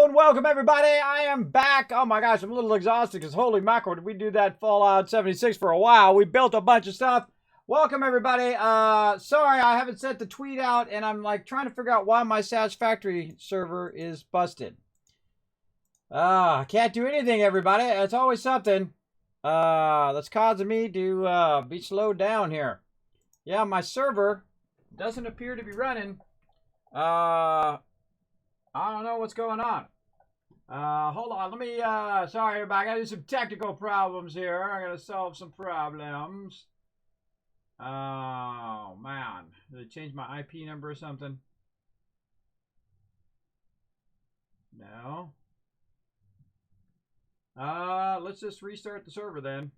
and welcome everybody. I am back. Oh my gosh, I'm a little exhausted because holy mackerel, did we do that Fallout 76 for a while. We built a bunch of stuff. Welcome everybody. Sorry I haven't sent the tweet out and I'm like trying to figure out why my Satisfactory server is busted. I can't do anything everybody. It's always something. That's causing me to be slowed down here. Yeah, my server doesn't appear to be running. I don't know what's going on. Hold on. Let me, sorry everybody. I gotta do some technical problems here. I gotta solve some problems. Oh, man. Did I change my IP number or something? No. Let's just restart the server then.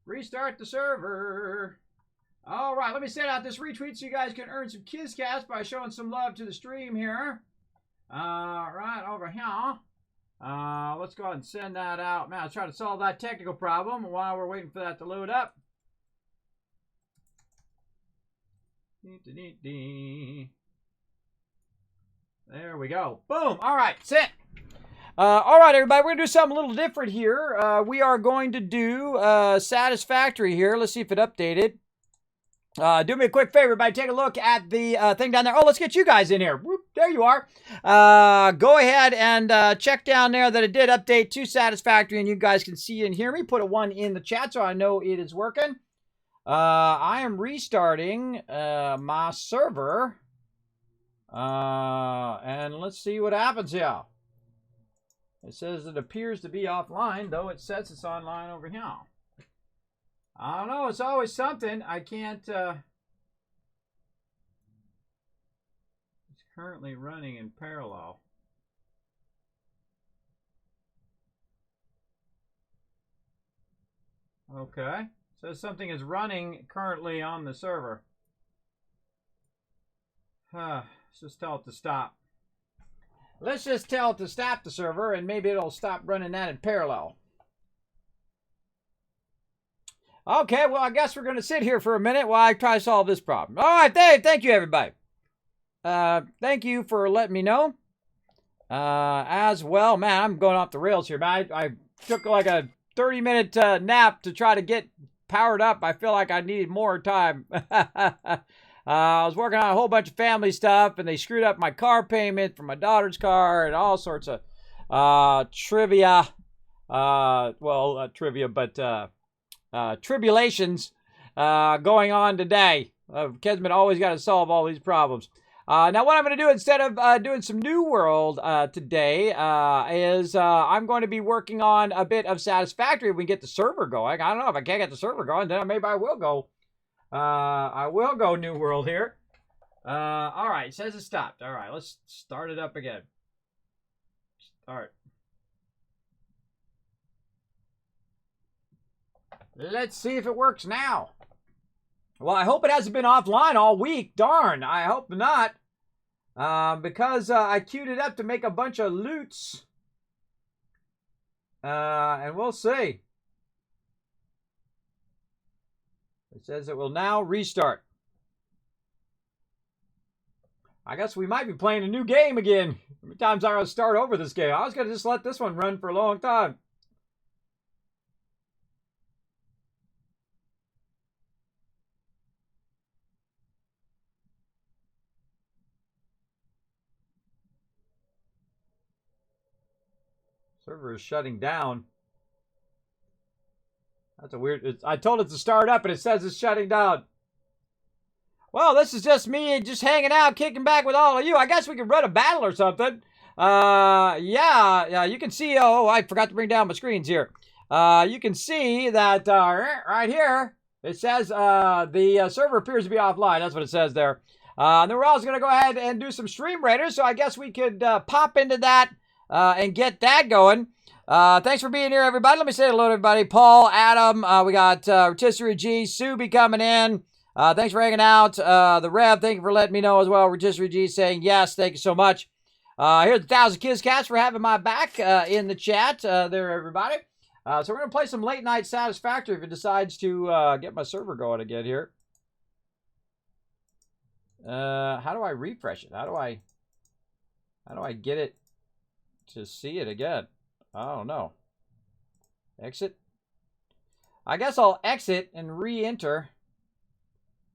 Restart the server. All right, let me send out this retweet so you guys can earn some Kismet by showing some love to the stream here. Right over here. Let's go ahead and send that out. Now, I'll try to solve that technical problem while we're waiting for that to load up. There we go. Boom. All right, sent. All right, everybody, we're going to do something a little different here. We are going to do Satisfactory here. Let's see if it updated. Do me a quick favor, everybody. Take a look at the thing down there. Oh, let's get you guys in here. Whoop, there you are. Go ahead and check down there that it did update to Satisfactory, and you guys can see and hear me. Put a 1 in the chat so I know it is working. I am restarting my server. And let's see what happens here. It says it appears to be offline, though it says it's online over here. I don't know, it's always something. I can't, it's currently running in parallel. Okay, says something is running currently on the server. Let's just tell it to stop. Let's just tell it to stop the server, and maybe it'll stop running that in parallel. Okay, well, I guess we're going to sit here for a minute while I try to solve this problem. All right, thank you, everybody. Thank you for letting me know. As well, man, I'm going off the rails here, man. I took like a 30-minute nap to try to get powered up. I feel like I needed more time. I was working on a whole bunch of family stuff, and they screwed up my car payment for my daughter's car and all sorts of trivia. Trivia, but... tribulations going on today. Kismet always got to solve all these problems. Now what I'm going to do instead of doing some New World today is I'm going to be working on a bit of Satisfactory if we can get the server going. I don't know if I can't get the server going, then maybe I will go. I will go New World here. All right, it says it stopped. All right, let's start it up again. Start. Let's see if it works now. Well, I hope it hasn't been offline all week. Darn, I hope not. Because I queued it up to make a bunch of loots. And we'll see. It says it will now restart. I guess we might be playing a new game again. How many times I gotta start over this game? I was gonna just let this one run for a long time. Server is shutting down. That's a weird... I told it to start up and it says it's shutting down. Well, this is just me just hanging out, kicking back with all of you. I guess we could run a battle or something. Yeah, you can see... Oh, I forgot to bring down my screens here. You can see that right here, it says the server appears to be offline. That's what it says there. Then we're also going to go ahead and do some Stream Raiders. So I guess we could pop into that and get that going. Thanks for being here, everybody. Let me say hello to everybody. Paul, Adam, we got Rotisserie G, Subi coming in. Thanks for hanging out. The Rev, thank you for letting me know as well. Rotisserie G saying yes, thank you so much. Here's 1,000 Kiscats for having my back in the chat there, everybody. So we're going to play some late night Satisfactory if it decides to get my server going again here. How do I refresh it? How do I get it to see it again? I don't know. Exit. I guess I'll exit and re-enter.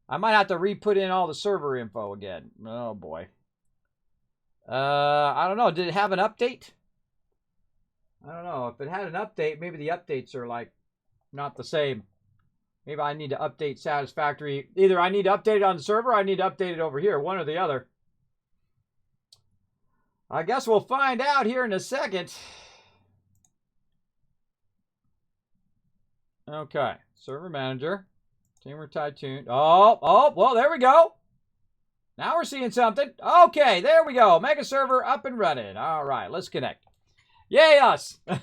I might have to re-put in all the server info again. Oh boy. I don't know. Did it have an update? I don't know. If it had an update, maybe the updates are like not the same. Maybe I need to update Satisfactory. Either I need to update it on the server or I need to update it over here. One or the other. I guess we'll find out here in a second. Okay. Server manager. Tamer Tytoon. Oh, well, there we go. Now we're seeing something. Okay, there we go. Mega server up and running. All right, let's connect. Yay, us. All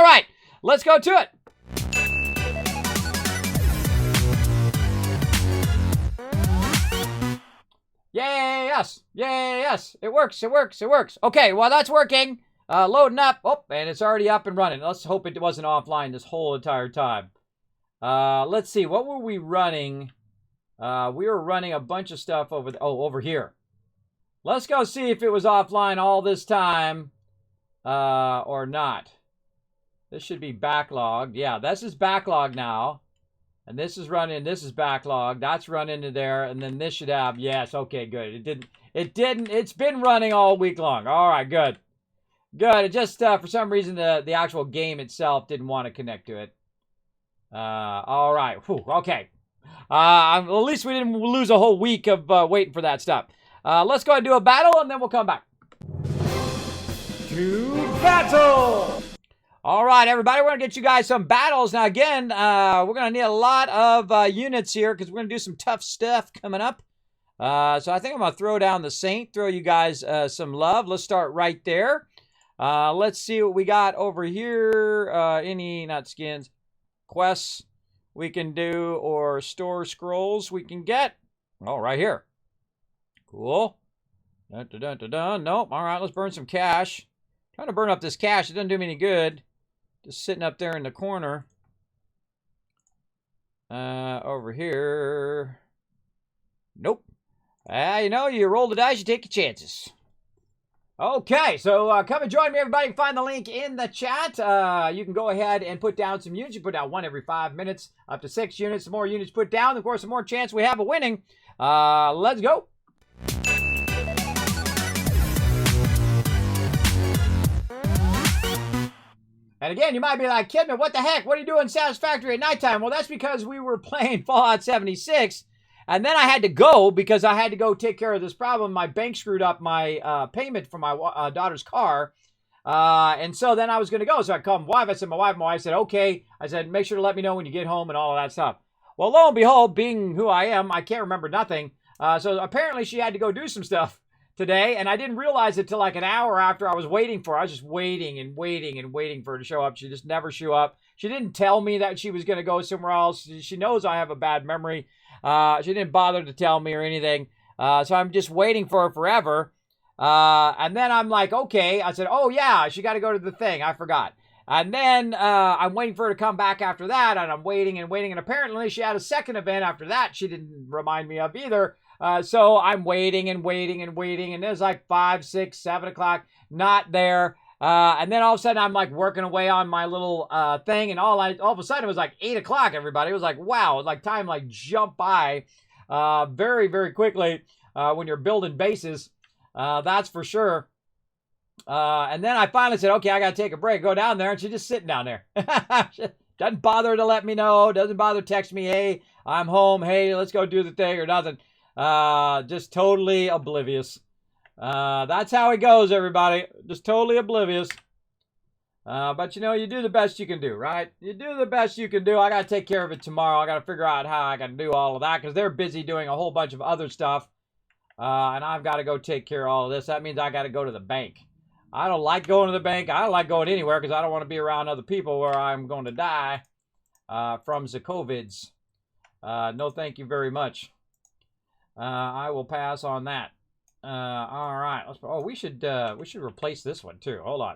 right, let's go to it. Yay, us. Yay, us. It works, it works, it works. Okay, well, that's working. Loading up. Oh, and it's already up and running. Let's hope it wasn't offline this whole entire time. Let's see. What were we running? We were running a bunch of stuff over here. Let's go see if it was offline all this time or not. This should be backlogged. Yeah, this is backlogged now. And this is running. This is backlogged. That's running into there. And then this should have. Yes, okay, good. It didn't. It's been running all week long. All right, good. Good. It just, for some reason, the actual game itself didn't want to connect to it. All right. Whew, okay. At least we didn't lose a whole week of waiting for that stuff. Let's go ahead and do a battle, and then we'll come back. To battle! All right, everybody, we're going to get you guys some battles. Now, again, we're going to need a lot of units here because we're going to do some tough stuff coming up. So I think I'm going to throw down the Saint, throw you guys some love. Let's start right there. Let's see what we got over here. Not skins, quests we can do, or store scrolls we can get. Oh, right here. Cool. Dun, dun, dun, dun, dun. Nope. All right, let's burn some cash. Trying to burn up this cash. It doesn't do me any good. Just sitting up there in the corner. Over here. Nope. You know, you roll the dice, you take your chances. Okay, so come and join me, everybody. You can find the link in the chat. You can go ahead and put down some units. You put down 1 every 5 minutes, up to 6 units. The more units put down, of course, the more chance we have of winning. Let's go. And again, you might be like, Kismet, what the heck? What are you doing Satisfactory at nighttime? Well, that's because we were playing Fallout 76. And then I had to go because I had to go take care of this problem. My bank screwed up my payment for my daughter's car. And so then I was going to go. So I called my wife. I said, my wife said, okay. I said, make sure to let me know when you get home and all of that stuff. Well, lo and behold, being who I am, I can't remember nothing. So apparently she had to go do some stuff today. And I didn't realize it till like an hour after I was waiting for her. I was just waiting and waiting and waiting for her to show up. She just never showed up. She didn't tell me that she was going to go somewhere else. She knows I have a bad memory. She didn't bother to tell me or anything. So I'm just waiting for her forever. And then I'm like, okay. I said, oh, yeah, she got to go to the thing. I forgot. And then I'm waiting for her to come back after that. And I'm waiting and waiting. And apparently she had a second event after that she didn't remind me of either. So I'm waiting and waiting and waiting. And there's like 5, 6, 7 o'clock. Not there. And then all of a sudden I'm like working away on my little thing, and all of a sudden it was like 8 o'clock, everybody. It was like, wow, it was like time like jumped by very, very quickly when you're building bases. That's for sure. And then I finally said, okay, I got to take a break, go down there, and she's just sitting down there. Doesn't bother to let me know, doesn't bother to text me, hey, I'm home, hey, let's go do the thing or nothing. Just totally oblivious. That's how it goes, everybody. Just totally oblivious. But you know, you do the best you can do, right? You do the best you can do. I got to take care of it tomorrow. I got to figure out how I can do all of that because they're busy doing a whole bunch of other stuff. And I've got to go take care of all of this. That means I got to go to the bank. I don't like going to the bank. I don't like going anywhere because I don't want to be around other people where I'm going to die from the COVIDs. No, thank you very much. I will pass on that. All right. We should replace this one too. Hold on.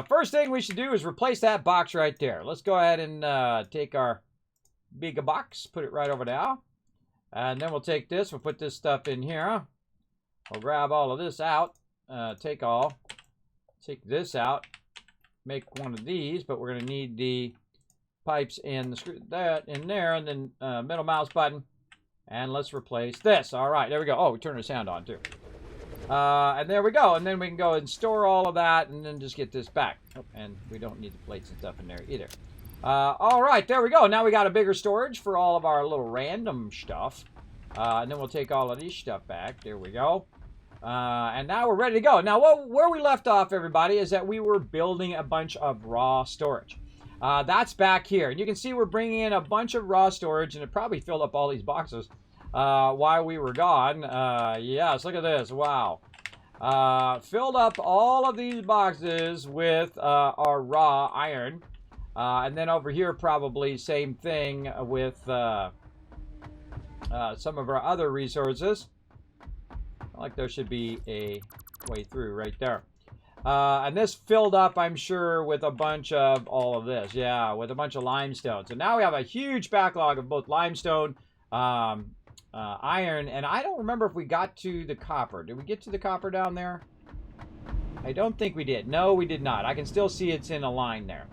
First thing we should do is replace that box right there. Let's go ahead and take our big box, put it right over there. And then we'll take this, we'll put this stuff in here. We'll grab all of this out. Take this out. Make one of these, but we're going to need the pipes and the screw that in there, and then middle mouse button. And let's replace this. All right, there we go. Oh, we turned the sound on too. And there we go. And then we can go and store all of that and then just get this back. Oh, and we don't need the plates and stuff in there either. All right, there we go. Now we got a bigger storage for all of our little random stuff. And then we'll take all of these stuff back. There we go. And now we're ready to go. Now, where we left off, everybody, is that we were building a bunch of raw storage. That's back here. And you can see we're bringing in a bunch of raw storage, and it probably filled up all these boxes while we were gone. Yes, look at this. Wow. Filled up all of these boxes with our raw iron. And then over here, probably same thing with some of our other resources. Like there should be a way through right there. And this filled up, I'm sure, with a bunch of all of this. Yeah, with a bunch of limestone. So now we have a huge backlog of both limestone, iron, and I don't remember if we got to the copper. Did we get to the copper down there? I don't think we did. No, we did not. I can still see it's in a line there.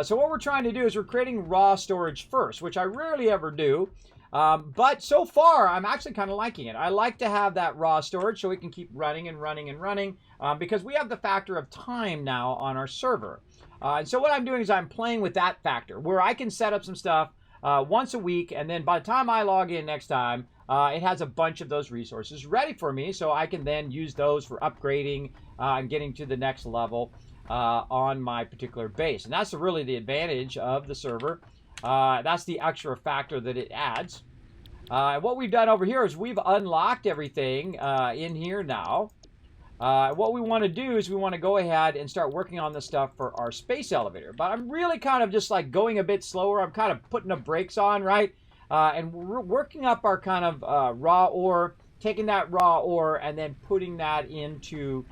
So what we're trying to do is we're creating raw storage first, which I rarely ever do. But so far, I'm actually kind of liking it. I like to have that raw storage so we can keep running and running and running because we have the factor of time now on our server. And so what I'm doing is I'm playing with that factor where I can set up some stuff once a week, and then by the time I log in next time, it has a bunch of those resources ready for me so I can then use those for upgrading and getting to the next level on my particular base. And that's really the advantage of the server. That's the extra factor that it adds. What we've done over here is we've unlocked everything in here now. What we want to do is we want to go ahead and start working on the stuff for our space elevator. But I'm really kind of just like going a bit slower. I'm kind of putting the brakes on, right? And we're working up our kind of raw ore, taking that raw ore and then putting that into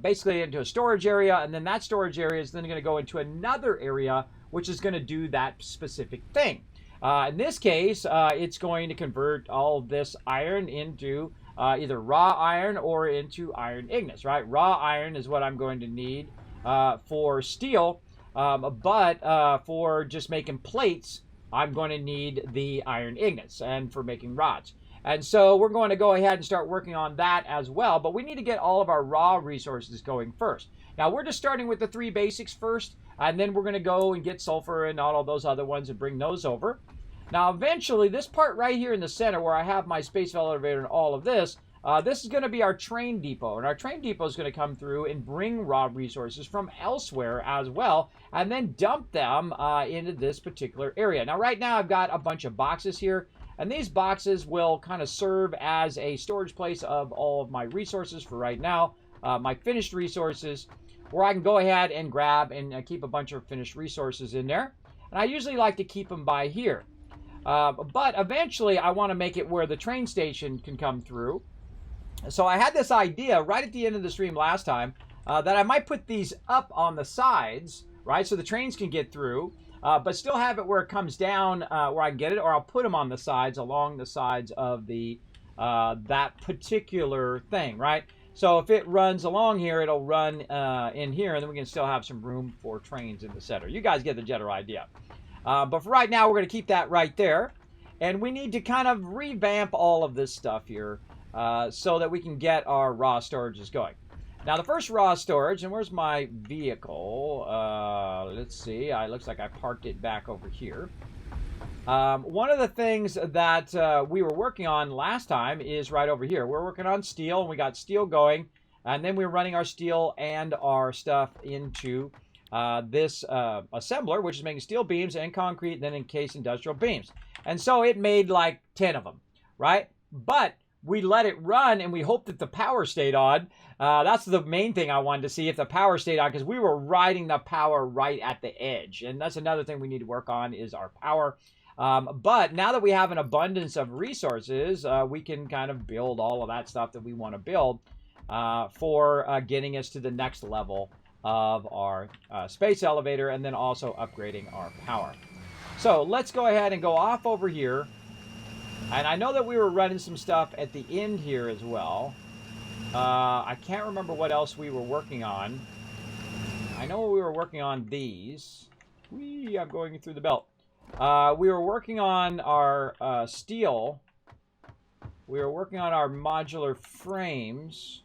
basically into a storage area. And then that storage area is then going to go into another area which is going to do that specific thing. In this case, it's going to convert all of this iron into either raw iron or into iron ingots, right? Raw iron is what I'm going to need for steel, but for just making plates, I'm going to need the iron ingots and for making rods. And so we're going to go ahead and start working on that as well, but we need to get all of our raw resources going first. Now, we're just starting with the 3 basics first, and then we're going to go and get sulfur and all of those other ones and bring those over. Now, eventually, this part right here in the center where I have my space elevator and all of this, this is going to be our train depot. And our train depot is going to come through and bring raw resources from elsewhere as well, and then dump them into this particular area. Now, right now, I've got a bunch of boxes here, and these boxes will kind of serve as a storage place of all of my resources for right now, my finished resources, where I can go ahead and grab and keep a bunch of finished resources in there. And I usually like to keep them by here. But eventually I want to make it where the train station can come through. So I had this idea right at the end of the stream last time that I might put these up on the sides, right? So the trains can get through, but still have it where it comes down where I can get it, or I'll put them on the sides, along the sides of the that particular thing, right? So if it runs along here, it'll run in here, and then we can still have some room for trains in the center. You guys get the general idea. But for right now, we're going to keep that right there. And we need to kind of revamp all of this stuff here so that we can get our raw storages going. Now, the first raw storage, and where's my vehicle? Let's see. It looks like I parked it back over here. One of the things that we were working on last time is right over here. We're working on steel, and we got steel going. And then we're running our steel and our stuff into this assembler, which is making steel beams and concrete, then encased industrial beams. And so it made like 10 of them, right? But we let it run, and we hoped that the power stayed on. That's the main thing I wanted to see, if the power stayed on, because we were riding the power right at the edge. And that's another thing we need to work on is our power. But now that we have an abundance of resources, we can kind of build all of that stuff that we want to build for getting us to the next level of our space elevator, and then also upgrading our power. So let's go ahead and go off over here And I know that we were running some stuff at the end here as well. I can't remember what else we were working on. I know we were working on these. I'm going through the belt. We were working on our steel. We were working on our modular frames,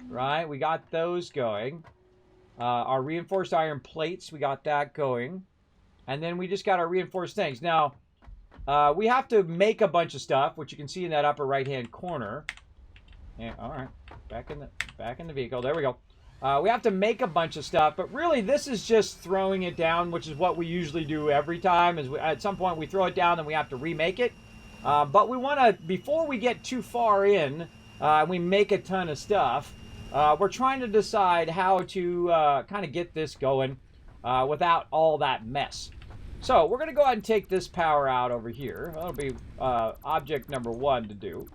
right? We got those going. Our reinforced iron plates, we got that going. And then we just got our reinforced things. Now, we have to make a bunch of stuff, which you can see in that upper right-hand corner. Yeah, all right, back in the vehicle. There we go. We have to make a bunch of stuff, but really this is just throwing it down, which is what we usually do every time. At some point we throw it down, then we have to remake it. But we want to, before we get too far in, we make a ton of stuff. We're trying to decide how to kind of get this going without all that mess. So we're going to go ahead and take this power out over here. That'll be object number 1 to do.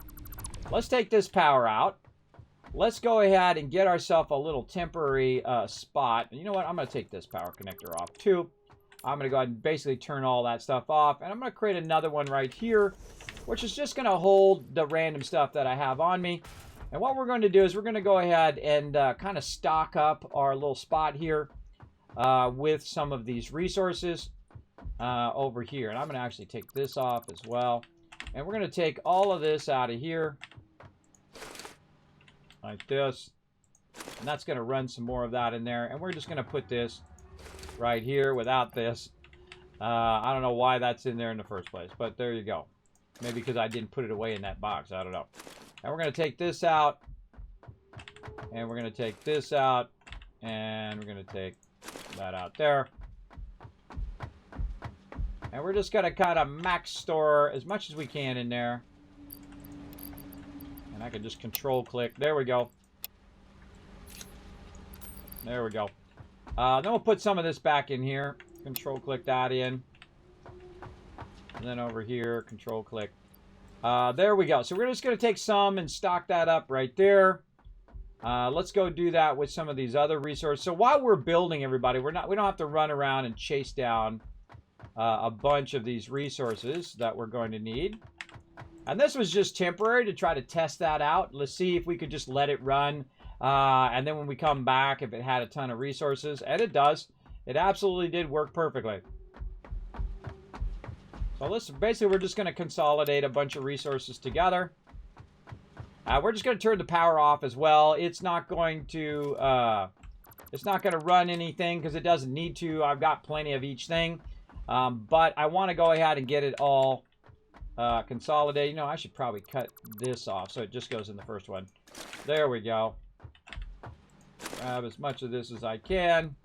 Let's take this power out. Let's go ahead and get ourselves a little temporary spot. And you know what? I'm going to take this power connector off too. I'm going to go ahead and basically turn all that stuff off. And I'm going to create another one right here, which is just going to hold the random stuff that I have on me. And what we're going to do is we're going to go ahead and kind of stock up our little spot here with some of these resources over here. And I'm going to actually take this off as well. And we're going to take all of this out of here. Like this. And that's going to run some more of that in there. And we're just going to put this right here without this. I don't know why that's in there in the first place. But there you go. Maybe because I didn't put it away in that box. I don't know. And we're going to take this out. And we're going to take this out. And we're going to take that out there. And we're just going to kind of max store as much as we can in there. And I can just control click. There we go. There we go. Then we'll put some of this back in here. Control click that in. And then over here, control click. There we go. So we're just going to take some and stock that up right there. Let's go do that with some of these other resources. So while we're building, everybody, we don't have to run around and chase down a bunch of these resources that we're going to need. And this was just temporary to try to test that out. Let's see if we could just let it run. And then when we come back, if it had a ton of resources, and it does, it absolutely did work perfectly. So basically, we're just going to consolidate a bunch of resources together. We're just going to turn the power off as well. It's not going to run anything because it doesn't need to. I've got plenty of each thing. But I want to go ahead and get it all consolidated. You know, I should probably cut this off so it just goes in the first one. There we go. Grab as much of this as I can.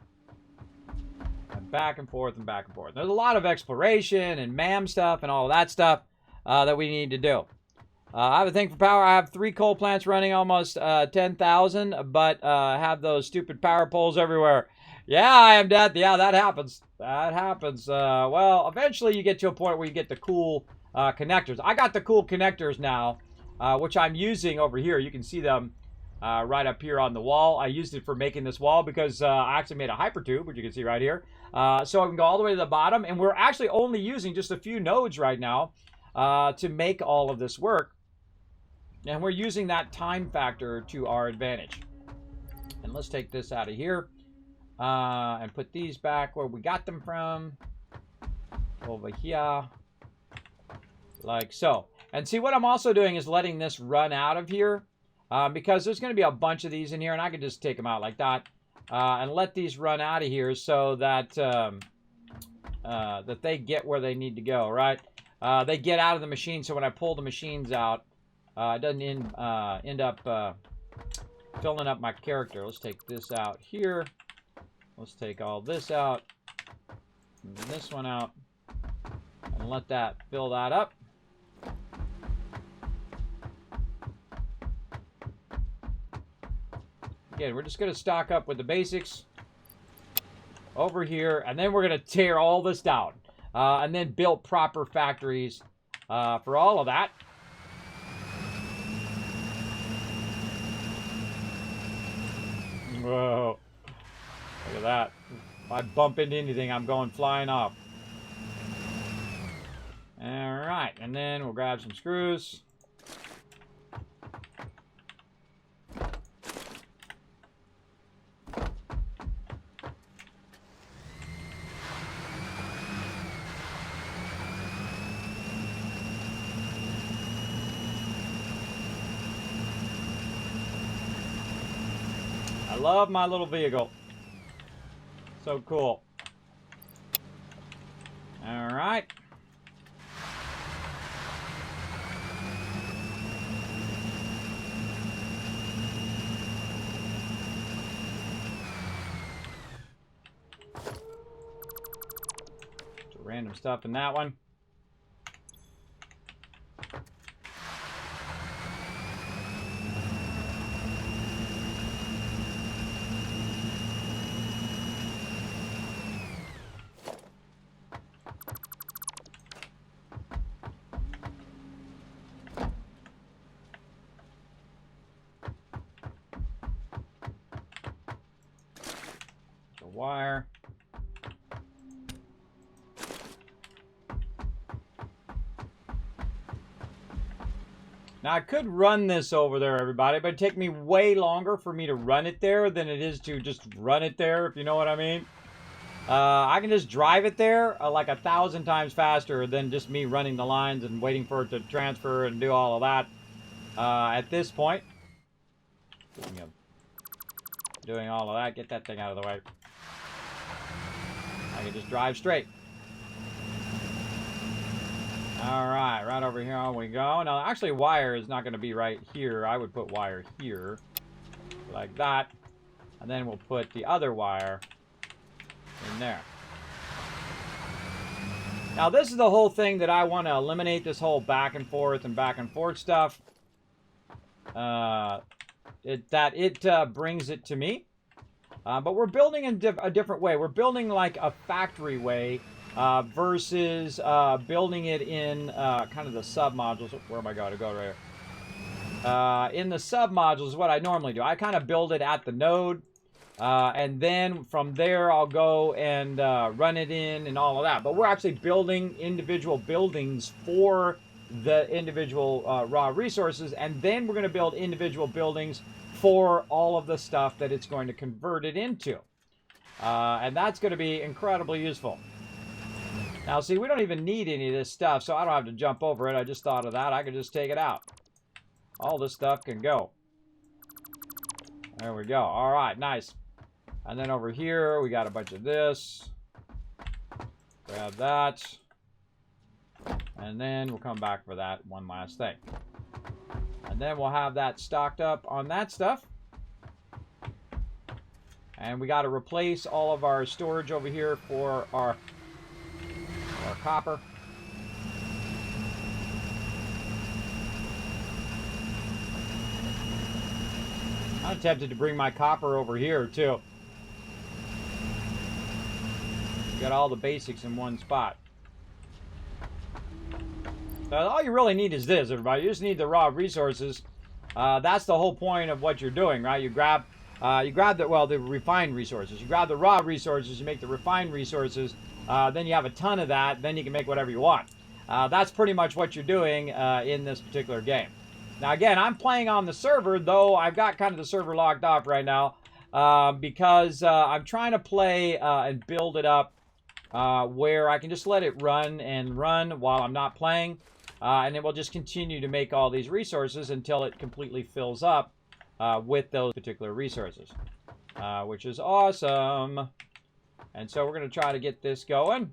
And back and forth and back and forth. There's a lot of exploration and MAM stuff and all of that stuff that we need to do. I have a thing for power. I have 3 coal plants running almost 10,000, but have those stupid power poles everywhere. Yeah, I am dead. Yeah, that happens. That happens. Well, eventually you get to a point where you get the cool connectors. I got the cool connectors now, which I'm using over here. You can see them right up here on the wall. I used it for making this wall because I actually made a hypertube, which you can see right here. So I can go all the way to the bottom, and we're actually only using just a few nodes right now to make all of this work. And we're using that time factor to our advantage. And let's take this out of here. And put these back where we got them from. Over here. Like so. And see, what I'm also doing is letting this run out of here. Because there's going to be a bunch of these in here. And I can just take them out like that. And let these run out of here so that, that they get where they need to go, right? They get out of the machine. So when I pull the machines out, it doesn't end up filling up my character. Let's take this out here. Let's take all this out. And this one out. And let that fill that up. Again, we're just going to stock up with the basics over here. And then we're going to tear all this down. And then build proper factories for all of that. Whoa. Look at that. If I bump into anything, I'm going flying off. Alright, and then we'll grab some screws. I love my little vehicle. So cool. Alright. Some random stuff in that one. Wire. Now I could run this over there, everybody, but it'd take me way longer for me to run it there than it is to just run it there, if you know what I mean. I can just drive it there like 1,000 times faster than just me running the lines and waiting for it to transfer and do all of that. At this point, doing all of that, get that thing out of the way. I can just drive straight. Alright, right over here we go. Now, actually, wire is not going to be right here. I would put wire here, like that. And then we'll put the other wire in there. Now, this is the whole thing that I want to eliminate, this whole back and forth stuff. It brings it to me. But we're building in a different way. We're building like a factory way versus building it in kind of the sub-modules. Where am I going to go right here? In the sub-modules, what I normally do, I kind of build it at the node. And then from there, I'll go and run it in and all of that. But we're actually building individual buildings for the individual raw resources. And then we're going to build individual buildings for all of the stuff that it's going to convert it into. And that's going to be incredibly useful. Now, see, we don't even need any of this stuff, so I don't have to jump over it. I just thought of that. I could just take it out. All this stuff can go. There we go. All right, nice. And then over here, we got a bunch of this. Grab that. And then we'll come back for that one last thing. And then we'll have that stocked up on that stuff. And we got to replace all of our storage over here for our copper. I'm tempted to bring my copper over here too. Got all the basics in one spot. So all you really need is this, everybody. You just need the raw resources. That's the whole point of what you're doing, right? You grab the refined resources. You grab the raw resources, you make the refined resources, then you have a ton of that, then you can make whatever you want. That's pretty much what you're doing in this particular game. Now again, I'm playing on the server, though I've got kind of the server locked off right now because I'm trying to play and build it up where I can just let it run while I'm not playing. And it will just continue to make all these resources until it completely fills up with those particular resources, which is awesome. And so we're going to try to get this going.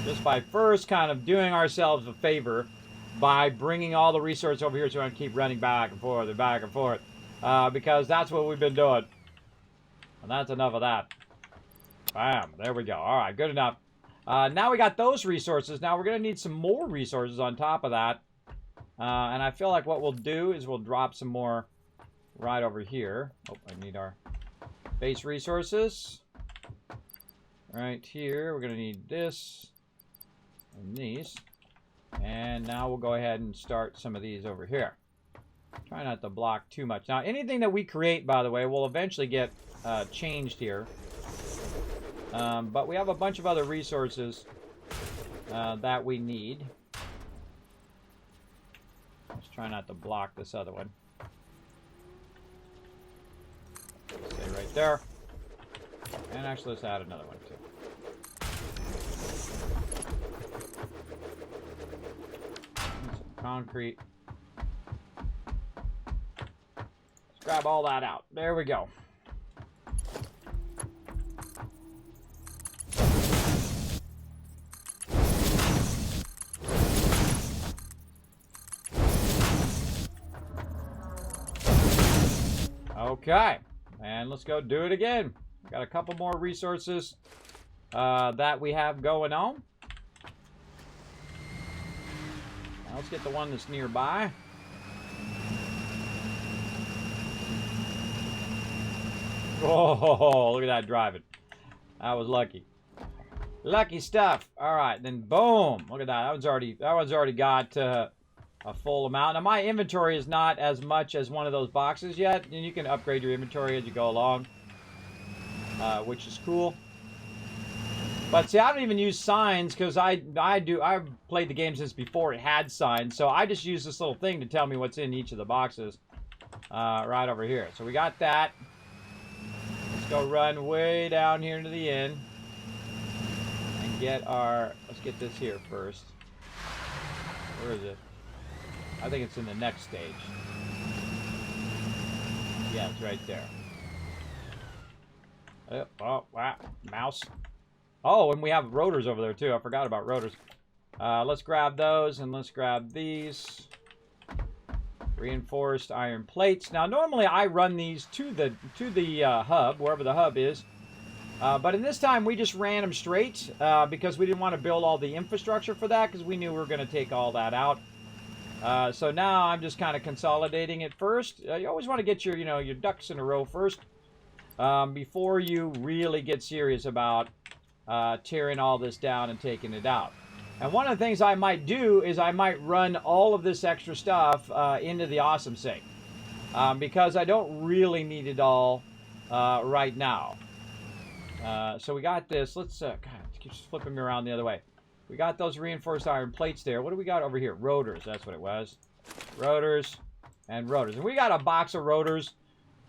Just by first kind of doing ourselves a favor by bringing all the resources over here so we don't keep running back and forth and back and forth. Because that's what we've been doing. And that's enough of that. Bam. There we go. All right. Good enough. Now we got those resources. Now we're going to need some more resources on top of that. And I feel like what we'll do is we'll drop some more right over here. Oh, I need our base resources. Right here. We're going to need this and these. And now we'll go ahead and start some of these over here. Try not to block too much. Now, anything that we create, by the way, will eventually get changed here. But we have a bunch of other resources that we need. Let's try not to block this other one. Stay right there. And actually, let's add another one, too. Some concrete. Let's grab all that out. There we go. Okay, and let's go do it again. Got a couple more resources that we have going on. Now let's get the one that's nearby. Oh, look at that driving. That was lucky. Lucky stuff. All right, then boom. Look at that. That one's already got a full amount. Now my inventory is not as much as one of those boxes yet, and you can upgrade your inventory as you go along, which is cool. But see, I don't even use signs because I've played the game since before it had signs, so I just use this little thing to tell me what's in each of the boxes right over here. So we got that. Let's go run way down here to the end and get our. Let's get this here first. Where is it? I think it's in the next stage. Yeah, it's right there. Oh, wow. Mouse. Oh, and we have rotors over there, too. I forgot about rotors. Let's grab those, and let's grab these. Reinforced iron plates. Now, normally I run these to the hub, wherever the hub is. But in this time, we just ran them straight because we didn't want to build all the infrastructure for that because we knew we were going to take all that out. So now I'm just kind of consolidating it first. You always want to get your, your ducks in a row first before you really get serious about tearing all this down and taking it out. And one of the things I might do is I might run all of this extra stuff into the awesome sink because I don't really need it all right now. So we got this. Let's, God, it keeps flipping me around the other way. We got those reinforced iron plates there. What do we got over here? Rotors, that's what it was. Rotors and rotors. And we got a box of rotors.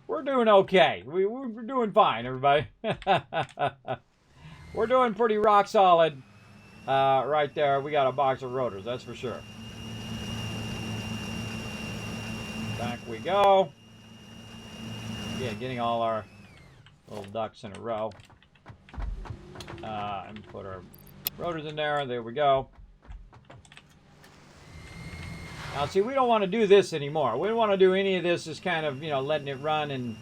We're doing okay. We're doing fine, everybody. We're doing pretty rock solid right there. We got a box of rotors, that's for sure. Back we go. Yeah, getting all our little ducks in a row. And put our rotors in there. There we go. Now, see, we don't want to do this anymore. We don't want to do any of this just kind of, letting it run and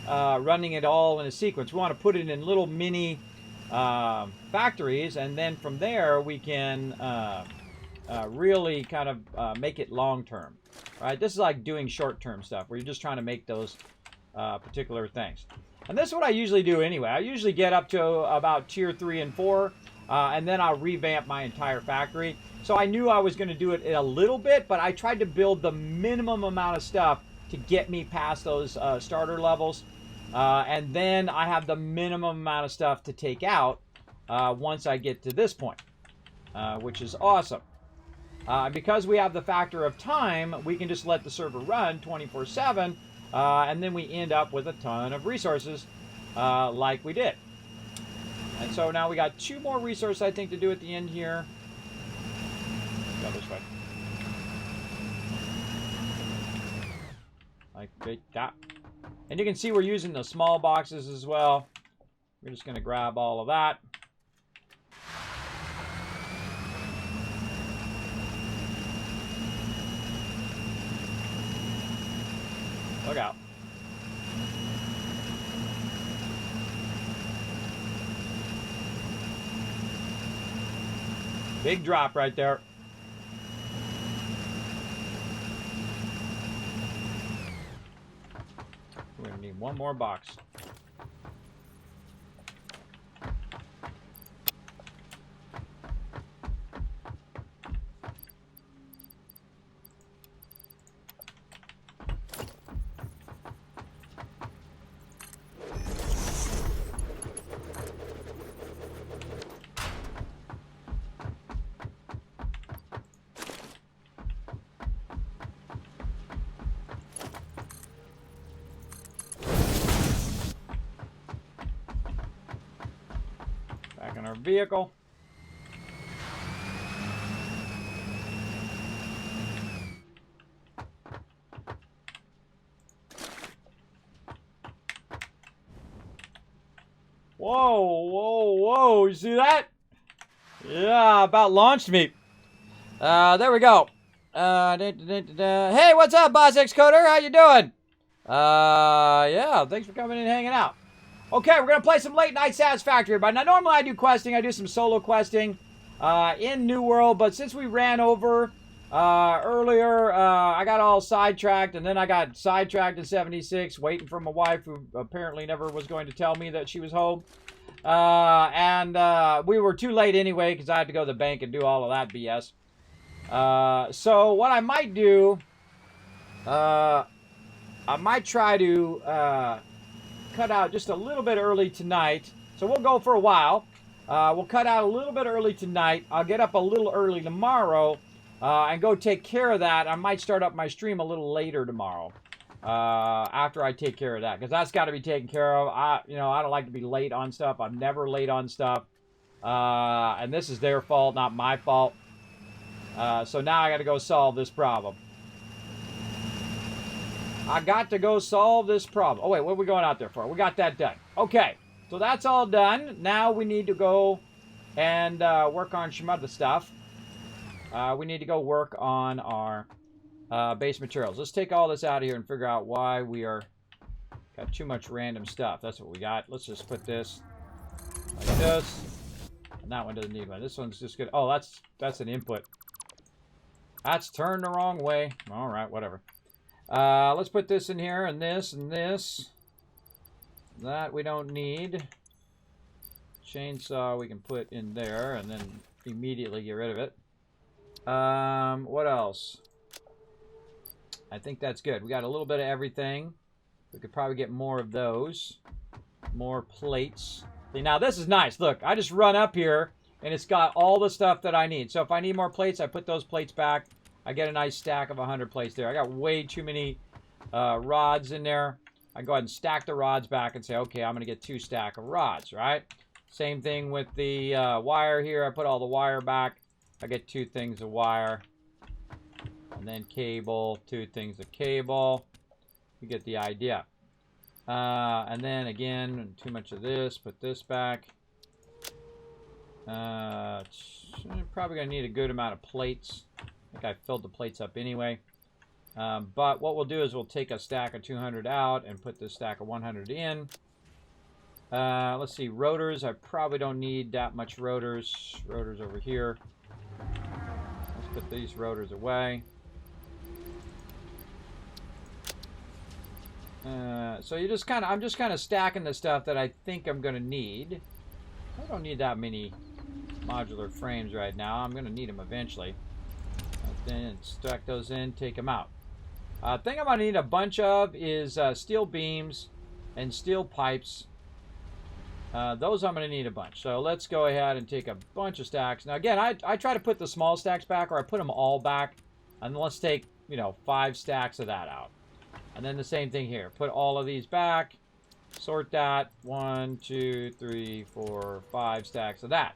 running it all in a sequence. We want to put it in little mini factories, and then from there we can really kind of make it long-term. Right? This is like doing short-term stuff where you're just trying to make those particular things. And this is what I usually do anyway. I usually get up to about tier 3 and 4, and then I'll revamp my entire factory. So I knew I was going to do it in a little bit, but I tried to build the minimum amount of stuff to get me past those starter levels. And then I have the minimum amount of stuff to take out once I get to this point, which is awesome. Because we have the factor of time, we can just let the server run 24/7, and then we end up with a ton of resources like we did. And so now we got 2 more resources, I think, to do at the end here. Go this way. Like that. And you can see we're using the small boxes as well. We're just going to grab all of that. Look out. Big drop right there. We're going to need 1 more box. vehicle. Whoa, whoa, whoa. You see that? Yeah, about launched me. There we go. Hey, what's up, Boss X Coder? How you doing? Yeah, thanks for coming in and hanging out. Okay, we're going to play some late night Satisfactory. But now, normally I do questing. I do some solo questing in New World. But since we ran over earlier, I got all sidetracked. And then I got sidetracked in 76, waiting for my wife, who apparently never was going to tell me that she was home. We were too late anyway because I had to go to the bank and do all of that BS. So what I might do, I might try to cut out just a little bit early tonight. So we'll go for a while. We'll cut out a little bit early tonight. I'll get up a little early tomorrow and go take care of that. I might start up my stream a little later tomorrow after I take care of that, because that's got to be taken care of. I don't like to be late on stuff. I'm never late on stuff, and this is their fault, not my fault. So now I got to go solve this problem. I got to go solve this problem. Oh, wait, what are we going out there for? We got that done. Okay, so that's all done. Now we need to go and work on some other stuff. We need to go work on our base materials. Let's take all this out of here and figure out why we are got too much random stuff. That's what we got. Let's just put this like this. And that one doesn't need one. This one's just good. Oh, that's an input. That's turned the wrong way. All right, whatever. Let's put this in here, and this, and this. That we don't need. Chainsaw we can put in there, and then immediately get rid of it. What else? I think that's good. We got a little bit of everything. We could probably get more of those. More plates. See, now this is nice. Look, I just run up here, and it's got all the stuff that I need. So if I need more plates, I put those plates back. I get a nice stack of 100 plates there. I got way too many rods in there. I go ahead and stack the rods back and say, okay, I'm going to get 2 stacks of rods, right? Same thing with the wire here. I put all the wire back. I get 2 things of wire. And then cable, 2 things of cable. You get the idea. And then again, too much of this. Put this back. Probably going to need a good amount of plates. I think I filled the plates up anyway. But what we'll do is we'll take a stack of 200 out and put this stack of 100 in. Let's see, rotors. I probably don't need that much rotors. Rotors over here. Let's put these rotors away. So you just I'm just kind of stacking the stuff that I think I'm going to need. I don't need that many modular frames right now. I'm going to need them eventually. Then stack those in, take them out. Thing I'm going to need a bunch of is steel beams and steel pipes. Those I'm going to need a bunch. So let's go ahead and take a bunch of stacks. Now again, I try to put the small stacks back, or I put them all back. And let's take, 5 stacks of that out. And then the same thing here. Put all of these back. Sort that. 1, 2, 3, 4, 5 stacks of that.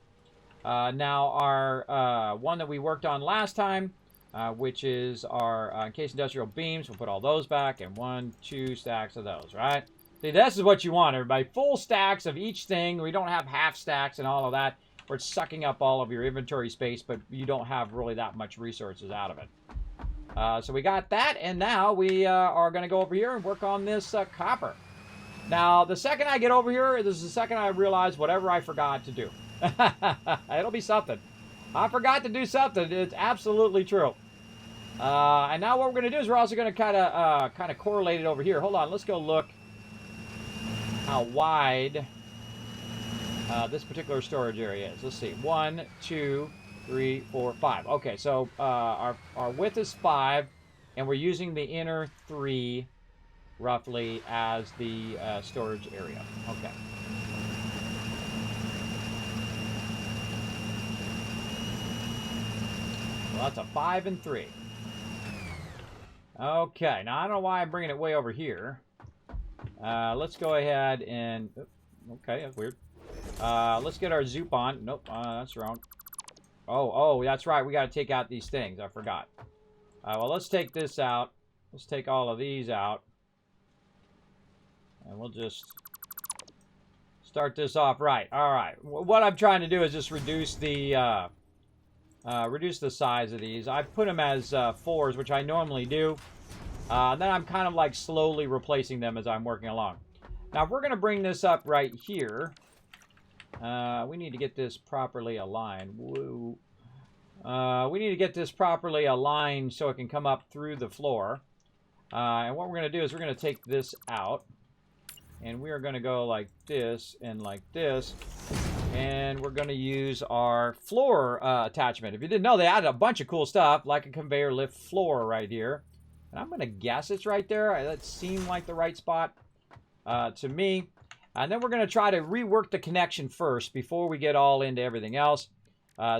Now our one that we worked on last time, which is our encased industrial beams, we'll put all those back, and 1, 2 stacks of those, right? See, this is what you want, everybody. Full stacks of each thing. We don't have half stacks and all of that, where it's sucking up all of your inventory space, but you don't have really that much resources out of it. So we got that, and now we are going to go over here and work on this copper. Now, the second I get over here, this is the second I realize whatever I forgot to do. It'll be something. I forgot to do something. It's absolutely true. And now what we're going to do is we're also going to kind of correlate it over here. Hold on, let's go look how wide this particular storage area is. Let's see, 1, 2, 3, 4, 5. Okay, so our width is 5, and we're using the inner 3 roughly as the storage area. Okay. Well, that's a 5 and 3. Okay, now I don't know why I'm bringing it way over here. Let's go ahead and... Okay, that's weird. Let's get our zoop on. Nope, that's wrong. Oh, that's right. We got to take out these things. I forgot. Well, let's take this out. Let's take all of these out. And we'll just start this off right. All right. What I'm trying to do is just reduce the size of these. I put them as 4s, which I normally do. Then I'm kind of like slowly replacing them as I'm working along. Now, if we're going to bring this up right here, we need to get this properly aligned. Woo. We need to get this properly aligned so it can come up through the floor. And what we're going to do is we're going to take this out. And we are going to go like this and like this. And we're going to use our floor attachment. If you didn't know, they added a bunch of cool stuff, like a conveyor lift floor right here. And I'm going to guess it's right there. That seemed like the right spot to me. And then we're going to try to rework the connection first before we get all into everything else.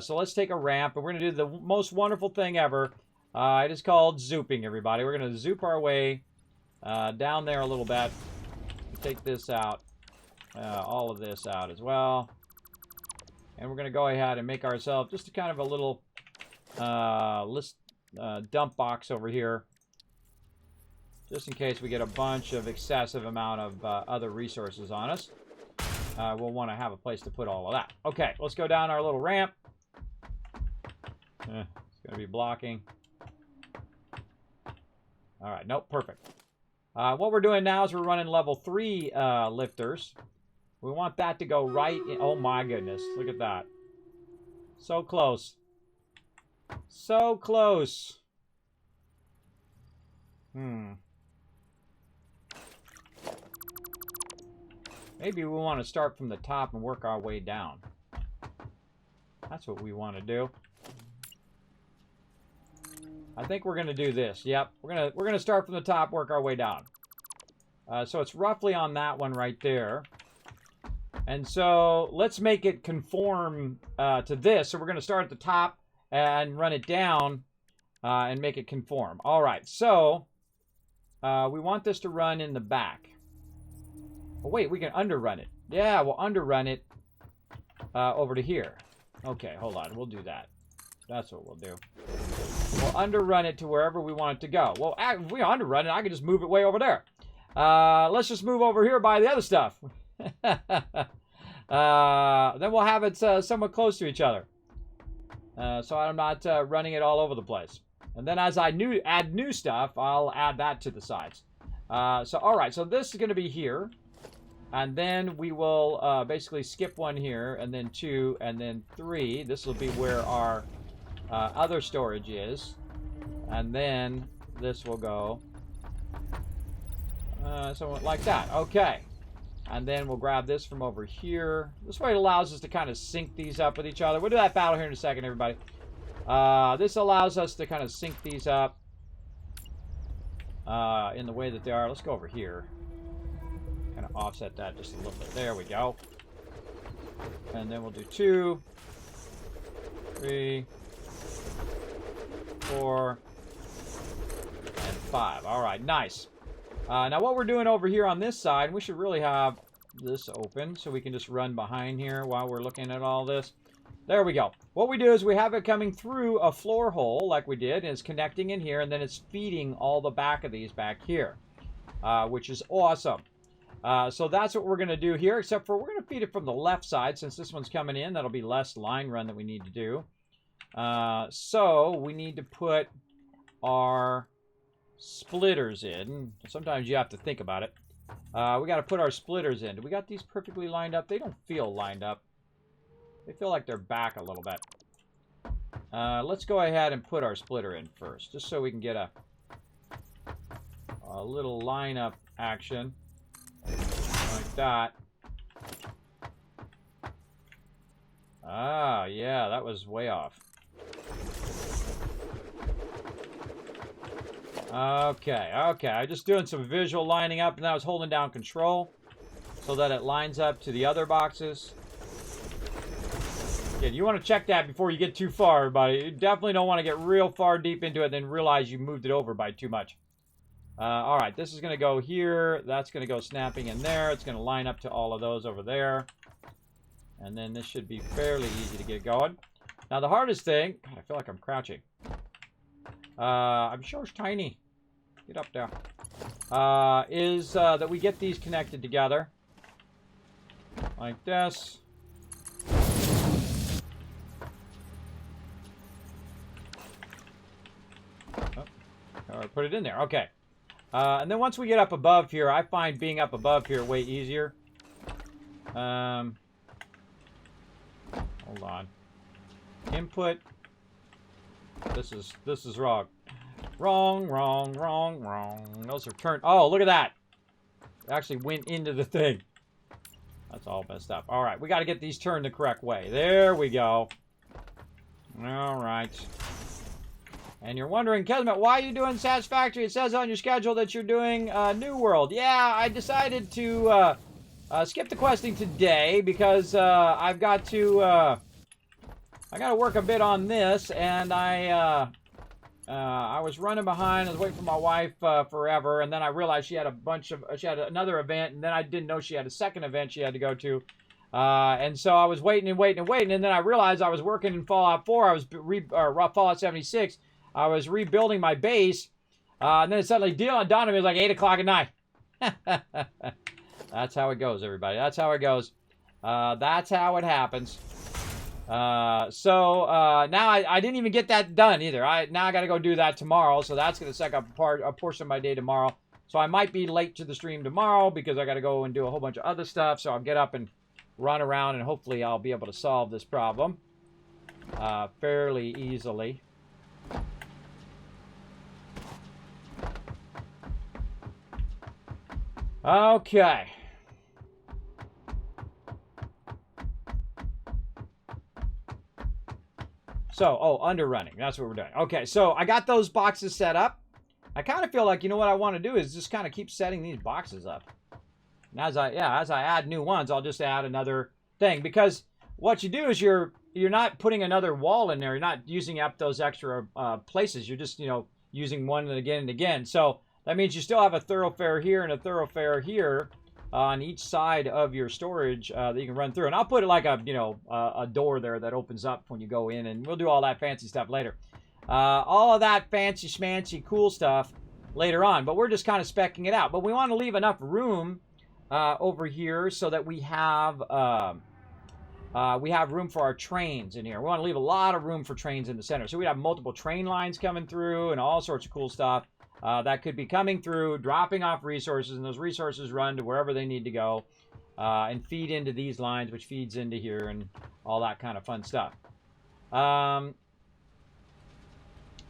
So let's take a ramp, and we're going to do the most wonderful thing ever. It is called zooping, everybody. We're going to zoop our way down there a little bit. Take this out, all of this out as well. And we're going to go ahead and make ourselves just a kind of a little dump box over here. Just in case we get a bunch of excessive amount of other resources on us. We'll want to have a place to put all of that. Okay, let's go down our little ramp. It's going to be blocking. All right, nope, perfect. What we're doing now is we're running level 3 lifters. We want that to go right in. Oh my goodness, look at that. So close. So close. Maybe we want to start from the top and work our way down. That's what we want to do. I think we're going to do this. Yep, we're going to start from the top, work our way down. So it's roughly on that one right there. And so let's make it conform to this. So we're going to start at the top and run it down and make it conform. All right, so we want this to run in the back. Oh, wait, we can underrun it. Yeah, we'll underrun it over to here. Okay, hold on. We'll do that. That's what we'll do. We'll underrun it to wherever we want it to go. Well, if we underrun it, I can just move it way over there. Let's just move over here by the other stuff. Then we'll have it somewhat close to each other. So I'm not running it all over the place. And then as I add new stuff, I'll add that to the sides. So, all right, so this is going to be here. And then we will basically skip 1 here, and then 2, and then 3. This will be where our other storage is. And then this will go somewhat like that. Okay. And then we'll grab this from over here. This way it allows us to kind of sync these up with each other. We'll do that battle here in a second, everybody. This allows us to kind of sync these up in the way that they are. Let's go over here. Kind of offset that just a little bit. There we go. And then we'll do 2, 3, 4, and 5. All right, nice. Now what we're doing over here on this side, we should really have this open so we can just run behind here while we're looking at all this. There we go. What we do is we have it coming through a floor hole like we did, and it's connecting in here, and then it's feeding all the back of these back here, which is awesome. So that's what we're going to do here, except for we're going to feed it from the left side since this one's coming in. That'll be less line run that we need to do. So we need to put our splitters in. Sometimes you have to think about it. We got to put our splitters in. Do we got these perfectly lined up? They don't feel lined up. They feel like they're back a little bit. Let's go ahead and put our splitter in first, just so we can get a little lineup action like that. Ah, yeah, that was way off. Okay. I'm just doing some visual lining up, and I was holding down control so that it lines up to the other boxes. Again, you want to check that before you get too far, everybody. You definitely don't want to get real far deep into it and then realize you moved it over by too much. All right, this is going to go here. That's going to go snapping in there. It's going to line up to all of those over there. And then this should be fairly easy to get going. Now the hardest thing, God, I feel like I'm crouching. I'm sure it's tiny. Get up there. Is that we get these connected together. Like this. Oh, all right, put it in there. Okay. And then once we get up above here, I find being up above here way easier. Hold on. Input. This is wrong. Wrong. Those are turned. Oh, look at that. It actually went into the thing. That's all messed up. All right, we got to get these turned the correct way. There we go. All right. And you're wondering, Kismet, why are you doing Satisfactory? It says on your schedule that you're doing New World. Yeah, I decided to skip the questing today because I've got to I got to work a bit on this, and I was running behind. I was waiting for my wife forever, and then I realized she had she had another event, and then I didn't know she had a second event she had to go to. And so I was waiting, and then I realized I was working in Fallout 4. I was Fallout 76. I was rebuilding my base, and then it suddenly dawned on me. It was like 8 o'clock at night. That's how it goes, everybody. That's how it goes. That's how it happens. So now I didn't even get that done either. Now I got to go do that tomorrow. So that's going to suck up a portion of my day tomorrow. So I might be late to the stream tomorrow because I got to go and do a whole bunch of other stuff. So I'll get up and run around, and hopefully I'll be able to solve this problem fairly easily. Okay. So, underrunning. That's what we're doing. Okay, so I got those boxes set up. I kind of feel like, you know what I want to do is just kind of keep setting these boxes up. And as I add new ones, I'll just add another thing. Because what you do is you're not putting another wall in there. You're not using up those extra places. You're just, using one and again. So that means you still have a thoroughfare here and a thoroughfare here on each side of your storage that you can run through. And I'll put it like a door there that opens up when you go in, and we'll do all that fancy stuff later. All of that fancy schmancy cool stuff later on, but we're just kind of speccing it out. But we want to leave enough room over here so that we have room for our trains in here. We want to leave a lot of room for trains in the center. So we have multiple train lines coming through and all sorts of cool stuff. That could be coming through, dropping off resources, and those resources run to wherever they need to go and feed into these lines, which feeds into here and all that kind of fun stuff.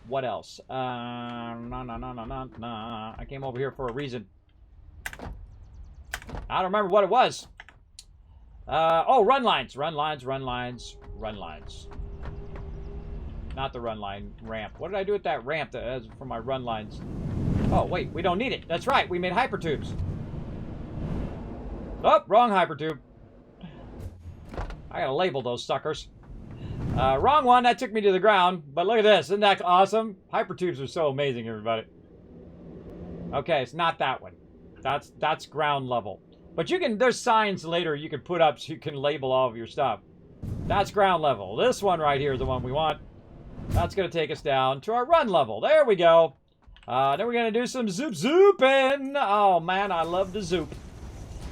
What else? I came over here for a reason. I don't remember what it was. Run lines. Not the run line ramp. What did I do with that ramp for my run lines? Oh, wait, we don't need it. That's right, we made hypertubes. Oh, wrong hypertube. I gotta label those suckers. Wrong one, that took me to the ground. But look at this, isn't that awesome? Hypertubes are so amazing, everybody. Okay, it's not that one. That's ground level. But there's signs later you can put up so you can label all of your stuff. That's ground level. This one right here is the one we want. That's going to take us down to our run level. There we go. Then we're going to do some zooping. Oh, man, I love to zoop.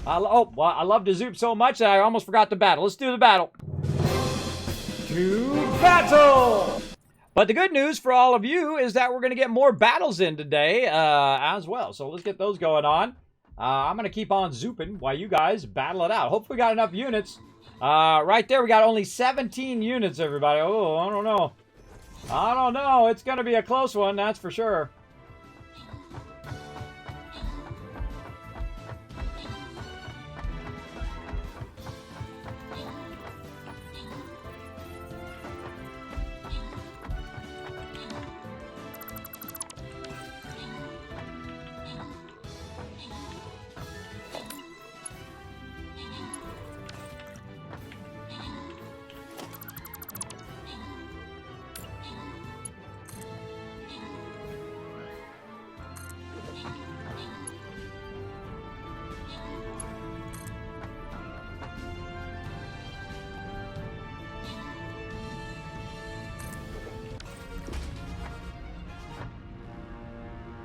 I love to zoop so much that I almost forgot the battle. Let's do the battle. To battle! But the good news for all of you is that we're going to get more battles in today as well. So let's get those going on. I'm going to keep on zooping while you guys battle it out. Hopefully we got enough units. Right there, we got only 17 units, everybody. Oh, I don't know. It's going to be a close one, that's for sure.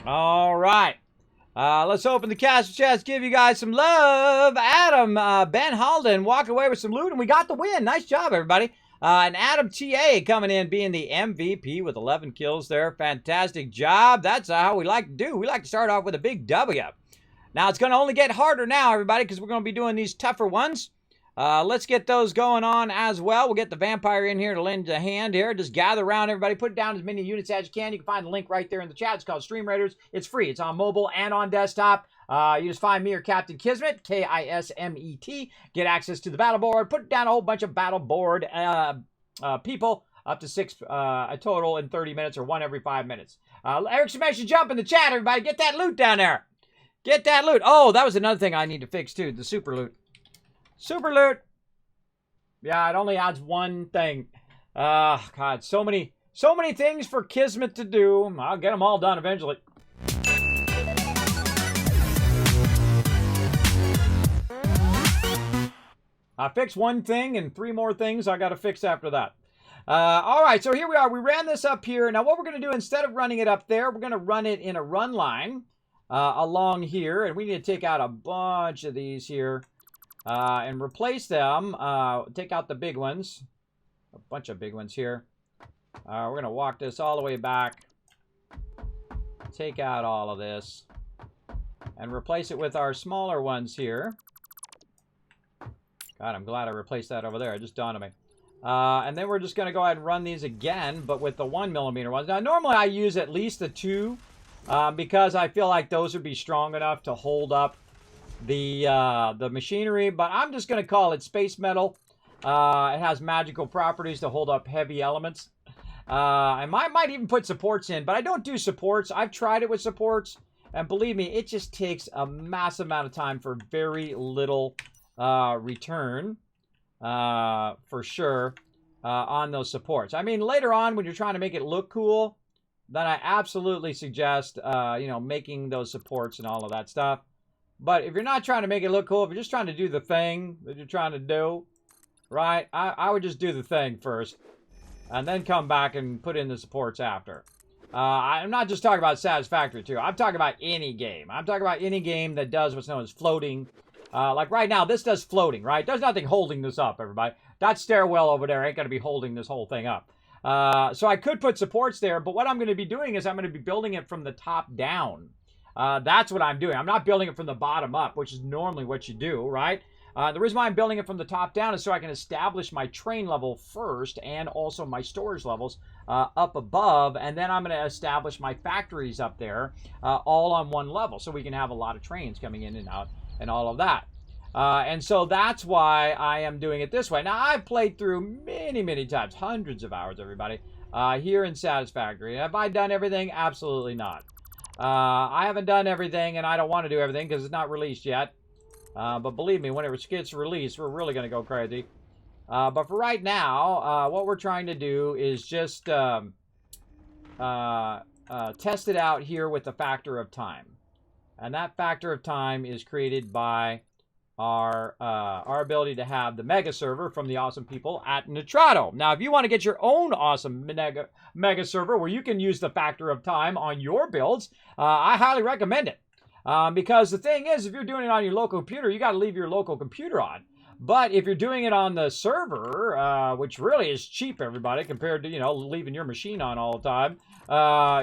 All right. Let's open the castle chest, give you guys some love. Adam, Ben Halden walk away with some loot, and we got the win. Nice job, everybody. And Adam TA coming in being the MVP with 11 kills there. Fantastic job. That's how we like to do. We like to start off with a big W. Now, it's going to only get harder now, everybody, because we're going to be doing these tougher ones. Let's get those going on as well. We'll get the vampire in here to lend a hand here. Just gather around, everybody. Put down as many units as you can. You can find the link right there in the chat. It's called Stream Raiders. It's free. It's on mobile and on desktop. You just find me or Captain Kismet, Kismet. Get access to the battle board. Put down a whole bunch of battle board people, up to 6 a total in 30 minutes or 1 every 5 minutes. Exclamation jump in the chat, everybody. Get that loot down there. Get that loot. Oh, that was another thing I need to fix, too. The super loot. Super loot. Yeah, it only adds one thing. God, so many things for Kismet to do. I'll get them all done eventually. I fixed one thing and 3 more things I got to fix after that. All right, so here we are. We ran this up here. Now, what we're going to do, instead of running it up there, we're going to run it in a run line along here. And we need to take out a bunch of these here. And replace them. Take out the big ones. A bunch of big ones here. We're going to walk this all the way back. Take out all of this. And replace it with our smaller ones here. God, I'm glad I replaced that over there. It just dawned on me. And then we're just going to go ahead and run these again, but with the 1mm ones. Now, normally I use at least the 2 because I feel like those would be strong enough to hold up the machinery, but I'm just going to call it space metal. It has magical properties to hold up heavy elements. I might even put supports in, but I don't do supports. I've tried it with supports, and believe me, it just takes a massive amount of time for very little return, for sure, on those supports. I mean, later on, when you're trying to make it look cool, then I absolutely suggest, making those supports and all of that stuff. But if you're not trying to make it look cool, if you're just trying to do the thing that you're trying to do, right, I would just do the thing first. And then come back and put in the supports after. I'm not just talking about Satisfactory, too. I'm talking about any game. I'm talking about any game that does what's known as floating. Like right now, this does floating, right? There's nothing holding this up, everybody. That stairwell over there ain't going to be holding this whole thing up. So I could put supports there, but what I'm going to be doing is I'm going to be building it from the top down. That's what I'm doing. I'm not building it from the bottom up, which is normally what you do, right? The reason why I'm building it from the top down is so I can establish my train level first and also my storage levels up above. And then I'm going to establish my factories up there all on one level so we can have a lot of trains coming in and out and all of that. And so that's why I am doing it this way. Now, I've played through many times, hundreds of hours, everybody, here in Satisfactory. Have I done everything? Absolutely not. I haven't done everything, and I don't want to do everything because it's not released yet. But believe me, when it gets released, we're really going to go crazy. But for right now, what we're trying to do is just test it out here with the factor of time. And that factor of time is created by our ability to have the mega server from the awesome people at Nitrado. Now, if you want to get your own awesome mega server where you can use the factor of time on your builds, I highly recommend it. Because the thing is, if you're doing it on your local computer, you got to leave your local computer on. But if you're doing it on the server, which really is cheap, everybody, compared to, leaving your machine on all the time,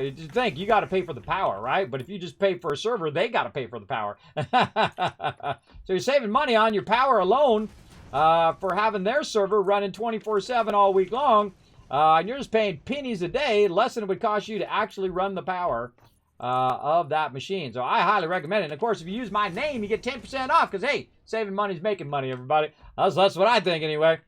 you think you got to pay for the power, right? But if you just pay for a server, they got to pay for the power. So you're saving money on your power alone for having their server running 24/7 all week long. And you're just paying pennies a day, less than it would cost you to actually run the power of that machine. So I highly recommend it. And of course, if you use my name, you get 10% off because, hey, saving money is making money, everybody. That's what I think anyway.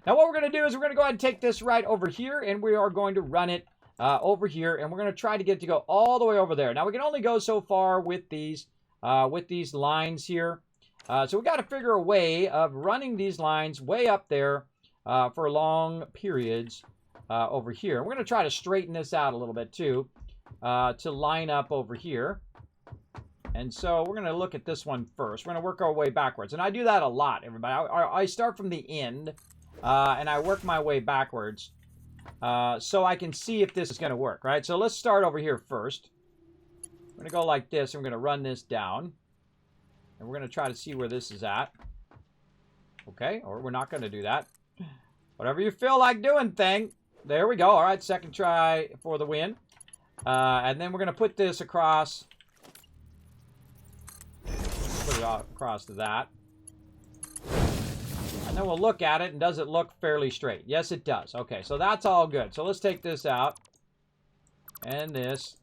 Now, what we're going to do is we're going to go ahead and take this right over here, and we are going to run it over here, and we're going to try to get it to go all the way over there. Now, we can only go so far with these lines here. So we got to figure a way of running these lines way up there for long periods over here. We're going to try to straighten this out a little bit, too. To line up over here. And so we're going to look at this one first. We're going to work our way backwards. And I do that a lot, everybody. I start from the end, and I work my way backwards so I can see if this is going to work, right? So let's start over here first. going to go like this, and we're going to run this down. And we're going to try to see where this is at. Okay, or we're not going to do that. Whatever you feel like doing, thing. There we go. All right, second try for the win. And then we're going to put this across. Put it across to that. And then we'll look at it, and does it look fairly straight? Yes, it does. Okay, so that's all good. So let's take this out. And this.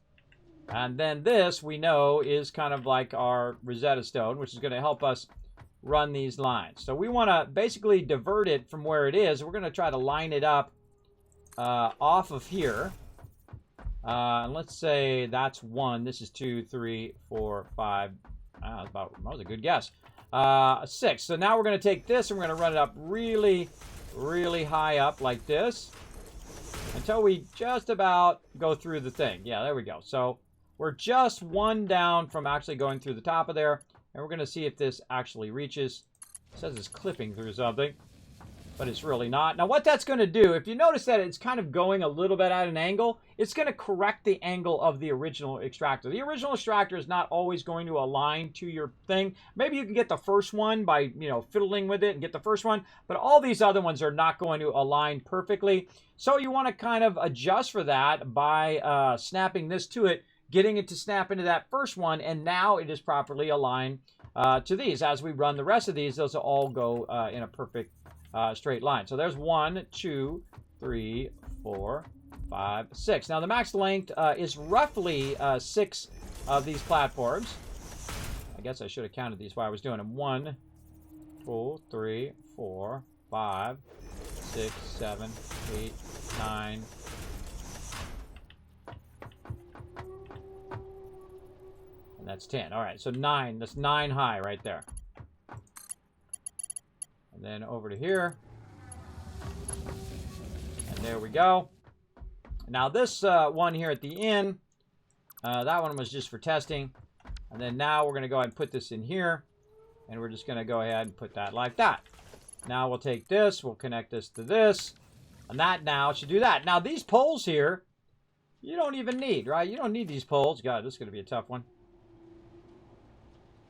And then this, we know, is kind of like our Rosetta Stone, which is going to help us run these lines. So we want to basically divert it from where it is. We're going to try to line it up off of here. And let's say that's 1. This is 2, 3, 4, 5. That was a good guess. 6. So now we're going to take this and we're going to run it up really, really high up like this until we just about go through the thing. Yeah, there we go. So we're just 1 down from actually going through the top of there. And we're going to see if this actually reaches. It says it's clipping through something, but it's really not. Now, what that's going to do, if you notice that it's kind of going a little bit at an angle, it's going to correct the angle of the original extractor. The original extractor is not always going to align to your thing. Maybe you can get the first one by, fiddling with it and get the first one, but all these other ones are not going to align perfectly. So you want to kind of adjust for that by snapping this to it, getting it to snap into that first one, and now it is properly aligned to these. As we run the rest of these, those will all go in a perfect straight line. So there's 1, 2, 3, 4, 5, 6. Now the max length is roughly 6 of these platforms. I guess I should have counted these while I was doing them. 1, 2, 3, 4, 5, 6, 7, 8, 9. And that's 10. All right, so 9. That's 9 high right there. And then over to here. And there we go. Now this one here at the end, that one was just for testing. And then now we're going to go ahead and put this in here. And we're just going to go ahead and put that like that. Now we'll take this, we'll connect this to this. And that now should do that. Now these poles here, you don't even need, right? You don't need these poles. God, this is going to be a tough one.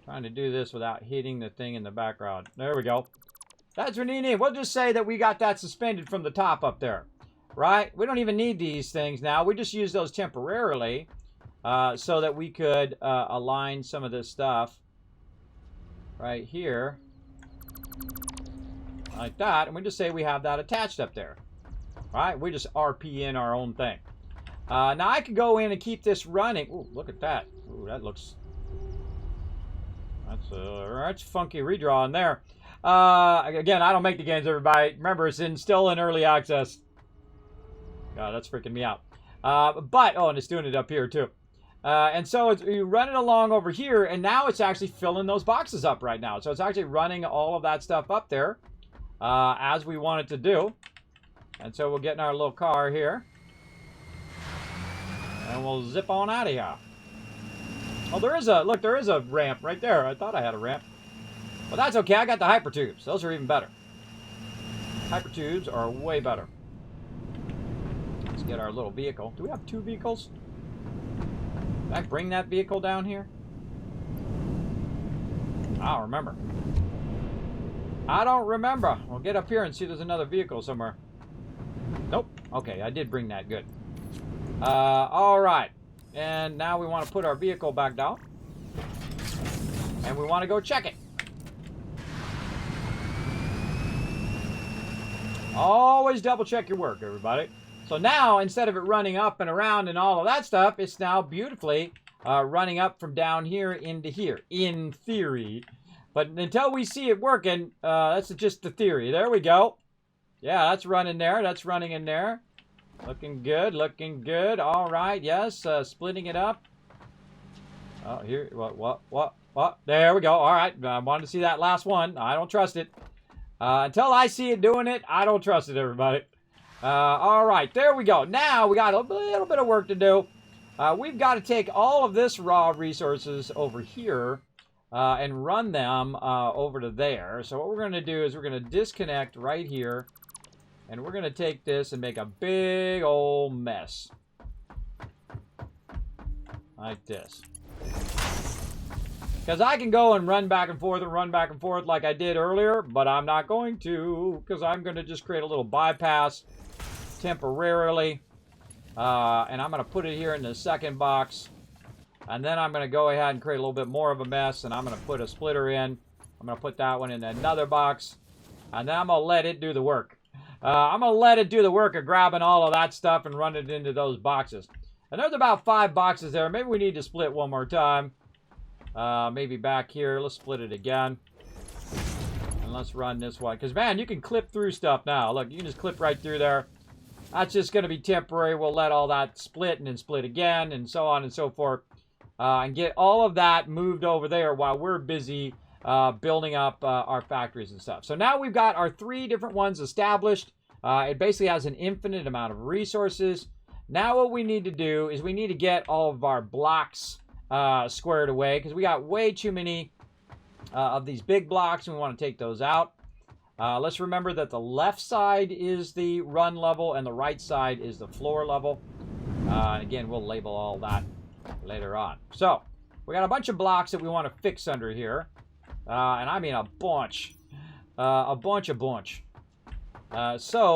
Trying to do this without hitting the thing in the background. There we go. That's what you need. We'll just say that we got that suspended from the top up there. Right? We don't even need these things now. We just use those temporarily so that we could align some of this stuff right here. Like that. And we just say we have that attached up there. Right? We just RP in our own thing. Now I could go in and keep this running. Ooh, look at that. Ooh, that looks... That's a funky redraw in there. Again, I don't make the games, everybody. Remember, it's still in early access. God, that's freaking me out. And it's doing it up here, too. And so you run it along over here, and now it's actually filling those boxes up right now. So it's actually running all of that stuff up there as we want it to do. And so we'll get in our little car here. And we'll zip on out of here. Oh, there is a ramp right there. I thought I had a ramp. Well, that's okay. I got the hypertubes. Those are even better. Hypertubes are way better. Let's get our little vehicle. Do we have 2 vehicles? Did I bring that vehicle down here? I don't remember. I don't remember. We'll get up here and see if there's another vehicle somewhere. Nope. Okay, I did bring that. Good. All right. And now we want to put our vehicle back down. And we want to go check it. Always double check your work, everybody. So now, instead of it running up and around and all of that stuff, it's now beautifully running up from down here into here, in theory. But until we see it working, that's just the theory. There we go. Yeah, that's running there. That's running in there. Looking good, looking good. All right, yes, splitting it up. Oh, here, what? There we go. All right, I wanted to see that last one. I don't trust it. Until I see it doing it, I don't trust it, everybody. All right, there we go. Now we got a little bit of work to do. We've got to take all of this raw resources over here and run them over to there. So what we're going to do is we're going to disconnect right here. And we're going to take this and make a big old mess. Like this. Because I can go and run back and forth like I did earlier, but I'm not going to, because I'm going to just create a little bypass temporarily. And I'm going to put it here in the second box. And then I'm going to go ahead and create a little bit more of a mess, and I'm going to put a splitter in. I'm going to put that one in another box. And then I'm going to let it do the work. I'm going to let it do the work of grabbing all of that stuff and run it into those boxes. And there's about 5 boxes there. Maybe we need to split one more time. Maybe back here. Let's split it again. And let's run this one. Because, man, you can clip through stuff now. Look, you can just clip right through there. That's just going to be temporary. We'll let all that split and then split again and so on and so forth. And get all of that moved over there while we're busy building up our factories and stuff. So now we've got our 3 different ones established. It basically has an infinite amount of resources. Now what we need to do is we need to get all of our blocks squared away, because we got way too many of these big blocks, and we want to take those out. Let's remember that the left side is the run level and the right side is the floor level. And again, we'll label all that later on. So we got a bunch of blocks that we want to fix under here. And I mean a bunch. So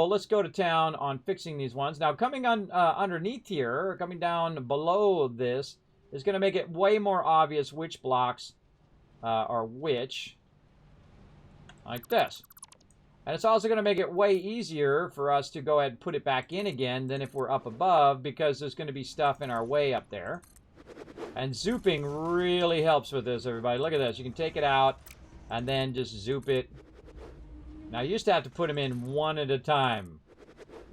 let's go to town on fixing these ones. Now coming on underneath here, coming down below this, is going to make it way more obvious which blocks are which. Like this. And it's also going to make it way easier for us to go ahead and put it back in again than if we're up above, because there's going to be stuff in our way up there. And zooping really helps with this, everybody. Look at this. You can take it out and then just zoop it. Now, you used to have to put them in one at a time.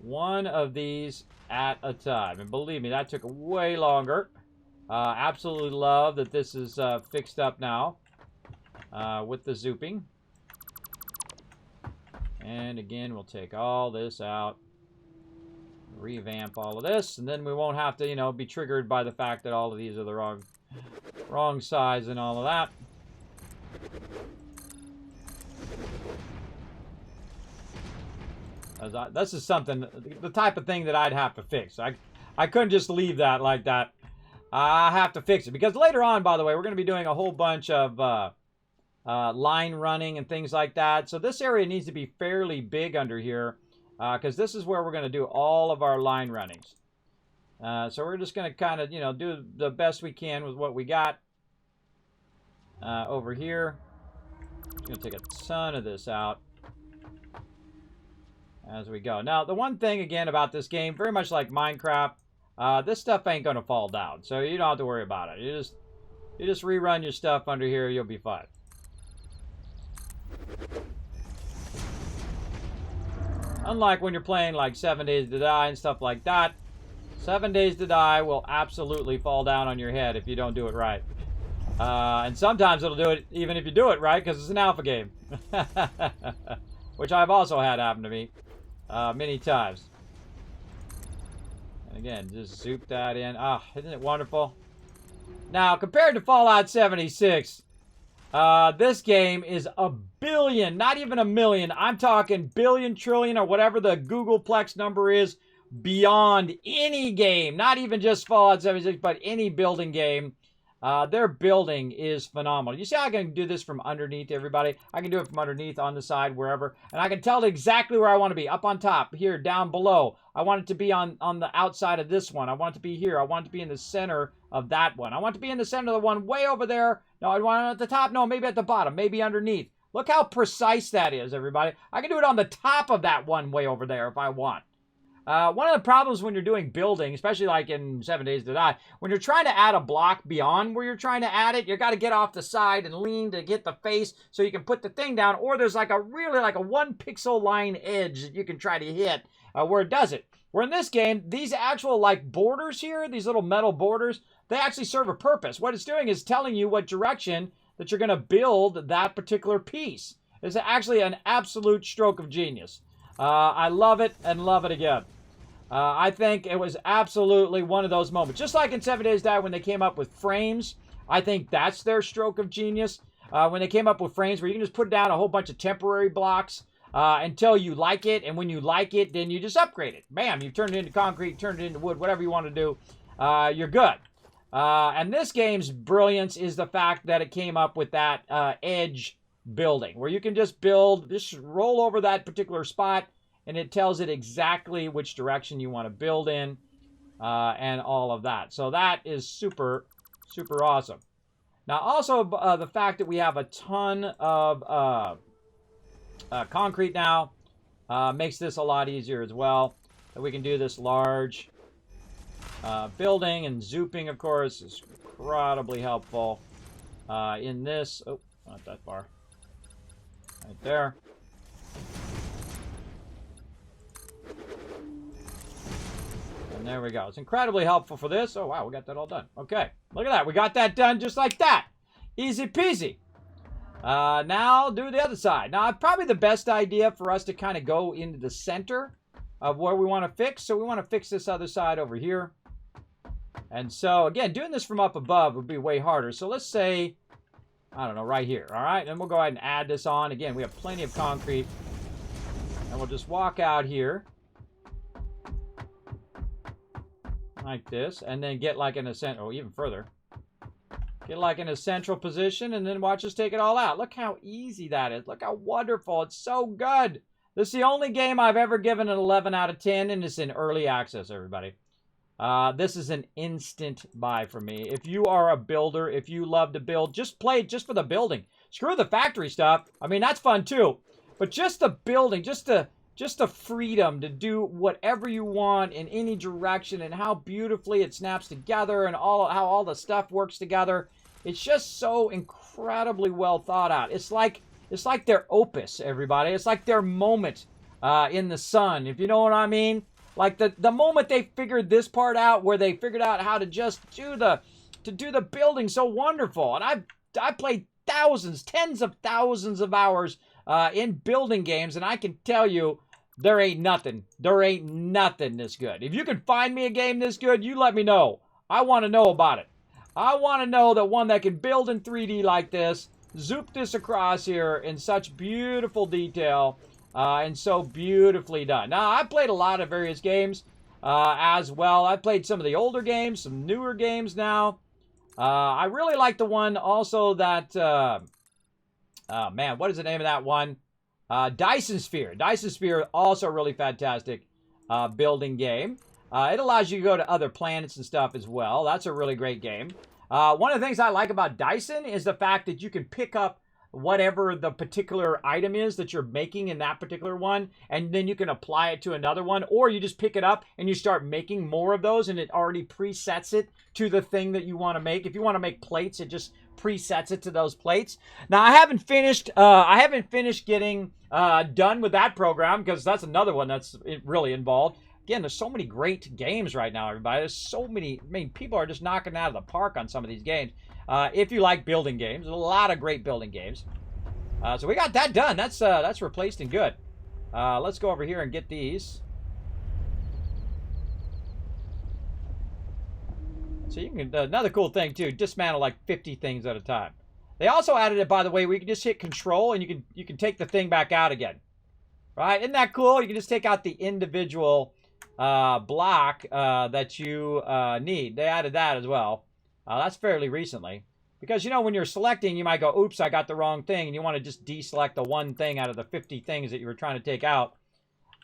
One of these at a time. And believe me, that took way longer. Absolutely love that this is fixed up now with the zooping. And again, we'll take all this out. Revamp all of this, and then we won't have to, you know, be triggered by the fact that all of these are the wrong size and all of that. This is something, the type of thing that I'd have to fix. I couldn't just leave that like that. I have to fix it, because later on, by the way, we're going to be doing a whole bunch of line running and things like that. So this area needs to be fairly big under here, because this is where we're going to do all of our line runnings. So we're just going to kind of, you know, do the best we can with what we got over here. Just going to take a ton of this out as we go. Now, the one thing, again, about this game, very much like Minecraft, this stuff ain't going to fall down. So you don't have to worry about it. You just rerun your stuff under here, you'll be fine. Unlike when you're playing like 7 Days to Die and stuff like that. 7 Days to Die will absolutely fall down on your head if you don't do it right. And sometimes it'll do it even if you do it right, because it's an alpha game. Which I've also had happen to me many times. And again, just zoop that in. Ah, isn't it wonderful? Now, compared to Fallout 76, this game is a billion, not even a million. I'm talking billion, trillion, or whatever the Googleplex number is, beyond any game. Not even just Fallout 76, but any building game. Their building is phenomenal. You see how I can do this from underneath, everybody? I can do it from underneath, on the side, wherever. And I can tell exactly where I want to be. Up on top, here, down below. I want it to be on the outside of this one. I want it to be here. I want it to be in the center of that one. I want it to be in the center of the one way over there. No, I want it at the top. No, maybe at the bottom. Maybe underneath. Look how precise that is, everybody. I can do it on the top of that one way over there if I want. One of the problems when you're doing building, especially like in 7 Days to Die, when you're trying to add a block beyond where you're trying to add it, you got to get off the side and lean to get the face so you can put the thing down, or there's like a really like a 1 pixel line edge that you can try to hit where it does it. Where in this game, these actual like borders here, these little metal borders, they actually serve a purpose. What it's doing is telling you what direction that you're going to build that particular piece. It's actually an absolute stroke of genius. I love it and love it again. I think it was absolutely one of those moments. Just like in 7 Days to Die when they came up with frames, I think that's their stroke of genius. When they came up with frames where you can just put down a whole bunch of temporary blocks until you like it, and when you like it, then you just upgrade it. Bam, you've turned it into concrete, turned it into wood, whatever you want to do, you're good. And this game's brilliance is the fact that it came up with that edge building, where you can just build, just roll over that particular spot, and it tells it exactly which direction you want to build in, and all of that. So that is super, super awesome. Now, also, the fact that we have a ton of concrete now makes this a lot easier as well. That we can do this large building, and zooping, of course, is incredibly helpful in this. Oh, not that far. Right there. And there we go. It's incredibly helpful for this. Oh, wow, we got that all done. Okay, look at that. We got that done just like that. Easy peasy. Now, do the other side. Now, probably the best idea for us to kind of go into the center of where we want to fix. So we want to fix this other side over here. And so, again, doing this from up above would be way harder. So let's say, I don't know, right here. All right, and we'll go ahead and add this on. Again, we have plenty of concrete. And we'll just walk out here. Like this. And then get like in a center, oh, even further. Get like in a central position, and then watch us take it all out. Look how easy that is. Look how wonderful. It's so good. This is the only game I've ever given an 11 out of 10, and it's in early access, everybody. This is an instant buy for me. If you are a builder, if you love to build, just play it just for the building. Screw the factory stuff. I mean, that's fun too. But just the building, just the freedom to do whatever you want in any direction, and how beautifully it snaps together, and how all the stuff works together. It's just so incredibly well thought out. It's like their opus, everybody. It's like their moment in the sun, if you know what I mean. Like the moment they figured this part out, where they figured out how to just do the building so wonderful. And I played thousands, tens of thousands of hours in building games, and I can tell you, there ain't nothing this good. If you can find me a game this good, you let me know. I want to know about it. I want to know the one that can build in 3D like this, zoop this across here in such beautiful detail, and so beautifully done. Now, I've played a lot of various games as well. I've played some of the older games, some newer games now. I really like the one also that, oh man, what is the name of that one? Dyson Sphere. Dyson Sphere, also a really fantastic building game. It allows you to go to other planets and stuff as well. That's a really great game. One of the things I like about Dyson is the fact that you can pick up whatever the particular item is that you're making in that particular one, and then you can apply it to another one, or you just pick it up and you start making more of those, and it already presets it to the thing that you want to make. If you want to make plates, it just presets it to those plates. Now, I haven't finished getting done with that program, because that's another one that's really involved. Again, there's so many great games right now, everybody. There's so many. I mean, people are just knocking it out of the park on some of these games. If you like building games, there's a lot of great building games. So we got that done. That's replaced and good. Let's go over here and get these. So you can, another cool thing too, dismantle like 50 things at a time. They also added it, by the way, where you can just hit control and you can take the thing back out again. Right? Isn't that cool? You can just take out the individual block that you need. They added that as well. That's fairly recently. Because, you know, when you're selecting, you might go, oops, I got the wrong thing. And you want to just deselect the one thing out of the 50 things that you were trying to take out.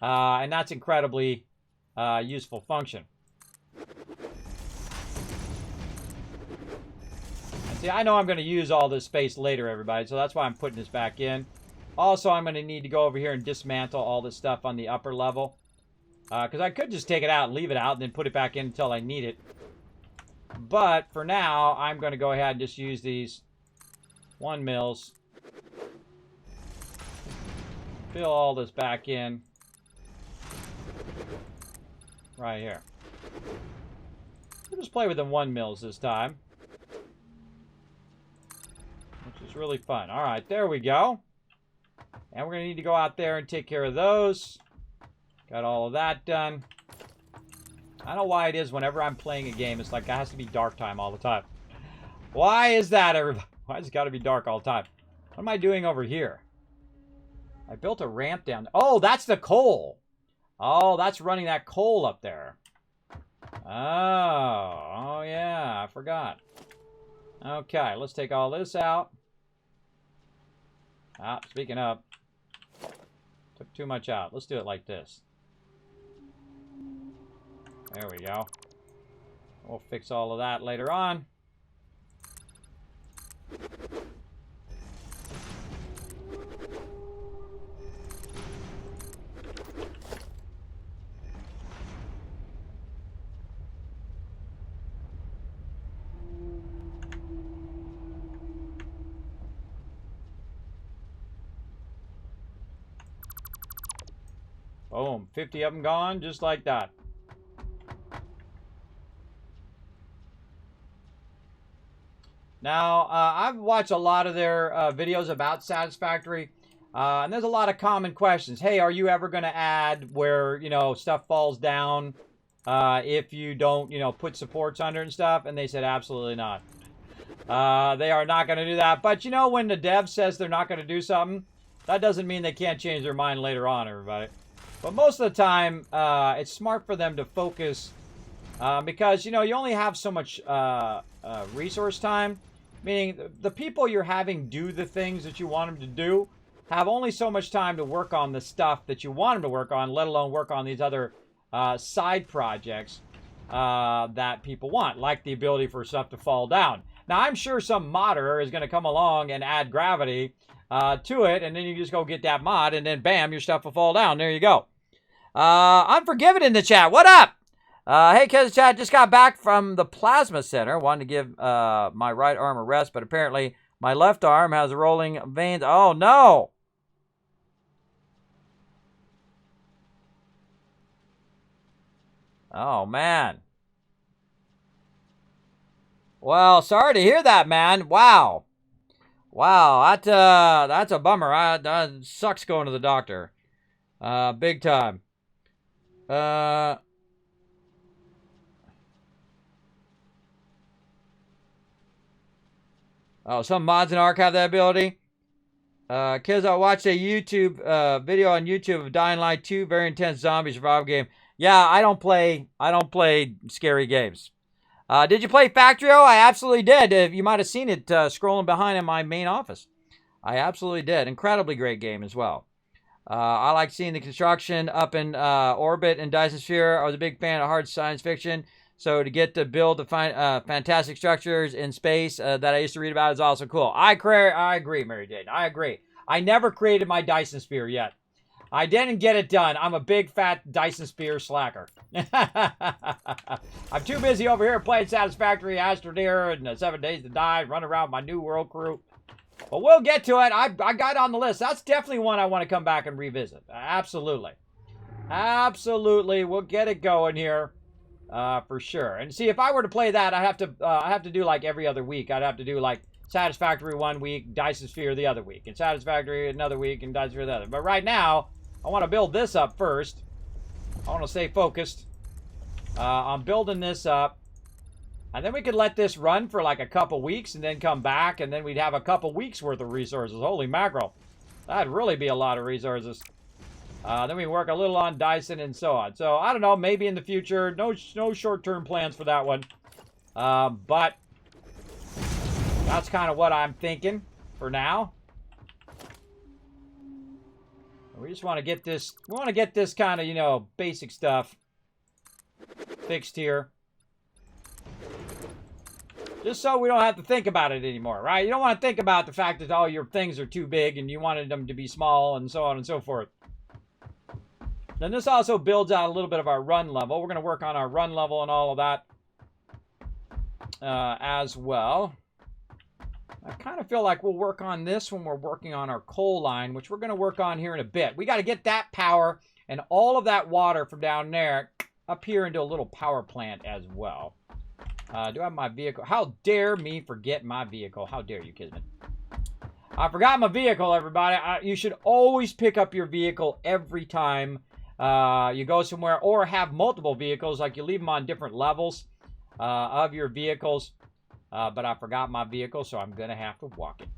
And that's incredibly useful function. And see, I know I'm going to use all this space later, everybody. So that's why I'm putting this back in. Also, I'm going to need to go over here and dismantle all this stuff on the upper level. Because I could just take it out and leave it out and then put it back in until I need it. But for now, I'm going to go ahead and just use these 1 mils. Fill all this back in. Right here. We'll just play with the 1 mils this time. Which is really fun. Alright, there we go. And we're going to need to go out there and take care of those. Got all of that done. I don't know why it is whenever I'm playing a game, it's like it has to be dark time all the time. Why is that, everybody? Why has it got to be dark all the time? What am I doing over here? I built a ramp down. Oh, that's the coal. Oh, that's running that coal up there. Oh, yeah, I forgot. Okay, let's take all this out. Ah, speaking of, took too much out. Let's do it like this. There we go. We'll fix all of that later on. Boom, 50 of them gone, just like that. Now, I've watched a lot of their videos about Satisfactory, and there's a lot of common questions. Hey, are you ever going to add where, you know, stuff falls down if you don't, you know, put supports under and stuff? And they said absolutely not. They are not going to do that. But, you know, when the dev says they're not going to do something, that doesn't mean they can't change their mind later on, everybody. But most of the time, it's smart for them to focus because, you know, you only have so much resource time. Meaning the people you're having do the things that you want them to do have only so much time to work on the stuff that you want them to work on, let alone work on these other side projects that people want, like the ability for stuff to fall down. Now, I'm sure some modder is going to come along and add gravity to it, and then you just go get that mod, and then bam, your stuff will fall down. There you go. Unforgiven in the chat. What up? Hey, Kids Chat, just got back from the plasma center. Wanted to give my right arm a rest, but apparently my left arm has rolling veins. Oh, no. Oh, man. Well, sorry to hear that, man. Wow. Wow, that's a bummer. That sucks going to the doctor. Big time. Oh, some mods in Arc have that ability. Kids, I watched a YouTube video on YouTube of Dying Light 2, very intense zombie survival game. Yeah, I don't play scary games. Did you play Factorio? I absolutely did. You might have seen it scrolling behind in my main office. I absolutely did. Incredibly great game as well. I like seeing the construction up in orbit in Dyson Sphere. I was a big fan of hard science fiction. So to get to build the fantastic structures in space that I used to read about is also cool. I agree, Mary Jane. I agree. I never created my Dyson Sphere yet. I didn't get it done. I'm a big, fat Dyson Sphere slacker. I'm too busy over here playing Satisfactory, Astroneer, and 7 Days to Die, run around my New World crew. But we'll get to it. I got it on the list. That's definitely one I want to come back and revisit. Absolutely. Absolutely. We'll get it going here. For sure. And see, if I were to play that, I have to do like every other week. I'd have to do like Satisfactory 1 week, Dyson Sphere the other week, and Satisfactory another week, and Dyson Sphere the other. But right now, I want to build this up first. I want to stay focused on building this up. And then we could let this run for like a couple weeks and then come back, and then we'd have a couple weeks worth of resources. Holy mackerel. That'd really be a lot of resources. Then we work a little on Dyson and so on. So, I don't know, maybe in the future. No short-term plans for that one. But that's kind of what I'm thinking for now. We just want to get this, kind of, you know, basic stuff fixed here. Just so we don't have to think about it anymore, right? You don't want to think about the fact that all your things are too big and you wanted them to be small and so on and so forth. Then this also builds out a little bit of our run level. We're going to work on our run level and all of that as well. I kind of feel like we'll work on this when we're working on our coal line, which we're going to work on here in a bit. We got to get that power and all of that water from down there up here into a little power plant as well. Do I have my vehicle? How dare me forget my vehicle? How dare you, Kismet? I forgot my vehicle, everybody. You should always pick up your vehicle every time you go somewhere, or have multiple vehicles, like you leave them on different levels of your vehicles. But I forgot my vehicle, so I'm going to have to walk it.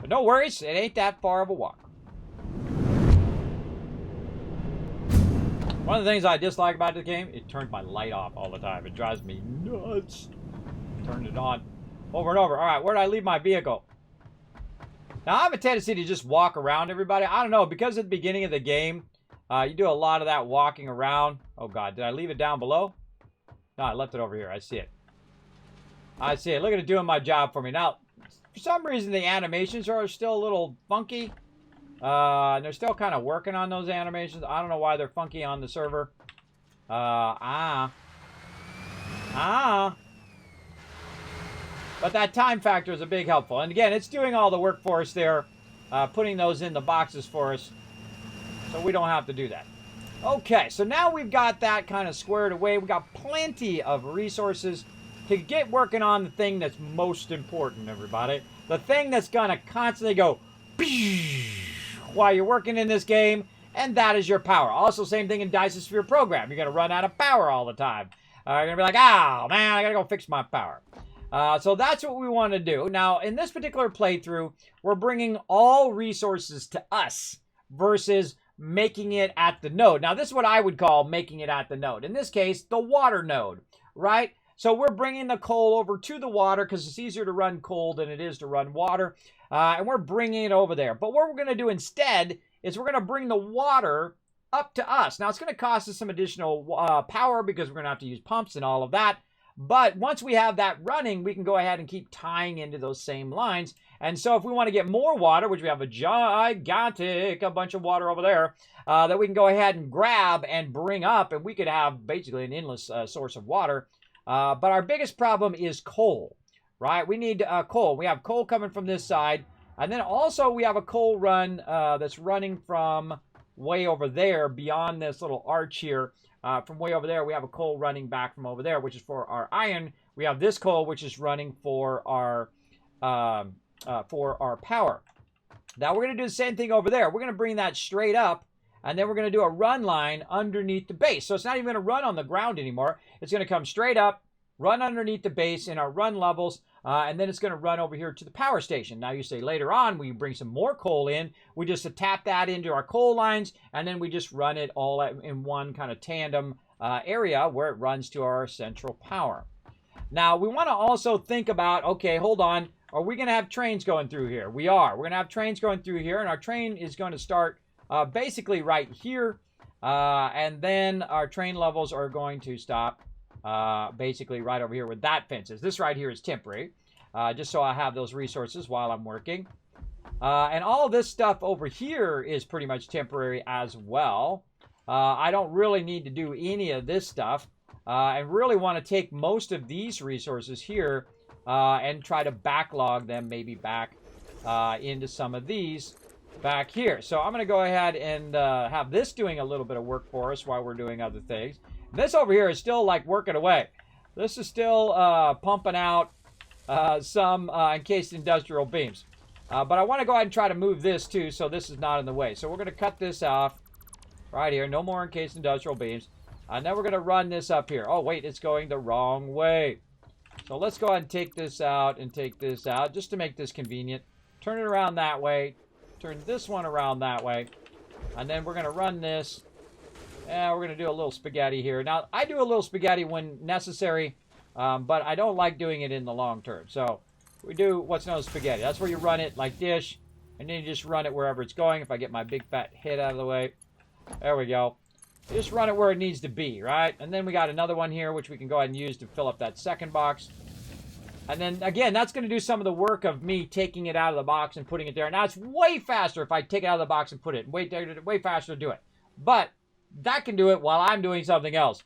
But no worries, it ain't that far of a walk. One of the things I dislike about the game, it turns my light off all the time. It drives me nuts. Turn it on over and over. All right, where did I leave my vehicle? Now, I have a tendency to just walk around, everybody. I don't know, because at the beginning of the game, you do a lot of that walking around. Oh, God, did I leave it down below? No, I left it over here. I see it. I see it. Look at it doing my job for me. Now, for some reason, the animations are still a little funky. And they're still kind of working on those animations. I don't know why they're funky on the server. But that time factor is a big helpful. And again, it's doing all the work for us there. Putting those in the boxes for us. So we don't have to do that. Okay, so now we've got that kind of squared away. We've got plenty of resources to get working on the thing that's most important, everybody. The thing that's going to constantly go while you're working in this game, and that is your power. Also, same thing in Dice's Sphere program. You're going to run out of power all the time. You're going to be like, oh, man, I got to go fix my power. So that's what we want to do. Now, in this particular playthrough, we're bringing all resources to us versus making it at the node. Now, this is what I would call making it at the node. In this case, the water node, right? So we're bringing the coal over to the water because it's easier to run coal than it is to run water. And we're bringing it over there. But what we're going to do instead is we're going to bring the water up to us. Now, it's going to cost us some additional power because we're going to have to use pumps and all of that. But once we have that running, we can go ahead and keep tying into those same lines. And so if we want to get more water, which we have a gigantic bunch of water over there, that we can go ahead and grab and bring up, and we could have basically an endless source of water. But our biggest problem is coal, right? We need coal. We have coal coming from this side. And then also we have a coal run that's running from way over there beyond this little arch here. From way over there, we have a coal running back from over there, which is for our iron. We have this coal, which is running for our power. Now, we're going to do the same thing over there. We're going to bring that straight up, and then we're going to do a run line underneath the base. So it's not even going to run on the ground anymore. It's going to come straight up, run underneath the base in our run levels, and then it's going to run over here to the power station. Now, you say later on, we bring some more coal in. We just tap that into our coal lines, and then we just run it all in one kind of tandem area where it runs to our central power. Now, we want to also think about, okay, hold on. Are we going to have trains going through here? We are. We're going to have trains going through here, and our train is going to start basically right here, and then our train levels are going to stop basically right over here with that fences. This right here is temporary, just so I have those resources while I'm working. And all this stuff over here is pretty much temporary as well. I don't really need to do any of this stuff. I really want to take most of these resources here and try to backlog them maybe back into some of these back here. So I'm going to go ahead and have this doing a little bit of work for us while we're doing other things. This over here is still like working away. This is still pumping out some encased industrial beams. But I want to go ahead and try to move this too, so this is not in the way. So we're going to cut this off right here. No more encased industrial beams. And then we're going to run this up here. Oh, wait, it's going the wrong way. So let's go ahead and take this out and take this out just to make this convenient. Turn it around that way. Turn this one around that way. And then we're going to run this. And we're going to do a little spaghetti here. Now, I do a little spaghetti when necessary, but I don't like doing it in the long term. So we do what's known as spaghetti. That's where you run it like dish, and then you just run it wherever it's going. If I get my big fat head out of the way. There we go. You just run it where it needs to be, right? And then we got another one here, which we can go ahead and use to fill up that second box. And then, again, that's going to do some of the work of me taking it out of the box and putting it there. Now, it's way faster if I take it out of the box and put it. Way faster to do it. But that can do it while I'm doing something else.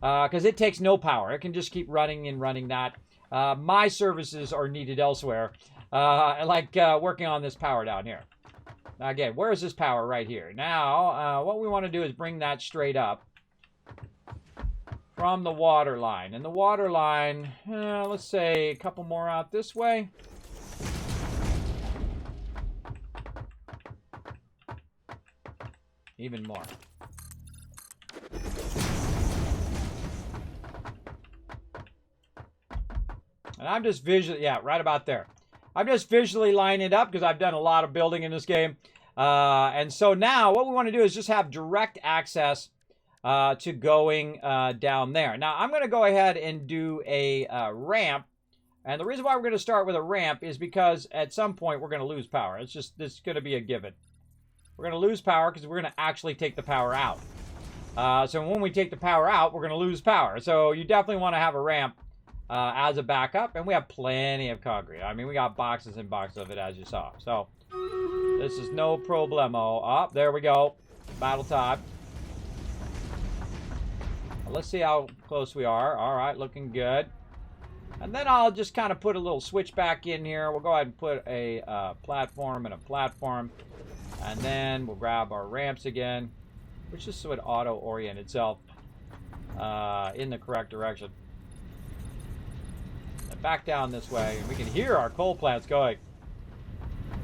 Because it takes no power. It can just keep running and running that. My services are needed elsewhere. Like working on this power down here. Now, again, where is this power? Right here. Now, what we want to do is bring that straight up from the water line. And the water line, let's say a couple more out this way. Even more. And I'm just visually, yeah, right about there. I'm just visually lining it up because I've done a lot of building in this game. And so now what we want to do is just have direct access to going down there. Now, I'm going to go ahead and do a ramp. And the reason why we're going to start with a ramp is because at some point we're going to lose power. It's just, this is going to be a given. We're going to lose power because we're going to actually take the power out. So when we take the power out, we're going to lose power. So you definitely want to have a ramp as a backup. And we have plenty of concrete. I mean, we got boxes and boxes of it, as you saw. So this is no problemo. Oh, there we go. Battle time. Let's see how close we are. All right, looking good. And then I'll just kind of put a little switch back in here. We'll go ahead and put a platform and a platform. And then we'll grab our ramps again, which is so it auto-orient itself in the correct direction. And back down this way. And we can hear our coal plants going.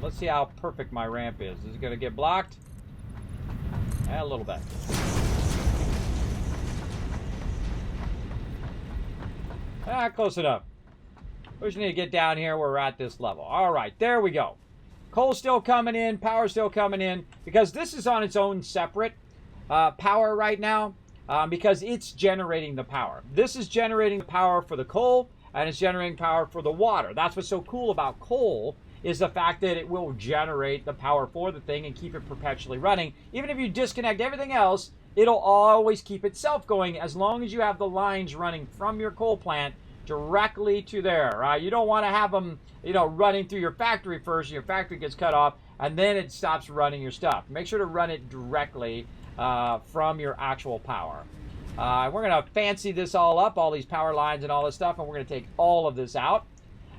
Let's see how perfect my ramp is. Is it going to get blocked? A little bit. Close enough. We just need to get down here where we're at this level. All right, there we go. Coal's still coming in, power's still coming in, because this is on its own separate power right now, because it's generating the power. This is generating the power for the coal, and it's generating power for the water. That's what's so cool about coal, is the fact that it will generate the power for the thing and keep it perpetually running. Even if you disconnect everything else, it'll always keep itself going as long as you have the lines running from your coal plant directly to there, right? You don't want to have them, you know, running through your factory first, and your factory gets cut off, and then it stops running your stuff. Make sure to run it directly from your actual power. We're going to fancy this all up, all these power lines and all this stuff, and we're going to take all of this out.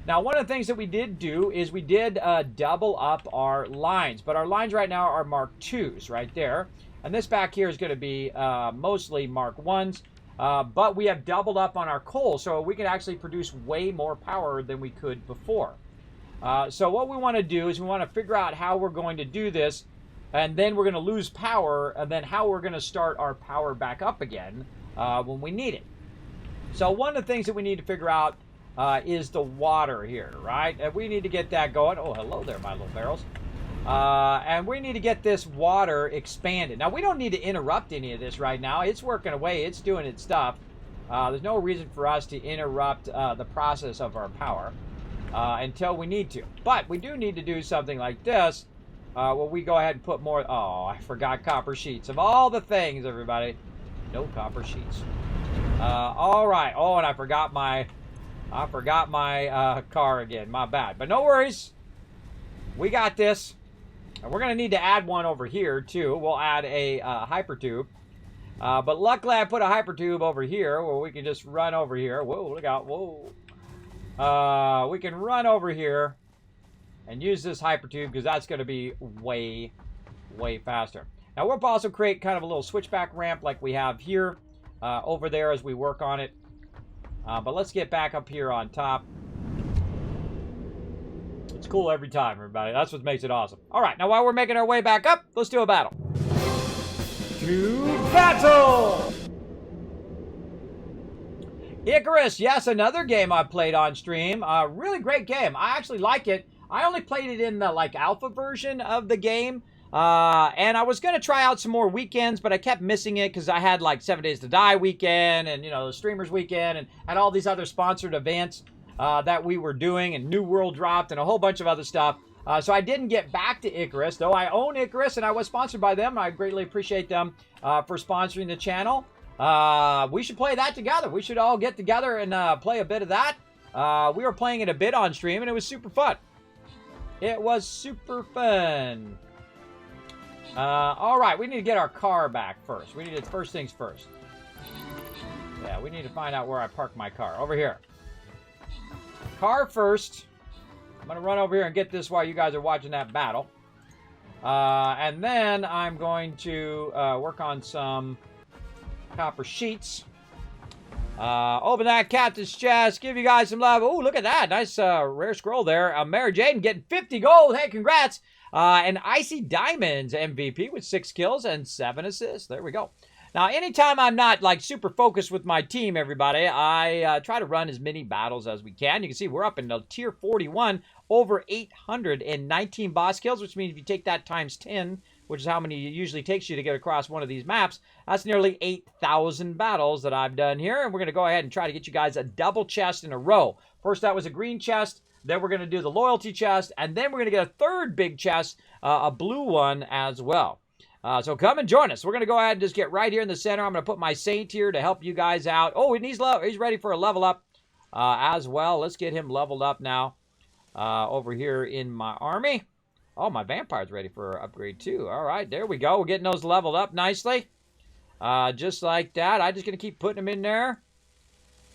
Now, one of the things that we did do is we did double up our lines, but our lines right now are Mark IIs right there. And this back here is going to be mostly Mark I's, but we have doubled up on our coal, so we can actually produce way more power than we could before. So what we want to do is we want to figure out how we're going to do this, and then we're going to lose power, and then how we're going to start our power back up again when we need it. So one of the things that we need to figure out is the water here, right? And we need to get that going. Oh, hello there, my little barrels. And we need to get this water expanded. Now, we don't need to interrupt any of this right now. It's working away. It's doing its stuff. There's no reason for us to interrupt the process of our power until we need to. But we do need to do something like this where we go ahead and put more... Oh, I forgot copper sheets. Of all the things, everybody, no copper sheets. All right. Oh, and I forgot my car again. My bad. But no worries. We got this. And we're going to need to add one over here, too. We'll add a hyper tube. But luckily, I put a hyper tube over here where we can just run over here. Whoa, look out. Whoa. We can run over here and use this hyper tube because that's going to be way, way faster. Now, we'll also create kind of a little switchback ramp like we have here over there as we work on it. But let's get back up here on top. It's cool every time, everybody. That's what makes it awesome. All right, now while we're making our way back up, let's do a battle. To battle! Icarus, yes, another game I played on stream. Really great game. I actually like it. I only played it in the alpha version of the game. And I was going to try out some more weekends, but I kept missing it because I had 7 Days to Die weekend and, the Streamers weekend and had all these other sponsored events that we were doing, and New World dropped and a whole bunch of other stuff. So I didn't get back to Icarus, though I own Icarus and I was sponsored by them. I greatly appreciate them for sponsoring the channel. We should play that together. We should all get together and play a bit of that. We were playing it a bit on stream and it was super fun. It was super fun. All right, we need to get our car back first. We need to, first things first. Yeah, we need to find out where I parked my car. Over here. Car first. I'm going to run over here and get this while you guys are watching that battle. And then I'm going to work on some copper sheets. Open that captain's chest. Give you guys some love. Oh, look at that. Nice rare scroll there. Mary Jane getting 50 gold. Hey, congrats. And Icy Diamonds MVP with 6 kills and 7 assists. There we go. Now, anytime I'm not super focused with my team, everybody, I try to run as many battles as we can. You can see we're up in the tier 41, over 819 boss kills, which means if you take that times 10, which is how many it usually takes you to get across one of these maps. That's nearly 8,000 battles that I've done here, and we're going to go ahead and try to get you guys a double chest in a row. First, that was a green chest. Then we're going to do the loyalty chest, and then we're going to get a third big chest, a blue one as well. So come and join us. We're going to go ahead and just get right here in the center. I'm going to put my Saint here to help you guys out. Oh, and he's ready for a level up as well. Let's get him leveled up now over here in my army. Oh, my vampire's ready for upgrade too. All right, there we go. We're getting those leveled up nicely. Just like that. I'm just going to keep putting them in there.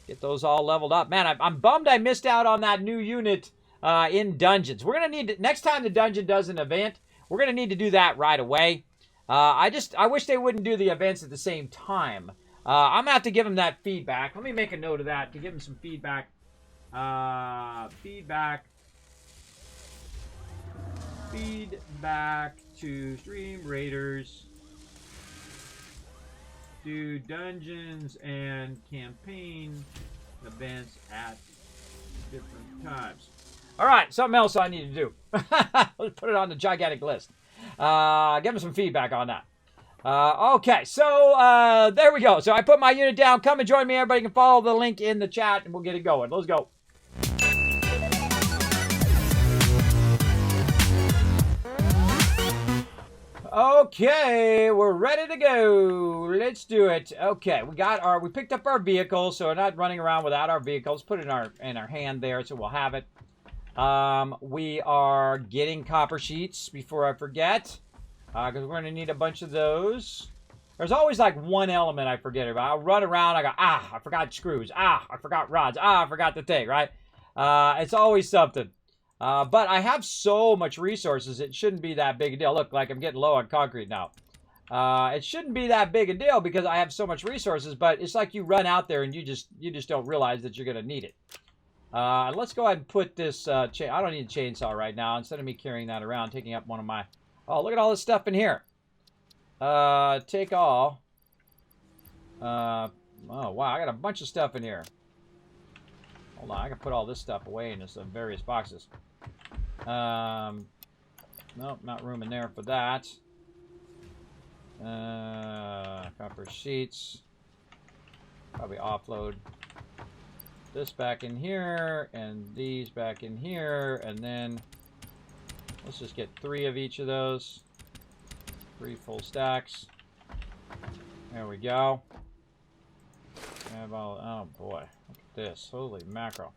Get those all leveled up. Man, I'm bummed I missed out on that new unit in dungeons. We're going to need to, next time the dungeon does an event, we're going to need to do that right away. I wish they wouldn't do the events at the same time. I'm going to have to give them that feedback. Let me make a note of that to give them some feedback. Feedback to Stream Raiders. Do dungeons and campaign events at different times. All right, something else I need to do. Let's put it on the gigantic list. Give them some feedback on that. Okay, so there we go. So I put my unit down. Come and join me. Everybody can follow the link in the chat, and we'll get it going. Let's go. Okay, we're ready to go. Let's do it. Okay, we picked up our vehicle, so we're not running around without our vehicles. Put it in our hand there, so we'll have it. We are getting copper sheets before I forget, because we're going to need a bunch of those. There's always like one element I forget about. I'll run around, I go, I forgot screws. I forgot rods. I forgot the thing, right? It's always something. But I have so much resources, it shouldn't be that big a deal. Look, like I'm getting low on concrete now. It shouldn't be that big a deal because I have so much resources, but it's like you run out there and you just don't realize that you're going to need it. Let's go ahead and put this, I don't need a chainsaw right now. Instead of me carrying that around, taking up one of my, oh, look at all this stuff in here. Take all. Oh, wow, I got a bunch of stuff in here. Hold on, I can put all this stuff away in some various boxes. Nope, not room in there for that. Copper sheets. Probably offload this back in here, and these back in here, and then let's just get 3 of each of those. 3 full stacks. There we go. Oh boy, look at this. Holy mackerel.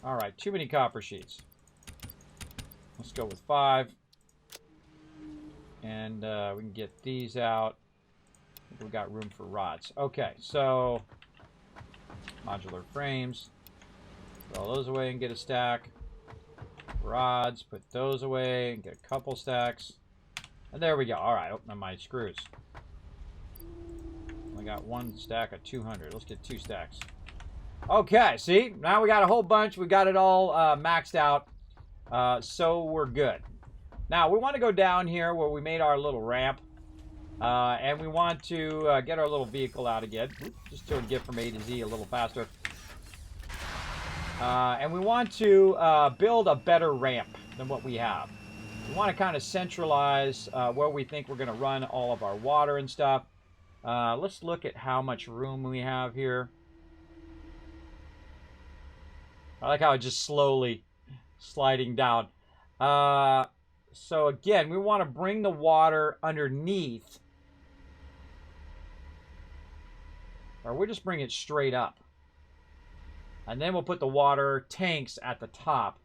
Alright, too many copper sheets. Let's go with 5. And we can get these out. We've got room for rods. Okay, so modular frames. Throw those away and get a stack. Rods, put those away and get a couple stacks. And there we go. Alright, open my screws. I got 1 stack of 200. Let's get 2 stacks. Okay, see? Now we got a whole bunch. We got it all maxed out. So we're good. Now, we want to go down here where we made our little ramp. And we want to get our little vehicle out again. Just to get from A to Z a little faster. And we want to build a better ramp than what we have. We want to kind of centralize where we think we're going to run all of our water and stuff. Let's look at how much room we have here. I like how it's just slowly sliding down. So again, we want to bring the water underneath. Or we'll just bring it straight up. And then we'll put the water tanks at the top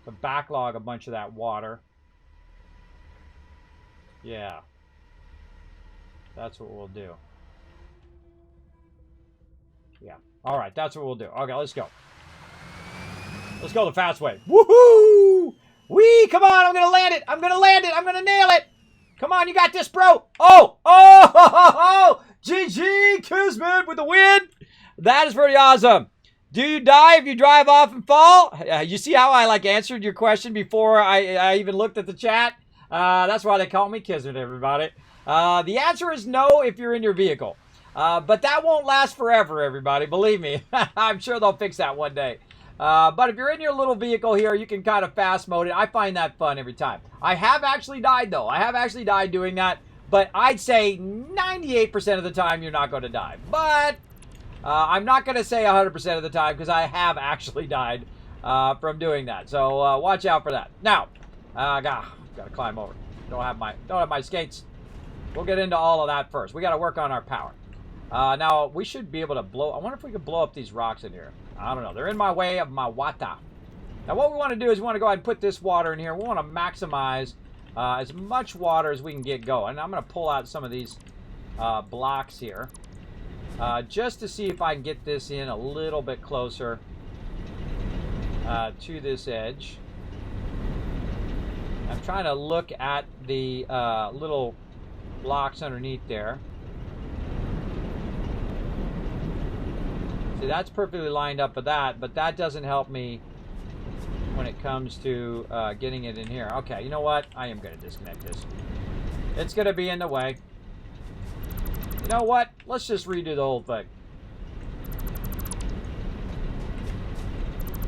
to backlog a bunch of that water. Yeah. That's what we'll do. Yeah. All right, that's what we'll do. Okay, let's go. Let's go the fast way. Woohoo! Wee! Come on, I'm going to land it. I'm going to land it. I'm going to nail it. Come on, you got this, bro. Oh! Oh! GG! Kismet with the win. That is pretty awesome. Do you die if you drive off and fall? You see how I answered your question before I even looked at the chat? That's why they call me Kismet, everybody. The answer is no if you're in your vehicle. But that won't last forever, everybody. Believe me. I'm sure they'll fix that one day. But if you're in your little vehicle here, you can kind of fast mode it. I find that fun every time. I have actually died, though. I have actually died doing that. But I'd say 98% of the time you're not going to die. But I'm not going to say 100% of the time because I have actually died from doing that. So watch out for that. Now, got to climb over. Don't have my skates. We'll get into all of that first. We got to work on our power. Now, we should be able to blow... I wonder if we could blow up these rocks in here. I don't know. They're in my way of my water. Now, what we want to do is we want to go ahead and put this water in here. We want to maximize as much water as we can get going. I'm going to pull out some of these blocks here. Just to see if I can get this in a little bit closer to this edge. I'm trying to look at the little blocks underneath there. See, that's perfectly lined up with that, but that doesn't help me when it comes to getting it in here. Okay, you know what? I am going to disconnect this. It's going to be in the way. You know what? Let's just redo the whole thing.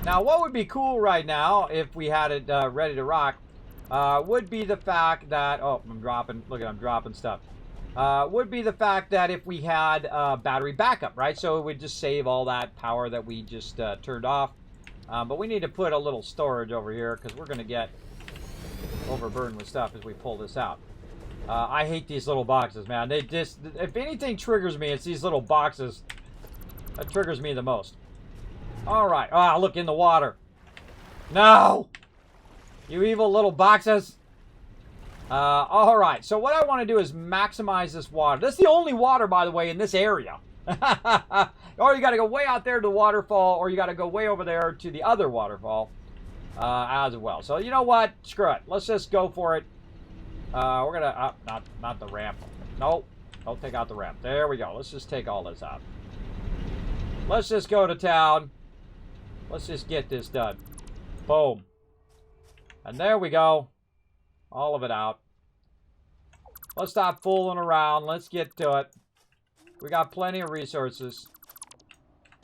Now, what would be cool right now, if we had it ready to rock, would be the fact that... Oh, I'm dropping... Look, I'm dropping stuff. Would be the fact that if we had battery backup, right? So it would just save all that power that we just turned off. But we need to put a little storage over here because we're going to get overburdened with stuff as we pull this out. I hate these little boxes, man. They just... If anything triggers me, it's these little boxes. That triggers me the most. All right. Ah, look, in the water. No! You evil little boxes. All right. So what I want to do is maximize this water. This is the only water, by the way, in this area. Or you got to go way out there to the waterfall, or you got to go way over there to the other waterfall as well. So you know what? Screw it. Let's just go for it. We're gonna not the ramp. Nope. Don't take out the ramp. There we go. Let's just take all this out. Let's just go to town. Let's just get this done. Boom. And there we go. All of it out. Let's stop fooling around. Let's get to it. We got plenty of resources.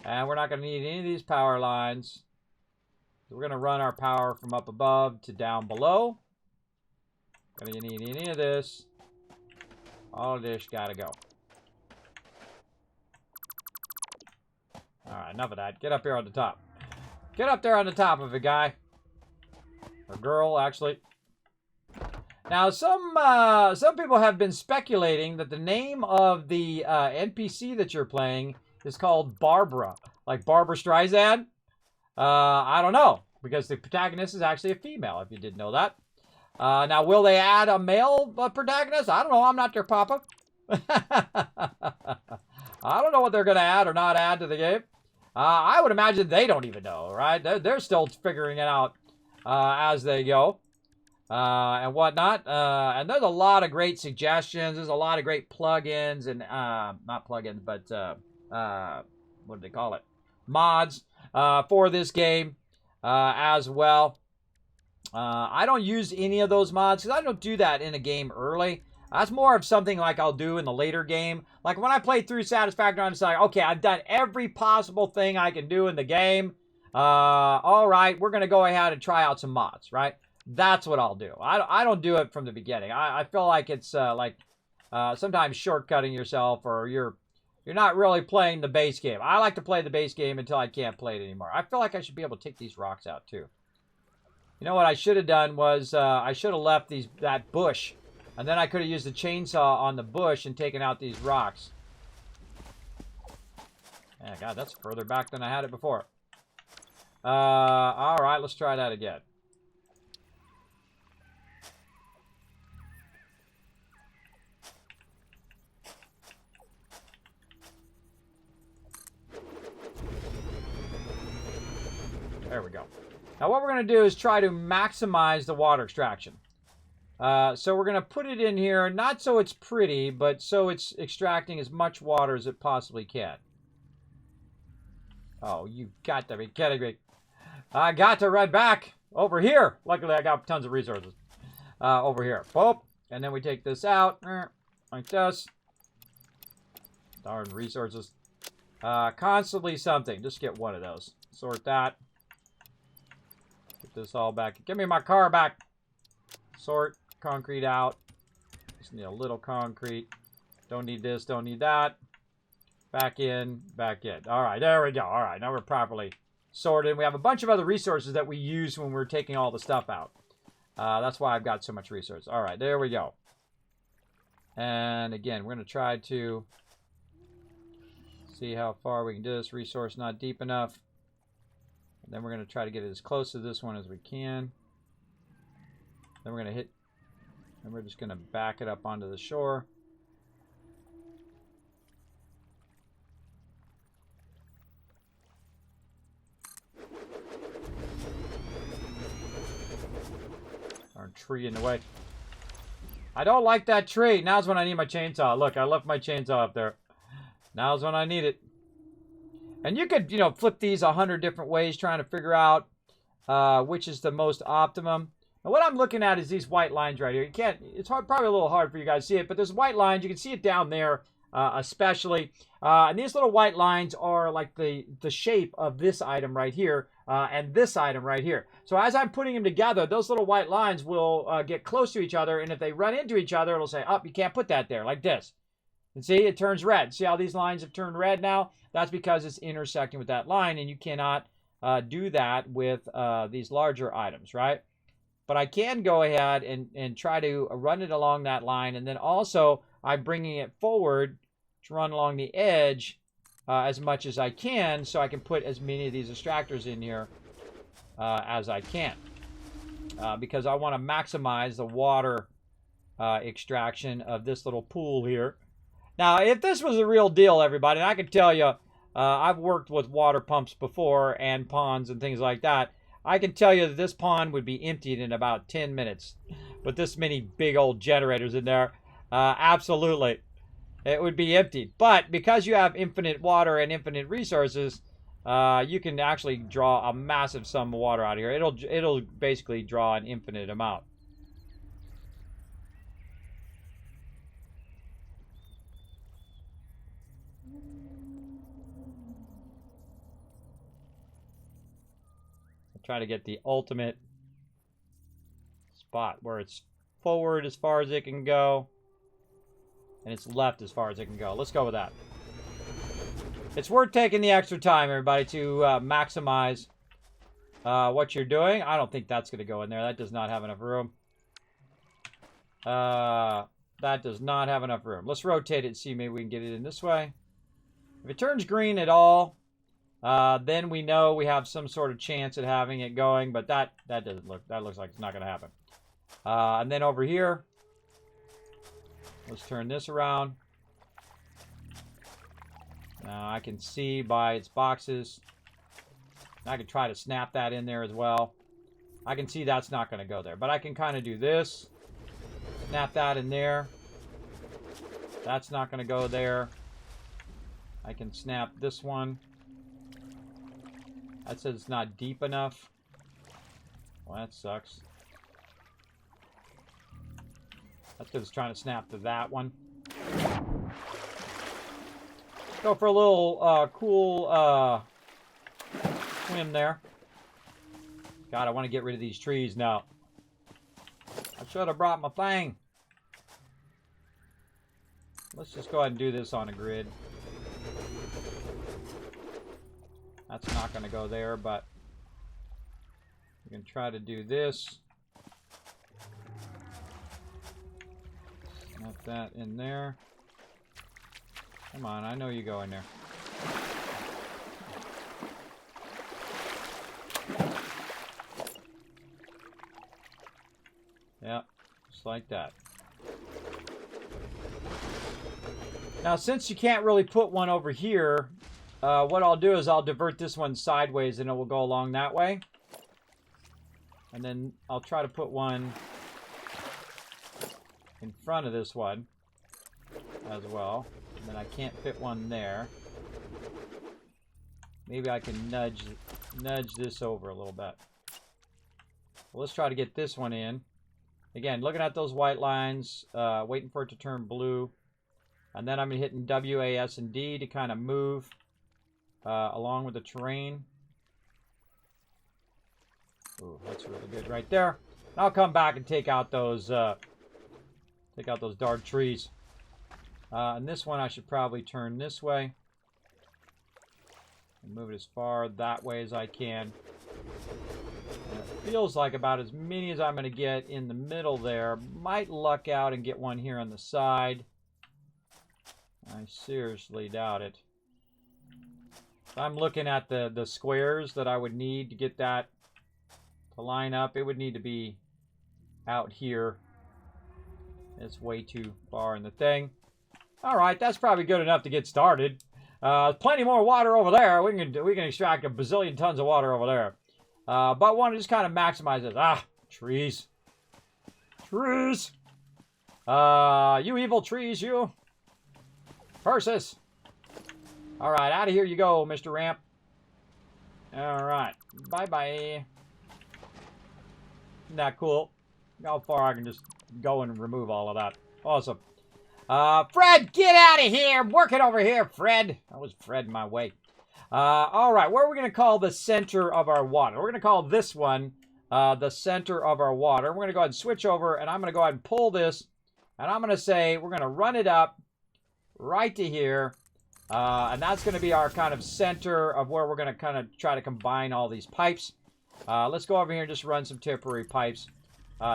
And we're not going to need any of these power lines. We're going to run our power from up above to down below. Going to need any of this. All of this got to go. Alright, enough of that. Get up here on the top. Get up there on the top of it, guy. Or girl, actually. Now, some people have been speculating that the name of the NPC that you're playing is called Barbara. Like Barbara Streisand? I don't know. Because the protagonist is actually a female, if you didn't know that. Now, will they add a male protagonist? I don't know. I'm not their papa. I don't know what they're going to add or not add to the game. I would imagine they don't even know, right? They're still figuring it out as they go and whatnot. And there's a lot of great suggestions. There's a lot of great plugins and not plugins, but what do they call it? Mods for this game as well. I don't use any of those mods because I don't do that in a game early. That's more of something like I'll do in the later game. Like when I play through Satisfactory, I'm just like, okay, I've done every possible thing I can do in the game. All right, we're going to go ahead and try out some mods, right? That's what I'll do. I don't do it from the beginning. I feel like it's sometimes shortcutting yourself, or you're not really playing the base game. I like to play the base game until I can't play it anymore. I feel like I should be able to take these rocks out too. You know what I should have done was I should have left that bush. And then I could have used the chainsaw on the bush and taken out these rocks. Yeah, God, that's further back than I had it before. All right, let's try that again. There we go. Now what we're going to do is try to maximize the water extraction. So we're going to put it in here, not so it's pretty, but so it's extracting as much water as it possibly can. Oh, you got to be kidding me. I got to run back over here. Luckily, I got tons of resources over here. Boop. And then we take this out like this. Darn resources. Constantly something. Just get one of those. Sort that. Get this all back. Give me my car back. Sort concrete out. Just need a little concrete. Don't need this, don't need that. Back in, back in. All right, there we go. All right, now we're properly sorted. We have a bunch of other resources that we use when we're taking all the stuff out. That's why I've got so much resource. All right, there we go. And again, we're going to try to see how far we can do this. Resource not deep enough. And then we're going to try to get it as close to this one as we can. Then we're going to hit, and we're just going to back it up onto the shore. Our tree in the way. I don't like that tree. Now's when I need my chainsaw. Look, I left my chainsaw up there. Now's when I need it. And you could, you know, flip these 100 different ways trying to figure out which is the most optimum. And what I'm looking at is these white lines right here. You can't, it's hard, probably a little hard for you guys to see it, but there's white lines. You can see it down there especially. And these little white lines are like the shape of this item right here and this item right here. So as I'm putting them together, those little white lines will get close to each other. And if they run into each other, it'll say, oh, you can't put that there, like this. And see, it turns red. See how these lines have turned red now? That's because it's intersecting with that line, and you cannot do that with these larger items, right? But I can go ahead and try to run it along that line, and then also I'm bringing it forward to run along the edge as much as I can, so I can put as many of these extractors in here as I can. Because I want to maximize the water extraction of this little pool here. Now, if this was a real deal, everybody, and I can tell you, I've worked with water pumps before and ponds and things like that. I can tell you that this pond would be emptied in about 10 minutes with this many big old generators in there. Absolutely. It would be emptied. But because you have infinite water and infinite resources, you can actually draw a massive sum of water out of here. It'll basically draw an infinite amount. Try to get the ultimate spot where it's forward as far as it can go and it's left as far as it can go. Let's go with that. It's worth taking the extra time, everybody, to maximize what you're doing. I don't think that's going to go in there. That does not have enough room. That does not have enough room. Let's rotate it and see maybe we can get it in this way. If it turns green at all, then we know we have some sort of chance at having it going, but that doesn't look, that looks like it's not going to happen. And then over here, let's turn this around. Now I can see by its boxes. I can try to snap that in there as well. I can see that's not going to go there, but I can kind of do this. Snap that in there. That's not going to go there. I can snap this one. That says it's not deep enough. Well, that sucks. That's because it's trying to snap to that one. Go for a little cool swim there. God, I want to get rid of these trees now. I should have brought my thing. Let's just go ahead and do this on a grid. That's not going to go there, but we can try to do this. Snap that in there. Come on, I know you go in there. Yeah, just like that. Now, since you can't really put one over here, what I'll do is I'll divert this one sideways and it will go along that way. And then I'll try to put one in front of this one as well. And then I can't fit one there. Maybe I can nudge this over a little bit. Well, let's try to get this one in. Again, looking at those white lines, waiting for it to turn blue. And then I'm hitting W, A, S, and D to kind of move along with the terrain. Ooh, that's really good right there. And I'll come back and take out those dark trees. And this one I should probably turn this way. And move it as far that way as I can. And it feels like about as many as I'm going to get in the middle there. Might luck out and get one here on the side. I seriously doubt it. If I'm looking at the squares that I would need to get that to line up, it would need to be out here. It's way too far in the thing. All right, that's probably good enough to get started. Plenty more water over there. We can extract a bazillion tons of water over there. But want to just kind of maximize this. Ah, trees. Trees. You evil trees, you. Persis. All right, out of here you go, Mr. Ramp. All right, bye-bye. Isn't that cool? How far I can just go and remove all of that. Awesome. Fred, get out of here. I'm working over here, Fred. That was Fred in my way. All right, what are we going to call the center of our water? We're going to call this one the center of our water. We're going to go ahead and switch over, and I'm going to go ahead and pull this, and I'm going to say we're going to run it up right to here, and that's going to be our kind of center of where we're going to kind of try to combine all these pipes. Let's go over here and just run some temporary pipes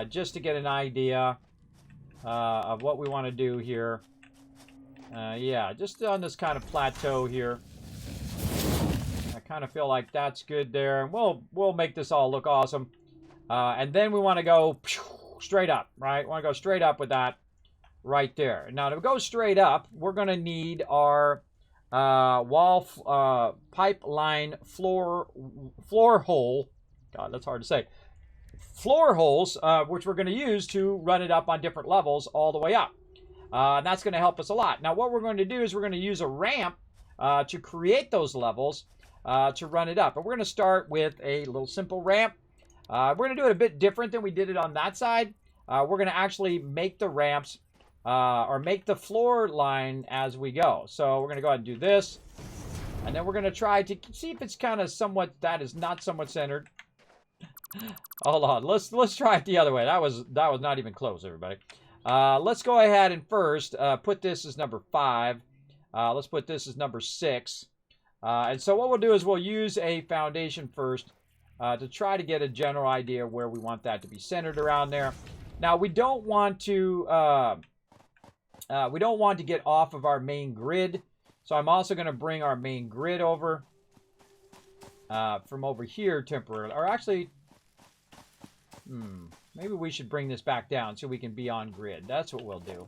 just to get an idea of what we want to do here. Yeah, just on this kind of plateau here. I kind of feel like that's good there. And we'll make this all look awesome. And then we want to go straight up, right? We want to go straight up with that right there. Now, to go straight up, we're going to need our pipeline floor hole. God, that's hard to say. Floor holes, which we're going to use to run it up on different levels all the way up. And that's going to help us a lot. Now, what we're going to do is we're going to use a ramp to create those levels to run it up. And we're going to start with a little simple ramp. We're going to do it a bit different than we did it on that side. We're going to actually make the ramps or make the floor line as we go. So we're going to go ahead and do this. And then we're going to try to see if it's kind of somewhat, that is not somewhat centered. Hold on, let's try it the other way. That was not even close, everybody. Let's go ahead and first put this as number 5. Let's put this as number 6. And so what we'll do is we'll use a foundation first to try to get a general idea of where we want that to be centered around there. Now we don't want to get off of our main grid, so I'm also going to bring our main grid over from over here temporarily, or actually. Maybe we should bring this back down so we can be on grid. That's what we'll do.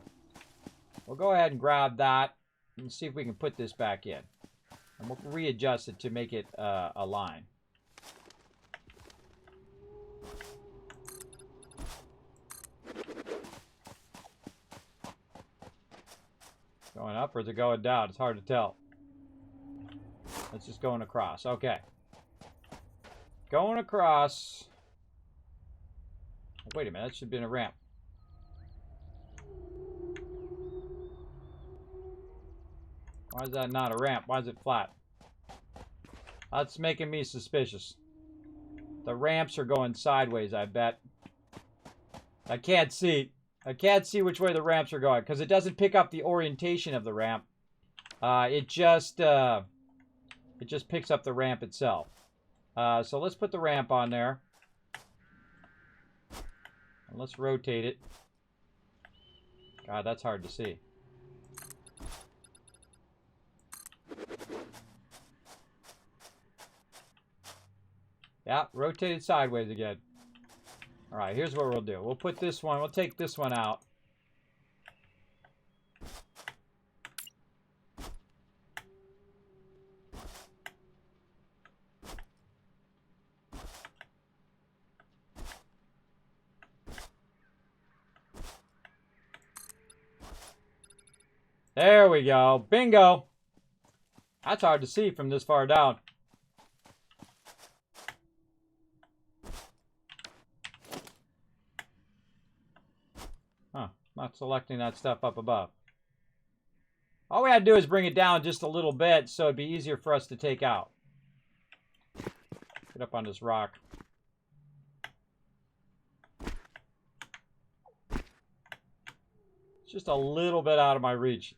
We'll go ahead and grab that and see if we can put this back in. And we'll readjust it to make it a line. Going up or is it going down? It's hard to tell. It's just going across. Okay. Going across. Wait a minute, that should have been a ramp. Why is that not a ramp? Why is it flat? That's making me suspicious. The ramps are going sideways, I bet. I can't see. I can't see which way the ramps are going because it doesn't pick up the orientation of the ramp. It just picks up the ramp itself. So let's put the ramp on there. And let's rotate it. God, that's hard to see. Yeah, rotate it sideways again. All right, here's what we'll do. We'll put this one, we'll take this one out. There we go. Bingo. That's hard to see from this far down. Huh. Not selecting that stuff up above. All we had to do is bring it down just a little bit so it'd be easier for us to take out. Get up on this rock. just a little bit out of my reach.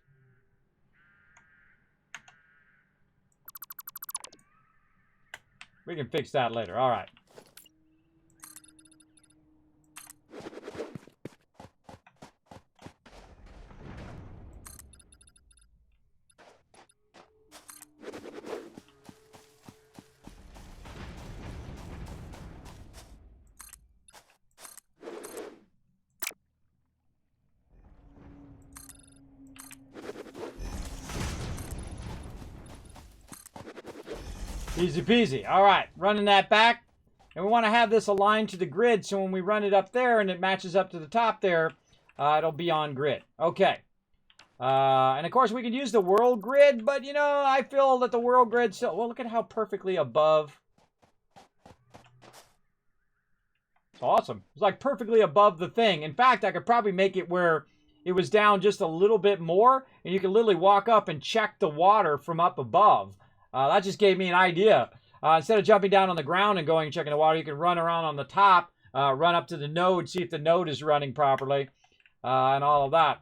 We can fix that later. All right. Easy peasy. All right, running that back. And we want to have this aligned to the grid, so when we run it up there and it matches up to the top there, it'll be on grid. Okay. And of course, we can use the world grid, but, you know, I feel that the world grid still... Well, look at how perfectly above... It's awesome. It's like perfectly above the thing. In fact, I could probably make it where it was down just a little bit more, and you can literally walk up and check the water from up above. That just gave me an idea. Instead of jumping down on the ground and going and checking the water, you can run around on the top, run up to the node, see if the node is running properly, and all of that.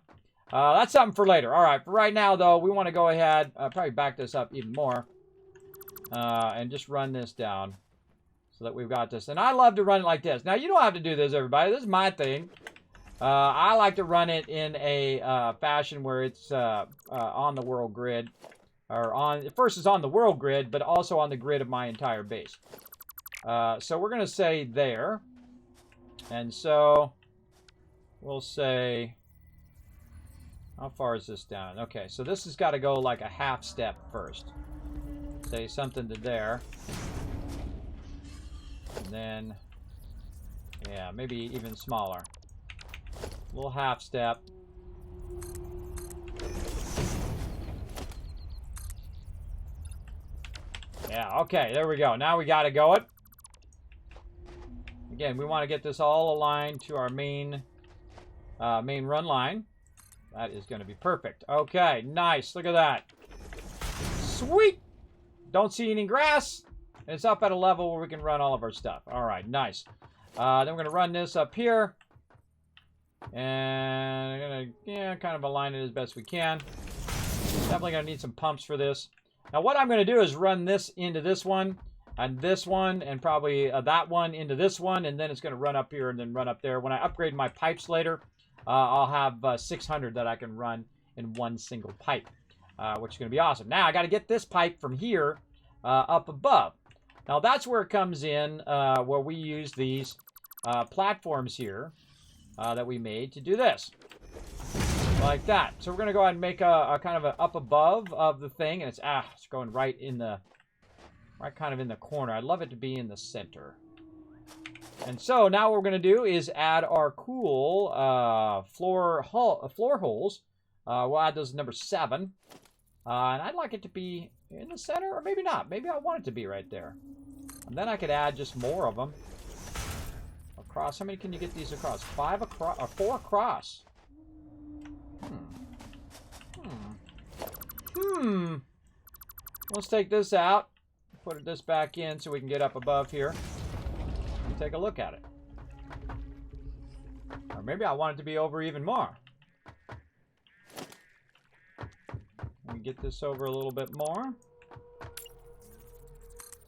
That's something for later. All right, for right now, though, we want to go ahead, probably back this up even more, and just run this down so that we've got this. And I love to run it like this. Now, you don't have to do this, everybody. This is my thing. I like to run it in a fashion where it's on the world grid. Or on, first is on the world grid, but also on the grid of my entire base. So we're going to say there. And so we'll say, how far is this down? Okay, so this has got to go like a half step first. Say something to there. And then, yeah, maybe even smaller. Little half step. Yeah, okay, there we go. Now we got to go it. Again, we want to get this all aligned to our main run line. That is going to be perfect. Okay, nice. Look at that. Sweet. Don't see any grass. And it's up at a level where we can run all of our stuff. All right, nice. Then we're going to run this up here. And we're going to, kind of align it as best we can. Definitely going to need some pumps for this. Now, what I'm going to do is run this into this one, and probably that one into this one, and then it's going to run up here and then run up there. When I upgrade my pipes later, I'll have 600 that I can run in one single pipe, which is going to be awesome. Now, I got to get this pipe from here up above. Now, that's where it comes in, where we use these platforms here that we made to do this. Like that. So we're going to go ahead and make a kind of an up above of the thing. And it's going right kind of in the corner. I'd love it to be in the center. And so now what we're going to do is add our cool floor holes. We'll add those number 7. And I'd like it to be in the center, or maybe not. Maybe I want it to be right there. And then I could add just more of them. Across. How many can you get these across? 5 across, or 4 across. Let's take this out, put this back in so we can get up above here and take a look at it. Or maybe I want it to be over even more. Let me get this over a little bit more.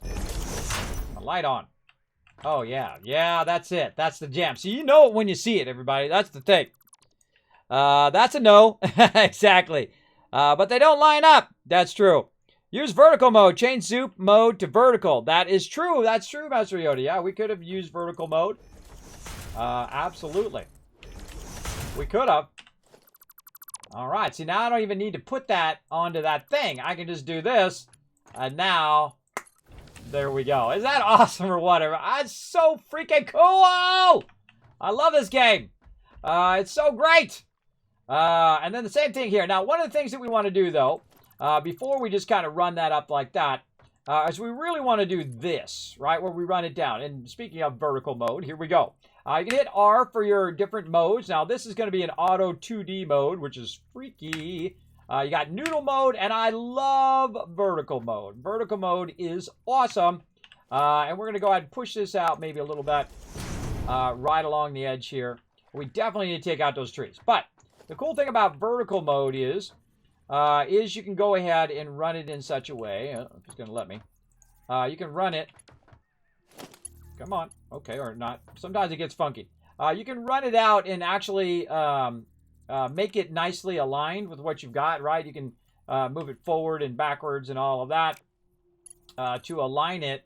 The light on. Oh, yeah. Yeah, that's it. That's the jam. So you know it when you see it, everybody. That's the thing. That's a no. Exactly. But they don't line up. That's true. Use vertical mode. Change zoom mode to vertical. That is true. That's true, Master Yoda. Yeah, we could have used vertical mode. Absolutely. We could have. All right. See, now I don't even need to put that onto that thing. I can just do this. And now, there we go. Is that awesome or whatever? It's so freaking cool. I love this game. It's so great. And then the same thing here. Now, one of the things that we want to do, though, before we just kind of run that up like that, is we really want to do this, right, where we run it down. And speaking of vertical mode, here we go. You can hit R for your different modes. Now, this is going to be an auto 2D mode, which is freaky. You got noodle mode, and I love vertical mode. Vertical mode is awesome. And we're going to go ahead and push this out maybe a little bit right along the edge here. We definitely need to take out those trees. But the cool thing about vertical mode is you can go ahead and run it in such a way. It's going to let me. You can run it. Come on. Okay, or not. Sometimes it gets funky. You can run it out and actually make it nicely aligned with what you've got, right? You can move it forward and backwards and all of that to align it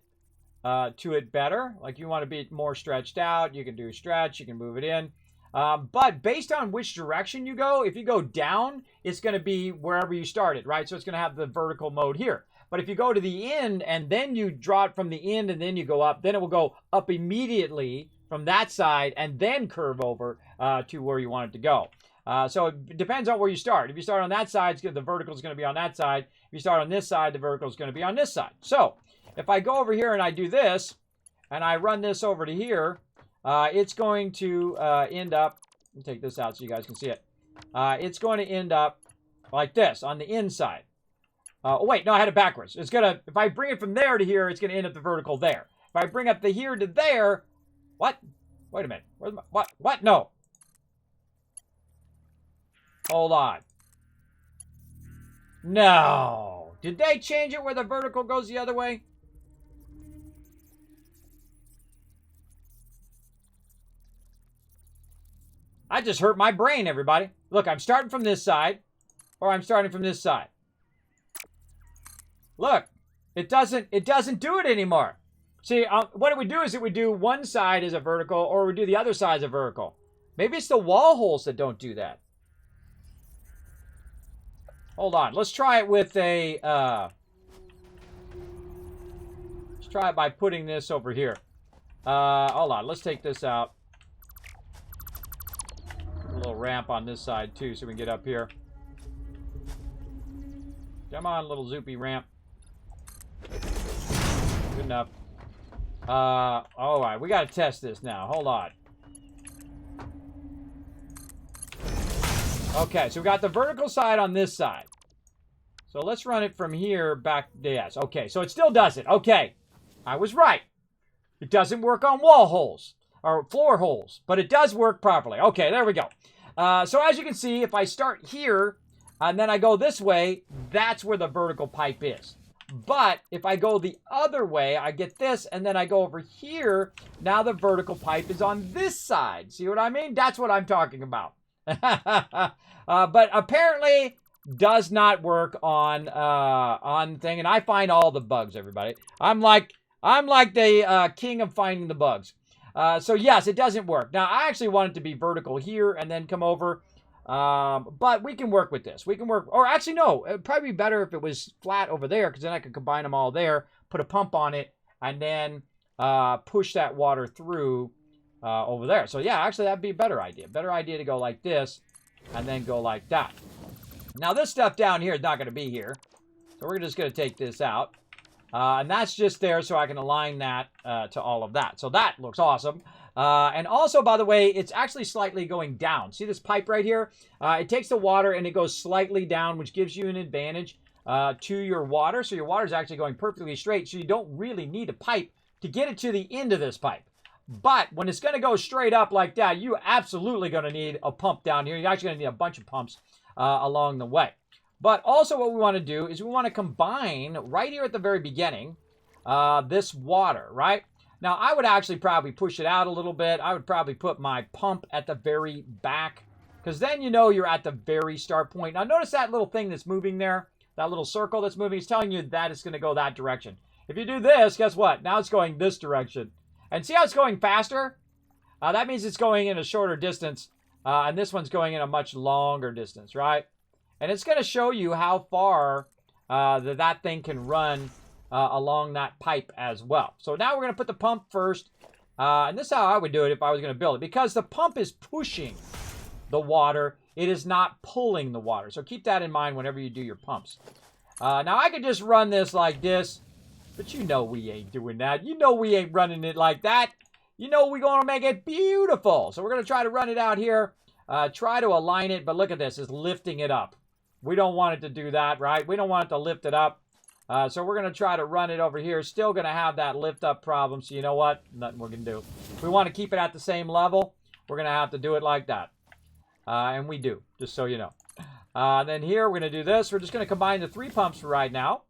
to it better. Like you want to be more stretched out, you can do a stretch, you can move it in. But based on which direction you go, if you go down, it's going to be wherever you started, right? So it's going to have the vertical mode here. But if you go to the end and then you draw it from the end and then you go up, then it will go up immediately from that side and then curve over to where you want it to go. So it depends on where you start. If you start on that side, the vertical is going to be on that side. If you start on this side, the vertical is going to be on this side. So if I go over here and I do this, and I run this over to here, it's going to end up, let me take this out so you guys can see it. It's going to end up like this on the inside. Oh, wait, no, I had it backwards. It's going to, if I bring it from there to here, it's going to end up the vertical there. If I bring up the here to there, what? Wait a minute. Where's my, what? No. Hold on. No. Did they change it where the vertical goes the other way? I just hurt my brain, everybody. Look, I'm starting from this side, or I'm starting from this side. Look, it doesn't do it anymore. See, what it would do is it would do one side as a vertical, or it would do the other side as a vertical. Maybe it's the wall holes that don't do that. Hold on, let's try it with a, let's try it by putting this over here. Hold on, let's take this out. A little ramp on this side too, so we can get up here. Come on, little zoopy ramp. Good enough. All right, we got to test this now. Hold on. Okay, so we got the vertical side on this side. So let's run it from here back. Yes, okay, so it still does it. Okay, I was right. It doesn't work on wall holes or floor holes, but it does work properly. Okay, there we go. So as you can see, if I start here and then I go this way, that's where the vertical pipe is. But if I go the other way, I get this, and then I go over here, now the vertical pipe is on this side. See what I mean? That's what I'm talking about. But apparently does not work on thing, and I find all the bugs, everybody. I'm like the king of finding the bugs. So yes, it doesn't work. Now I actually want it to be vertical here and then come over. But we can work with this. We can work, or actually no, it'd probably be better if it was flat over there, because then I could combine them all there, put a pump on it, and then push that water through over there. So yeah, actually that'd be a better idea. Better idea to go like this and then go like that. Now this stuff down here is not going to be here. So we're just going to take this out. And that's just there so I can align that to all of that. So that looks awesome. And also, by the way, it's actually slightly going down. See this pipe right here? It takes the water and it goes slightly down, which gives you an advantage to your water. So your water is actually going perfectly straight. So you don't really need a pipe to get it to the end of this pipe. But when it's going to go straight up like that, you're absolutely going to need a pump down here. You're actually going to need a bunch of pumps along the way. But also what we want to do is we want to combine right here at the very beginning this water, right? Now, I would actually probably push it out a little bit. I would probably put my pump at the very back, because then you know you're at the very start point. Now, notice that little thing that's moving there, that little circle that's moving. It's telling you that it's going to go that direction. If you do this, guess what? Now it's going this direction. And see how it's going faster? That means it's going in a shorter distance, and this one's going in a much longer distance, right? And it's going to show you how far that thing can run along that pipe as well. So now we're going to put the pump first. And this is how I would do it if I was going to build it. Because the pump is pushing the water. It is not pulling the water. So keep that in mind whenever you do your pumps. Now I could just run this like this. But you know we ain't doing that. You know we ain't running it like that. You know we're going to make it beautiful. So we're going to try to run it out here. Try to align it. But look at this. It's lifting it up. We don't want it to do that, right? We don't want it to lift it up. So we're going to try to run it over here. Still going to have that lift up problem. So you know what? Nothing we're going to do. If we want to keep it at the same level, we're going to have to do it like that. And we do, just so you know. Then here, we're going to do this. We're just going to combine the 3 pumps for right now.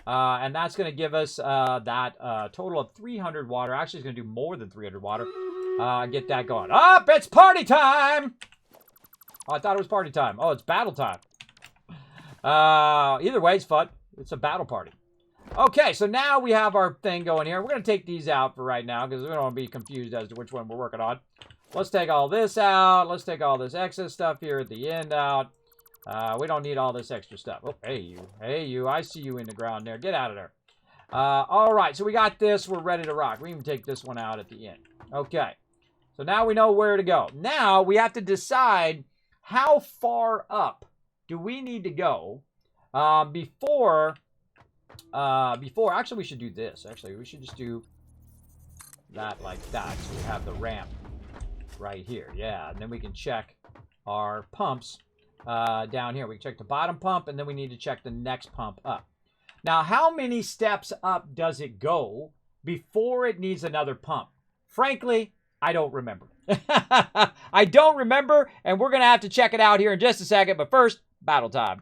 And that's going to give us that total of 300 water. Actually, it's going to do more than 300 water. Get that going. Up! It's party time! Oh, I thought it was party time. Oh, it's battle time. Either way, it's fun. It's a battle party. Okay, so now we have our thing going here. We're going to take these out for right now because we don't want to be confused as to which one we're working on. Let's take all this out. Let's take all this excess stuff here at the end out. We don't need all this extra stuff. Oh, hey, you. Hey, you. I see you in the ground there. Get out of there. All right, so we got this. We're ready to rock. We can take this one out at the end. Okay, so now we know where to go. Now we have to decide how far up do we need to go before, actually we should do this. Actually, we should just do that like that. So we have the ramp right here. Yeah, and then we can check our pumps down here. We can check the bottom pump, and then we need to check the next pump up. Now, how many steps up does it go before it needs another pump? Frankly, I don't remember. I don't remember, and we're going to have to check it out here in just a second. But first, battle time.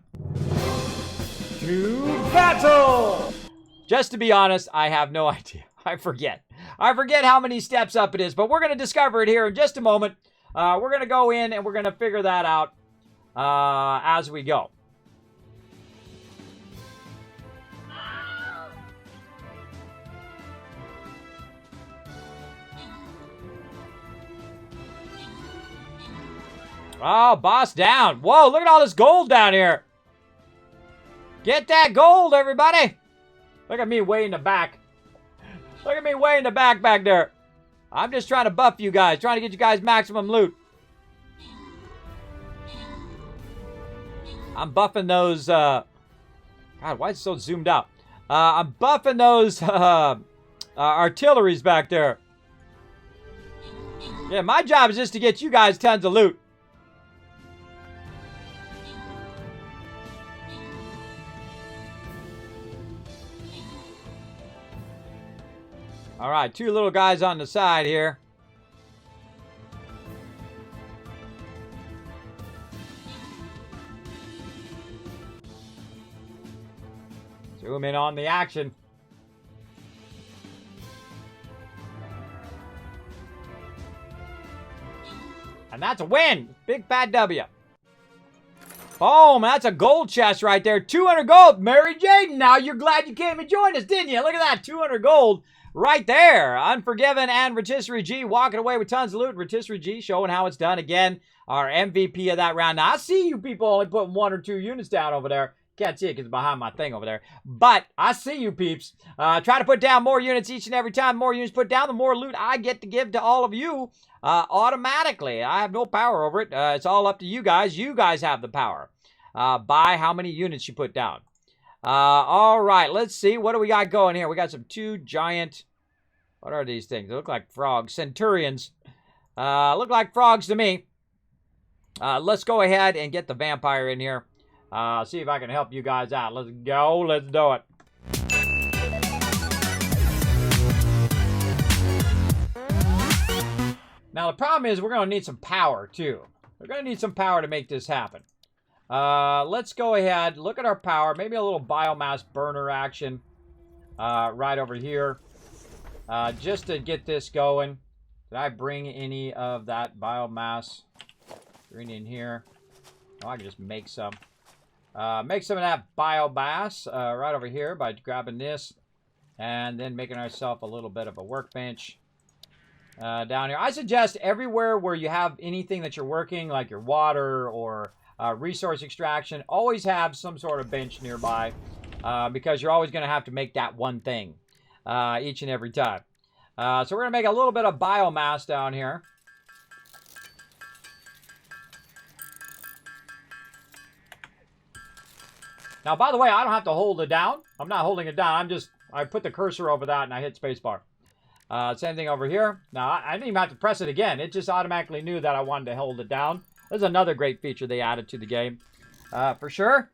To battle! Just to be honest, I have no idea. I forget. I forget how many steps up it is, but we're going to discover it here in just a moment. We're going to go in, and we're going to figure that out as we go. Oh, boss down. Whoa, look at all this gold down here. Get that gold, everybody. Look at me way in the back. Look at me way in the back there. I'm just trying to buff you guys, trying to get you guys maximum loot. I'm buffing those, God, why is it so zoomed out? I'm buffing those artilleries back there. Yeah, my job is just to get you guys tons of loot. All right, 2 little guys on the side here. Zoom in on the action. And that's a win. Big fat W. Boom, that's a gold chest right there. 200 gold. Mary Jaden, now you're glad you came and joined us, didn't you? Look at that, 200 gold. Right there. Unforgiven and Rotisserie G walking away with tons of loot. Rotisserie G showing how it's done again. Our MVP of that round. Now, I see you people only putting 1 or 2 units down over there. Can't see it because it's behind my thing over there. But I see you peeps. Try to put down more units each and every time. The more units put down, the more loot I get to give to all of you automatically. I have no power over it. It's all up to you guys. You guys have the power. By how many units you put down. All right, let's see. What do we got going here? We got some 2 giant, what are these things? They look like frogs. Centurions. Look like frogs to me. Let's go ahead and get the vampire in here. See if I can help you guys out. Let's go. Let's do it. Now, the problem is we're going to need some power, too. We're going to need some power to make this happen. Let's go ahead, look at our power, maybe a little biomass burner action right over here, just to get this going. Did I bring any of that biomass? Bring in here. Oh, I can just make some. Make some of that biomass right over here by grabbing this and then making ourselves a little bit of a workbench down here. I suggest everywhere where you have anything that you're working, like your water or resource extraction, always have some sort of bench nearby because you're always going to have to make that one thing each and every time. So we're going to make a little bit of biomass down here. Now, by the way, I don't have to hold it down. I'm not holding it down. I put the cursor over that and I hit spacebar. Same thing over here. Now, I didn't even have to press it again. It just automatically knew that I wanted to hold it down. There's another great feature they added to the game. For sure.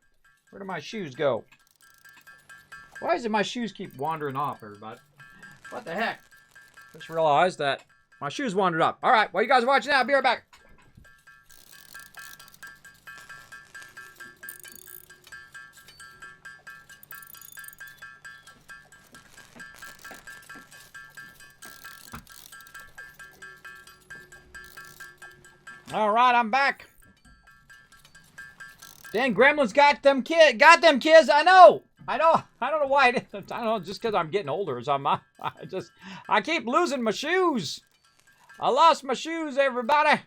Where do my shoes go? Why is it my shoes keep wandering off, everybody? What the heck? Just realized that my shoes wandered up. All right, while you guys are watching that, I'll be right back. All right, I'm back. Dang, Gremlins got them kids. I know. I don't know why. I don't know. Just because I'm getting older, so I keep losing my shoes. I lost my shoes, everybody.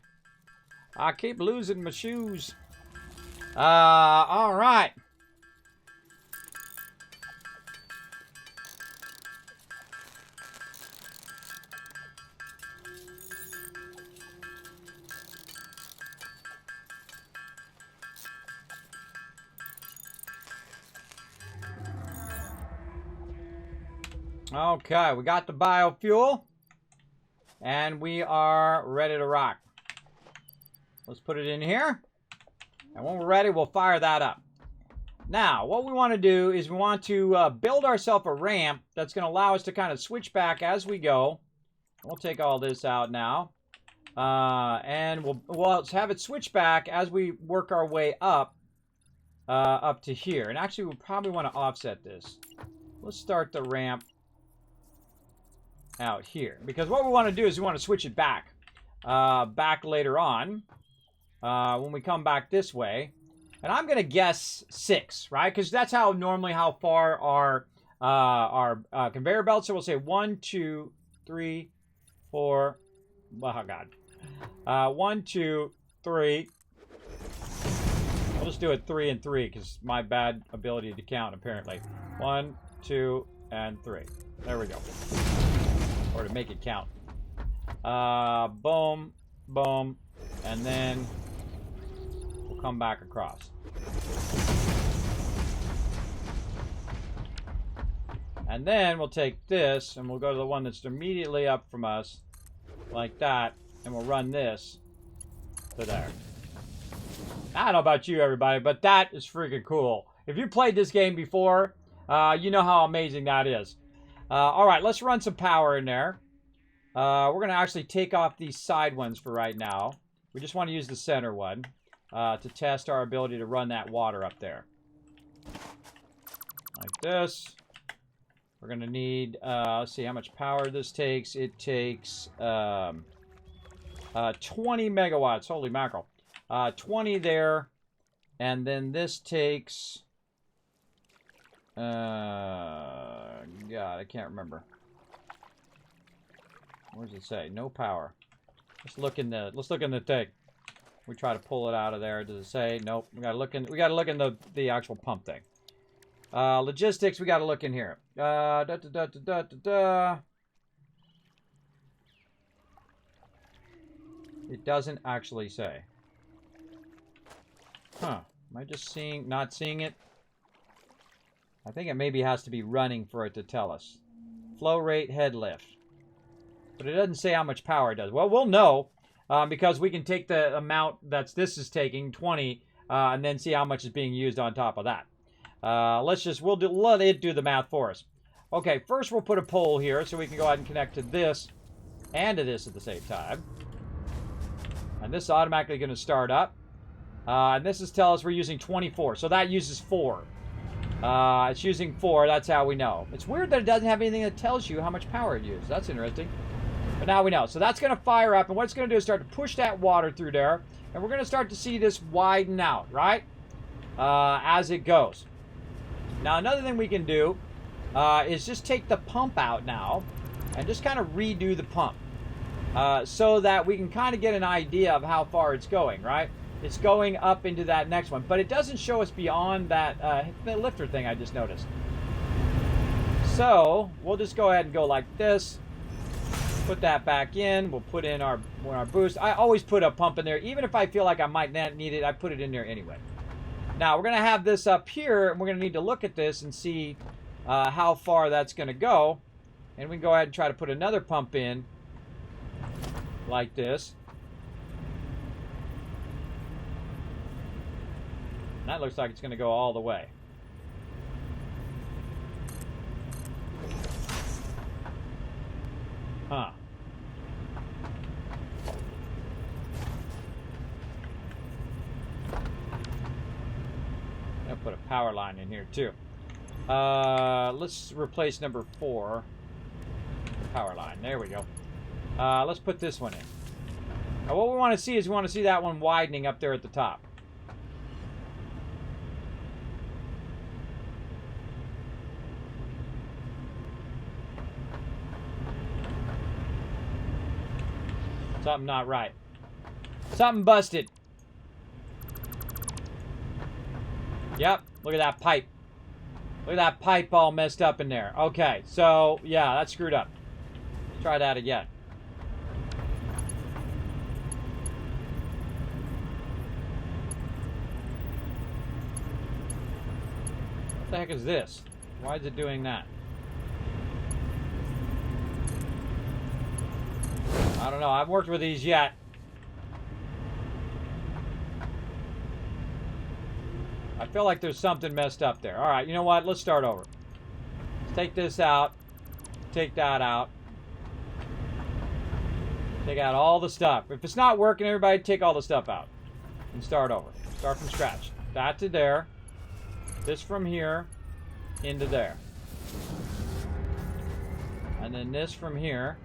I keep losing my shoes. All right. Okay, we got the biofuel. And we are ready to rock. Let's put it in here. And when we're ready, we'll fire that up. Now, what we want to do is we want to build ourselves a ramp that's going to allow us to kind of switch back as we go. We'll take all this out now. And we'll have it switch back as we work our way up to here. And actually, we'll probably want to offset this. Let's start the ramp out here, because what we want to do is we want to switch it back later on when we come back this way, and I'm gonna guess 6, right? Because that's how far our conveyor belts. So we'll say 1, 2, 3, 4. Oh God, 1, 2, 3. I'll just do it 3 and 3 because my bad ability to count apparently. 1, 2, and 3. There we go. Or to make it count. Boom, boom, and then we'll come back across. And then we'll take this and we'll go to the one that's immediately up from us, like that, and we'll run this to there. I don't know about you, everybody, but that is freaking cool. If you played this game before, you know how amazing that is. All right, let's run some power in there. We're going to actually take off these side ones for right now. We just want to use the center one to test our ability to run that water up there. Like this. We're going to need, let's see how much power this takes. It takes 20 megawatts. Holy mackerel. 20 there. And then this takes... God, I can't remember. What does it say? No power. Let's look in the thing. We try to pull it out of there. Does it say? Nope. We gotta look in the actual pump thing. Logistics, we gotta look in here. It doesn't actually say. Huh. Am I just not seeing it? I think it maybe has to be running for it to tell us. Flow rate, head lift. But it doesn't say how much power it does. Well, we'll know because we can take the amount this is taking, 20, and then see how much is being used on top of that. Let it do the math for us. Okay, first we'll put a pole here so we can go ahead and connect to this and to this at the same time. And this is automatically going to start up. And this is tell us we're using 24, so that uses 4. It's using 4, that's how we know. It's weird that it doesn't have anything that tells you how much power it uses. That's interesting. But now we know. So that's going to fire up, and what it's going to do is start to push that water through there, and we're going to start to see this widen out, right? As it goes. Now, another thing we can do is just take the pump out now, and just kind of redo the pump. So that we can kind of get an idea of how far it's going, right? It's going up into that next one, but it doesn't show us beyond that lifter thing I just noticed. So we'll just go ahead and go like this. Put that back in. We'll put in our boost. I always put a pump in there, even if I feel like I might not need it. I put it in there anyway. Now we're going to have this up here, and we're going to need to look at this and see how far that's going to go. And we can go ahead and try to put another pump in like this. And that looks like it's going to go all the way. Huh. I'll put a power line in here too. Let's replace number 4. The power line. There we go. Let's put this one in. Now what we want to see is we want to see that one widening up there at the top. Something not right. Something busted. Yep, look at that pipe. Look at that pipe all messed up in there. Okay, so, yeah, that's screwed up. Let's try that again. What the heck is this? Why is it doing that? I don't know. I haven't worked with these yet. I feel like there's something messed up there. All right, you know what? Let's start over. Let's take this out. Take that out. Take out all the stuff. If it's not working, everybody take all the stuff out. And start over. Start from scratch. That to there. This from here into there. And then this from here.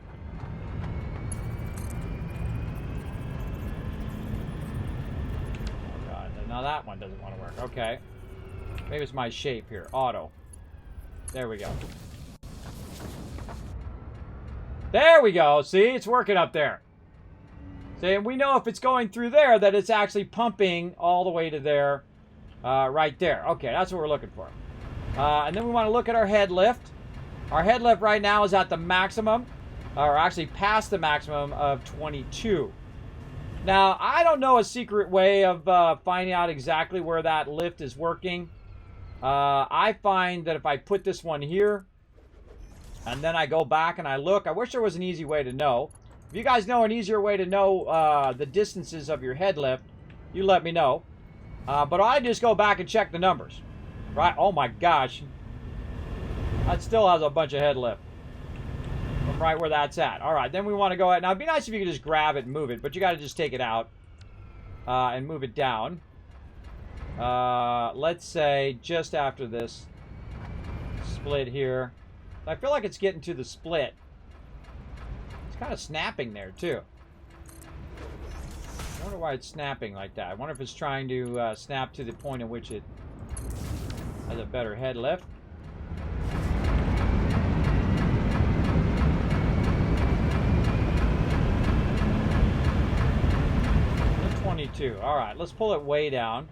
Oh God, now that one doesn't want to work. Okay. Maybe it's my shape here. Auto. There we go. There we go. See, it's working up there. See, and we know if it's going through there that it's actually pumping all the way to there, right there. Okay, that's what we're looking for. And then we want to look at our head lift. Our head lift right now is at the maximum, or actually past the maximum of 22. Now, I don't know a secret way of finding out exactly where that lift is working. I find that if I put this one here, and then I go back and I look, I wish there was an easy way to know. If you guys know an easier way to know the distances of your head lift, you let me know. But I just go back and check the numbers. Right? Oh my gosh. That still has a bunch of head lift. From right where that's at. Alright, then we want to go ahead. Now, it'd be nice if you could just grab it and move it, but you got to just take it out and move it down. Let's say just after this split here. I feel like it's getting to the split. It's kind of snapping there, too. I wonder why it's snapping like that. I wonder if it's trying to snap to the point at which it has a better head lift. 22. All right, let's pull it way down.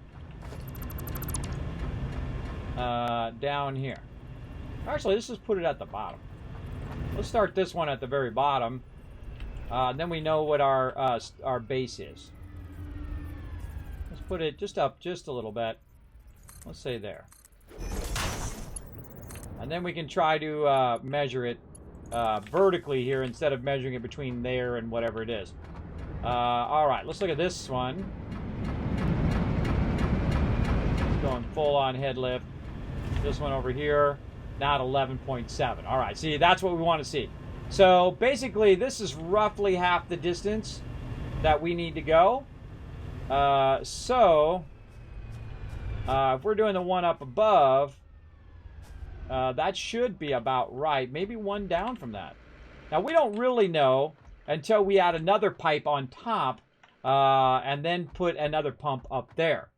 Down here. Actually, let's just put it at the bottom. Let's start this one at the very bottom. Then we know what our base is. Let's put it just up just a little bit. Let's say there. And then we can try to measure it vertically here instead of measuring it between there and whatever it is. All right, let's look at this one. It's going full on head lift. This one over here, now at 11.7. All right, see, that's what we want to see. So basically, this is roughly half the distance that we need to go. If we're doing the one up above, that should be about right. Maybe one down from that. Now, we don't really know until we add another pipe on top and then put another pump up there.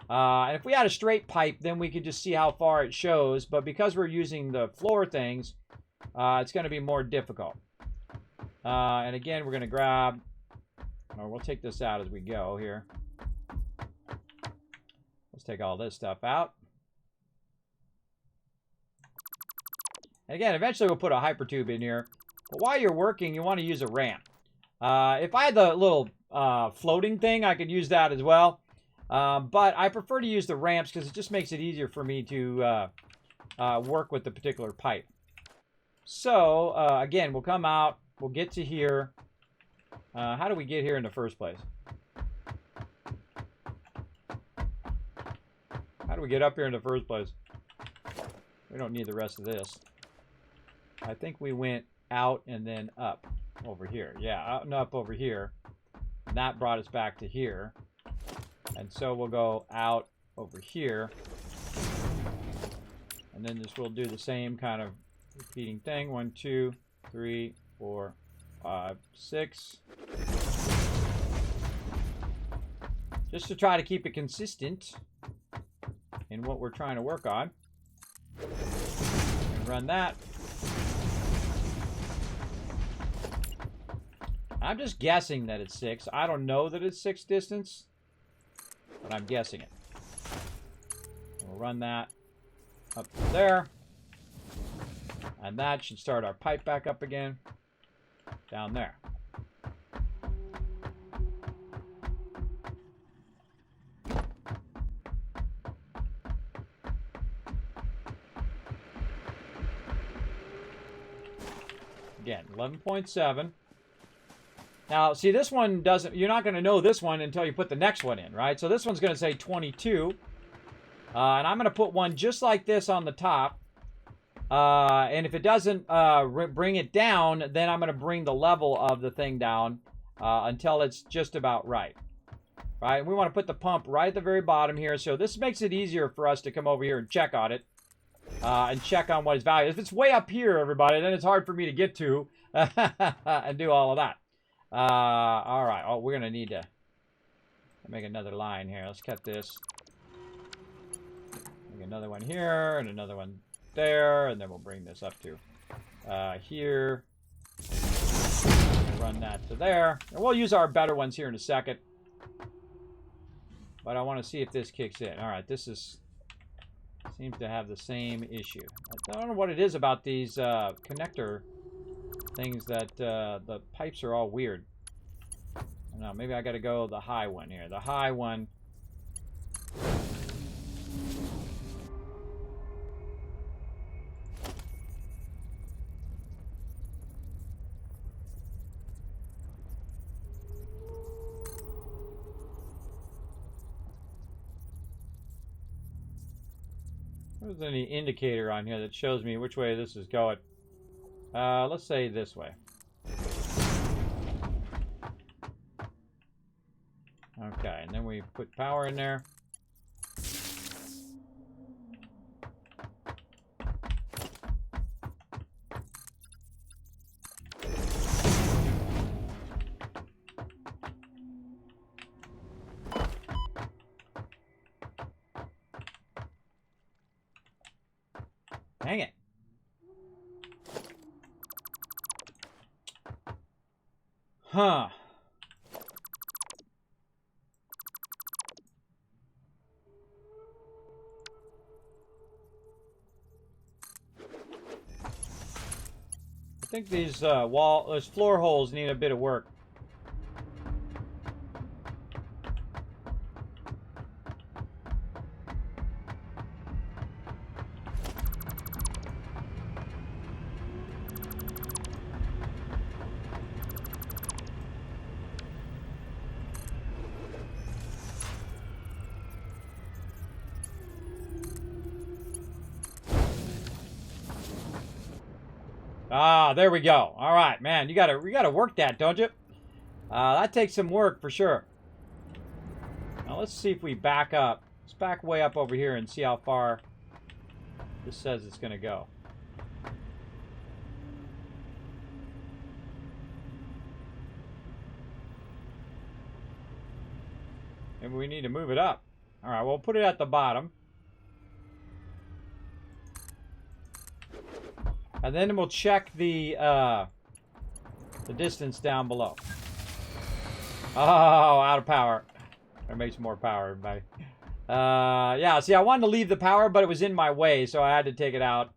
And if we had a straight pipe, then we could just see how far it shows. But because we're using the floor things, it's going to be more difficult. And again, we're going to grab, or we'll take this out as we go here. Let's take all this stuff out. And again, eventually we'll put a hyper tube in here. But while you're working, you want to use a ramp. If I had the little floating thing, I could use that as well. But I prefer to use the ramps because it just makes it easier for me to work with the particular pipe. So, again, we'll come out. We'll get to here. How do we get here in the first place? How do we get up here in the first place? We don't need the rest of this. I think we went out and then up over here. Yeah, out and up over here. And that brought us back to here. And so we'll go out over here. And then we'll do the same kind of repeating thing. 1, 2, 3, 4, 5, 6. just to try to keep it consistent in what we're trying to work on. And run that. I'm just guessing that it's 6. I don't know that it's 6 distance, but I'm guessing it. We'll run that up to there. And that should start our pipe back up again. Down there. Again, 11.7. Now, see, this one doesn't, you're not going to know this one until you put the next one in, right? So this one's going to say 22. And I'm going to put one just like this on the top. And if it doesn't bring it down, then I'm going to bring the level of the thing down until it's just about right. Right? And we want to put the pump right at the very bottom here. So this makes it easier for us to come over here and check on it. And check on what its value is. If it's way up here, everybody, then it's hard for me to get to and do all of that. All right. Oh, we're going to need to make another line here. Let's cut this. Make another one here and another one there, and then we'll bring this up to here. Run that to there. And we'll use our better ones here in a second. But I want to see if this kicks in. All right, this is seems to have the same issue. I don't know what it is about these connector things that the pipes are all weird. I don't know, maybe I got to go the high one here. The high one. There's any indicator on here that shows me which way this is going. Let's say this way. Okay, and then we put power in there. Dang it. Huh. I think these those floor holes need a bit of work. Ah, there we go. All right, man, you gotta work that, don't you? That takes some work for sure. Now let's see if we back up. Let's back way up over here and see how far this says it's gonna go. Maybe we need to move it up. All right, we'll put it at the bottom. And then we'll check the distance down below. Oh, out of power. Or make some more power, everybody. Yeah, see, I wanted to leave the power, but it was in my way, so I had to take it out.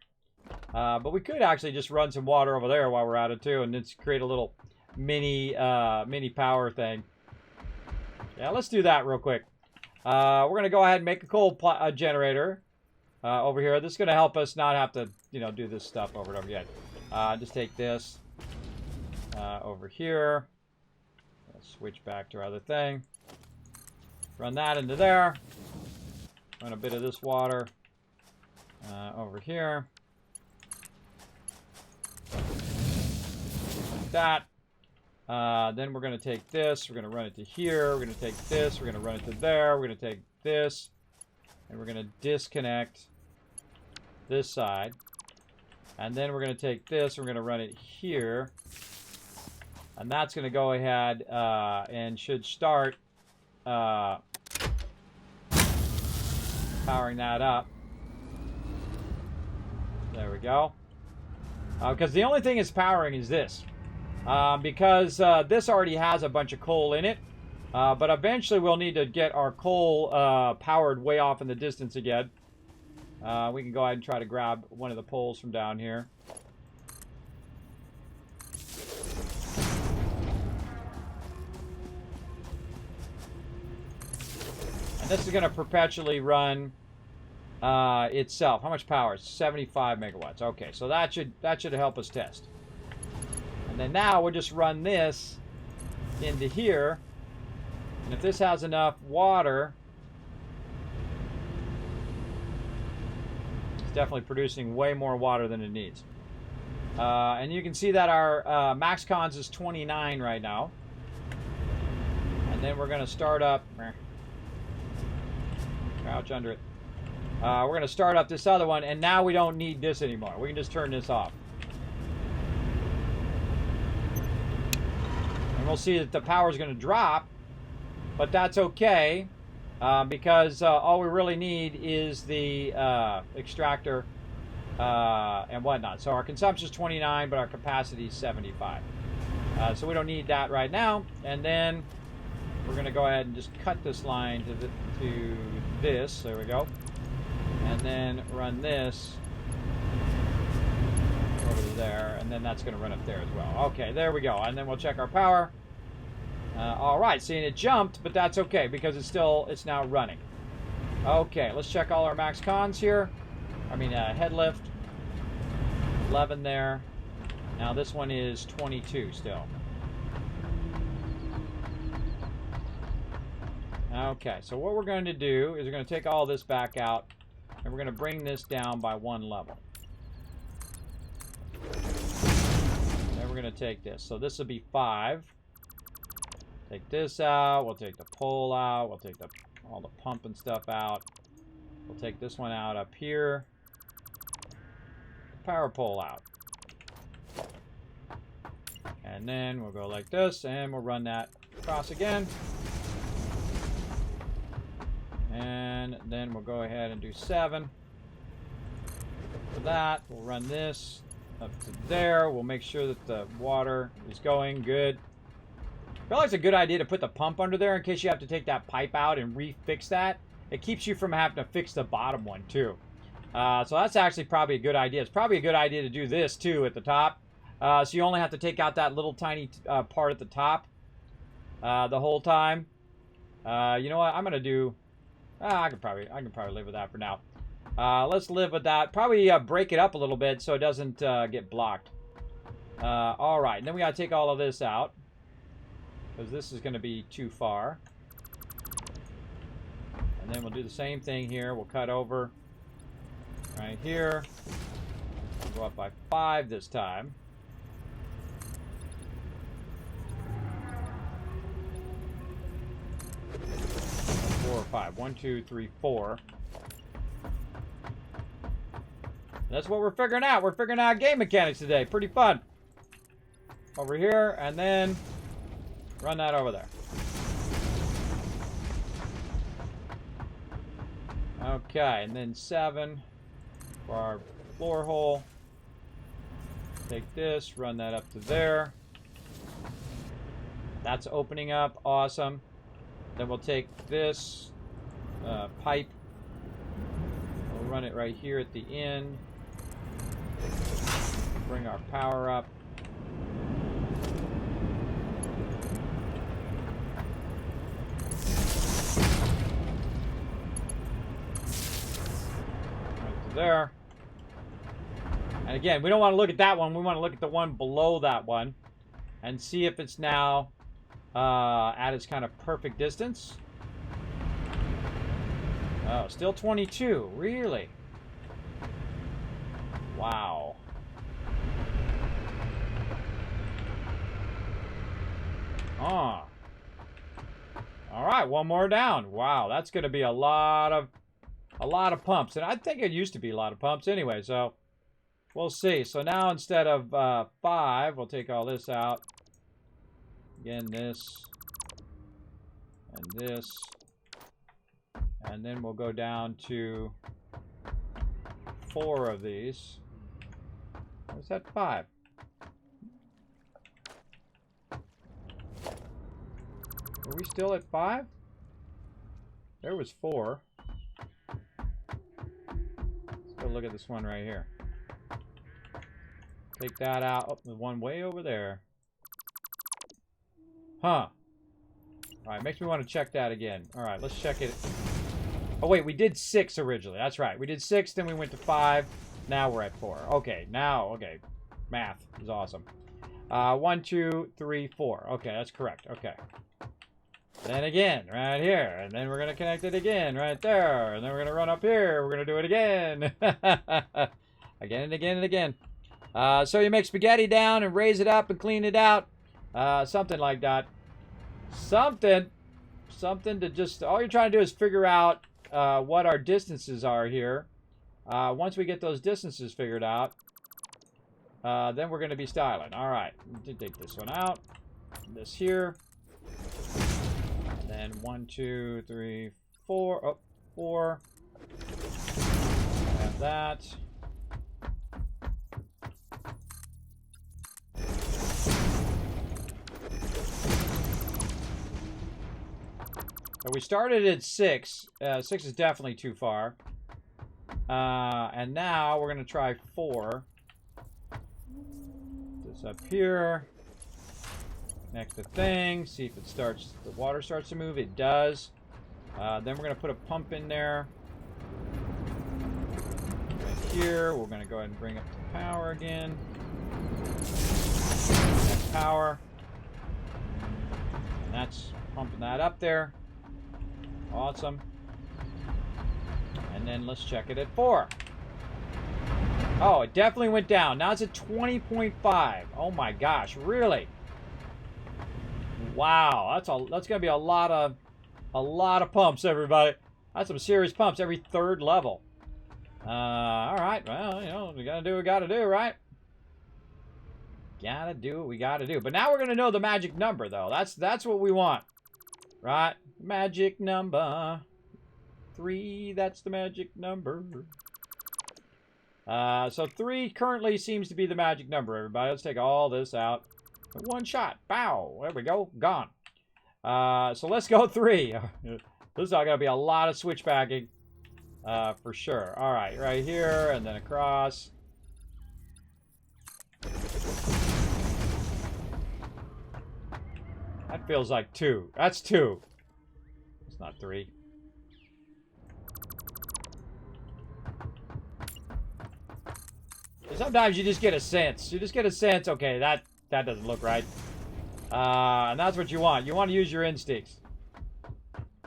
But we could actually just run some water over there while we're at it, too, and just create a little mini power thing. Yeah, let's do that real quick. We're going to go ahead and make a coal generator over here. This is going to help us not have to, do this stuff over and over again. Just take this over here. Let's switch back to our other thing. Run that into there. Run a bit of this water over here. Like that. Then we're going to take this. We're going to run it to here. We're going to take this. We're going to run it to there. We're going to take this. And we're going to disconnect this side. And then we're going to take this. We're going to run it here. And that's going to go ahead and should start powering that up. There we go. Because the only thing it's powering is this. Because this already has a bunch of coal in it. But eventually we'll need to get our coal powered way off in the distance again. We can go ahead and try to grab one of the poles from down here. And this is going to perpetually run itself. How much power? It's 75 megawatts. Okay, so that should help us test. And then now we'll just run this into here. And if this has enough water, it's definitely producing way more water than it needs. And you can see that our max cons is 29 right now. And then we're going to start up. Crouch under it. We're going to start up this other one, and now we don't need this anymore. We can just turn this off. And we'll see that the power is going to drop. But that's okay, because all we really need is the extractor and whatnot. So our consumption is 29, but our capacity is 75. So we don't need that right now. And then we're going to go ahead and just cut this line to this. There we go. And then run this over there. And then that's going to run up there as well. Okay, there we go. And then we'll check our power. All right, seeing it jumped, but that's okay because it's now running. Okay, let's check all our max cons here. I mean, head lift, 11 there. Now this one is 22 still. Okay, so what we're going to do is we're going to take all this back out, and we're going to bring this down by 1 level. Then we're going to take this. So this will be 5. Take this out. We'll take the pole out. We'll take all the pump and stuff out. We'll take this one out up here. Power pole out. And then we'll go like this, and we'll run that across again. And then we'll go ahead and do 7. For that, we'll run this up to there. We'll make sure that the water is going good. I feel like it's a good idea to put the pump under there in case you have to take that pipe out and refix that. It keeps you from having to fix the bottom one too. So that's actually probably a good idea. It's probably a good idea to do this too at the top. So you only have to take out that little tiny part at the top the whole time. You know what? I'm gonna do. I can probably live with that for now. Let's live with that. Probably break it up a little bit so it doesn't get blocked. All right, and then we gotta take all of this out, because this is going to be too far. And then we'll do the same thing here. We'll cut over right here. We'll go up by 5 this time. Four or 5. 1, 2, 3, 4. That's what we're figuring out. We're figuring out game mechanics today. Pretty fun. Over here, and then run that over there. Okay, and then 7 for our floor hole. Take this, run that up to there. That's opening up. Awesome. Then we'll take this pipe. We'll run it right here at the end. Bring our power up. There. And again, we don't want to look at that one. We want to look at the one below that one and see if it's now at its kind of perfect distance. Oh, still 22. Really? Wow. Oh. All right, one more down. Wow, that's going to be a lot of pumps, and I think it used to be a lot of pumps anyway, so we'll see. So now instead of 5, we'll take all this out. Again, this, and this, And then we'll go down to 4 of these. Or is that 5? Are we still at 5? There was 4. Let's go look at this one right here. Take that out. Oh, the one way over there. Huh. Alright, makes me want to check that again. Alright, let's check it. Oh, wait, we did 6 originally. That's right. We did 6, then we went to 5. Now we're at 4. Okay, now, okay. Math is awesome. 1, 2, 3, 4. Okay, that's correct. Okay. Then again, right here. And then we're going to connect it again, right there. And then we're going to run up here. We're going to do it again. Again and again and again. So you make spaghetti down and raise it up and clean it out. Something like that. Something to just... All you're trying to do is figure out what our distances are here. Once we get those distances figured out, then we're going to be styling. All right. Take this one out. This here. And then 1, 2, 3, 4. Oh, 4. Have that. So we started at 6. 6 is definitely too far. And now we're going to try 4. This up here. Connect the thing. See if it starts. The water starts to move. It does. Then we're going to put a pump in there. Right here. We're going to go ahead and bring up the power again. That's power. And that's pumping that up there. Awesome. And then let's check it at 4. Oh, it definitely went down. Now it's at 20.5. Oh my gosh, really? Wow, that's gonna be a lot of pumps, everybody. That's some serious pumps every 3rd level. All right. Well, you know, we gotta do what we gotta do, right? Gotta do what we gotta do. But now we're gonna know the magic number, though. That's what we want, right? Magic number 3. That's the magic number. So 3 currently seems to be the magic number, everybody. Let's take all this out. One shot. Bow. There we go. Gone. So let's go 3. This is going to be a lot of switchbacking. For sure. All right. Right here and then across. That feels like 2. That's 2. It's not 3. Sometimes you just get a sense. You just get a sense, okay, that doesn't look right. And that's what you want. You want to use your instincts.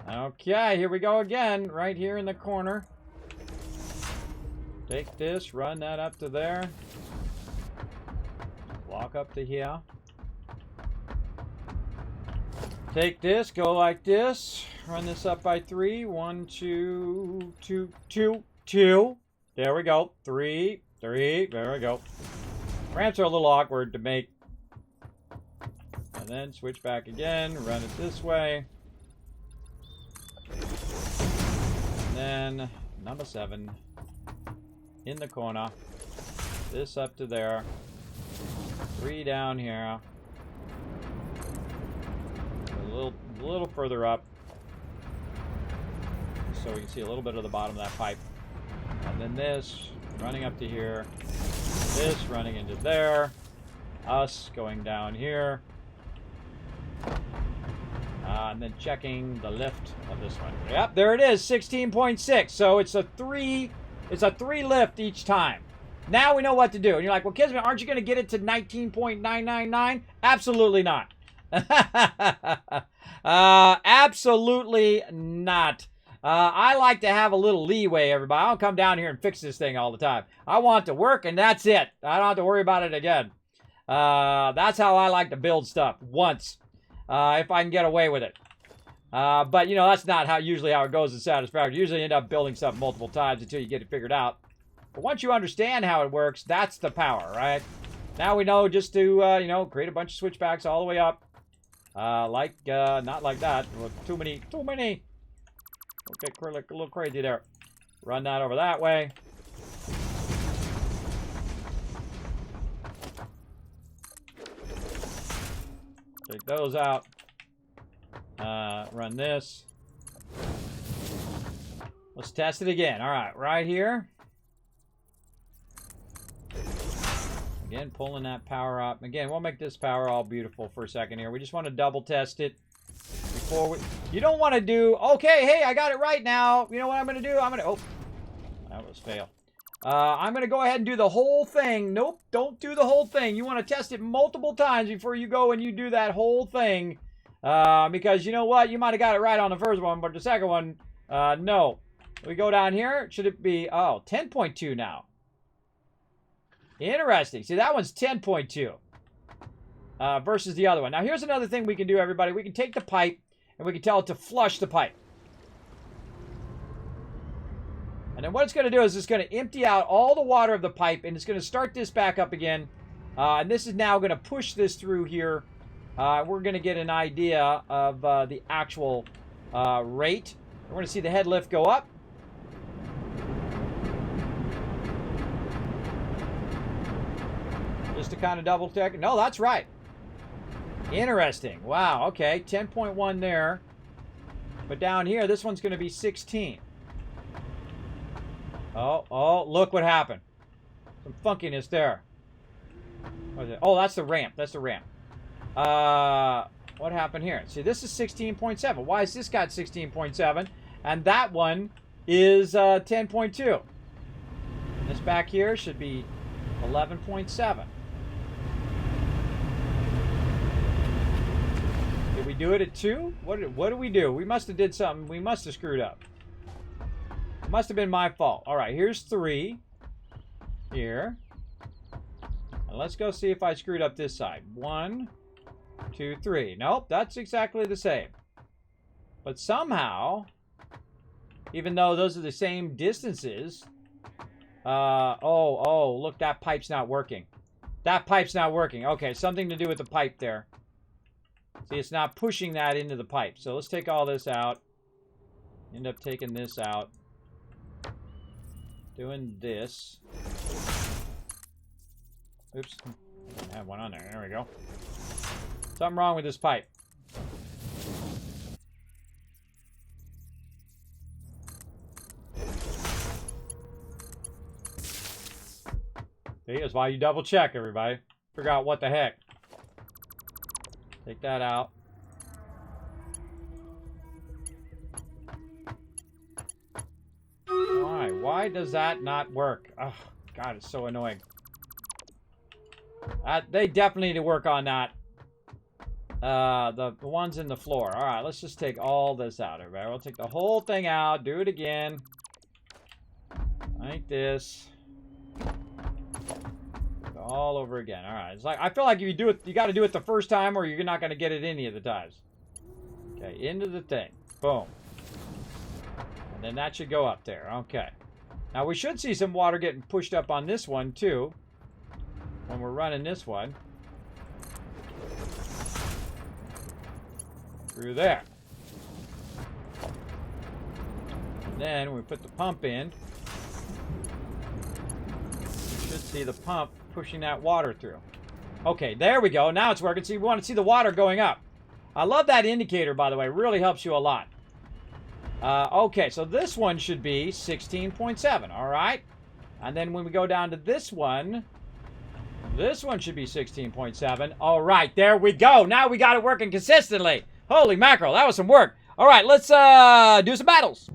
Okay, here we go again. Right here in the corner. Take this, run that up to there. Walk up to here. Take this, go like this. Run this up by 3. 1, 2, 2, 2, 2. There we go. 3, 3. There we go. Ramps are a little awkward to make. And then switch back again. Run it this way. And then number 7 in the corner. This up to there. 3 down here. A little further up. So we can see a little bit of the bottom of that pipe. And then this running up to here. This running into there. Us going down here. And then checking the lift of this one. Yep, there it is, 16.6. So it's a 3 lift each time. Now we know what to do. And you're like, well, Kismet, aren't you going to get it to 19.999? Absolutely not. Absolutely not. I like to have a little leeway, everybody. I don't come down here and fix this thing all the time. I want it to work, and that's it. I don't have to worry about it again. That's how I like to build stuff once, if I can get away with it. But, you know, that's not usually how it goes in Satisfactory. You usually end up building stuff multiple times until you get it figured out. But once you understand how it works, that's the power, right? Now we know just to, you know, create a bunch of switchbacks all the way up. Not like that. Well, too many. get a little crazy there. Run that over that way. Take those out. Run this. Let's test it again. All right, right here. Again, pulling that power up. Again, we'll make this power all beautiful for a second here. We just want to double test it before we... You don't want to do... Okay, hey, I got it right now. You know what I'm going to do? I'm going to... Oh, that was fail. I'm going to go ahead and do the whole thing. Nope, don't do the whole thing. You want to test it multiple times before you go and you do that whole thing. Because you know what? You might have got it right on the first one, but the second one, no. We go down here. Should it be... Oh, 10.2 now. Interesting. See, that one's 10.2 versus the other one. Now, here's another thing we can do, everybody. We can take the pipe, and we can tell it to flush the pipe. And then what it's going to do is it's going to empty out all the water of the pipe, and it's going to start this back up again. And this is now going to push this through here. We're going to get an idea of the actual rate. We're going to see the head lift go up. Just to kind of double check. No, that's right. Interesting. Wow, okay. 10.1 there. But down here, this one's going to be 16. Oh, look what happened. Some funkiness there. What is it? Oh, that's the ramp. That's the ramp. What happened here? See, this is 16.7. Why has this got 16.7? And that one is 10.2. This back here should be 11.7. Did we do it at 2? What did we do? We must have did something. We must have screwed up. It must have been my fault. All right, here's 3. Here. And let's go see if I screwed up this side. 1, 2, 3. Nope, that's exactly the same. But somehow, even though those are the same distances, oh, look, that pipe's not working. That pipe's not working. Okay, something to do with the pipe there. See, it's not pushing that into the pipe. So let's take all this out. End up taking this out. Doing this. Oops. I have one on there. There we go. Something wrong with this pipe. See, that's why you double check, everybody. Figure out what the heck. Take that out. Why? Why does that not work? Oh, God, it's so annoying. They definitely need to work on that. The ones in the floor. All right, let's just take all this out, everybody. We'll take the whole thing out. Do it again. Like this. All over again. All right. It's like, I feel like if you do it, you got to do it the first time or you're not going to get it any of the times. Okay, into the thing. Boom. And then that should go up there. Okay. Now we should see some water getting pushed up on this one too. When we're running this one. Through there. And then when we put the pump in, you should see the pump pushing that water through. Okay, there we go. Now it's working. So you want to see the water going up. I love that indicator, by the way. It really helps you a lot. Okay, so this one should be 16.7. All right. And then when we go down to this one should be 16.7. All right, there we go. Now we got it working consistently. Holy mackerel, that was some work. All right, let's do some battles.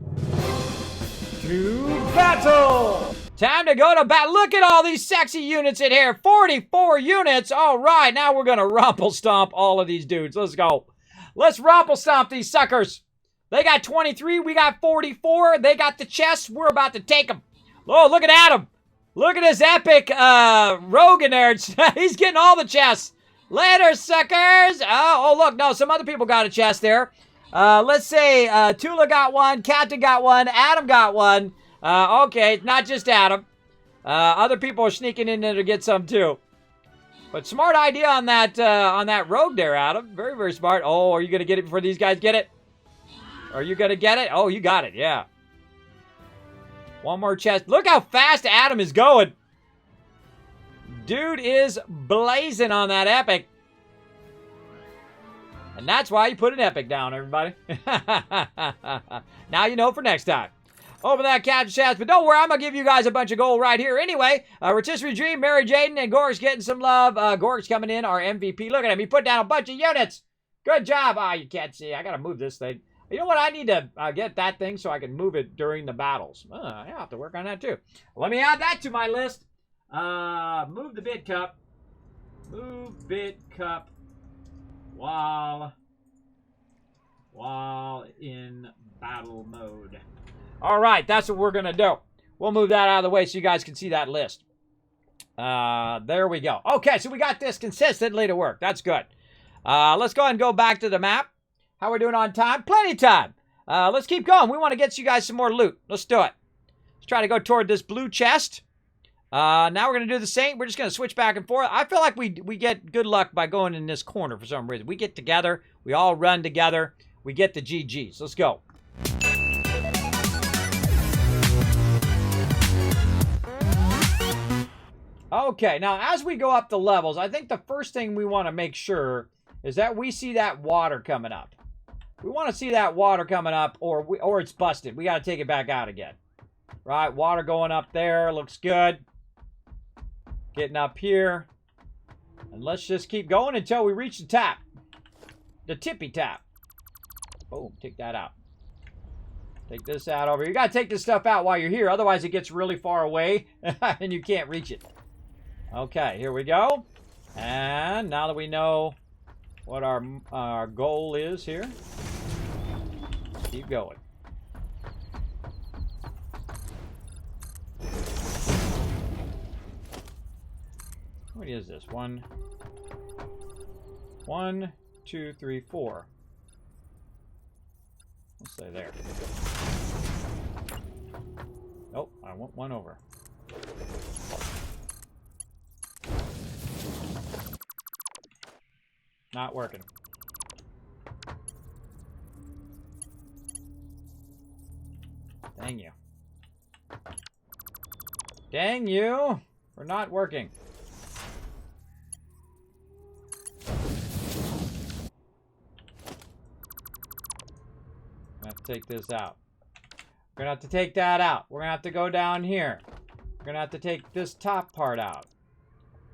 To battle! Time to go to battle. Look at all these sexy units in here. 44 units. All right, now we're going to rumple stomp all of these dudes. Let's go. Let's rumple stomp these suckers. They got 23. We got 44. They got the chests. We're about to take them. Oh, look at Adam. Look at this epic rogue in there. He's getting all the chests. Later, suckers. Oh, look. No, some other people got a chest there. Let's say Tula got one. Captain got one. Adam got one. Okay, it's not just Adam. Other people are sneaking in there to get some too. But smart idea on that rogue there, Adam. Very, very smart. Oh, are you going to get it before these guys get it? Are you going to get it? Oh, you got it. Yeah. One more chest. Look how fast Adam is going. Dude is blazing on that epic. And that's why you put an epic down, everybody. Now you know for next time. Open that capture chest, but don't worry, I'm going to give you guys a bunch of gold right here anyway. Rotisserie Dream, Mary Jaden, and Gork's getting some love. Gork's coming in, our MVP. Look at him. He put down a bunch of units. Good job. Ah, you can't see. I got to move this thing. You know what? I need to get that thing so I can move it during the battles. I have to work on that too. Let me add that to my list. Move the bit cup. Move bit cup while in battle mode. All right, that's what we're going to do. We'll move that out of the way so you guys can see that list. There we go. Okay, so we got this consistently to work. That's good. Let's go ahead and go back to the map. How we doing on time? Plenty of time. Let's keep going. We want to get you guys some more loot. Let's do it. Let's try to go toward this blue chest. Now we're going to do the same. We're just going to switch back and forth. I feel like we get good luck by going in this corner for some reason. We get together. We all run together. We get the GGs. Let's go. Okay, now as we go up the levels, I think the first thing we want to make sure is that we see that water coming up. We want to see that water coming up, or it's busted. We got to take it back out again. Right, water going up there. Looks good. Getting up here. And let's just keep going until we reach the tap. The tippy tap. Boom, take that out. Take this out over here. You got to take this stuff out while you're here. Otherwise, it gets really far away and you can't reach it. Okay, here we go. And now that we know what our goal is here, keep going. What is this? 1, 2, 3, 4. Let's say there. Oh, I want one over. Not working. Dang you. Dang you for not working. I have to take this out. We're gonna have to take that out. We're gonna have to go down here. We're gonna have to take this top part out.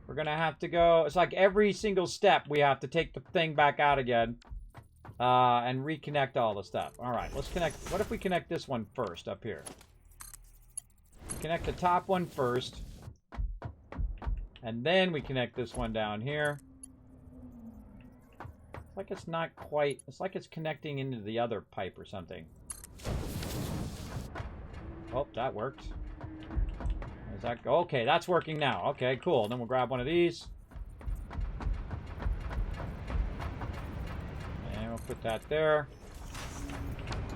We're gonna have to go. It's like every single step we have to take the thing back out again and reconnect all the stuff. All right, let's connect. What if we connect this one first up here? Connect the top one first, and then we connect this one down here. It's like it's not quite. It's like it's connecting into the other pipe or something. Oh, that worked. Is that okay? That's working now. Okay, cool. Then we'll grab one of these. And we'll put that there.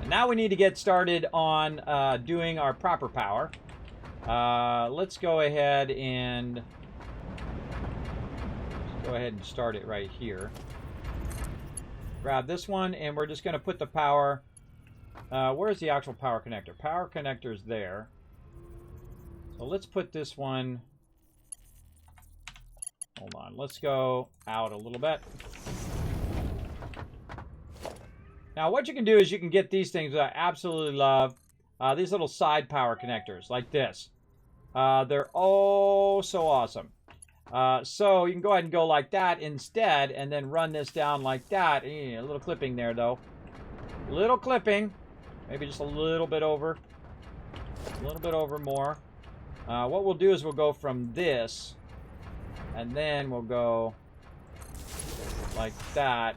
And now we need to get started on doing our proper power. Let's go ahead and start it right here. Grab this one, and we're just going to put the power. Where's the actual power connector? Power connector's there. So let's put this one. Hold on. Let's go out a little bit. Now, what you can do is you can get these things that I absolutely love. These little side power connectors like this. They're oh so awesome. So you can go ahead and go like that instead and then run this down like that. A little clipping there, though. Little clipping. Maybe just a little bit over. A little bit over more. What we'll do is we'll go from this, and then we'll go like that.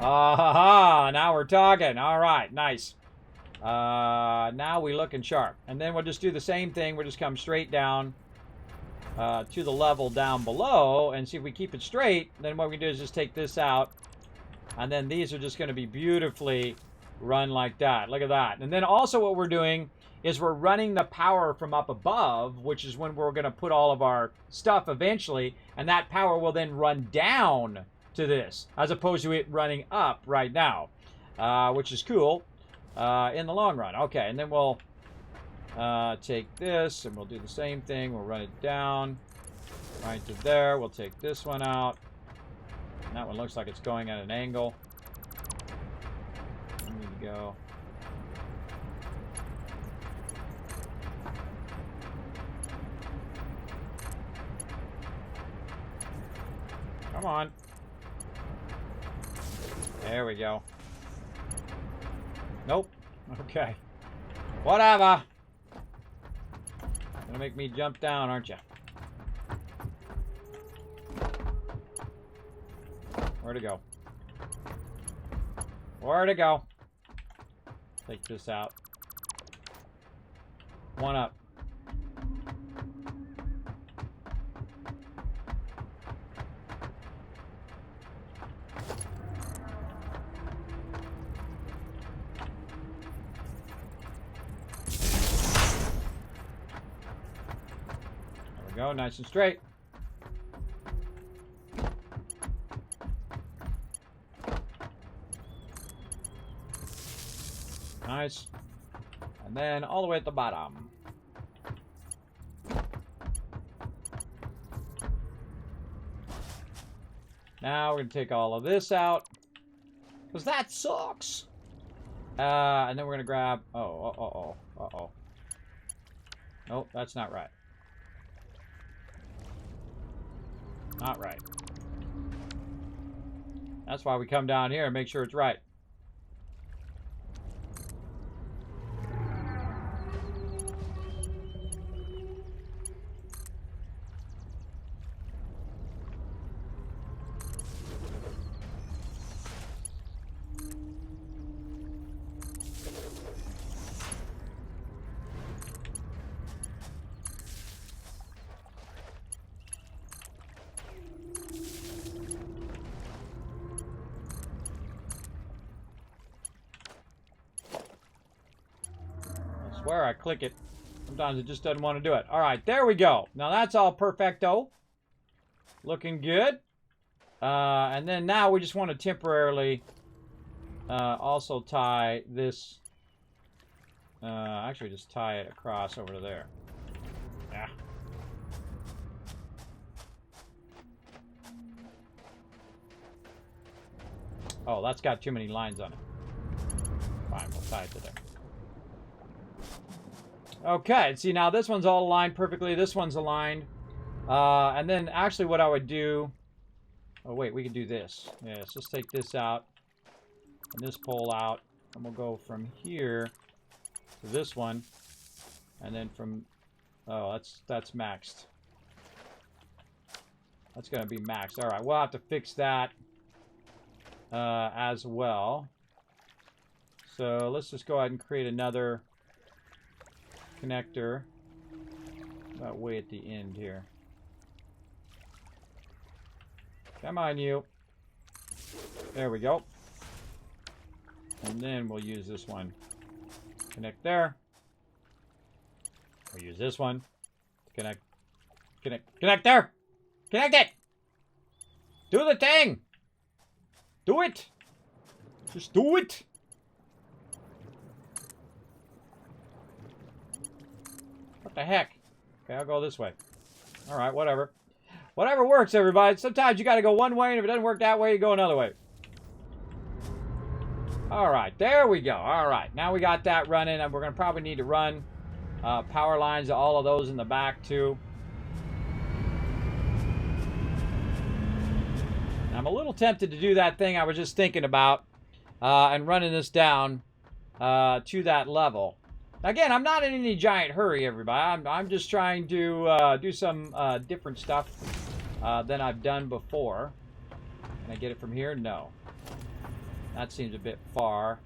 Ah, now we're talking. All right, nice. Now we looking sharp. And then we'll just do the same thing. We'll just come straight down to the level down below and see if we keep it straight. Then what we can do is just take this out, and then these are just going to be beautifully run like that. Look at that. And then also what we're doing is we're running the power from up above, which is when we're going to put all of our stuff eventually, and that power will then run down to this, as opposed to it running up right now. which is cool in the long run. Okay, and then we'll take this, and we'll do the same thing. We'll run it down right to there. We'll take this one out. And that one looks like it's going at an angle. There we go. Come on. There we go. Nope. Okay. Whatever. Gonna make me jump down, aren't you? Where to go? Where to go? Take this out. One up. There we go, nice and straight. Nice. And then all the way at the bottom. Now we're going to take all of this out. Because that sucks. And then we're going to grab... Uh-oh. Nope, that's not right. Not right. That's why we come down here and make sure it's right. Where I click it, sometimes it just doesn't want to do it. All right, there we go. Now that's all perfecto. Looking good. And then now we just want to temporarily also tie this. Actually, just tie it across over to there. Yeah. Oh, that's got too many lines on it. Fine, we'll tie it to there. Okay, see now this one's all aligned perfectly. This one's aligned. And then actually what I would do... Oh wait, we can do this. Yes, let's take this out. And this pole out. And we'll go from here to this one. And then from... Oh, that's maxed. That's going to be maxed. Alright, we'll have to fix that as well. So let's just go ahead and create another... connector about way at the end here. Come on, you. There we go. And then we'll use this one. Connect there. We'll use this one to connect there. Connect it. Do the thing. Do it. Just do it. What the heck? Okay, I'll go this way. Alright, whatever. Whatever works, everybody. Sometimes you gotta go one way, and if it doesn't work that way, you go another way. Alright, there we go. Alright, now we got that running, and we're gonna probably need to run power lines to all of those in the back, too. And I'm a little tempted to do that thing I was just thinking about, and running this down to that level. Again, I'm not in any giant hurry, everybody. I'm just trying to do some different stuff than I've done before. Can I get it from here? No. That seems a bit far.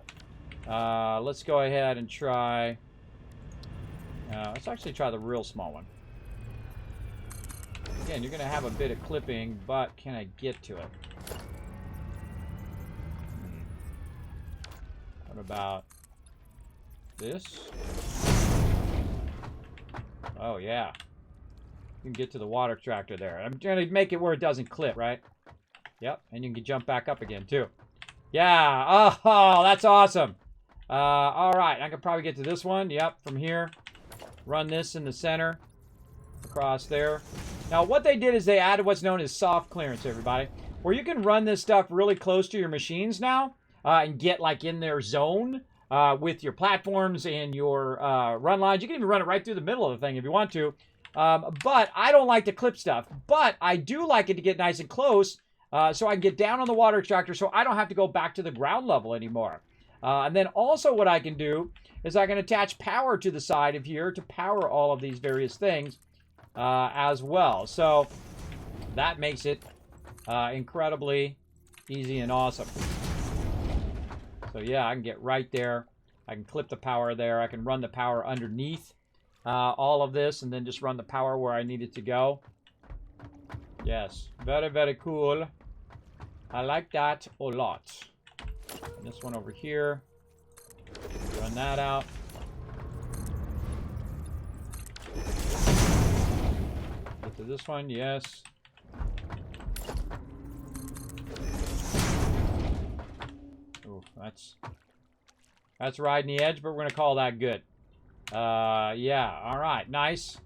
Let's go ahead and try... let's actually try the real small one. Again, you're going to have a bit of clipping, but can I get to it? What about... this? Oh, yeah. You can get to the water tractor there. I'm trying to make it where it doesn't clip, right? Yep, and you can jump back up again, too. Yeah. Oh, that's awesome. All right. I can probably get to this one. Yep, from here. Run this in the center. Across there. Now, what they did is they added what's known as soft clearance, everybody. Where you can run this stuff really close to your machines now. And get, like, in their zone. With your platforms and your run lines. You can even run it right through the middle of the thing if you want to. But I don't like to clip stuff. But I do like it to get nice and close. So I can get down on the water extractor so I don't have to go back to the ground level anymore. And then also what I can do is I can attach power to the side of here to power all of these various things as well. So that makes it incredibly easy and awesome. So yeah, I can get right there. I can clip the power there. I can run the power underneath all of this and then just run the power where I need it to go. Yes, very, very cool. I like that a lot. And this one over here. Run that out. Get to this one, yes. Ooh, that's riding the edge, but we're gonna call that good. Yeah, all right, nice.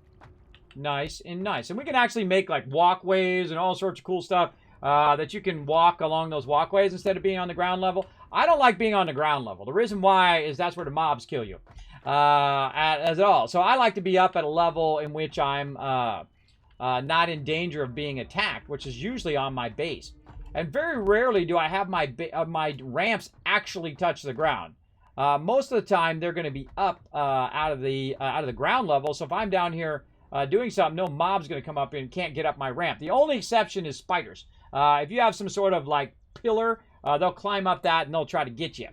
Nice and nice. And we can actually make like walkways and all sorts of cool stuff that you can walk along those walkways instead of being on the ground level. I don't like being on the ground level. The reason why is that's where the mobs kill you as all. So I like to be up at a level in which I'm not in danger of being attacked, which is usually on my base. And very rarely do I have my ramps actually touch the ground. Most of the time, they're going to be up out of the ground level. So if I'm down here doing something, no mob's going to come up and can't get up my ramp. The only exception is spiders. If you have some sort of like pillar, they'll climb up that and they'll try to get you.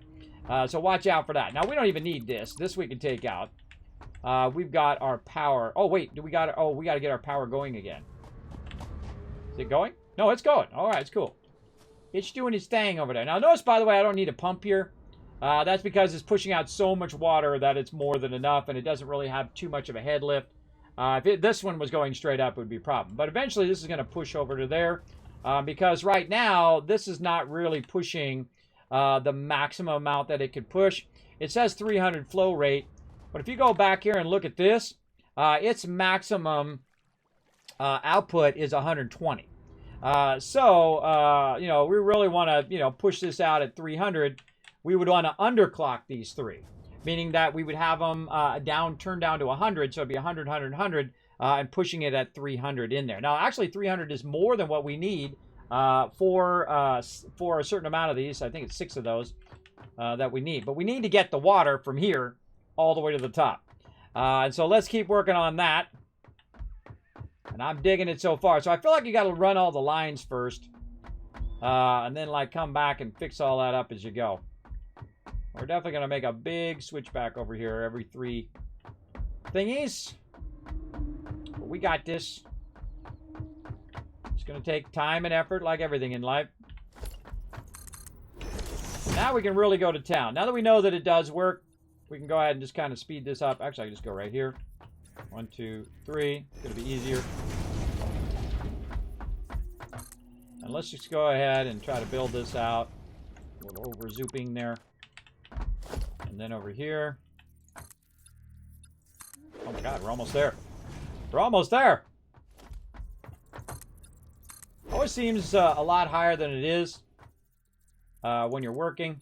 So watch out for that. Now we don't even need this. This we can take out. We've got our power. Oh wait, we got to get our power going again. Is it going? No, it's going. All right, it's cool. It's doing its thing over there. Now notice, by the way, I don't need a pump here. That's because it's pushing out so much water that it's more than enough, and it doesn't really have too much of a head lift. If this one was going straight up, it would be a problem. But eventually, this is going to push over to there, because right now, this is not really pushing the maximum amount that it could push. It says 300 flow rate, but if you go back here and look at this, its maximum output is 120. So, you know, we really want to, you know, push this out at 300. We would want to underclock these three, meaning that we would have them turned down to 100, so it'd be 100, 100, 100, and pushing it at 300 in there. Now, actually, 300 is more than what we need for a certain amount of these. I think it's 6 of those that we need. But we need to get the water from here all the way to the top. And so let's keep working on that. And I'm digging it so far. So I feel like you got to run all the lines first. And then, like, come back and fix all that up as you go. We're definitely going to make a big switchback over here every 3 thingies. But we got this. It's going to take time and effort like everything in life. Now we can really go to town. Now that we know that it does work, we can go ahead and just kind of speed this up. Actually, I can just go right here. 1, 2, 3. It's going to be easier. And let's just go ahead and try to build this out. A little over-zooping there. And then over here. Oh my god, we're almost there. We're almost there! Always seems a lot higher than it is when you're working.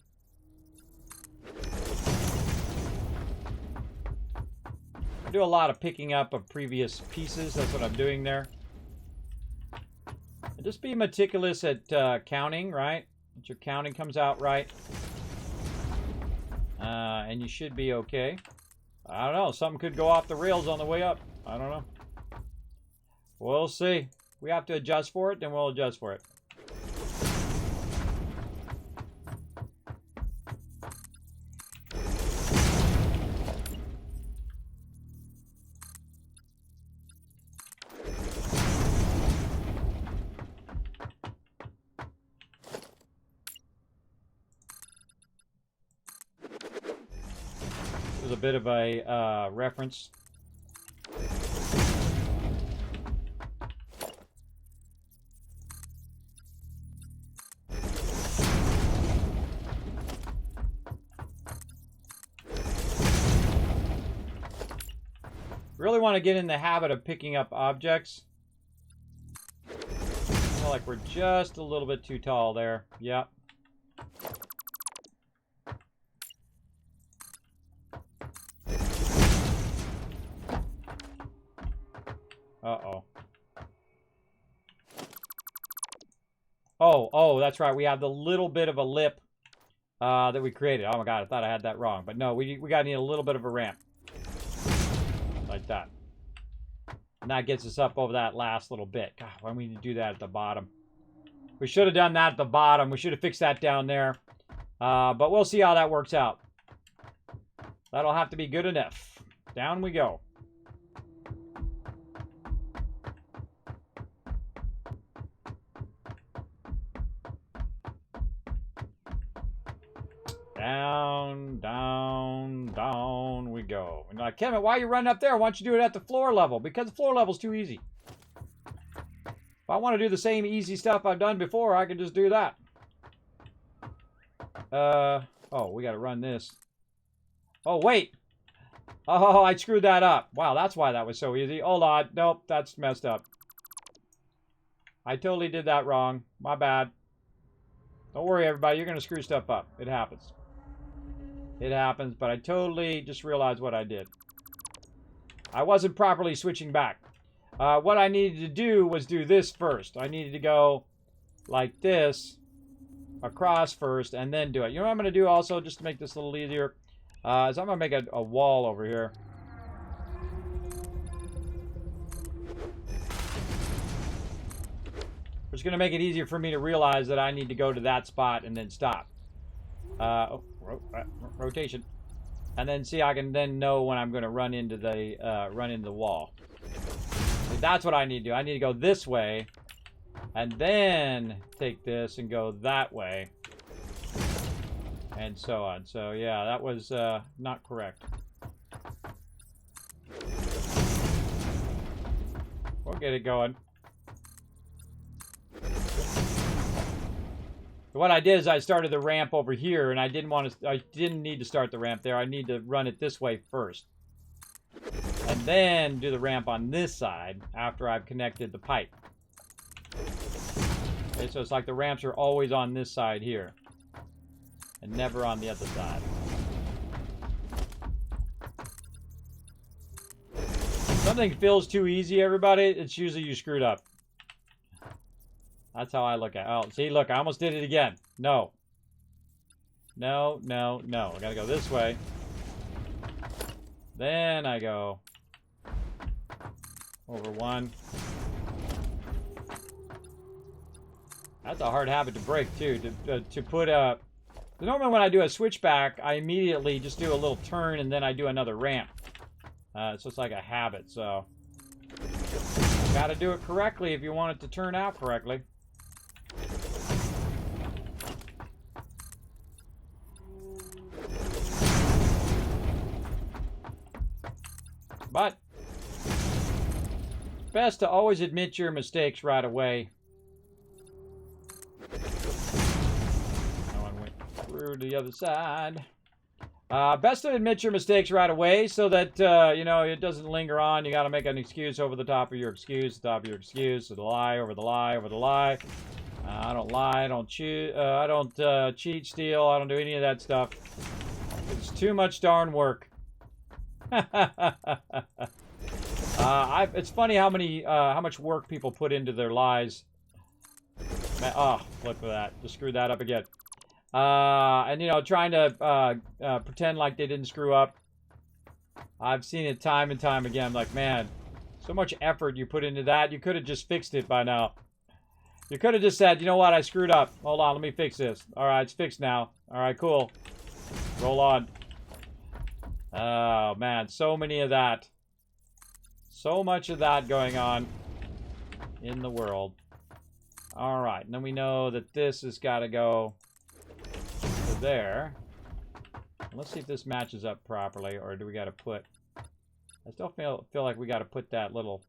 I do a lot of picking up of previous pieces. That's what I'm doing there. And just be meticulous at counting, right? That your counting comes out right. And you should be okay. I don't know. Something could go off the rails on the way up. I don't know. We'll see. If we have to adjust for it, then we'll adjust for it. A bit of a reference. Really want to get in the habit of picking up objects. I feel like we're just a little bit too tall there. Yep. Uh-oh. Oh, that's right. We have the little bit of a lip that we created. Oh my god, I thought I had that wrong. But no, we gotta need a little bit of a ramp. Like that. And that gets us up over that last little bit. God, why do we need to do that at the bottom? We should have done that at the bottom. We should have fixed that down there. But we'll see how that works out. That'll have to be good enough. Down we go. Down, down, down we go. And like, Kevin, why are you running up there? Why don't you do it at the floor level? Because the floor level's too easy. If I want to do the same easy stuff I've done before, I can just do that. Oh, we got to run this. Oh, wait. Oh, I screwed that up. Wow, that's why that was so easy. Hold on. Nope, that's messed up. I totally did that wrong. My bad. Don't worry, everybody. You're going to screw stuff up. It happens. It happens, but I totally just realized what I did. I wasn't properly switching back. What I needed to do was do this first. I needed to go like this, across first, and then do it. You know what I'm going to do also, just to make this a little easier, is I'm going to make a wall over here. Which is going to make it easier for me to realize that I need to go to that spot and then stop. Rotation. And then see, I can then know when I'm going to run into the wall. So that's what I need to do. I need to go this way, and then take this and go that way, and so on. So yeah, that was not correct. We'll get it going. What I did is I started the ramp over here, and I didn't need to start the ramp there. I need to run it this way first. And then do the ramp on this side after I've connected the pipe. Okay, so it's like the ramps are always on this side here. And never on the other side. If something feels too easy, everybody, it's usually you screwed up. That's how I look at it. Oh, see, look, I almost did it again. No. No, no, no. I gotta go this way. Then I go over one. That's a hard habit to break, too. To put a... Normally when I do a switchback, I immediately just do a little turn and then I do another ramp. So it's like a habit, so... Gotta do it correctly if you want it to turn out correctly. But it's best to always admit your mistakes right away. No one went through to the other side. Best to admit your mistakes right away so that, you know, it doesn't linger on. You got to make an excuse over the top of your excuse, the top of your excuse, the lie over the lie over the lie. I don't lie, I don't cheat, steal, I don't do any of that stuff. It's too much darn work. It's funny how much work people put into their lies. Man, oh, look at that. Just screwed that up again. And, you know, trying to pretend like they didn't screw up. I've seen it time and time again. I'm like, man, so much effort you put into that. You could have just fixed it by now. You could have just said, you know what, I screwed up. Hold on, let me fix this. All right, it's fixed now. All right, cool. Roll on. Oh, man, so many of that. So much of that going on in the world. All right, and then we know that this has got to go to there. Let's see if this matches up properly, or do we got to put... I still feel like we got to put that little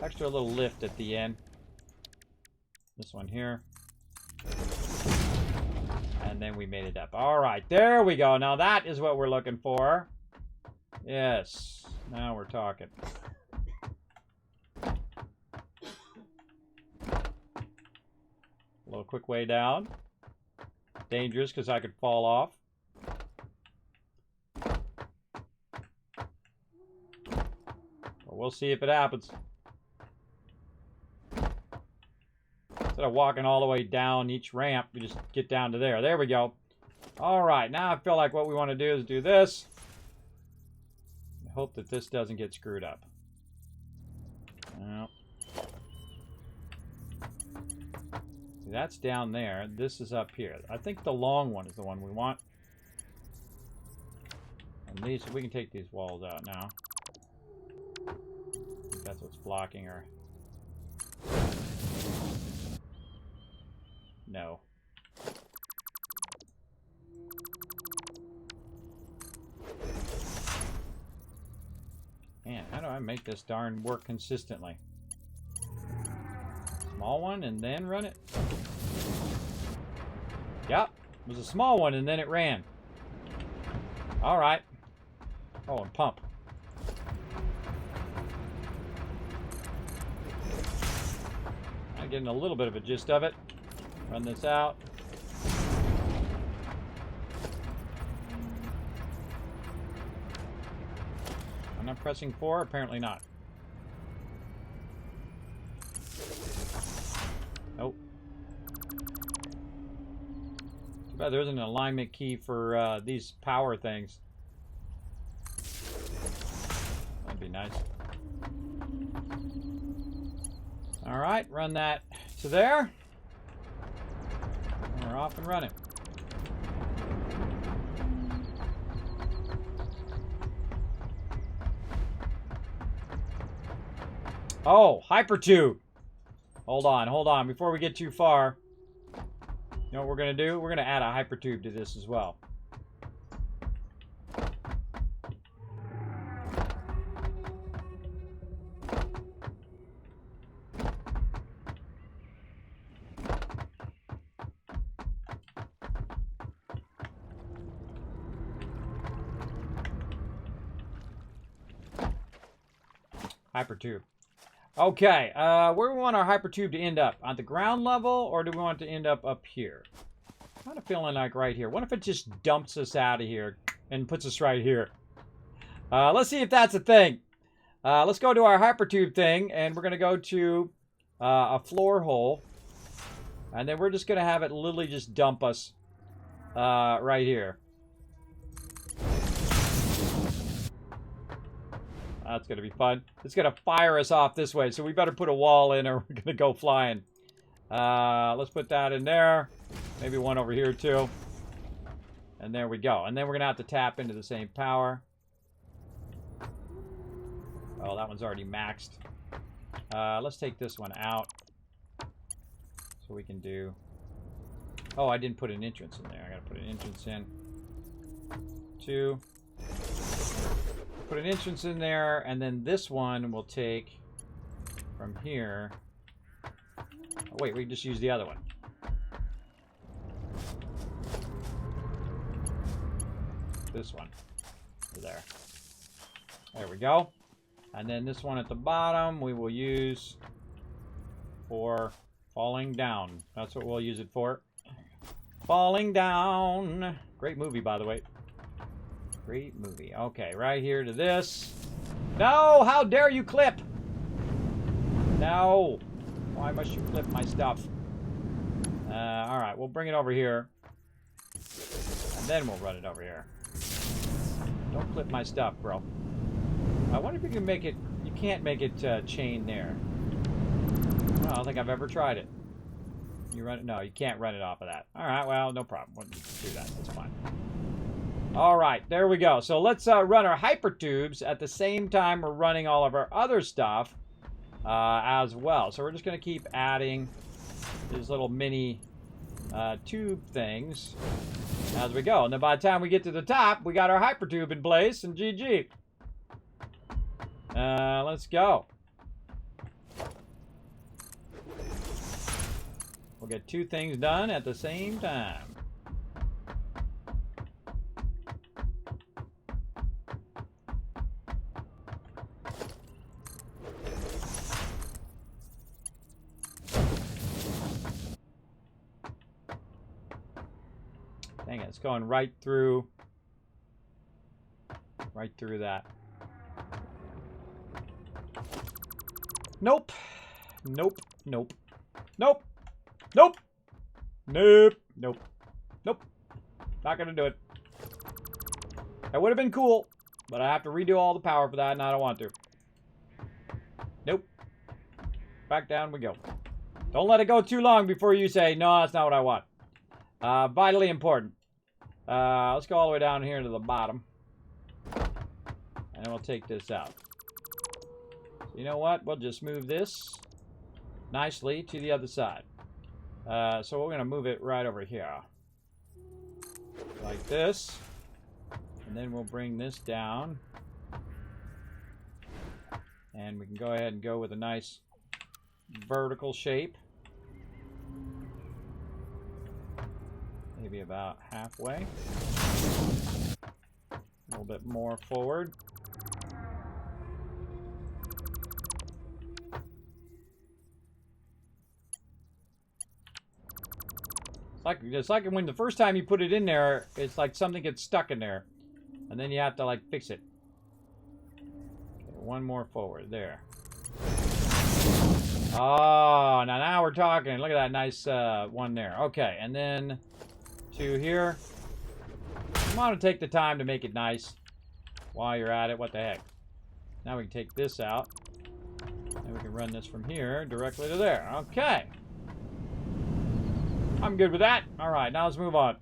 extra little lift at the end. This one here. And then we made it up. All right, there we go. Now that is what we're looking for. Yes. Now we're talking. A little quick way down. Dangerous because I could fall off. But we'll see if it happens. Instead of walking all the way down each ramp, we just get down to there. There we go. All right, now I feel like what we want to do is do this. I hope that this doesn't get screwed up. No. See, that's down there. This is up here. I think the long one is the one we want. And these, we can take these walls out now. I think that's what's blocking her. No. Man, how do I make this darn work consistently? Small one and then run it? Yep, it was a small one and then it ran. Alright. Oh, and pump. I'm getting a little bit of a gist of it. Run this out. I'm not pressing 4? Apparently not. Nope. Too bad there isn't an alignment key for these power things. That'd be nice. Alright, run that to there. We're off and running. Oh, hypertube. Hold on. Before we get too far, you know what we're going to do? We're going to add a hypertube to this as well. Hypertube. Okay, where do we want our hypertube to end up? On the ground level, or do we want it to end up here? Kind of feeling like right here. What if it just dumps us out of here and puts us right here? Let's see if that's a thing. Let's go to our hypertube thing, and we're going to go to a floor hole. And then we're just going to have it literally just dump us right here. That's going to be fun. It's going to fire us off this way, so we better put a wall in or we're going to go flying. Let's put that in there. Maybe one over here, too. And there we go. And then we're going to have to tap into the same power. Oh, that one's already maxed. Let's take this one out. So we can do... Oh, I didn't put an entrance in there. I got to put an entrance in. 2... Put an entrance in there, and then this one we'll take from here. Oh, wait, we can just use the other one. This one. There. There we go. And then this one at the bottom we will use for falling down. That's what we'll use it for. Falling down. Great movie, by the way. Great movie. Okay, right here to this. No! How dare you clip? No! Why must you clip my stuff? Alright, we'll bring it over here. And then we'll run it over here. Don't clip my stuff, bro. I wonder if you can make it... You can't make it chain there. Well, I don't think I've ever tried it. You run it? No, you can't run it off of that. Alright, well, no problem. We'll do that. That's fine. All right, there we go. So let's run our hypertubes at the same time we're running all of our other stuff as well. So we're just going to keep adding these little mini tube things as we go. And then by the time we get to the top, we got our hypertube in place and GG. Let's go. We'll get 2 things done at the same time. Dang it, it's going right through that. Nope. Nope. Nope. Nope. Nope. Nope. Nope. Nope. Not gonna do it. That would have been cool, but I have to redo all the power for that, and I don't want to. Nope. Back down we go. Don't let it go too long before you say, no, that's not what I want. Vitally important. Let's go all the way down here to the bottom. And we'll take this out. So you know what? We'll just move this nicely to the other side. So we're going to move it right over here. Like this. And then we'll bring this down. And we can go ahead and go with a nice vertical shape. Maybe about halfway. A little bit more forward. It's like when the first time you put it in there, it's like something gets stuck in there. And then you have to like fix it. Okay, one more forward. There. Oh, now we're talking. Look at that nice one there. Okay, and then two here. You want to take the time to make it nice while you're at it. What the heck? Now we can take this out. And we can run this from here directly to there. Okay. I'm good with that. All right, now let's move on.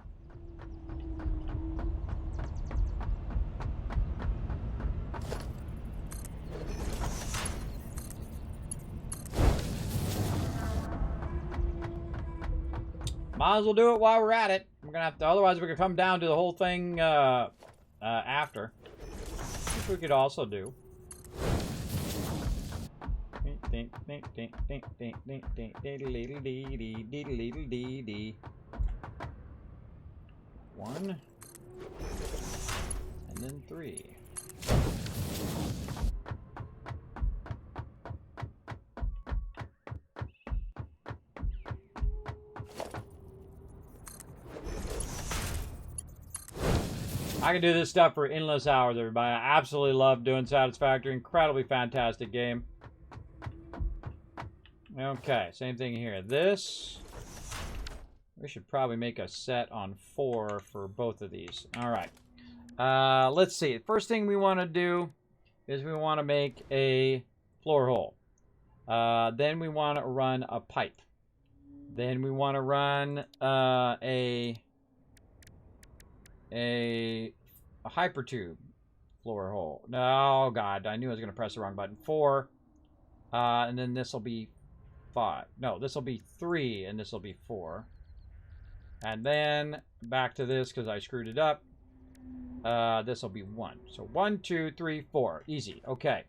Might as well do it while we're at it. We're gonna have to, otherwise we're gonna come down to the whole thing after. Which we could also do. One. And then three. I can do this stuff for endless hours, everybody. I absolutely love doing Satisfactory. Incredibly fantastic game. Okay, same thing here. This, we should probably make a set on 4 for both of these. All right. Let's see. First thing we want to do is we want to make a floor hole. Then we want to run a pipe. Then we want to run a hypertube floor hole. No, God, I knew I was going to press the wrong button. 4, and then this will be 5. No, this will be 3, and this will be 4. And then back to this because I screwed it up. This will be 1. So 1, 2, 3, 4. Easy. Okay.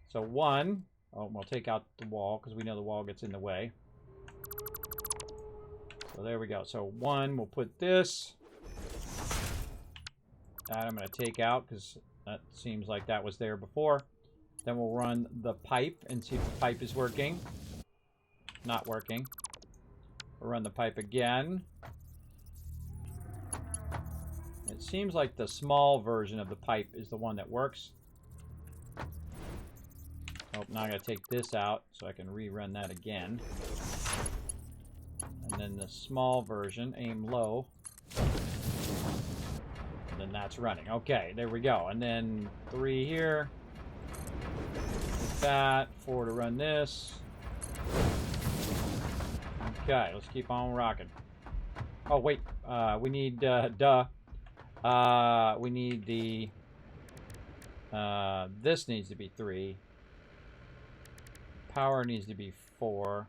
So 1. Oh, we'll take out the wall because we know the wall gets in the way. So there we go. So 1, we'll put this. That I'm going to take out because that seems like that was there before. Then we'll run the pipe and see if the pipe is working. Not working. We'll run the pipe again. It seems like the small version of the pipe is the one that works. Oh, now I gotta take this out so I can rerun that again. And then the small version, aim low. And then that's running. Okay, there we go. And then 3 here. With that, 4 to run this. Okay, let's keep on rocking. Oh, wait. We need, we need the, this needs to be 3. Power needs to be 4.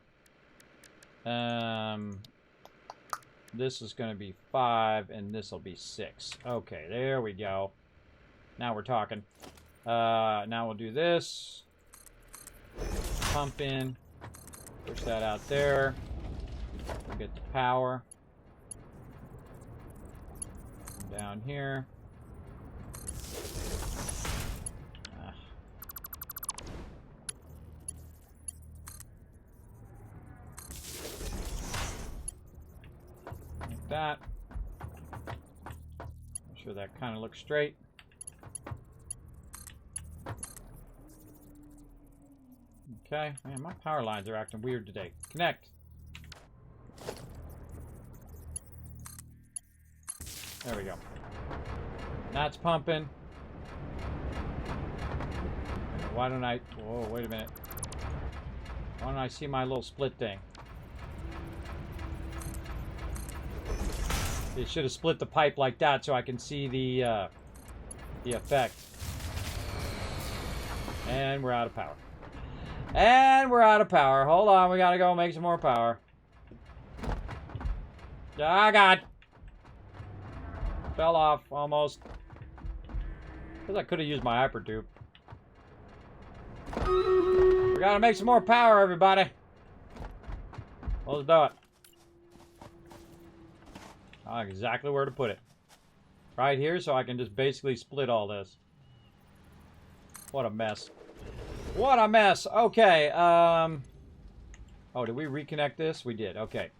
This is going to be 5, and this will be 6. Okay, there we go. Now we're talking. Now we'll do this. Pump in. Push that out there. We'll get the power. Down here. Like that. sure that kind of looks straight. Okay. Man, my power lines are acting weird today. Connect. There we go. That's pumping. Why don't I... Whoa, wait a minute. Why don't I see my little split thing? It should have split the pipe like that so I can see the effect. And we're out of power. And we're out of power. Hold on, we gotta go make some more power. Ah, God. Fell off, almost. Because I could have used my hyper tube. We gotta make some more power, everybody. Let's do it. I know exactly where to put it. Right here, so I can just basically split all this. What a mess. What a mess. Okay, oh, did we reconnect this? We did, okay.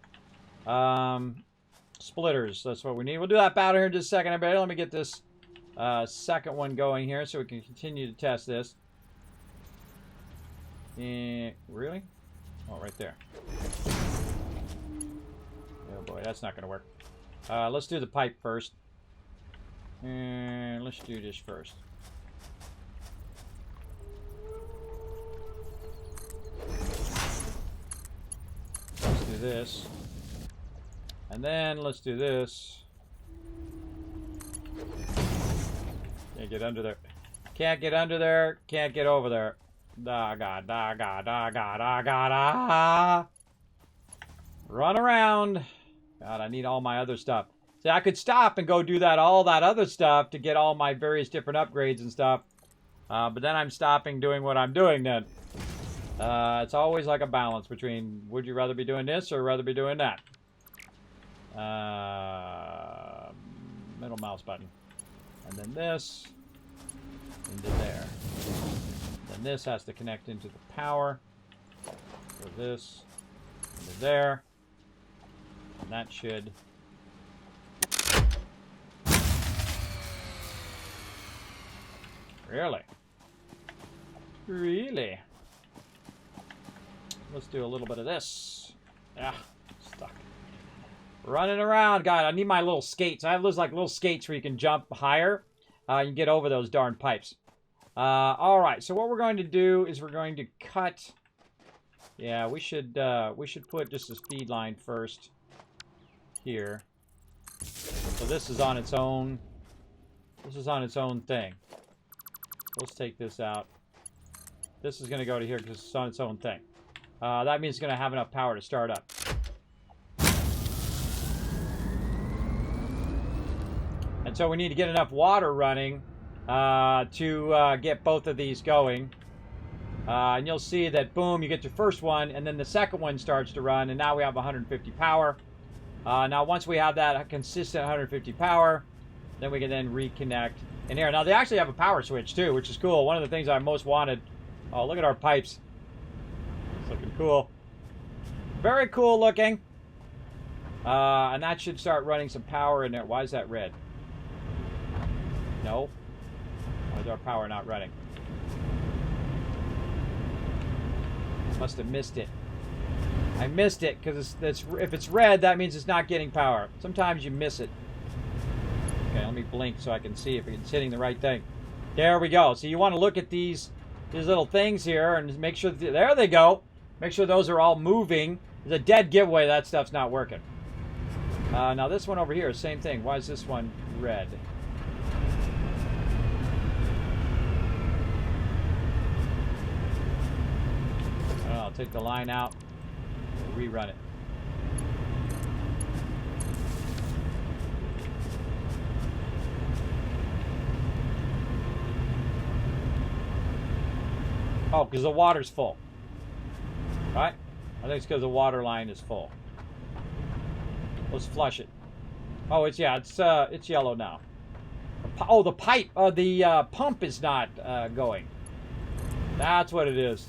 Splitters, that's what we need. We'll do that battle here in just a second, everybody. Let me get this second one going here so we can continue to test this. Really? Oh, right there. Oh boy, that's not gonna work. Let's do the pipe first. And let's do this first. Let's do this. And then let's do this. Can't get under there. Can't get under there. Can't get over there. Ah, God, ah, God, ah, God, ah, God, ah. Run around. God, I need all my other stuff. See, I could stop and go do all that other stuff to get all my various different upgrades and stuff. But then I'm stopping doing what I'm doing then. It's always like a balance between would you rather be doing this or rather be doing that. Middle mouse button. And then this into there. Then this has to connect into the power. So this into there. And that should... Really? Really? Let's do a little bit of this. Yeah, stuck. Running around. God, I need my little skates. I have those like little skates where you can jump higher. You can get over those darn pipes. Alright, so what we're going to do is we're going to cut... Yeah, we should put just a speed line first. Here. So this is on its own. This is on its own thing. Let's take this out. This is going to go to here because it's on its own thing. That means it's going to have enough power to start up. And so we need to get enough water running to get both of these going. And you'll see that, boom, you get your first one, and then the second one starts to run, and now we have 150 power. Now, once we have that consistent 150 power, then we can then reconnect in here. Now, they actually have a power switch, too, which is cool. One of the things I most wanted. Oh, look at our pipes. It's looking cool. Very cool looking. And that should start running some power in there. Why is that red? No. Why is our power not running? Must have missed it. I missed it because if it's red, that means it's not getting power. Sometimes you miss it. Okay, let me blink so I can see if it's hitting the right thing. There we go. So you want to look at these little things here and make sure there they go. Make sure those are all moving. There's a dead giveaway. That stuff's not working. Now this one over here, same thing. Why is this one red? I'll take the line out. We'll rerun it. Oh, because the water's full. Right? I think it's because the water line is full. Let's flush it. Oh, it's yellow now. Oh, the pipe, the pump is not going. That's what it is.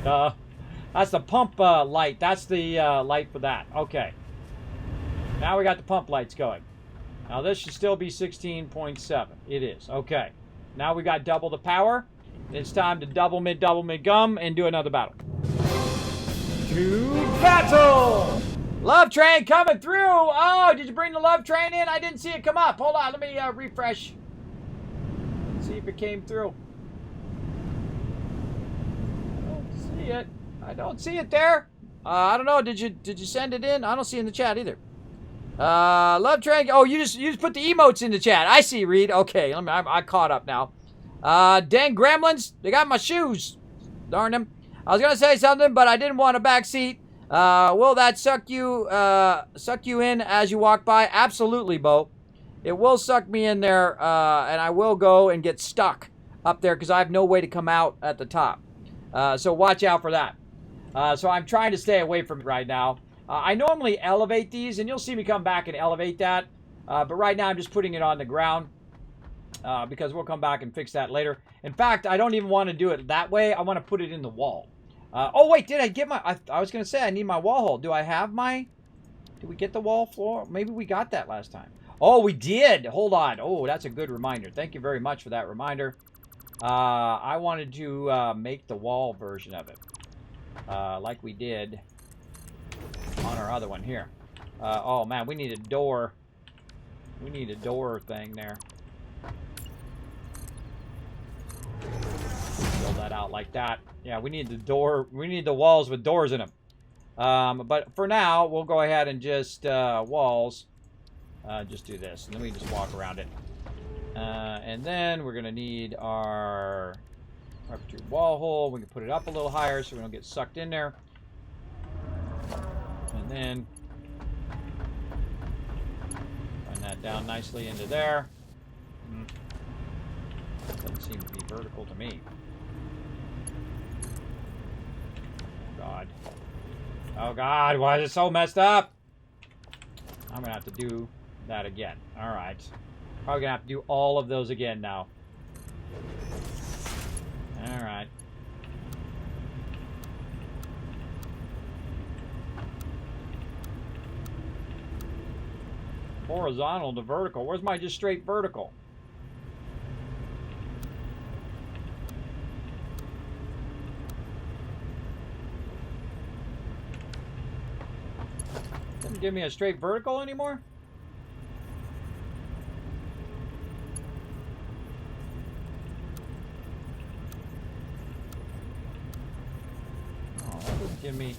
That's the pump light. That's the light for that. Okay. Now we got the pump lights going. Now this should still be 16.7. It is. Okay. Now we got double the power. It's time to double mid gum and do another battle. To battle! Love train coming through. Oh, did you bring the love train in? I didn't see it come up. Hold on. Let me refresh. See if it came through. I don't see it. I don't see it there. I don't know. Did you send it in? I don't see it in the chat either. Love train. Oh, you just put the emotes in the chat. I see, Reed. Okay, I caught up now. Dang gremlins, they got my shoes. Darn them. I was gonna say something, but I didn't want a back seat. Will that suck you in as you walk by? Absolutely, Bo. It will suck me in there, and I will go and get stuck up there because I have no way to come out at the top. So watch out for that. So I'm trying to stay away from it right now. I normally elevate these, and you'll see me come back and elevate that. But right now I'm just putting it on the ground because we'll come back and fix that later. In fact, I don't even want to do it that way. I want to put it in the wall. Oh, wait, did I get my... I was going to say I need my wall hole. Do I have my... Did we get the wall floor? Maybe we got that last time. Oh, we did. Hold on. Oh, that's a good reminder. Thank you very much for that reminder. I wanted to make the wall version of it. Like we did on our other one here. Oh, man, we need a door. We need a door thing there. Build that out like that. Yeah, we need the door. We need the walls with doors in them. But for now, we'll go ahead and just walls. Just do this. And then we just walk around it. And then we're going to need our carpentry wall hole. We can put it up a little higher so we don't get sucked in there. And then run that down nicely into there. Doesn't seem to be vertical to me. God. Oh, God. Why is it so messed up? I'm going to have to do that again. All right. Probably going to have to do all of those again now. All right. Horizontal to vertical. Where's my just straight vertical? Doesn't give me a straight vertical anymore? Oh, that doesn't give me...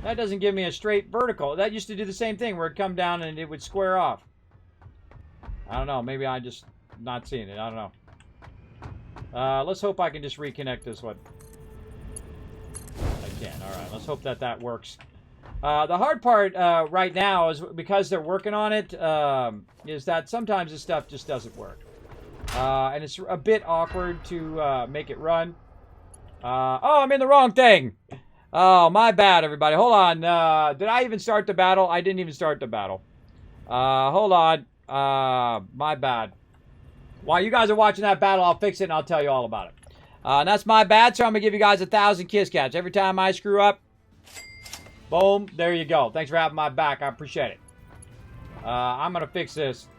That doesn't give me a straight vertical. That used to do the same thing where it'd come down and it would square off. I don't know. Maybe I'm just not seeing it. I don't know. Let's hope I can just reconnect this one. I can. All right. Let's hope that that works. The hard part right now is because they're working on it, is that sometimes this stuff just doesn't work. And it's a bit awkward to make it run. Oh, I'm in the wrong thing. Oh, my bad, everybody. Hold on. Did I even start the battle? I didn't even start the battle. Hold on. My bad. While you guys are watching that battle, I'll fix it and I'll tell you all about it. And that's my bad, so I'm going to give you guys 1,000 kiss cats. Every time I screw up, boom, there you go. Thanks for having my back. I appreciate it. I'm going to fix this.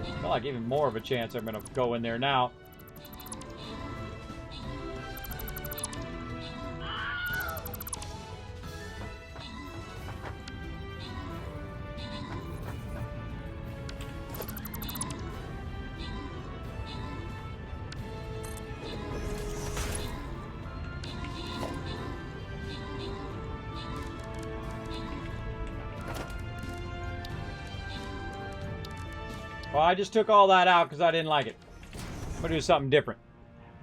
I feel like even more of a chance I'm going to go in there now. Well, I just took all that out because I didn't like it. I'm going to do something different.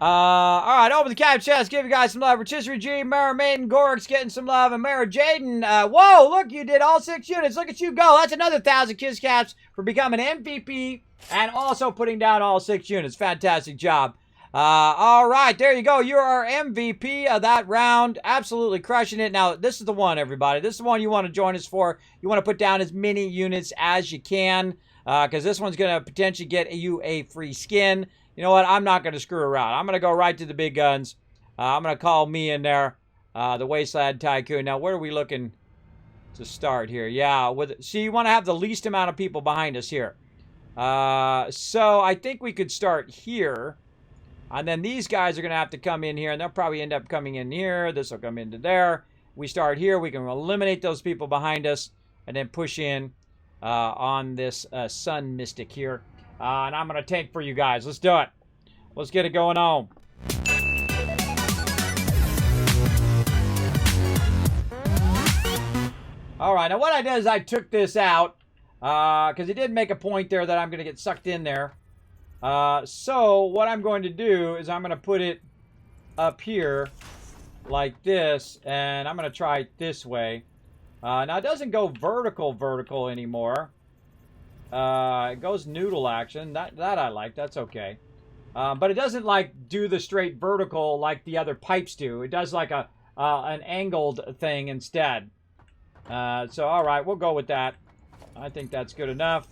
All right, open the cap chest. Give you guys some love. Rotisserie G, Mara Maiden, Gork's getting some love, and Mara Jaden. Whoa, look, you did all 6 units. Look at you go. That's another 1,000 kiss caps for becoming MVP and also putting down all 6 units. Fantastic job. All right, there you go. You're our MVP of that round. Absolutely crushing it. Now, this is the one, everybody. This is the one you want to join us for. You want to put down as many units as you can. Because this one's going to potentially get you a free skin. You know what? I'm not going to screw around. I'm going to go right to the big guns. I'm going to call me in there, the Wasteland Tycoon. Now, where are we looking to start here? Yeah, see, you want to have the least amount of people behind us here. So I think we could start here. And then these guys are going to have to come in here, and they'll probably end up coming in here. This will come into there. We start here. We can eliminate those people behind us and then push in on this Sun Mystic here. And I'm going to tank for you guys. Let's do it. Let's get it going on. All right. Now, what I did is I took this out because he did make a point there that I'm going to get sucked in there. So what I'm going to do is I'm going to put it up here like this, and I'm going to try it this way. Now, it doesn't go vertical anymore. It goes noodle action. That I like. That's okay. But it doesn't, like, do the straight vertical like the other pipes do. It does, like, an angled thing instead. So, all right, we'll go with that. I think that's good enough.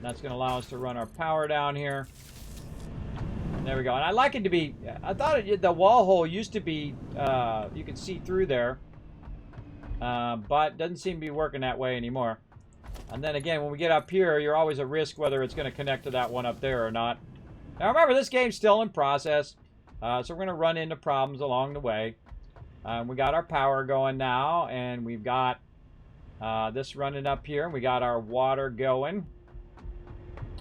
That's going to allow us to run our power down here. There we go. And I like it to be... I thought the wall hole used to be... you could see through there. But doesn't seem to be working that way anymore. And then again, when we get up here, you're always at risk whether it's going to connect to that one up there or not. Now remember, this game's still in process. So we're going to run into problems along the way. We got our power going now. And we've got this running up here. And we got our water going.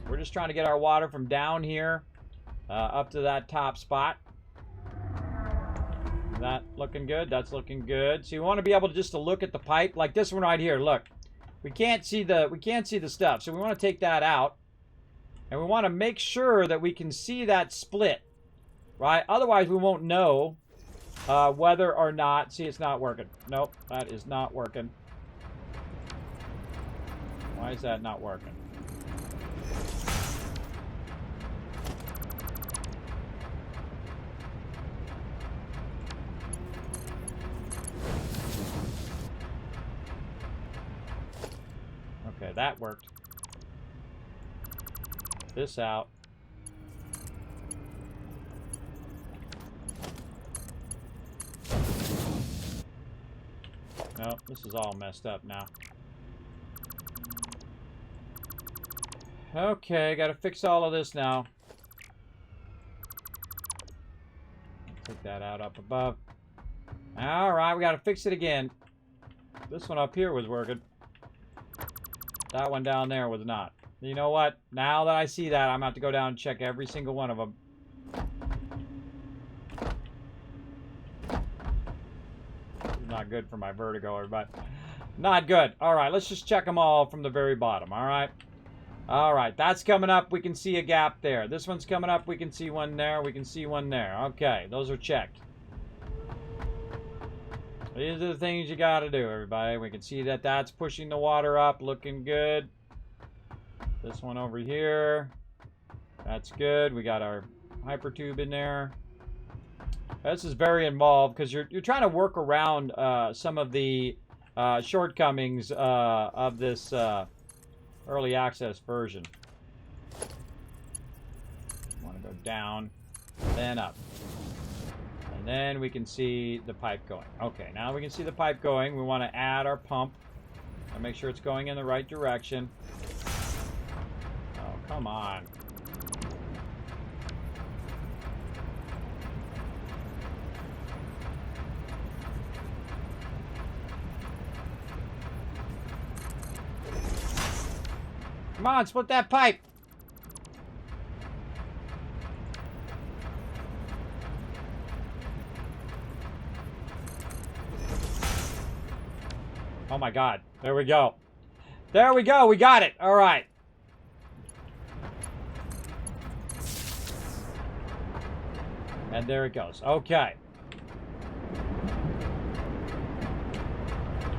We're just trying to get our water from down here up to that top spot. That looking good? That's looking good. So you want to be able to just to look at the pipe like this one right here. Look, we can't see the stuff. So we want to take that out, and we want to make sure that we can see that split, right? Otherwise, we won't know whether or not. See, it's not working. Nope, that is not working. Why is that not working? Okay, that worked. This out. Nope, this is all messed up now. Okay, gotta fix all of this now. Take that out up above. Alright, we gotta fix it again. This one up here was working. That one down there was not. You know what? Now that I see that, I'm going to have to go down and check every single one of them. This is not good for my vertigo, everybody. Not good. All right, let's just check them all from the very bottom, all right? All right, that's coming up. We can see a gap there. This one's coming up. We can see one there. We can see one there. Okay, those are checked. These are the things you got to do, everybody. We can see that that's pushing the water up, looking good. This one over here, that's good. We got our hyper tube in there. This is very involved because you're trying to work around some of the shortcomings of this early access version. Want to go down, then up. And then we can see the pipe going. Okay, now we can see the pipe going. We want to add our pump and make sure it's going in the right direction. Oh, come on. Come on, split that pipe. Oh my God. There we go. There we go. We got it. All right. And there it goes. Okay.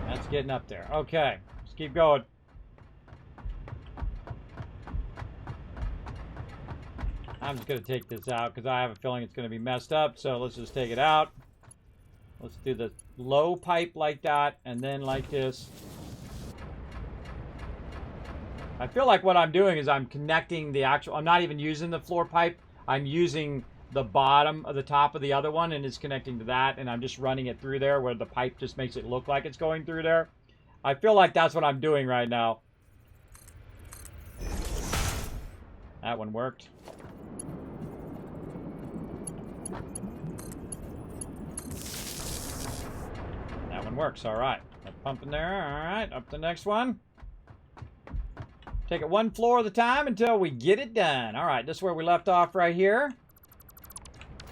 That's getting up there. Okay. Let's keep going. I'm just going to take this out because I have a feeling it's going to be messed up. So let's just take it out. Let's do the low pipe like that, and then like this. I feel like what I'm doing is I'm connecting the actual... I'm not even using the floor pipe. I'm using the bottom of the top of the other one, and it's connecting to that, and I'm just running it through there where the pipe just makes it look like it's going through there. I feel like that's what I'm doing right now. That one worked. That one works. All right. Pumping there. All right. Up to the next one. Take it one floor at a time until we get it done. All right. This is where we left off right here.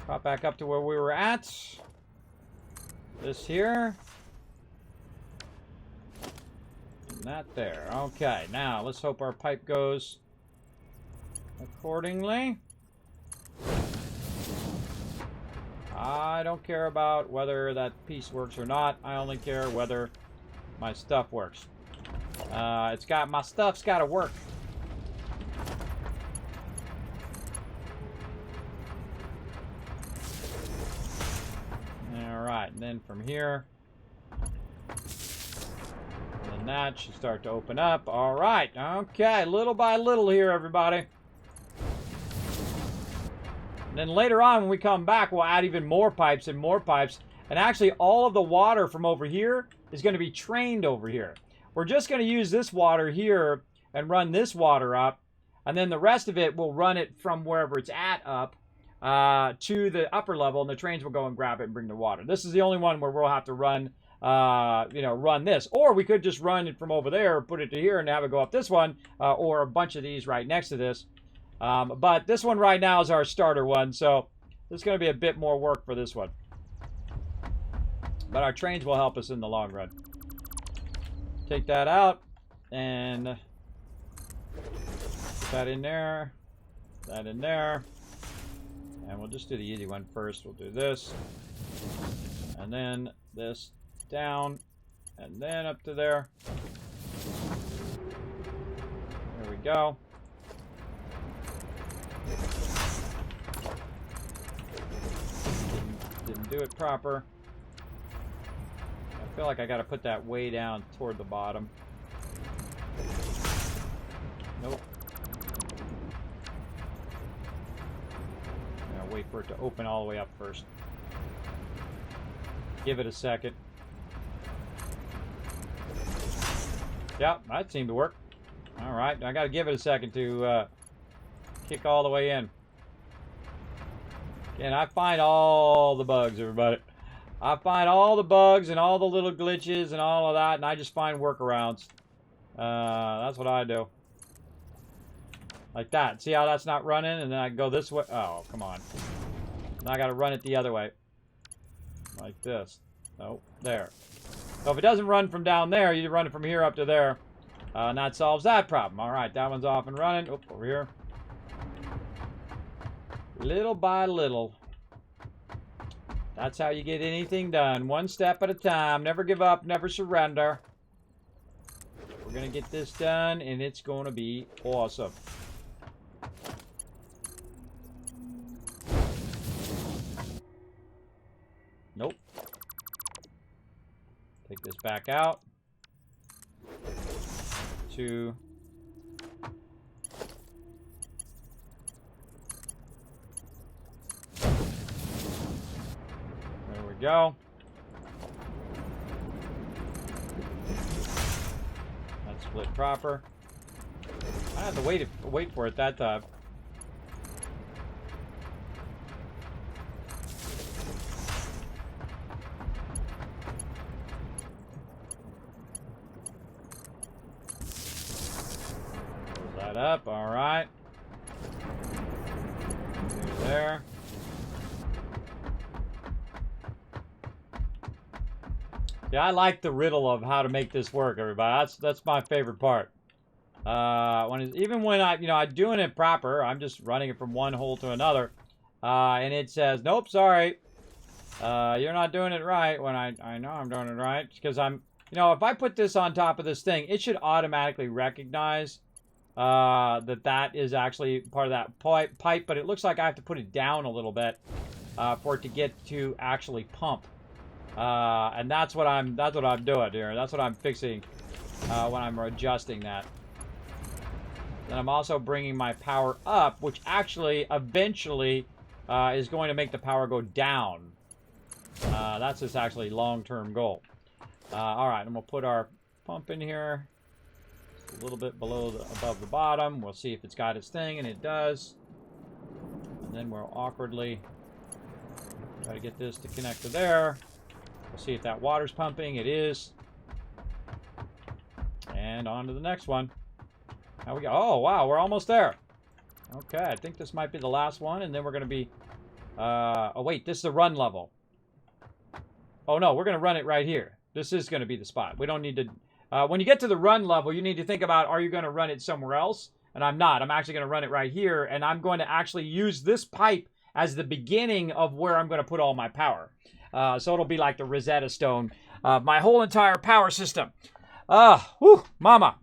Pop back up to where we were at. This here. And that there. Okay. Now, let's hope our pipe goes accordingly. I don't care about whether that piece works or not. I only care whether my stuff works. My stuff's got to work. All right, and then from here, and that should start to open up. All right, okay, little by little here, everybody. And then later on, when we come back, we'll add even more pipes and more pipes. And actually, all of the water from over here is going to be trained over here. We're just going to use this water here and run this water up. And then the rest of it, we'll run it from wherever it's at up to the upper level. And the trains will go and grab it and bring the water. This is the only one where we'll have to run, run this. Or we could just run it from over there, put it to here, and have it go up this one. Or a bunch of these right next to this. But this one right now is our starter one, so there's going to be a bit more work for this one. But our trains will help us in the long run. Take that out, and put that in there, that in there, and we'll just do the easy one first. We'll do this, and then this down, and then up to there. There we go. Didn't do it proper. I feel like I got to put that way down toward the bottom. Nope. I'll wait for it to open all the way up first. Give it a second. Yep, that seemed to work. All right, I got to give it a second to kick all the way in. And I find all the bugs, everybody. I find all the bugs and all the little glitches and all of that, and I just find workarounds. That's what I do. Like that. See how that's not running? And then I go this way. Oh, come on. Now I got to run it the other way. Like this. Nope. There. So if it doesn't run from down there, you run it from here up to there. And that solves that problem. All right, that one's off and running. Oop, over here. Little by little. That's how you get anything done. One step at a time. Never give up. Never surrender. We're going to get this done, and it's going to be awesome. Nope. Take this back out. 2. Go. That's split proper. I have to wait for it that time. Close that up. All right. There. Yeah, I like the riddle of how to make this work, everybody. That's my favorite part. Even when I'm doing it proper, I'm just running it from one hole to another, and it says, "Nope, sorry, you're not doing it right." When I know I'm doing it right, because if I put this on top of this thing, it should automatically recognize that is actually part of that pipe. But it looks like I have to put it down a little bit for it to get to actually pump. And that's what I'm doing here. That's what I'm fixing when I'm adjusting that. then I'm also bringing my power up, which actually eventually is going to make the power go down. That's just actually long-term goal. All right, and we'll put our pump in here. Just a little bit above the bottom. We'll see if it's got its thing, and it does. And then we'll awkwardly try to get this to connect to there. We'll see if that water's pumping. It is. And on to the next one. Now we go. Oh, wow, we're almost there. Okay, I think this might be the last one, and then we're going to be... oh, wait, this is the run level. Oh, no, we're going to run it right here. This is going to be the spot. We don't need to... when you get to the run level, you need to think about, are you going to run it somewhere else? And I'm not. I'm actually going to run it right here, and I'm going to actually use this pipe as the beginning of where I'm going to put all my power. So it'll be like the Rosetta Stone. My whole entire power system. Whew, mama.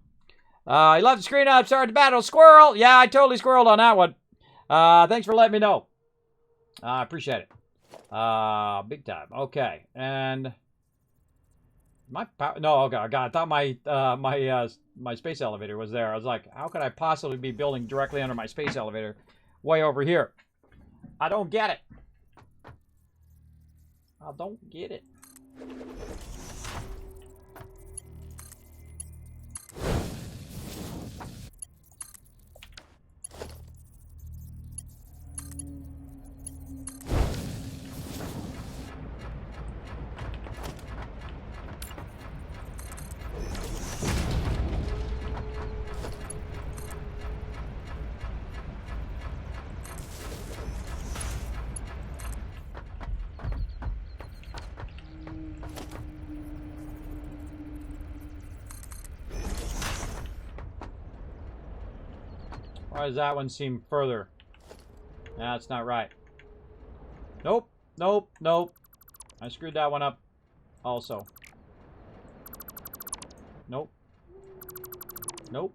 You love the screen up, started the battle. Squirrel. Yeah, I totally squirreled on that one. Thanks for letting me know. I appreciate it. Big time. Okay, and my power. No, okay, God, I thought my space elevator was there. I was like, how could I possibly be building directly under my space elevator, way over here? I don't get it. I don't get it. Why does that one seem further? Nah, that's not right. Nope, nope, nope. I screwed that one up also. Nope. Nope.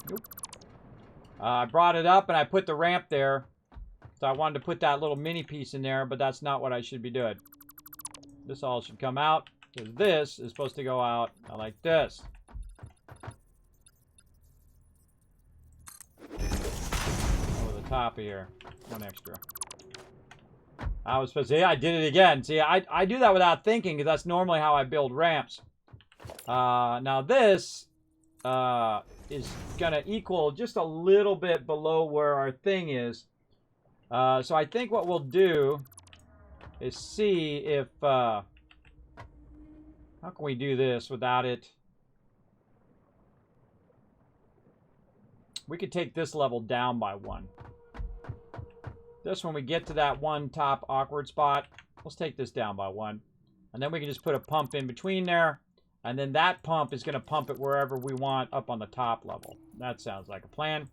Nope. I brought it up and I put the ramp there. So I wanted to put that little mini piece in there, but that's not what I should be doing. This all should come out, because this is supposed to go out like this. Top of here. One extra. I was supposed to... Yeah, I did it again. See, I do that without thinking, because that's normally how I build ramps. Now this is going to equal just a little bit below where our thing is. So I think what we'll do is see if... how can we do this without it? We could take this level down by 1. This, when we get to that one top awkward spot, let's take this down by 1. And then we can just put a pump in between there. And then that pump is going to pump it wherever we want up on the top level. That sounds like a plan.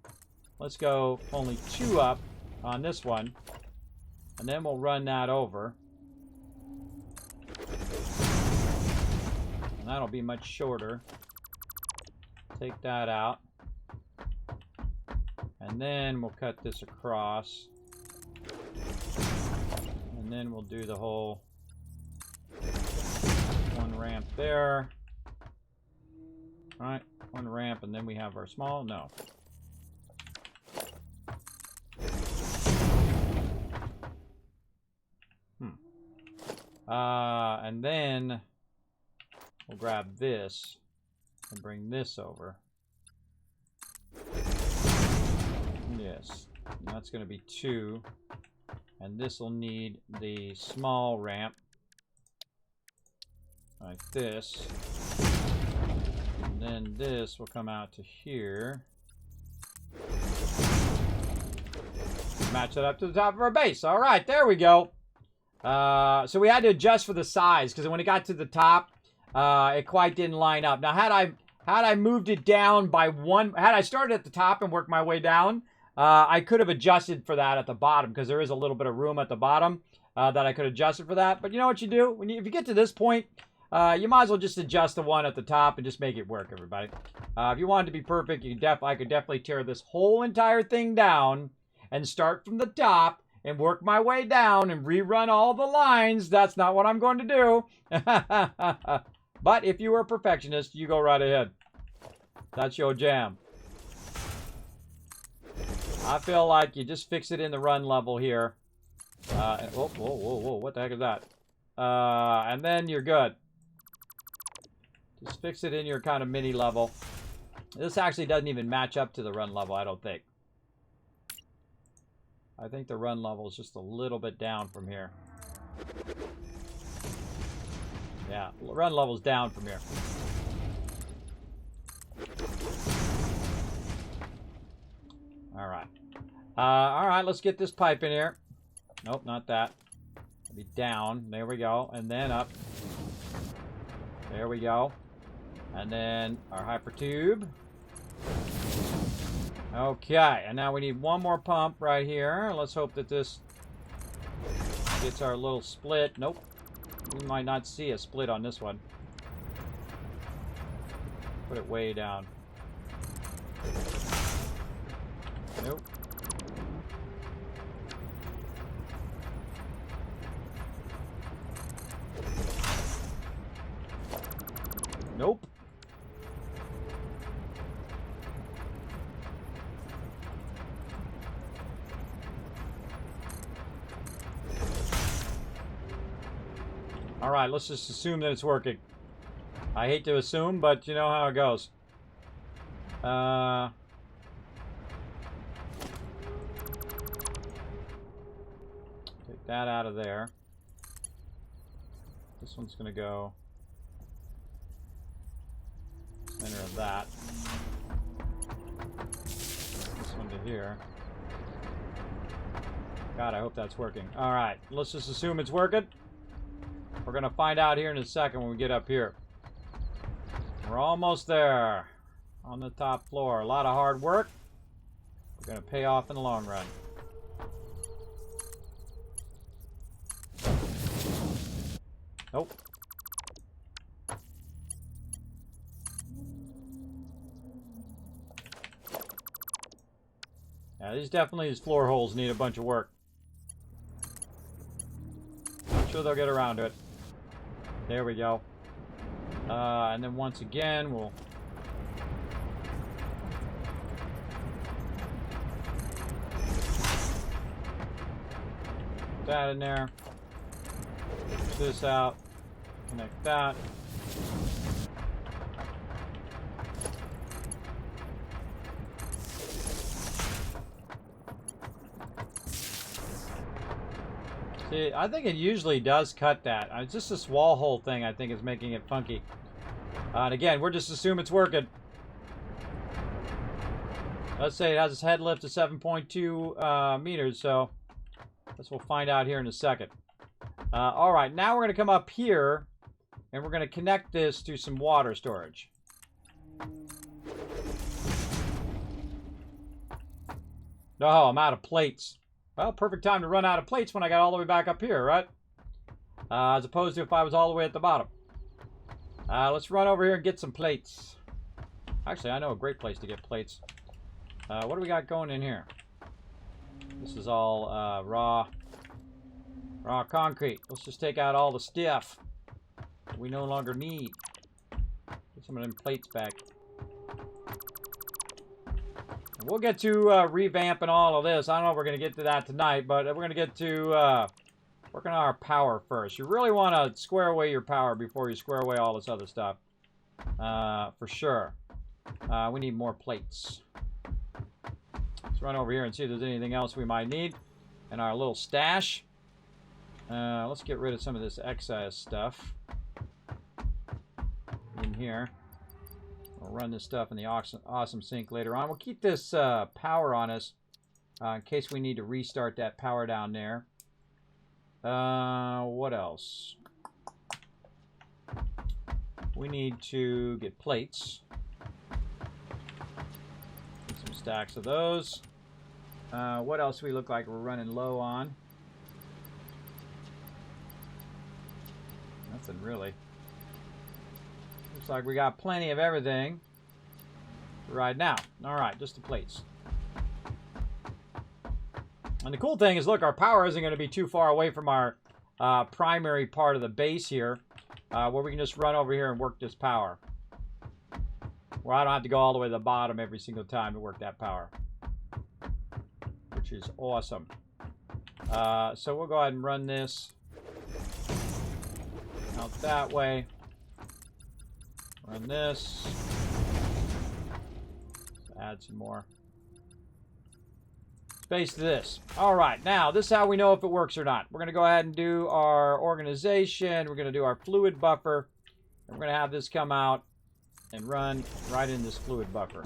Let's go only 2 up on this one. And then we'll run that over. And that'll be much shorter. Take that out. And then we'll cut this across. And then we'll do the whole 1 ramp there. All right, 1 ramp, and then we have our small. No. And then we'll grab this and bring this over. Yes, and that's going to be 2. And this will need the small ramp. Like this. And then this will come out to here. Match it up to the top of our base. All right, there we go. So we had to adjust for the size, because when it got to the top, it quite didn't line up. Now, had I moved it down by 1, had I started at the top and worked my way down, I could have adjusted for that at the bottom, because there is a little bit of room at the bottom that I could adjust it for that. But you know what you do? If you get to this point, you might as well just adjust the one at the top and just make it work, everybody. If you want it to be perfect, I could definitely tear this whole entire thing down and start from the top and work my way down and rerun all the lines. That's not what I'm going to do. But if you are a perfectionist, you go right ahead. That's your jam. I feel like you just fix it in the run level here. Whoa, whoa, whoa, whoa. What the heck is that? And then you're good. Just fix it in your kind of mini level. This actually doesn't even match up to the run level, I don't think. I think the run level is just a little bit down from here. Yeah, run level's down from here. All right, let's get this pipe in here. Nope, not that. Be down. There we go. And then up. There we go. And then our hyper tube. Okay, and now we need one more pump right here. Let's hope that this gets our little split. Nope. We might not see a split on this one. Put it way down. Nope. Nope. All right, let's just assume that it's working. I hate to assume, but you know how it goes. Take that out of there. This one's going to go center of that. This one to here. God, I hope that's working. All right, let's just assume it's working. We're going to find out here in a second when we get up here. We're almost there on the top floor. A lot of hard work. We're going to pay off in the long run. Nope. Yeah, these floor holes need a bunch of work. I'm sure they'll get around to it. There we go. And then once again, we'll put that in there. Put this out. Connect that. See, I think it usually does cut that. It's just this wall hole thing I think is making it funky. And again, we're just assuming it's working. Let's say it has its head lift to 7.2 meters, so this we'll find out here in a second. All right, now we're going to come up here, and we're going to connect this to some water storage. Oh, I'm out of plates. Well, perfect time to run out of plates when I got all the way back up here, right? As opposed to if I was all the way at the bottom. Let's run over here and get some plates. Actually, I know a great place to get plates. What do we got going in here? This is all raw concrete. Let's just take out all the stuff we no longer need. Get some of them plates back. We'll get to revamping all of this. I don't know if we're going to get to that tonight, but we're going to get to working on our power first. You really want to square away your power before you square away all this other stuff. For sure. We need more plates. Let's run over here and see if there's anything else we might need in our little stash. Let's get rid of some of this excess stuff in here. We'll run this stuff in the awesome sink later on. We'll keep this power on us in case we need to restart that power down there. What else? We need to get plates. Get some stacks of those. What else do we look like we're running low on? Nothing really. Looks like we got plenty of everything right now. All right, just the plates. And the cool thing is, look, our power isn't going to be too far away from our primary part of the base here, where we can just run over here and work this power. Where I don't have to go all the way to the bottom every single time to work that power. which is awesome. So we'll go ahead and run this out that way. Run this. Add some more space to this. All right, now this is how we know if it works or not. We're going to go ahead and do our organization. We're going to do our fluid buffer. And we're going to have this come out and run right in this fluid buffer.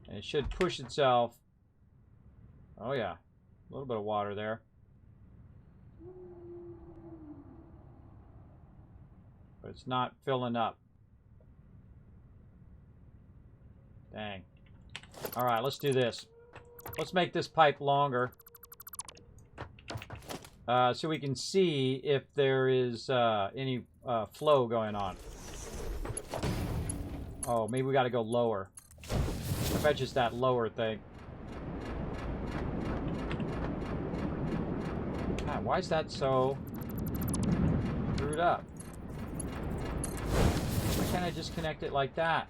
And it should push itself. Oh yeah, a little bit of water there. But it's not filling up. Dang. All right, let's do this. Let's make this pipe longer. So we can see if there is any flow going on. Oh, maybe we got to go lower. I bet it's that lower thing. God, why is that so screwed up? Why can't I just connect it like that?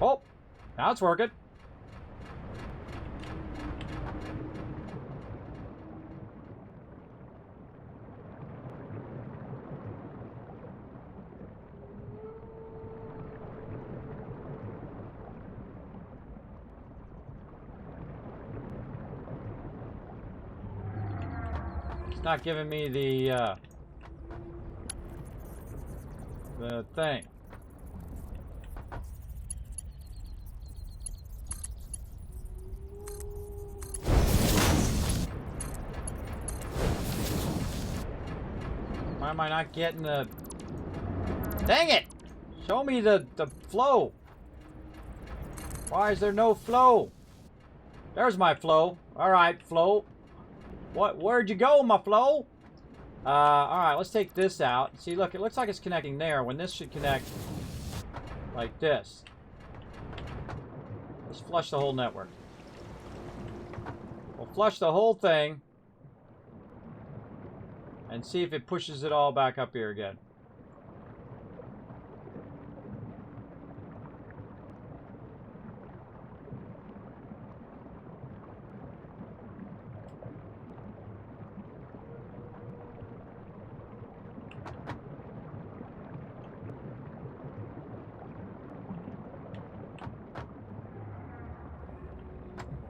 Oh, now it's working. It's not giving me the thing. Why am I not getting the... Dang it! Show me the flow. Why is there no flow? There's my flow. Alright, flow. Where'd you go, my flow? Alright, let's take this out. See, look, it looks like it's connecting there when this should connect like this. Let's flush the whole network. We'll flush the whole thing and see if it pushes it all back up here again.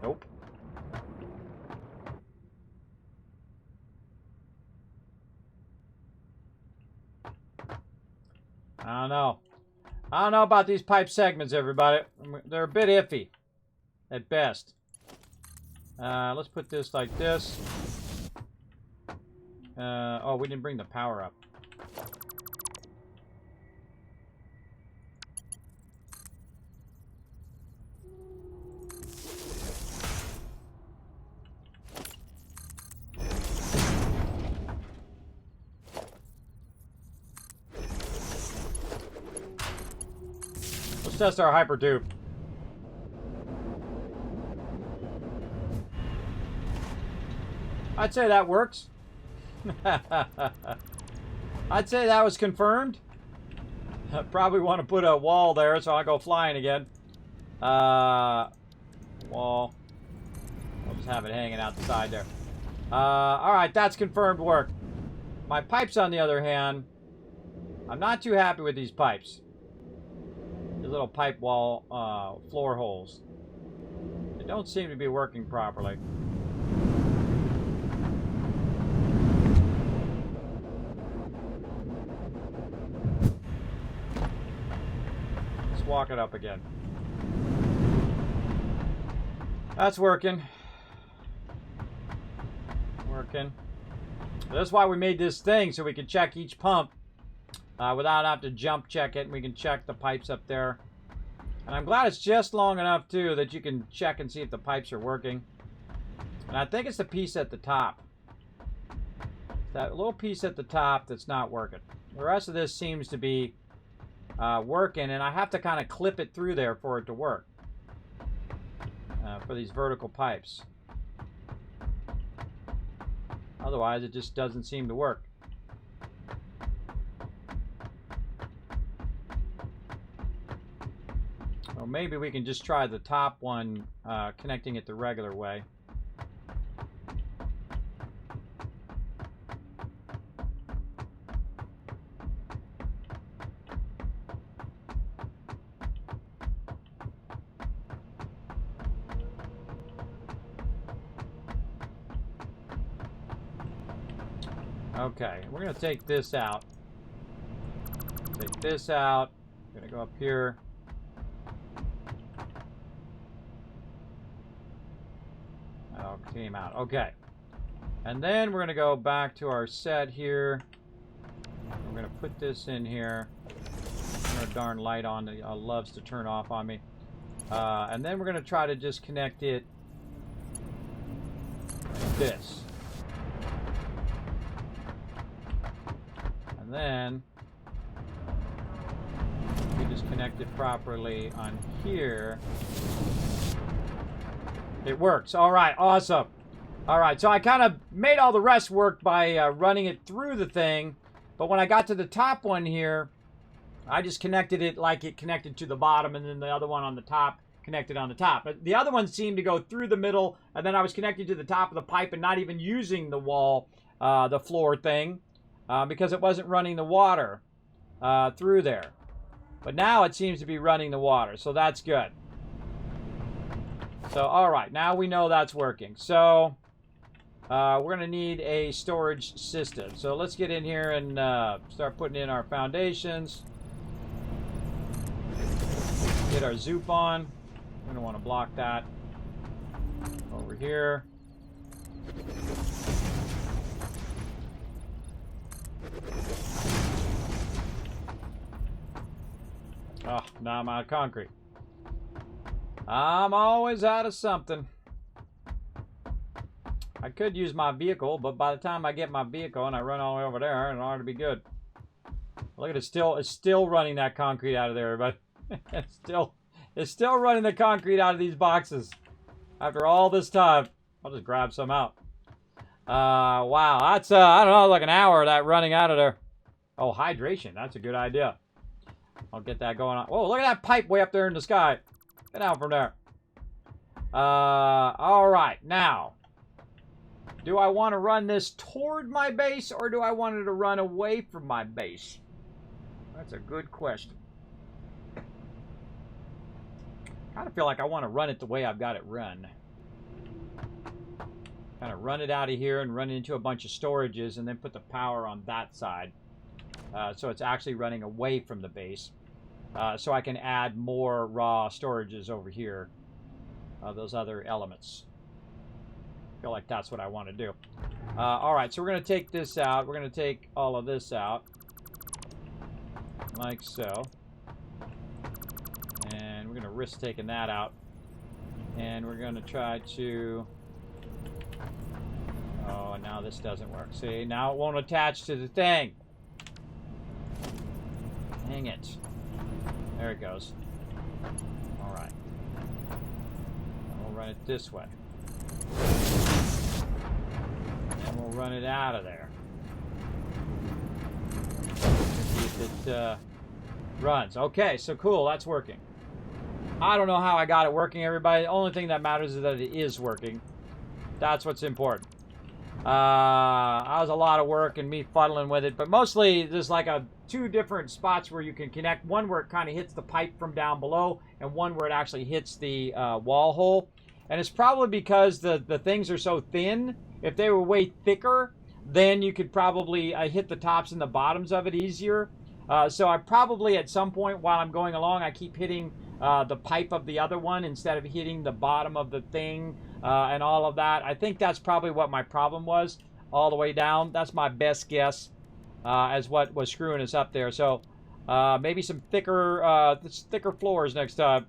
Nope. I don't know. I don't know about these pipe segments, everybody. They're a bit iffy at best. Let's put this like this. Oh, we didn't bring the power up. Let's test our hyper tube. I'd say that works. I'd say that was confirmed. I probably want to put a wall there so I go flying again. Wall. We'll just have it hanging out the side there. Alright, that's confirmed work. My pipes, on the other hand, I'm not too happy with these pipes. These little pipe wall floor holes. They don't seem to be working properly. Let's walk it up again. That's working. Working. That's why we made this thing, so we could check each pump without having to jump check it, and we can check the pipes up there. And I'm glad it's just long enough, too, that you can check and see if the pipes are working. And I think it's the piece at the top. That little piece at the top that's not working. The rest of this seems to be working, and I have to kind of clip it through there for it to work. For these vertical pipes. Otherwise, it just doesn't seem to work. Or maybe we can just try the top one, connecting it the regular way. Okay, we're going to take this out. Take this out. We're going to go up here. Oh, came out. Okay. And then we're going to go back to our set here. We're going to put this in here. Turn a darn light on that loves to turn off on me. And then we're going to try to just connect it like this. And then we just connect it properly on here. It works. All right, awesome. All right, so I kind of made all the rest work by running it through the thing. But when I got to the top one here, I just connected it like it connected to the bottom, and then the other one on the top connected on the top. But the other one seemed to go through the middle, and then I was connected to the top of the pipe and not even using the wall, the floor thing. Because it wasn't running the water through there. But now it seems to be running the water, so that's good. So, all right, now we know that's working. So, we're going to need a storage system. So let's get in here and start putting in our foundations. Get our zoop on. We don't want to block that. Over here. Oh, now I'm out of concrete. I'm always out of something. I could use my vehicle, but by the time I get my vehicle and I run all the way over there, it ought to be good. Look at it, it's still running that concrete out of there, but it's still running the concrete out of these boxes. After all this time, I'll just grab some out. Wow, that's I don't know, like an hour of that running out of there. Oh, hydration, that's a good idea. I'll get that going on. Whoa, look at that pipe way up there in the sky. Get out from there. All right, now, do I want to run this toward my base, or do I want it to run away from my base? That's a good question. I kind of feel like I want to run it the way I've got it run. Kind of run it out of here and run into a bunch of storages and then put the power on that side. So it's actually running away from the base. So I can add more raw storages over here. Those other elements. I feel like that's what I want to do. Alright, so we're going to take this out. We're going to take all of this out. Like so. And we're going to risk taking that out. And we're going to try to... Oh, now this doesn't work. See, now it won't attach to the thing. Dang it. There it goes. Alright. We'll run it this way. And we'll run it out of there. See if it runs. Okay, so cool. That's working. I don't know how I got it working, everybody. The only thing that matters is that it is working. That's what's important. That was a lot of work and me fuddling with it, but mostly there's like two different spots where you can connect. One where it kind of hits the pipe from down below, and one where it actually hits the wall hole. And it's probably because the things are so thin. If they were way thicker, then you could probably hit the tops and the bottoms of it easier. So I probably at some point while I'm going along, I keep hitting the pipe of the other one instead of hitting the bottom of the thing. And all of that. I think that's probably what my problem was all the way down. That's my best guess as what was screwing us up there. So maybe some thicker floors next time.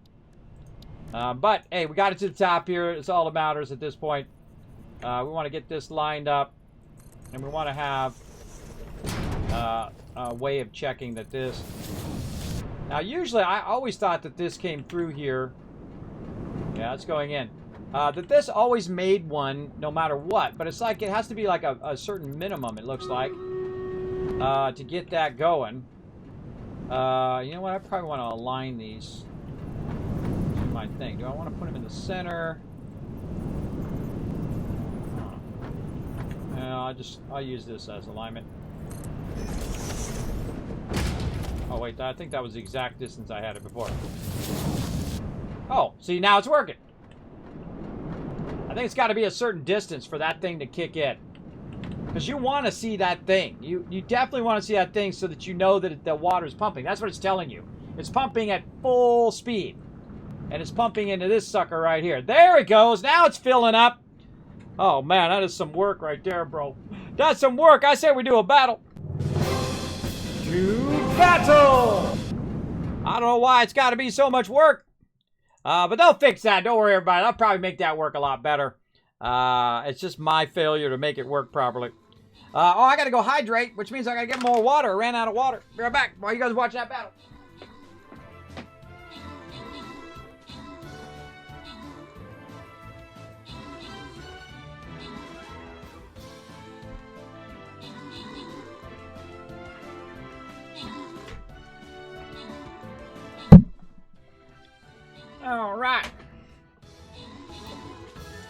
But hey, we got it to the top here. It's all that matters at this point. We want to get this lined up, and we want to have a way of checking that this... Now usually I always thought that this came through here. Yeah, it's going in. That this always made one no matter what, but it's like it has to be like a certain minimum, it looks like, to get that going. You know what? I probably want to align these. my thing. Do I want to put him in the center? No, I'll use this as alignment. Oh wait, I think that was the exact distance I had it before. Oh, see, now it's working. I think it's got to be a certain distance for that thing to kick in. Because you want to see that thing. You definitely want to see that thing so that you know that the water's pumping. That's what it's telling you. It's pumping at full speed. And it's pumping into this sucker right here. There it goes. Now it's filling up. Oh, man, that is some work right there, bro. That's some work. I say we do a battle. To battle! I don't know why it's got to be so much work. But they'll fix that. Don't worry, everybody. I'll probably make that work a lot better. It's just my failure to make it work properly. Oh, I got to go hydrate, which means I got to get more water. I ran out of water. Be right back while you guys watch that battle. All right.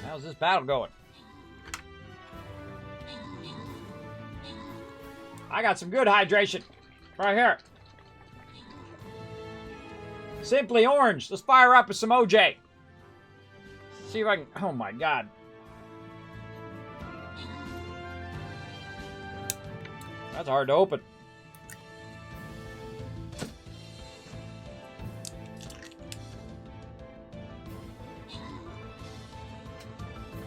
How's this battle going? I got some good hydration right here. Simply Orange. Let's fire up with some OJ. See if I can... Oh, my God. That's hard to open.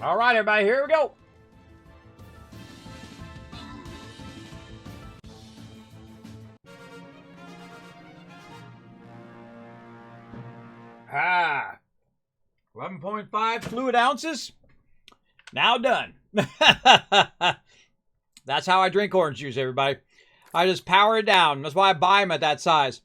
All right, everybody, here we go. Ah, 11.5 fluid ounces. Now done. That's how I drink orange juice, everybody. I just power it down. That's why I buy them at that size.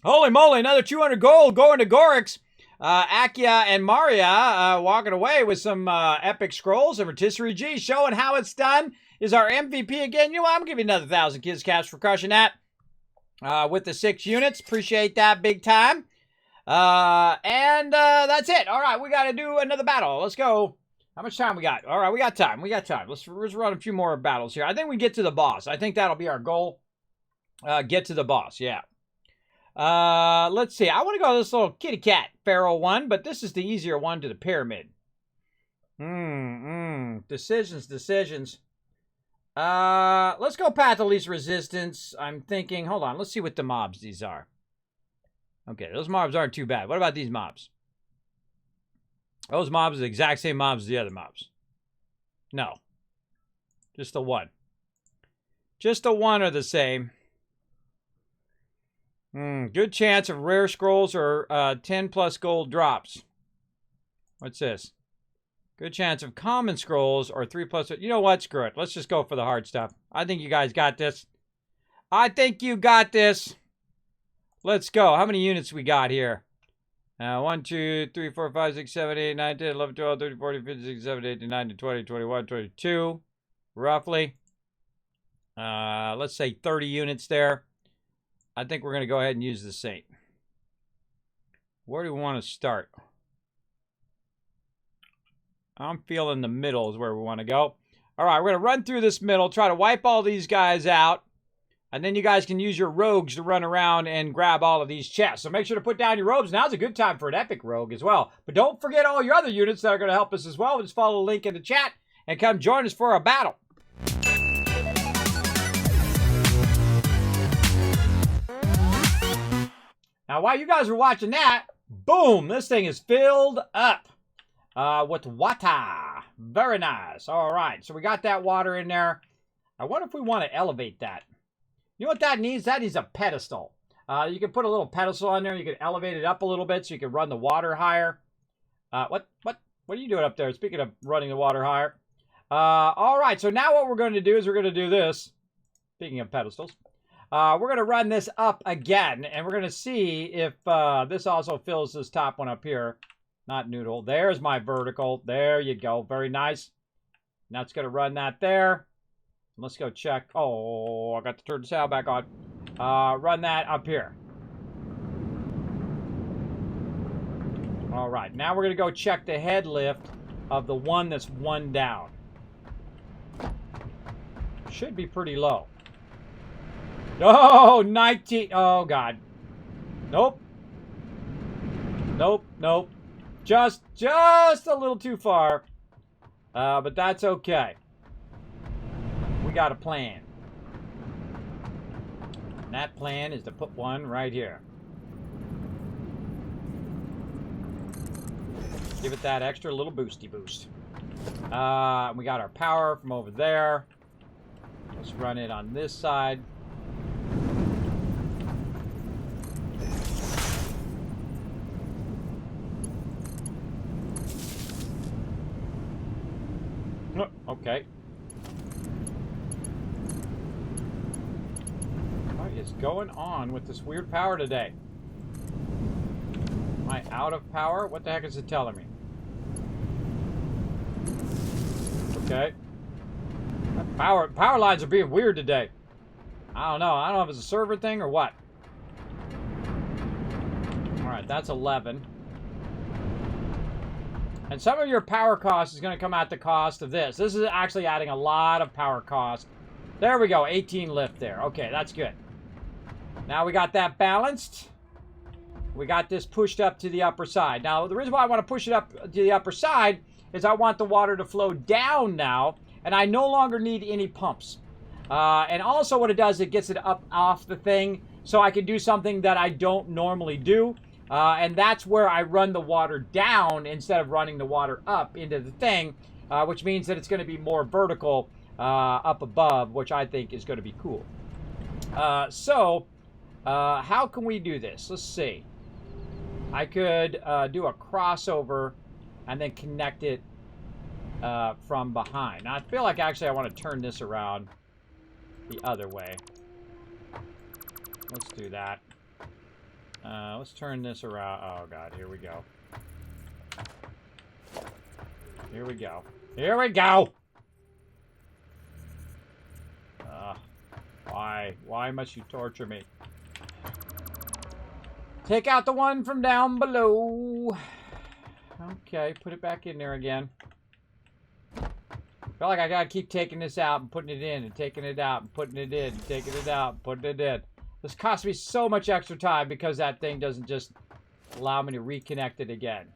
Holy moly, another 200 gold going to Gorix. Akia and Maria walking away with some epic scrolls and rotisserie G, showing how it's done. Is our MVP again. You know what? I'm giving you another 1,000 kids caps for crushing that with the 6 units. Appreciate that big time. And that's it. All right, we got to do another battle. Let's go. How much time we got? All right, we got time. We got time. Let's run a few more battles here. I think we get to the boss. I think that'll be our goal. Get to the boss, yeah. Let's see. I want to go to this little kitty cat pharaoh one, but this is the easier one to the pyramid. Decisions. Let's go path of least resistance. I'm thinking, hold on, let's see what the mobs these are. Okay, those mobs aren't too bad. What about these mobs? Those mobs are the exact same mobs as the other mobs. No. Just the one. Just the one are the same. Good chance of rare scrolls or 10 plus gold drops. What's this? Good chance of common scrolls or 3 plus. You know what? Screw it. Let's just go for the hard stuff. I think you guys got this. I think you got this. Let's go. How many units we got here? 1, 2, 3, 4, 5, 6, 7, 8, 9, 10, 11, 12, 13, 14, 15, 16, 17, 18, 19, 20, 21, 22. Roughly. Let's say 30 units there. I think we're going to go ahead and use the Saint. Where do we want to start? I'm feeling the middle is where we want to go. All right, we're going to run through this middle, try to wipe all these guys out, and then you guys can use your rogues to run around and grab all of these chests. So make sure to put down your robes. Now's a good time for an epic rogue as well. But don't forget all your other units that are going to help us as well. Just follow the link in the chat and come join us for a battle. Now, while you guys are watching that, boom, this thing is filled up with water. Very nice. All right, so we got that water in there. I wonder if we want to elevate that. You know what that needs? That needs a pedestal. You can put a little pedestal on there. You can elevate it up a little bit so you can run the water higher. What are you doing up there? Speaking of running the water higher. All right, so now what we're going to do is we're going to do this. Speaking of pedestals. We're going to run this up again, and we're going to see if this also fills this top one up here. Not noodle. There's my vertical. There you go. Very nice. Now it's going to run that there. Let's go check. Oh, I got to turn the sound back on. Run that up here. All right, now we're going to go check the head lift of the one that's one down. Should be pretty low. Oh, 19. Oh, God. Nope. Nope, nope. Just a little too far. But that's okay. We got a plan. And that plan is to put one right here. Give it that extra little boosty boost. We got our power from over there. Let's run it on this side. Okay. What is going on with this weird power today? Am I out of power? What the heck is it telling me? Okay. Power lines are being weird today. I don't know. I don't know if it's a server thing or what. Alright, that's 11. And some of your power cost is going to come at the cost of this. This is actually adding a lot of power cost. There we go. 18 lift there. Okay, that's good. Now we got that balanced. We got this pushed up to the upper side. Now, the reason why I want to push it up to the upper side is I want the water to flow down now, and I no longer need any pumps. And also what it does, it gets it up off the thing, so I can do something that I don't normally do. And that's where I run the water down instead of running the water up into the thing, which means that it's going to be more vertical up above, which I think is going to be cool. So, how can we do this? Let's see. I could do a crossover and then connect it from behind. Now, I feel like actually I want to turn this around the other way. Let's do that. Let's turn this around. Oh, God. Here we go. Here we go. Here we go! Why must you torture me? Take out the one from down below. Okay, put it back in there again. I feel like I gotta keep taking this out and putting it in and taking it out and putting it in and taking it out and putting it in. This costs me so much extra time because that thing doesn't just allow me to reconnect it again.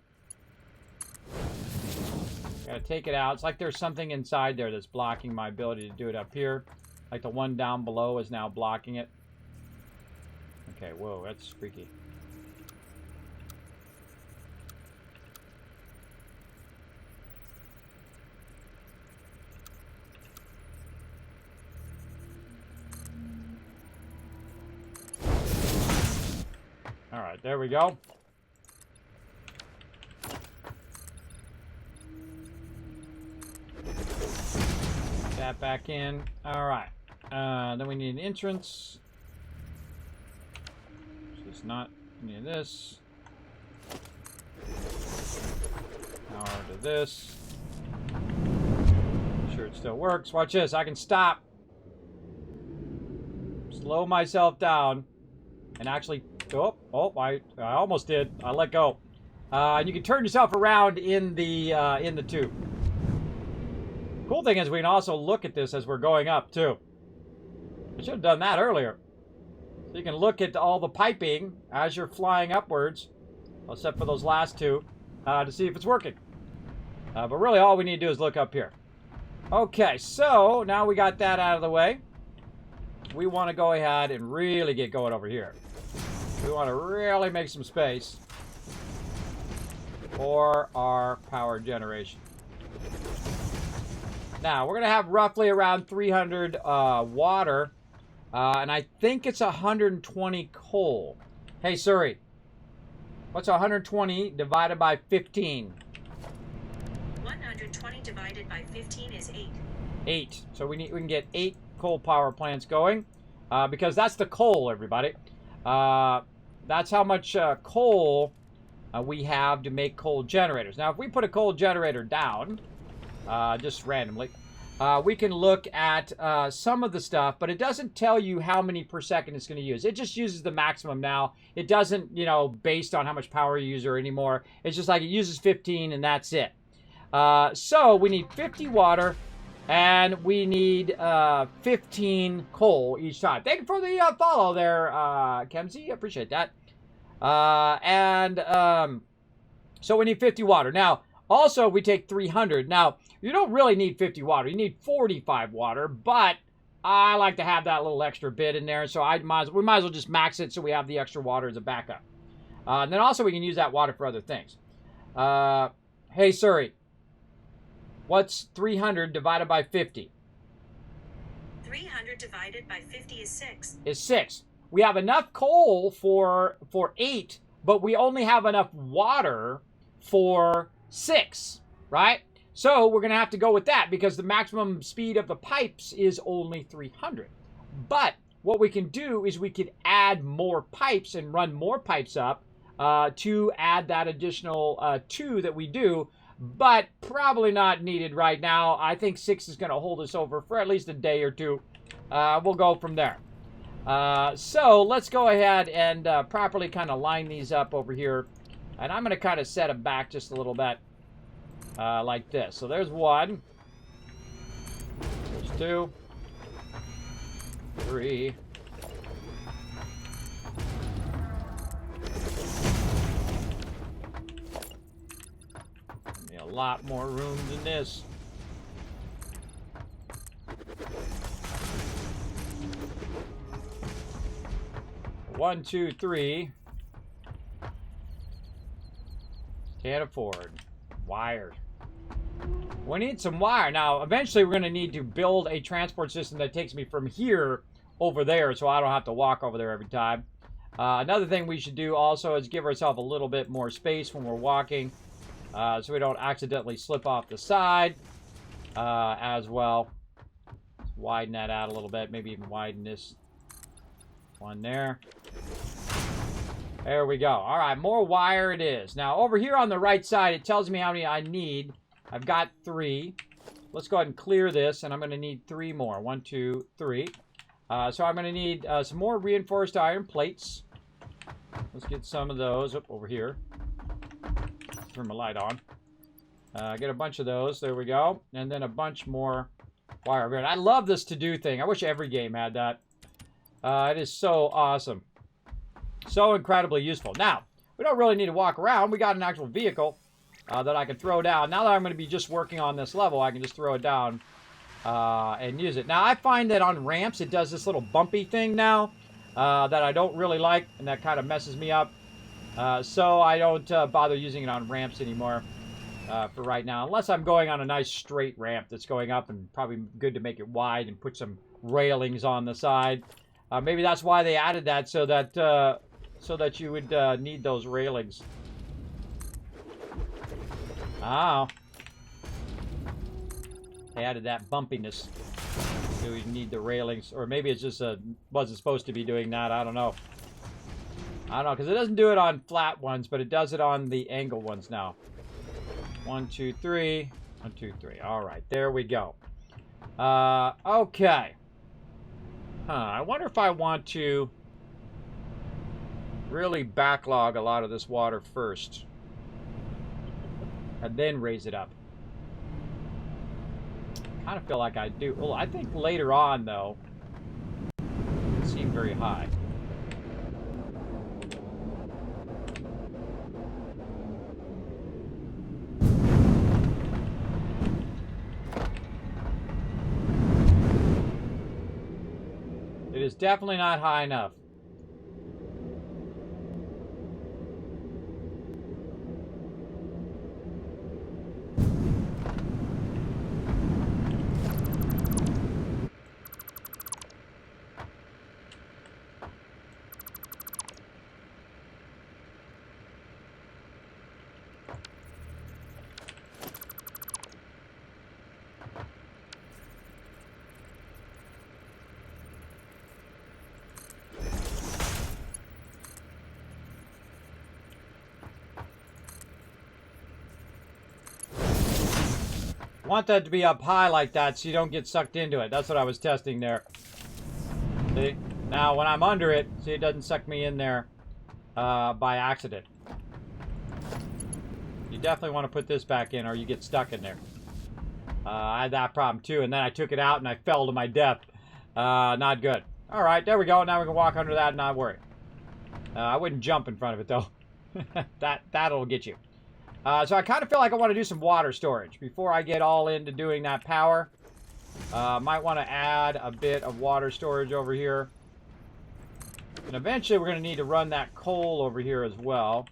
Gotta take it out. It's like there's something inside there that's blocking my ability to do it up here. Like the one down below is now blocking it. Okay, whoa, that's freaky. All right, there we go. Put that back in. All right. Then we need an entrance. So it's not any of this. Power to this. Make sure it still works. Watch this. I can stop. Slow myself down. And actually... I almost did. I let go. And you can turn yourself around in the tube. Cool thing is we can also look at this as we're going up too. I should have done that earlier. So you can look at all the piping as you're flying upwards, except for those last two, to see if it's working. But really all we need to do is look up here. Okay, so now we got that out of the way. We want to go ahead and really get going over here. We want to really make some space for our power generation. Now, we're going to have roughly around 300 water, and I think it's 120 coal. Hey, Siri, what's 120 divided by 15? 120 divided by 15 is 8. 8. So we can get 8 coal power plants going, because that's the coal, everybody. That's how much coal we have to make coal generators. Now, if we put a coal generator down, just randomly, we can look at some of the stuff, but it doesn't tell you how many per second it's going to use. It just uses the maximum now. It doesn't, you know, based on how much power you use or anymore. It's just like it uses 15 and that's it. So we need 50 water and we need 15 coal each time. Thank you for the follow there, Kemsey. I appreciate that. So we need 50 water. Now, also, we take 300. Now, you don't really need 50 water. You need 45 water, but I like to have that little extra bit in there, so we might as well just max it so we have the extra water as a backup. And then also, we can use that water for other things. Hey, Suri, what's 300 divided by 50? 300 divided by 50 is 6. Is 6. We have enough coal for 8, but we only have enough water for 6, right? So we're going to have to go with that because the maximum speed of the pipes is only 300. But what we can do is we could add more pipes and run more pipes up to add that additional 2 that we do, but probably not needed right now. I think 6 is going to hold us over for at least a day or two. We'll go from there. So let's go ahead and properly kind of line these up over here. And I'm going to kind of set them back just a little bit like this. So there's 1. There's 2. 3. Give me a lot more room than this. One, 2, 3. Can't afford. Wire. We need some wire. Now, eventually we're going to need to build a transport system that takes me from here over there so I don't have to walk over there every time. Another thing we should do also is give ourselves a little bit more space when we're walking so we don't accidentally slip off the side as well. Let's widen that out a little bit. Maybe even widen this one there. There we go. All right, more wire it is. Now, over here on the right side, it tells me how many I need. I've got 3. Let's go ahead and clear this, and I'm going to need 3 more. 1, 2, 3. So I'm going to need some more reinforced iron plates. Let's get some of those up over here. Turn my light on. Get a bunch of those. There we go. And then a bunch more wire. I love this to-do thing. I wish every game had that. It is so awesome. So incredibly useful. Now, we don't really need to walk around. We got an actual vehicle that I can throw down. Now that I'm going to be just working on this level, I can just throw it down and use it. Now, I find that on ramps, it does this little bumpy thing now that I don't really like, and that kind of messes me up. So I don't bother using it on ramps anymore for right now, unless I'm going on a nice straight ramp that's going up, and probably good to make it wide and put some railings on the side. Maybe that's why they added that, so that you would need those railings. Oh. They added that bumpiness. So we need the railings. Or maybe it's just wasn't supposed to be doing that. I don't know. I don't know, because it doesn't do it on flat ones, but it does it on the angle ones now. 1, 2, 3. 1, 2, 3. All right, there we go. Okay. I wonder if I want to really backlog a lot of this water first and then raise it up. I kind of feel like I do. Well, I think later on, though, it seemed very high. It is definitely not high enough. Want that to be up high like that so you don't get sucked into it. That's what I was testing there. See? Now, when I'm under it, see, it doesn't suck me in there by accident. You definitely want to put this back in or you get stuck in there. I had that problem too, and then I took it out and I fell to my death. Not good. All right, there we go. Now we can walk under that and not worry. I wouldn't jump in front of it, though. That'll get you. So I kind of feel like I want to do some water storage before I get all into doing that power. Might want to add a bit of water storage over here. And eventually we're going to need to run that coal over here as well.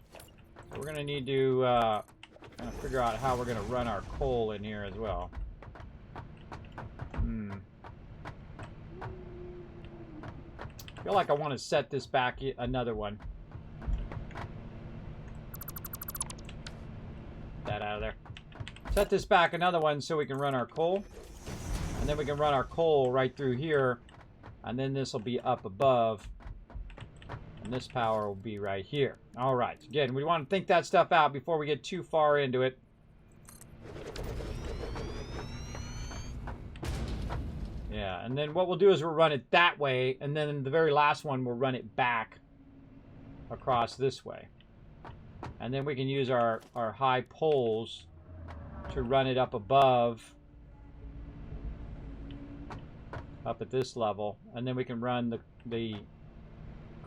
So we're going to need to kind of figure out how we're going to run our coal in here as well. I feel like I want to set this back another one. That out of there. Set this back another one so we can run our coal. And then we can run our coal right through here. And then this will be up above. And this power will be right here. All right. Again, we want to think that stuff out before we get too far into it. Yeah, and then what we'll do is we'll run it that way, and then the very last one we'll run it back across this way. And then we can use our high poles to run it up above, up at this level, and then we can run the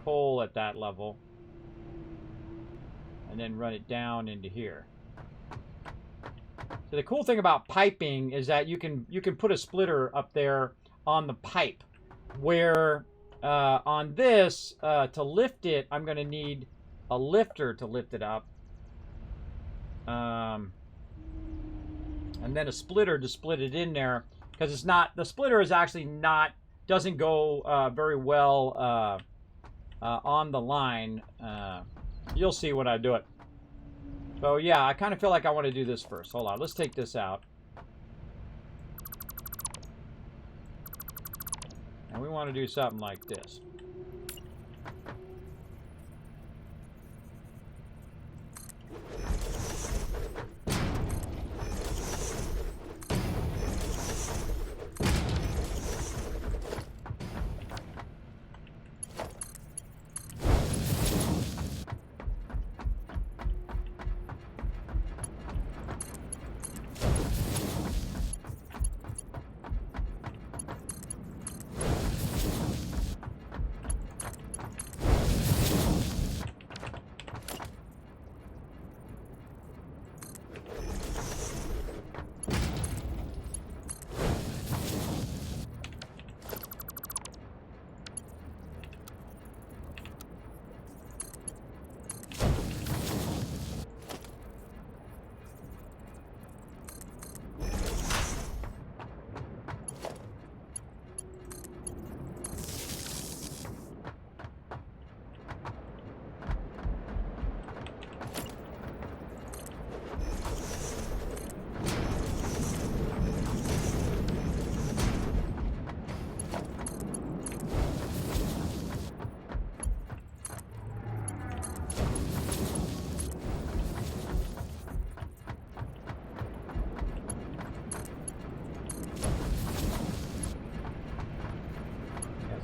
coal at that level, and then run it down into here. So the cool thing about piping is that you can put a splitter up there on the pipe, where on this to lift it, I'm going to need a lifter to lift it up, and then a splitter to split it in there, because it's not, the splitter is actually not, doesn't go very well on the line. You'll see when I do it. So yeah, I kind of feel like I want to do this first. Hold on, let's take this out. And we want to do something like this.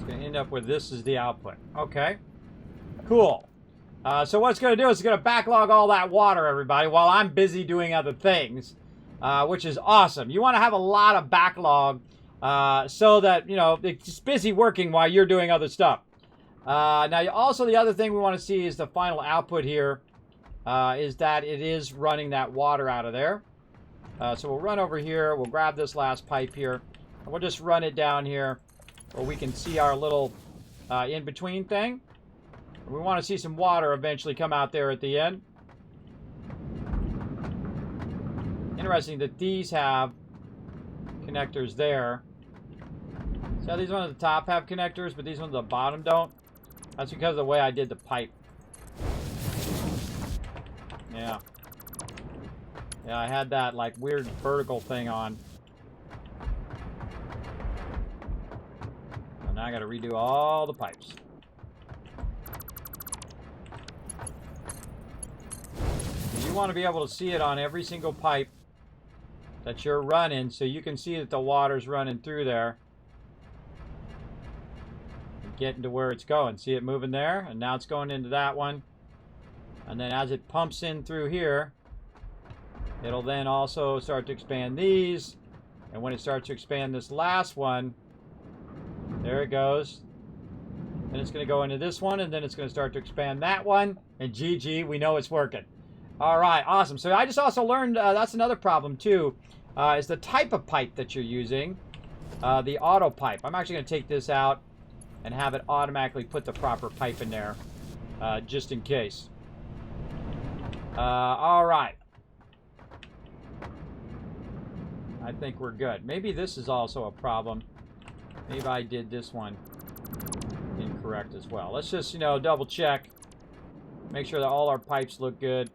End up with this as the output. Okay, cool. So what it's going to do is it's going to backlog all that water, everybody, while I'm busy doing other things, which is awesome. You want to have a lot of backlog so that, you know, it's busy working while you're doing other stuff. Now, also the other thing we want to see is the final output here is that it is running that water out of there. So we'll run over here. We'll grab this last pipe here, and we'll just run it down here, where we can see our little in-between thing. We want to see some water eventually come out there at the end. Interesting that these have connectors there. See how these ones at the top have connectors, but these ones at the bottom don't? That's because of the way I did the pipe. Yeah. Yeah, I had that like weird vertical thing on. Now I got to redo all the pipes. You want to be able to see it on every single pipe that you're running, so you can see that the water's running through there. And getting to where it's going. See it moving there? And now it's going into that one. And then as it pumps in through here, it'll then also start to expand these. And when it starts to expand this last one, there it goes. Then it's going to go into this one, and then it's going to start to expand that one. And GG, we know it's working. All right, awesome. So I just also learned, that's another problem too, is the type of pipe that you're using, the auto pipe. I'm actually going to take this out and have it automatically put the proper pipe in there, just in case. All right. I think we're good. Maybe this is also a problem. Maybe I did this one incorrect as well. Let's just, you know, double check. Make sure that all our pipes look good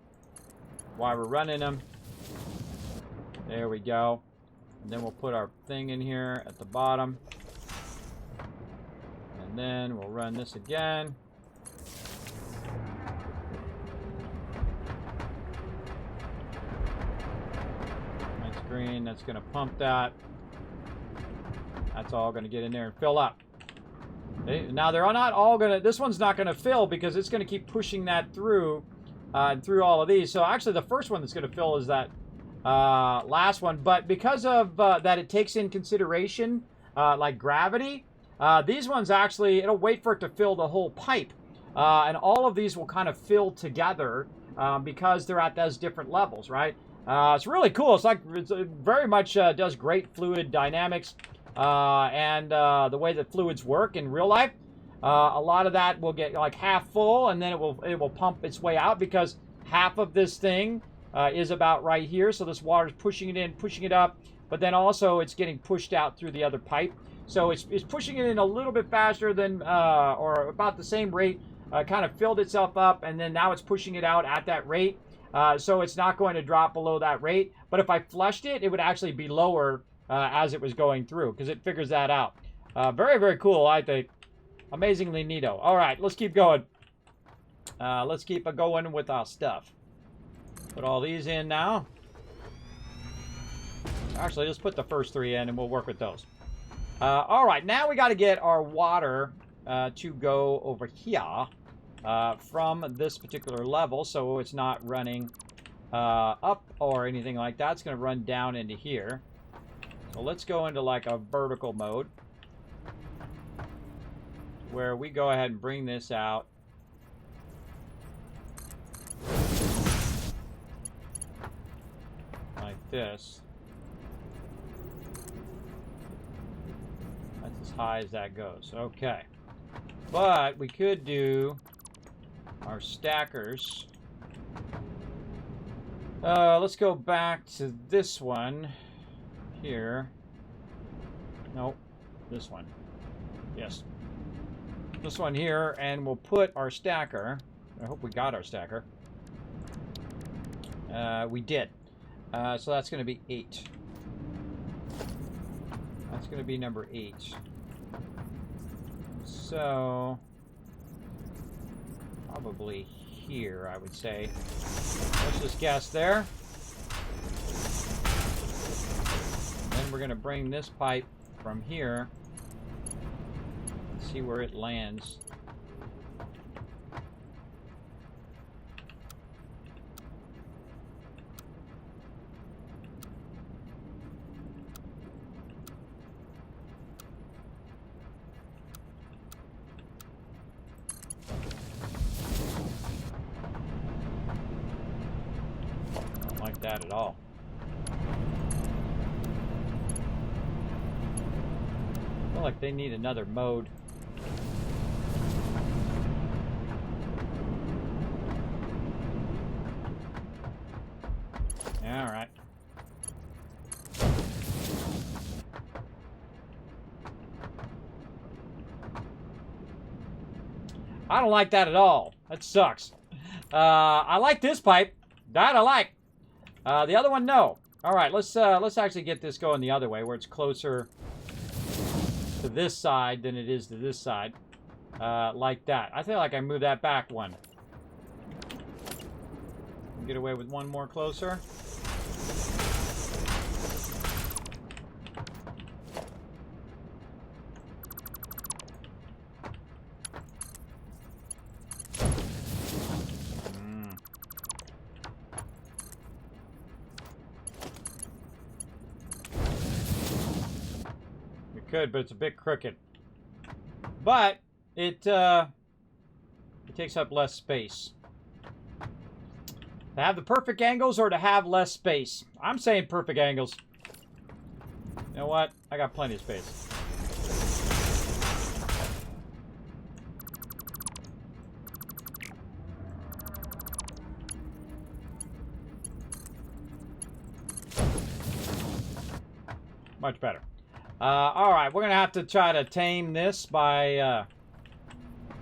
while we're running them. There we go. And then we'll put our thing in here at the bottom. And then we'll run this again. That's green. That's going to pump that. That's all going to get in there and fill up. Okay. Now they're not all going to, this one's not going to fill because it's going to keep pushing that through through all of these. So actually the first one that's going to fill is that last one. But because of that it takes in consideration like gravity, these ones actually, it'll wait for it to fill the whole pipe. And all of these will kind of fill together because they're at those different levels, right? It's really cool. It's like, it very much does great fluid dynamics. And the way that fluids work in real life, a lot of that will get like half full, and then it will pump its way out because half of this thing is about right here. So this water is pushing it in, pushing it up, but then also it's getting pushed out through the other pipe. So it's pushing it in a little bit faster than, or about the same rate, kind of filled itself up, and then now it's pushing it out at that rate. So it's not going to drop below that rate. But if I flushed it, it would actually be lower as it was going through, because it figures that out. Very, very cool, I think. Amazingly neato. All right, let's keep going. Let's keep going with our stuff. Put all these in now. Actually, just put the first three in, and we'll work with those. All right, now we got to get our water to go over here from this particular level, so it's not running up or anything like that. It's going to run down into here. So let's go into like a vertical mode where we go ahead and bring this out. Like this. That's as high as that goes. Okay. But we could do our stackers. Let's go back to this one. Here. Nope. This one. Yes. This one here, and we'll put our stacker. I hope we got our stacker. We did. So that's going to be 8. That's going to be number 8. So probably here, I would say. Let's just guess there. Then we're going to bring this pipe from here and see where it lands. Don't like that at all. Like they need another mode. All right. I don't like that at all. That sucks. I like this pipe. That I like. The other one, no. All right, let's actually get this going the other way, where it's closer to this side than it is to this side, like that. I feel like I moved that back one. Get away with one more closer. could, but it's a bit crooked. But it takes up less space. To have the perfect angles or to have less space? I'm saying perfect angles. You know what? I got plenty of space. Much better. Alright, we're going to have to try to tame this by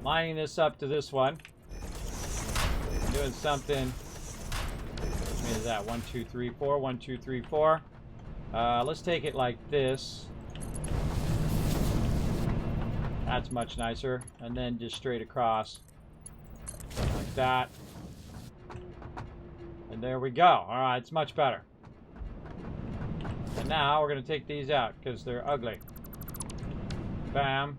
lining this up to this one. Doing something. What is that? 1, 2, 3, 4. 1, 2, 3, 4. Let's take it like this. That's much nicer. And then just straight across. Like that. And there we go. Alright, it's much better. And now we're going to take these out because they're ugly. Bam.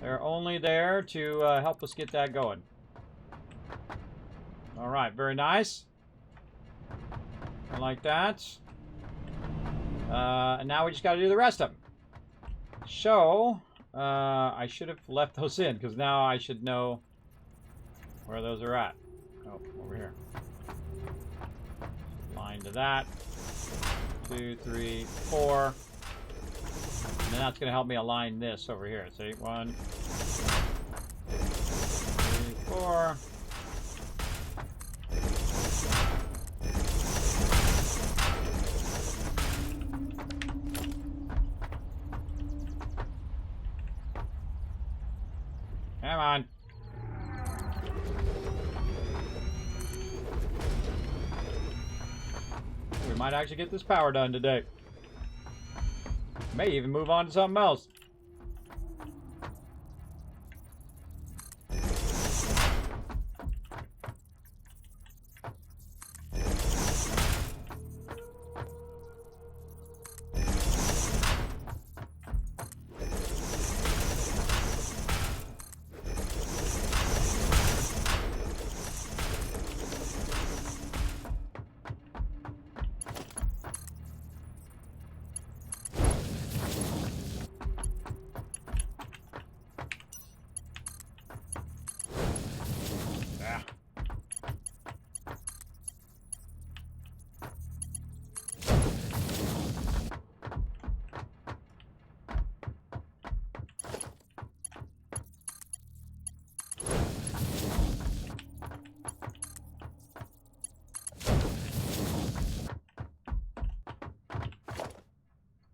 They're only there to help us get that going. Alright, very nice. I like that. And now we just got to do the rest of them. So, I should have left those in because now I should know where those are at. Oh, over here. Line to that. 2, 3, 4. And then that's going to help me align this over here. See? 1, 2, 3, 4. Come on. We might actually get this power done today. May even move on to something else.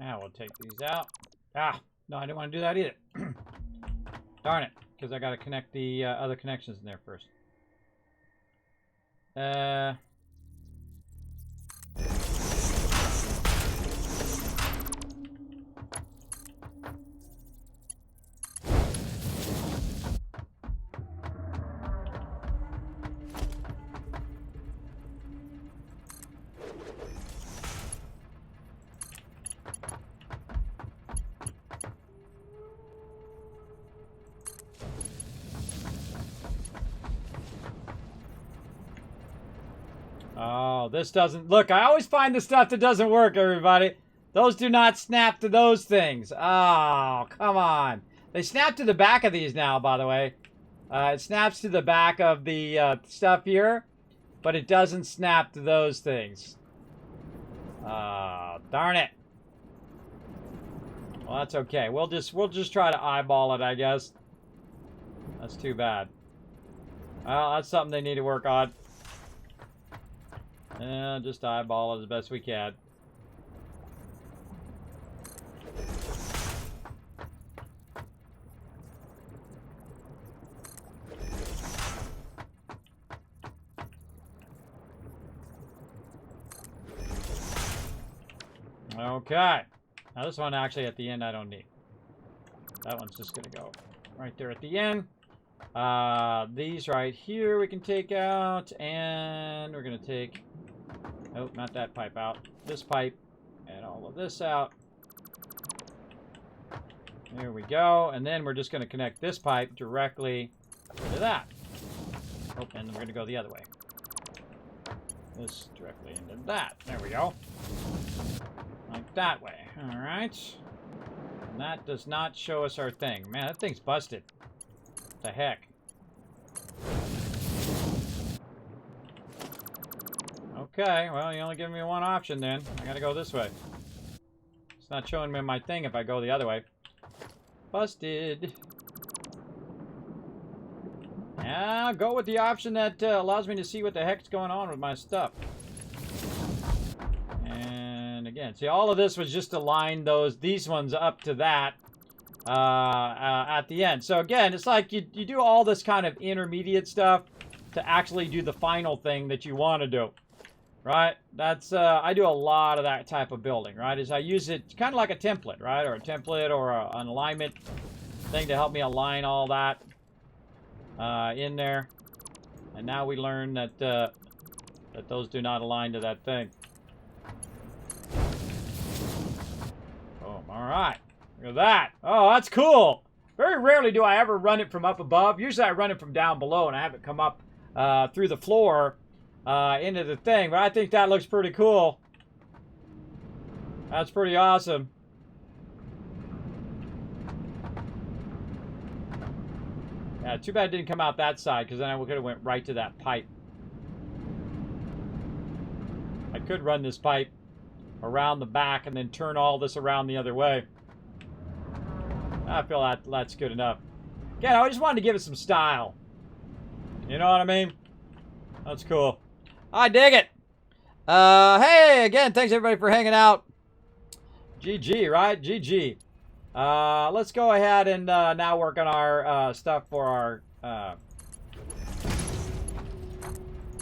Now we'll take these out. Ah, no, I didn't want to do that either. Darn it, because I got to connect the other connections in there first. Oh, this doesn't... Look, I always find the stuff that doesn't work, everybody. Those do not snap to those things. Oh, come on. They snap to the back of these now, by the way. It snaps to the back of the stuff here, but it doesn't snap to those things. Darn it. Well, that's okay. We'll just try to eyeball it, I guess. That's too bad. Well, that's something they need to work on. Just eyeball it as best we can. Okay. Now this one actually at the end I don't need. That one's just going to go right there at the end. These right here we can take out, and we're going to take... Nope, not that pipe out. This pipe and all of this out. There we go. And then we're just going to connect this pipe directly to that. Oh, and then we're going to go the other way. This directly into that. There we go. Like that way. Alright. And that does not show us our thing. Man, that thing's busted. What the heck? Okay, well, you only give me one option then. I gotta go this way. It's not showing me my thing if I go the other way. Busted. Yeah, I'll go with the option that allows me to see what the heck's going on with my stuff. And again, see, all of this was just to line these ones up to that at the end. So again, it's like you do all this kind of intermediate stuff to actually do the final thing that you want to do. Right? That's, I do a lot of that type of building, right? Is I use it kind of like a template, right? Or a template or an alignment thing to help me align all that in there. And now we learn that, that those do not align to that thing. Boom. All right. Look at that. Oh, that's cool. Very rarely do I ever run it from up above. Usually I run it from down below and I have it come up through the floor into the thing, but I think that looks pretty cool. That's pretty awesome. Yeah, too bad it didn't come out that side, because then I could have went right to that pipe. I could run this pipe around the back and then turn all this around the other way. I feel that's good enough. Again, I just wanted to give it some style. You know what I mean? That's cool. I dig it. Hey, again, thanks everybody for hanging out. GG, right? GG. Let's go ahead and now work on our stuff for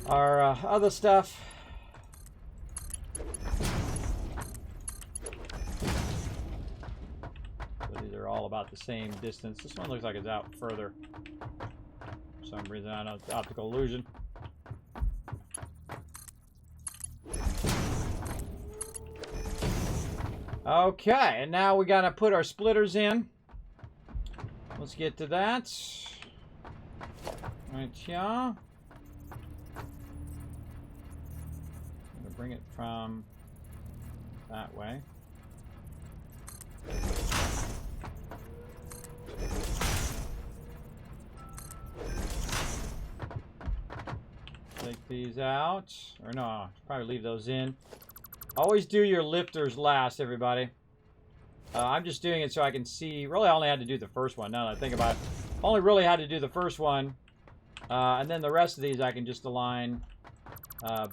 our other stuff. So these are all about the same distance. This one looks like it's out further. For some reason, I don't know, it's optical illusion. Okay, and now we gotta put our splitters in. Let's get to that. Right here. I'm gonna bring it from that way. Take these out. Or no, probably leave those in. Always do your lifters last, everybody. I'm just doing it so I can see. Really, I only had to do the first one. Now that I think about it, only really had to do the first one, and then the rest of these I can just align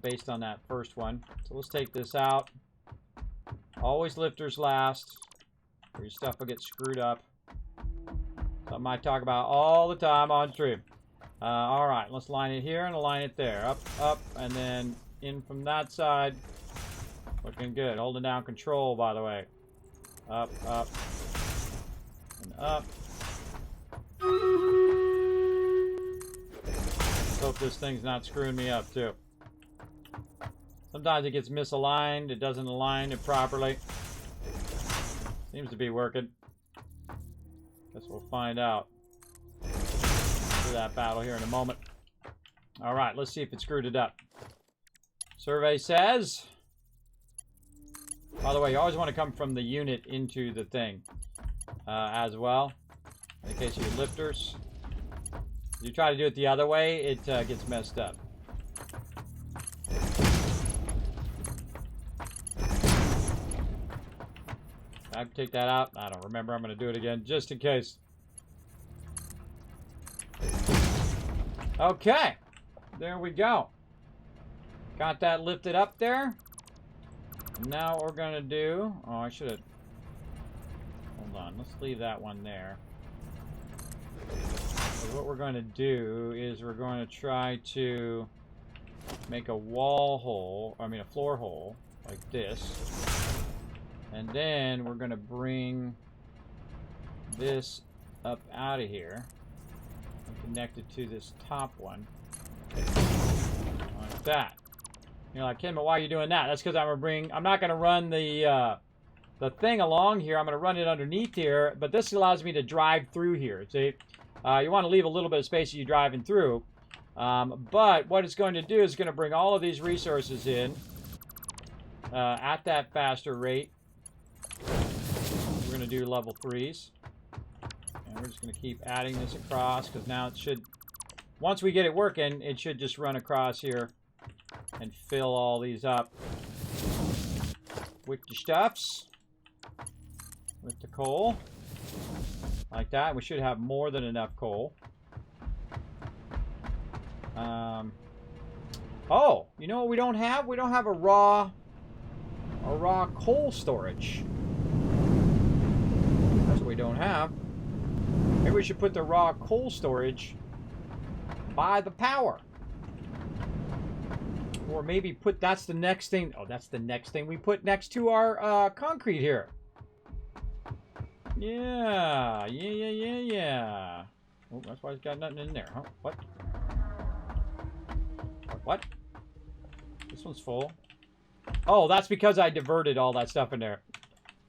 based on that first one. So let's take this out. Always lifters last, or your stuff will get screwed up. Something I talk about all the time on stream. All right, let's line it here and align it there. Up, up, and then in from that side. Looking good. Holding down control, by the way. Up, up, and up. Let's hope this thing's not screwing me up, too. Sometimes it gets misaligned. It doesn't align it properly. Seems to be working. Guess we'll find out. Do that battle here in a moment. All right, let's see if it screwed it up. Survey says... By the way, you always want to come from the unit into the thing as well. In case you're lifters. If you try to do it the other way, it gets messed up. I have to take that out. I don't remember. I'm going to do it again just in case. Okay. There we go. Got that lifted up there. Now what we're going to do... Oh, I should have... Hold on. Let's leave that one there. So what we're going to do is we're going to try to make a wall hole, I mean a floor hole, like this. And then we're going to bring this up out of here and connect it to this top one. Like that. You're like, Ken, but why are you doing that? That's because I'm not going to run the thing along here. I'm going to run it underneath here, but this allows me to drive through here. See, you want to leave a little bit of space so you're driving through. But what it's going to do is it's going to bring all of these resources in at that faster rate. to do level 3s. And we're just going to keep adding this across, because now it should, once we get it working, it should just run across here and fill all these up with the stuffs, with the coal, like that. We should have more than enough coal. Oh, you know what we don't have? We don't have a raw coal storage. That's what we don't have. Maybe we should put the raw coal storage by the power. Or maybe put, that's the next thing. Oh, that's the next thing we put next to our concrete here. Yeah. Oh, that's why it's got nothing in there. Huh? What? What? This one's full. Oh, that's because I diverted all that stuff in there.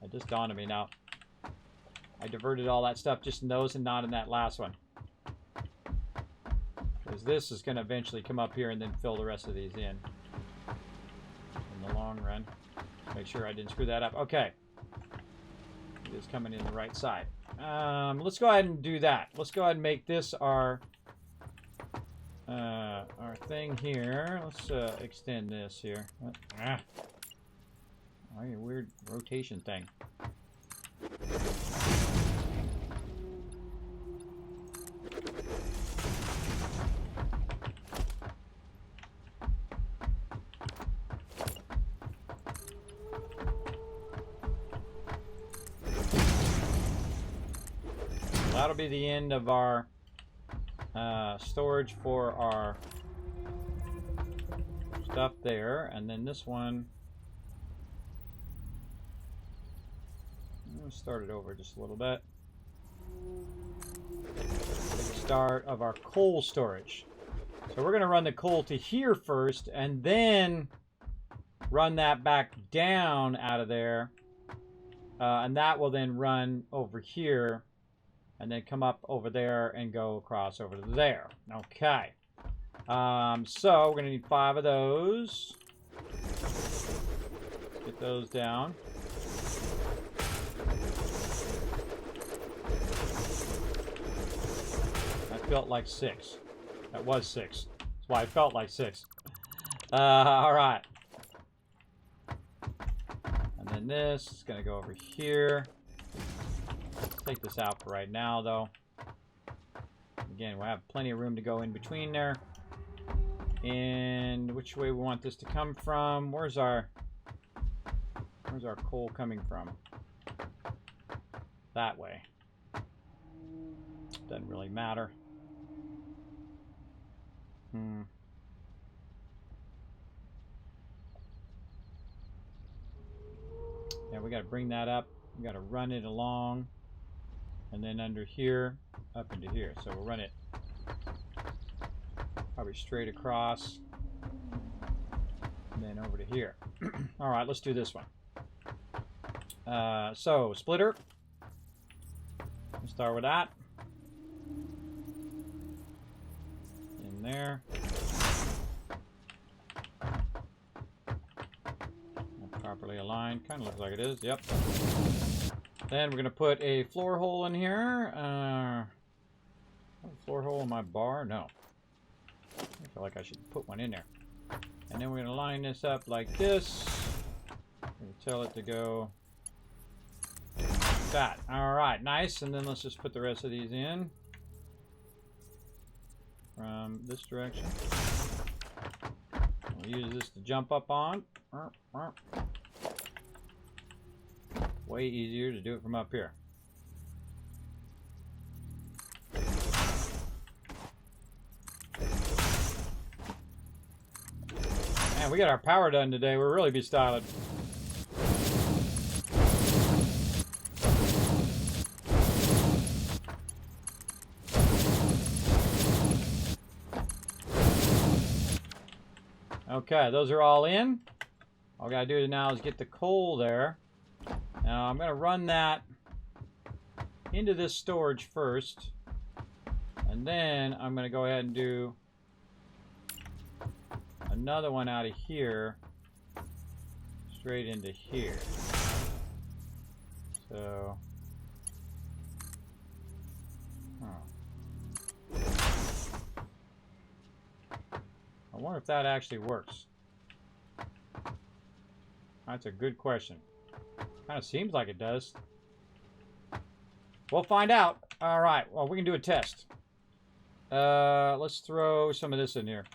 It just dawned on me now. I diverted all that stuff just in those and not in that last one. Because this is going to eventually come up here and then fill the rest of these in the long run. Make sure I didn't screw that up. Okay. It is coming in the right side. Let's go ahead and do that. Let's go ahead and make this our thing here. Let's extend this here. Oh, your weird rotation thing. That'll be the end of our storage for our stuff there, and then this one, I'm going to start it over just a little bit. Start of our coal storage. So we're going to run the coal to here first, and then run that back down out of there, and that will then run over here, and then come up over there and go across over to there. Okay. So we're going to need 5 of those. Get those down. That felt like 6. That was 6. That's why it felt like 6. All right. And then this is going to go over here. Let's take this out for right now, though. Again, we'll have plenty of room to go in between there. And which way we want this to come from? Where's our coal coming from? That way. Doesn't really matter. Yeah, we got to bring that up. We got to run it along. And then under here, up into here. So we'll run it probably straight across. And then over to here. All right, let's do this one. So, splitter. We'll start with that. In there. Properly aligned. Kind of looks like it is. Yep. Then we're going to put a floor hole in here. Floor hole in my bar? No. I feel like I should put one in there. And then we're going to line this up like this. We're going to tell it to go like that. Alright, nice. And then let's just put the rest of these in from this direction. We'll use this to jump up on. Way easier to do it from up here. Man, we got our power done today. We're really be styling. Okay, those are all in. All we gotta do now is get the coal there. Now I'm going to run that into this storage first, and then I'm going to go ahead and do another one out of here straight into here. So wonder if that actually works. That's a good question. Kind of seems like it does. We'll find out. All right. Well, we can do a test. Let's throw some of this in here.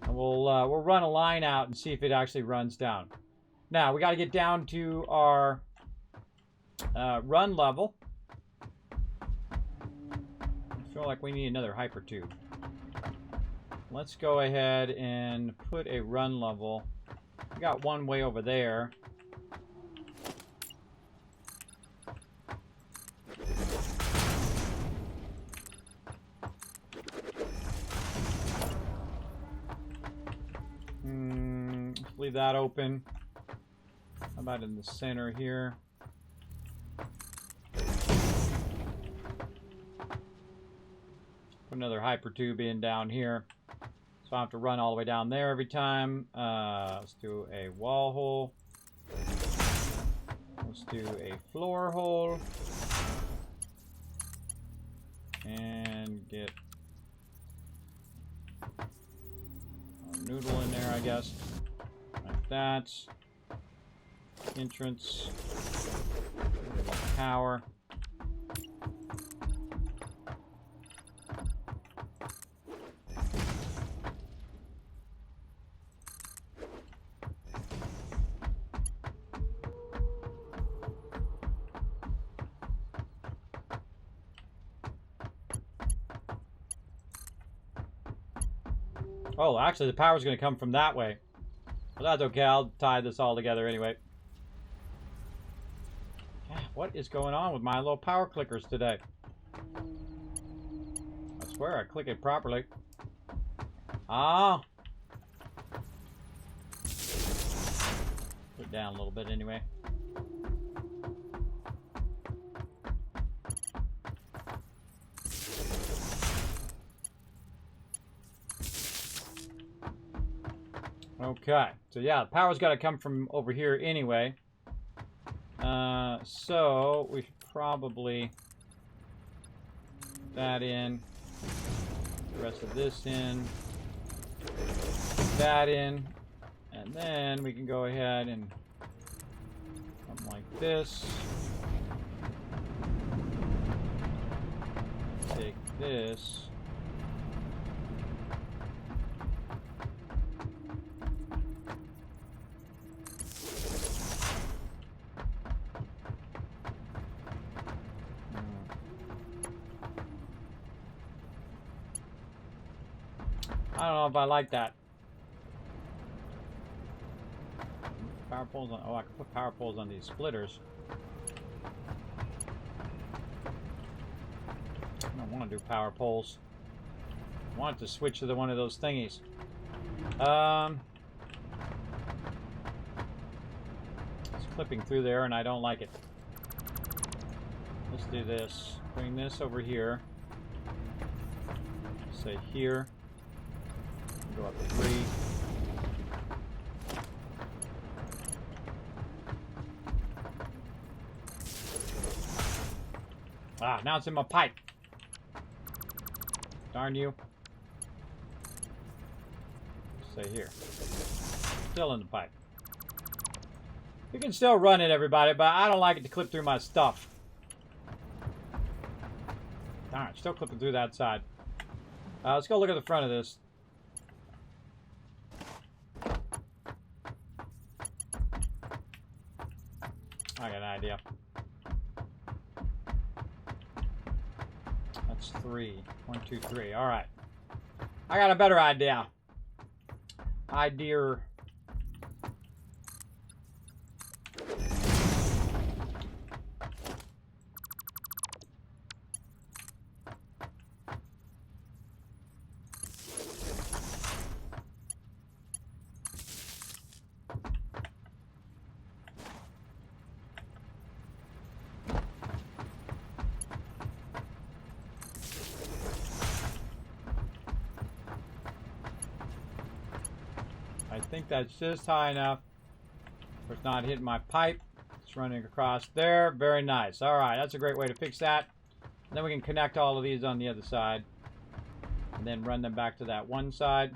And we'll run a line out and see if it actually runs down. Now, we got to get down to our run level. I feel like we need another hyper tube. Let's go ahead and put a run level. We got one way over there. Let's leave that open. How about in the center here? Put another hyper tube in down here. So I have to run all the way down there every time. Let's do a wall hole. Let's do a floor hole. And get a noodle in there, I guess. Like that. Entrance. Power. Oh, actually, the power's going to come from that way. But that's okay. I'll tie this all together anyway. Yeah, what is going on with my little power clickers today? I swear I click it properly. Ah. Put it down a little bit anyway. Okay, so yeah, the power's got to come from over here anyway. So we should probably put that in, the rest of this in, that in, and then we can go ahead and something like this. Take this. I don't know if I like that. Power poles on. Oh, I can put power poles on these splitters. I don't want to do power poles. I want it to switch to one of those thingies. It's clipping through there, and I don't like it. Let's do this. Bring this over here. Say here. Go up to 3. Ah, now it's in my pipe. Darn you. Say here. Still in the pipe. You can still run it, everybody, but I don't like it to clip through my stuff. Darn, still clipping through that side. Let's go look at the front of this. I got an idea. That's 3. 1, 2, 3. All right. I got a better idea. Idea. I think that's just high enough. It's not hitting my pipe. It's running across there. Very nice. All right, that's a great way to fix that. And then we can connect all of these on the other side. And then run them back to that one side.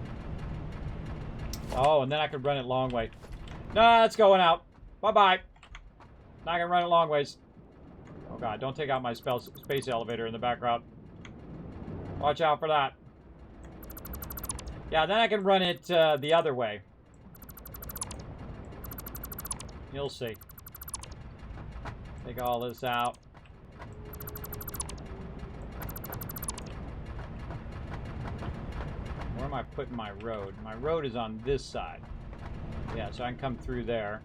Oh, and then I could run it long way. No, it's going out. Bye-bye. Not gonna run it long ways. Oh god, don't take out my space elevator in the background. Watch out for that. Yeah, then I can run it the other way. You'll see. Take all this out. Where am I putting my road? My road is on this side. Yeah, so I can come through there.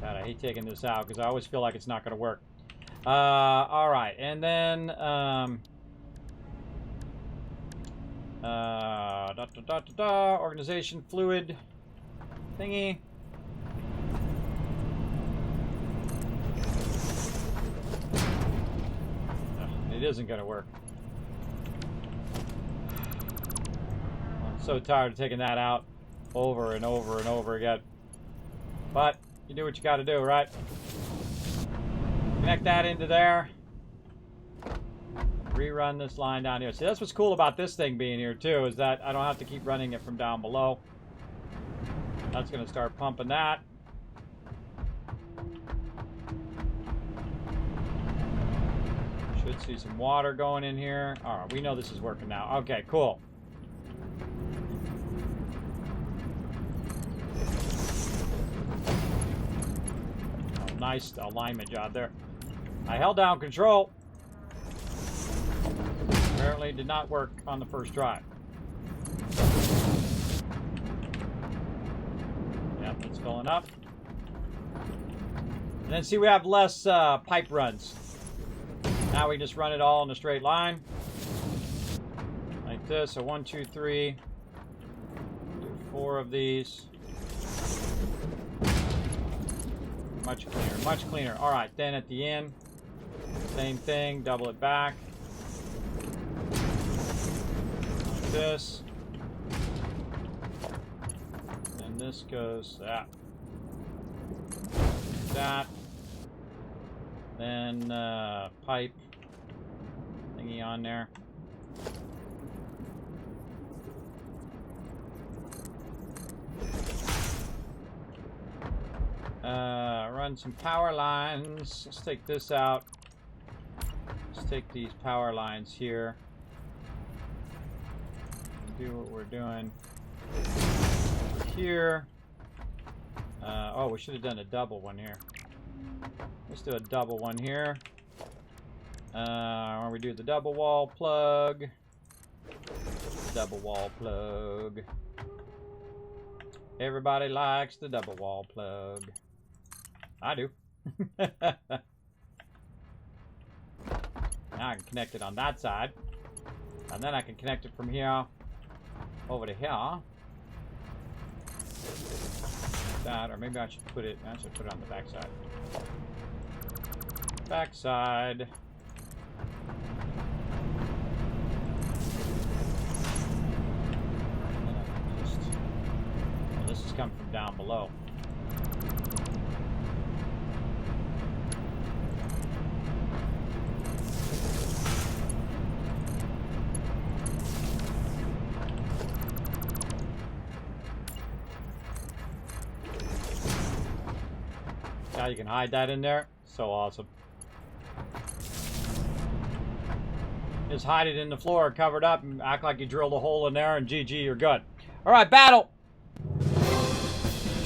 God, I hate taking this out because I always feel like it's not going to work. Alright, and then... organization fluid thingy. It isn't going to work. I'm so tired of taking that out over and over and over again. But you do what you got to do, right? Connect that into there. Rerun this line down here. See, that's what's cool about this thing being here, too, is that I don't have to keep running it from down below. That's going to start pumping that. Should see some water going in here. All right, we know this is working now. Okay, cool. Oh, nice alignment job there. I held down control. Apparently did not work on the first try. Yep, it's filling up. And then see, we have less pipe runs. Now we just run it all in a straight line. Like this. So 1, 2, 3. Do 4 of these. Much cleaner, much cleaner. Alright, then at the end, same thing, double it back. Like this. And this goes that. That. Then pipe thingy on there. Run some power lines. Let's take this out. Let's take these power lines here. Do what we're doing here. Oh, we should have done a double one here. Let's do a double one here. When we do the double wall plug. Double wall plug. Everybody likes the double wall plug. I do. Now I can connect it on that side. And then I can connect it from here over to here. That, or maybe I should put it on the back side. Back side. This has come from down below. Now you can hide that in there. So awesome. Just hide it in the floor, covered up, and act like you drilled a hole in there, and GG, you're good. All right, battle.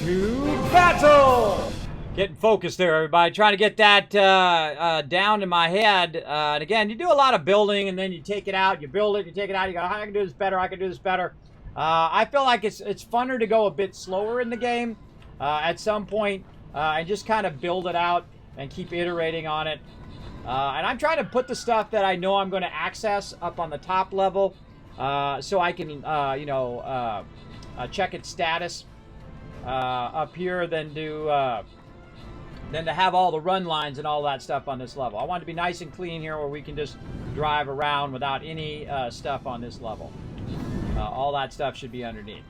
To battle. Getting focused there, everybody. Trying to get that down in my head. And again, you do a lot of building, and then you take it out, you build it, you take it out, you go, I can do this better, I can do this better. I feel like it's funner to go a bit slower in the game at some point, and just kind of build it out and keep iterating on it. And I'm trying to put the stuff that I know I'm going to access up on the top level, so I can, check its status up here, then to have all the run lines and all that stuff on this level. I want it to be nice and clean here, where we can just drive around without any stuff on this level. All that stuff should be underneath.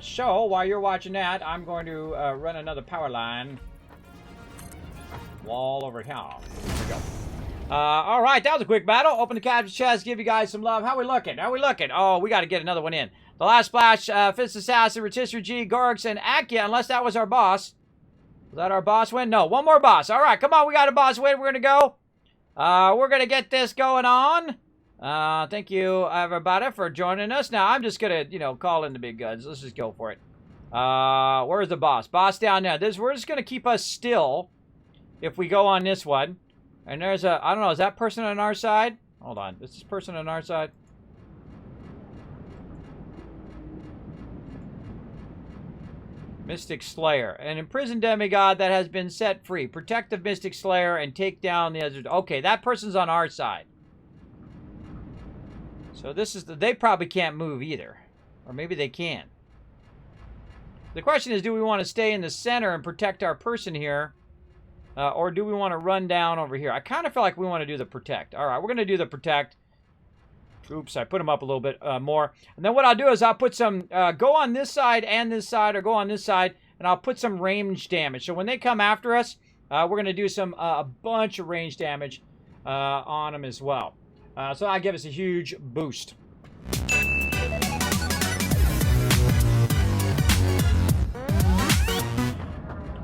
So while you're watching that, I'm going to run another power line. Wall over here. There we go. All right, that was a quick battle. Open the capture chest, give you guys some love. How we looking? How we looking? Oh, we got to get another one in. The Last Splash, Fist Assassin, Rotisserie G, Gorks, and Akia, unless that was our boss. Was that our boss win? No, one more boss. All right, come on, we got a boss win. We're going to go. We're going to get this going on. Thank you, everybody, for joining us. Now, I'm just going to, you know, call in the big guns. Let's just go for it. Where's the boss? Boss down there. We're just going to keep us still if we go on this one. And there's a, I don't know, is that person on our side? Hold on, is this person on our side? Mystic Slayer. An imprisoned demigod that has been set free. Protect the Mystic Slayer and take down the other. Okay, that person's on our side. So this is they probably can't move either. Or maybe they can. The question is, do we want to stay in the center and protect our person here? Or do we want to run down over here? I kind of feel like we want to do the protect. All right, we're going to do the protect. Oops, I put them up a little bit more. And then what I'll do is I'll put some, go on this side and this side, or go on this side, and I'll put some range damage. So when they come after us, we're going to do some, a bunch of range damage on them as well. So that'll give us a huge boost.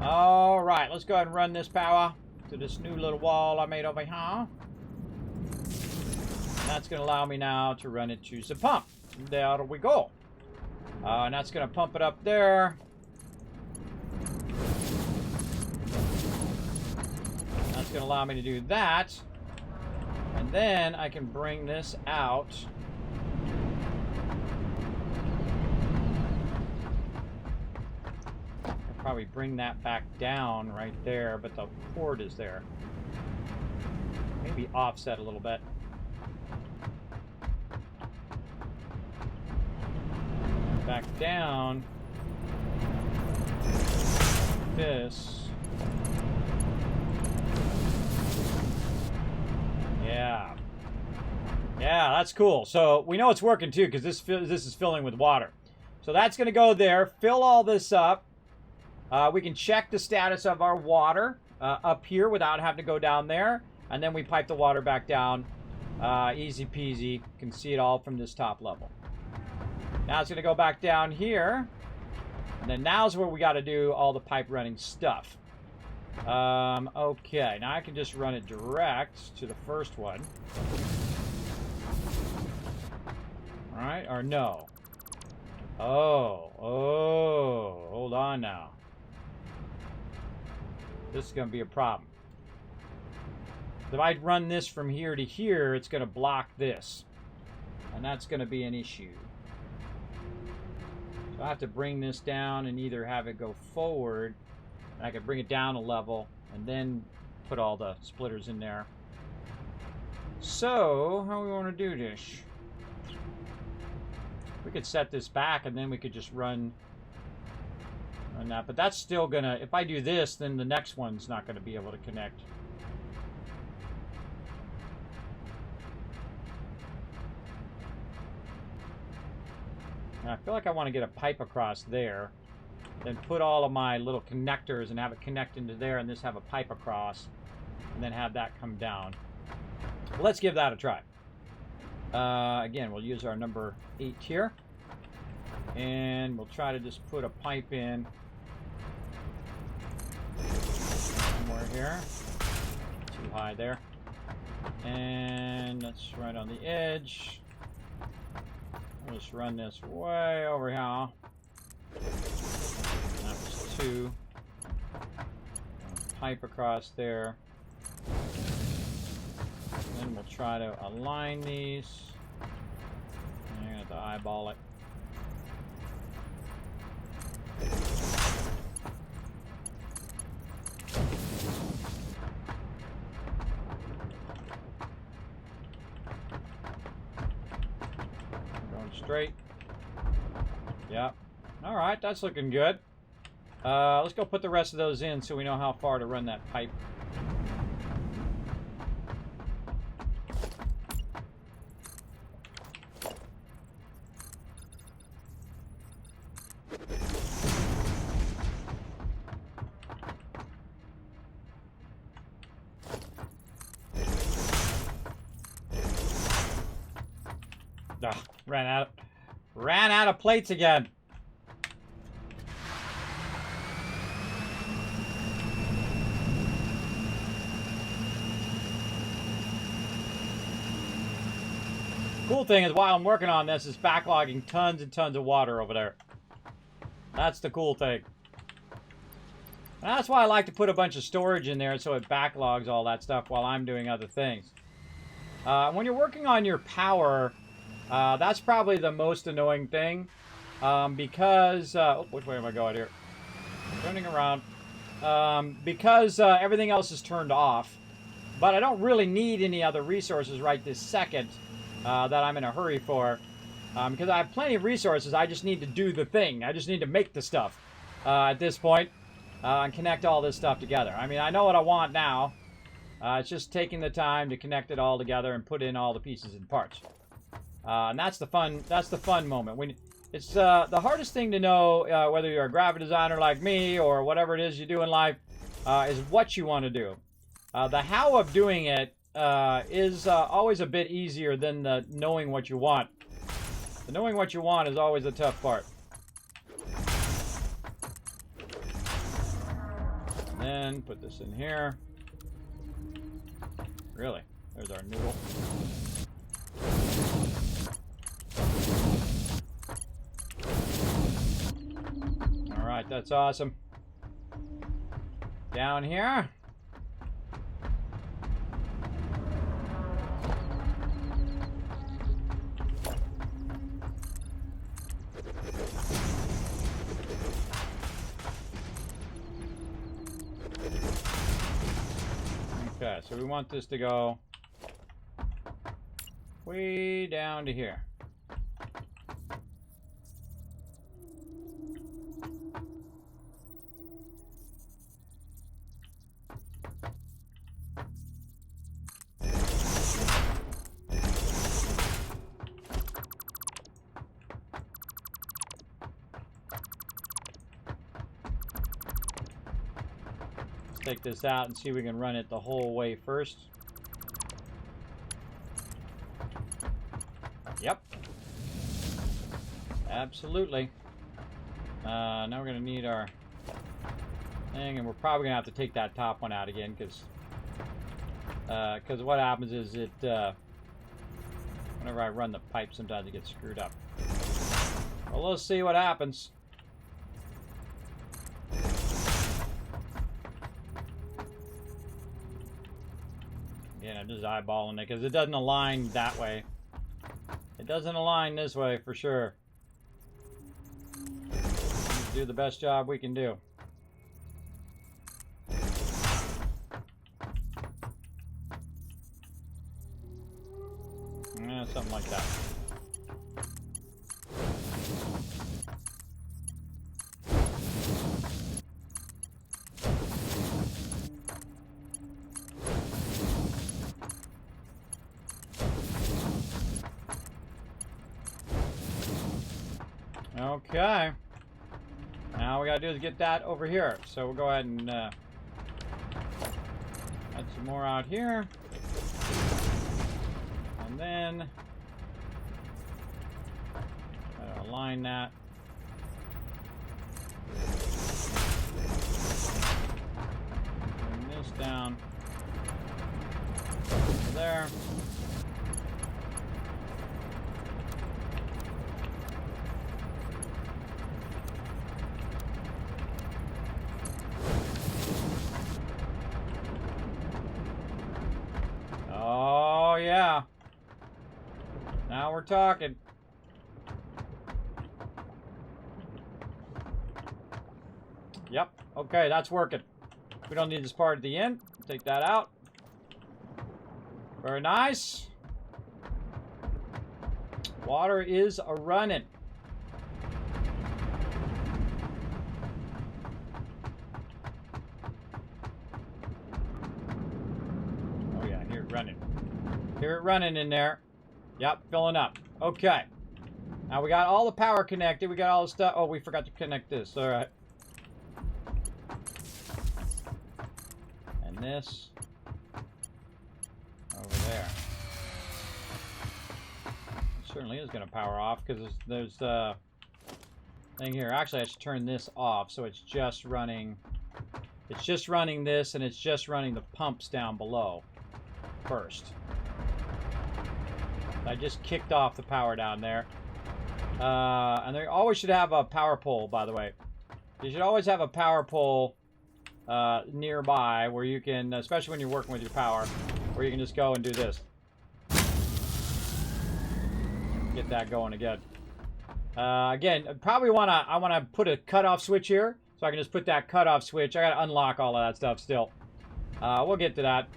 All right, let's go ahead and run this power to this new little wall I made over here. That's going to allow me now to run it to the pump. There we go. And that's going to pump it up there. That's going to allow me to do that. And then I can bring this out. Probably bring that back down right there, but the port is there. Maybe offset a little bit. Back down. This. Yeah. Yeah, that's cool. So we know it's working too, because this is filling with water. So that's going to go there. Fill all this up. We can check the status of our water up here without having to go down there. And then we pipe the water back down. Easy peasy. Can see it all from this top level. Now it's going to go back down here. And then now's where we got to do all the pipe running stuff. Okay, now I can just run it direct to the first one. All right, or no? Oh, hold on now. This is going to be a problem. If I run this from here to here, it's going to block this. And that's going to be an issue. So I have to bring this down and either have it go forward, and I can bring it down a level, and then put all the splitters in there. So, how do we want to do this? We could set this back, and then we could just run that. But that's still gonna, if I do this, then the next one's not gonna be able to connect. And I feel like I want to get a pipe across there, then put all of my little connectors and have it connect into there, and just have a pipe across, and then have that come down. Well, let's give that a try. Again, we'll use our number 8 here, and we'll try to just put a pipe in somewhere here. Too high there. And that's right on the edge. We'll just run this way over here. That was 2. Pipe across there. Then we'll try to align these. And you're going to have to eyeball it. Going straight. Yep. Alright, that's looking good. Let's go put the rest of those in so we know how far to run that pipe. Ran out of plates again. Cool thing is, while I'm working on this, is backlogging tons and tons of water over there. That's the cool thing. And that's why I like to put a bunch of storage in there so it backlogs all that stuff while I'm doing other things. When you're working on your power, that's probably the most annoying thing. Because... oh, which way am I going here? Turning around. Because everything else is turned off. But I don't really need any other resources right this second that I'm in a hurry for. Because I have plenty of resources, I just need to do the thing. I just need to make the stuff at this point. And connect all this stuff together. I mean, I know what I want now. It's just taking the time to connect it all together and put in all the pieces and parts. And that's the fun. That's the fun moment. It's the hardest thing to know, whether you're a graphic designer like me or whatever it is you do in life, is what you want to do. The how of doing it is always a bit easier than the knowing what you want. The knowing what you want is always the tough part. Then put this in here. Really? There's our noodle. Alright, that's awesome. Down here. Okay, so we want this to go way down to here. Take this out and see if we can run it the whole way first. Yep. Absolutely. Now we're going to need our thing, and we're probably going to have to take that top one out again, because what happens is it, whenever I run the pipe, sometimes it gets screwed up. Well, let's see what happens. Again, I'm just eyeballing it because it doesn't align that way. It doesn't align this way for sure. Let's do the best job we can do. Yeah, something like that. Okay. Now we gotta do is get that over here. So we'll go ahead and add some more out here. And then align that. Bring this down there. Oh, yeah. Now we're talking. Yep. Okay, that's working. We don't need this part at the end. Take that out. Very nice. Water is a-running. Oh yeah, hear it running. Hear it running in there. Yep, filling up. Okay. Now we got all the power connected. We got all the stuff. Oh, we forgot to connect this. All right. And this over there. unfortunately, is going to power off because there's thing here. Actually, I should turn this off so it's just running. It's just running this, and it's just running the pumps down below first. I just kicked off the power down there. And they always should have a power pole, by the way. You should always have a power pole nearby where you can, especially when you're working with your power, where you can just go and do this. Get that going again. Again, probably I want to put a cutoff switch here, so I can just put that cutoff switch. I got to unlock all of that stuff still. We'll get to that.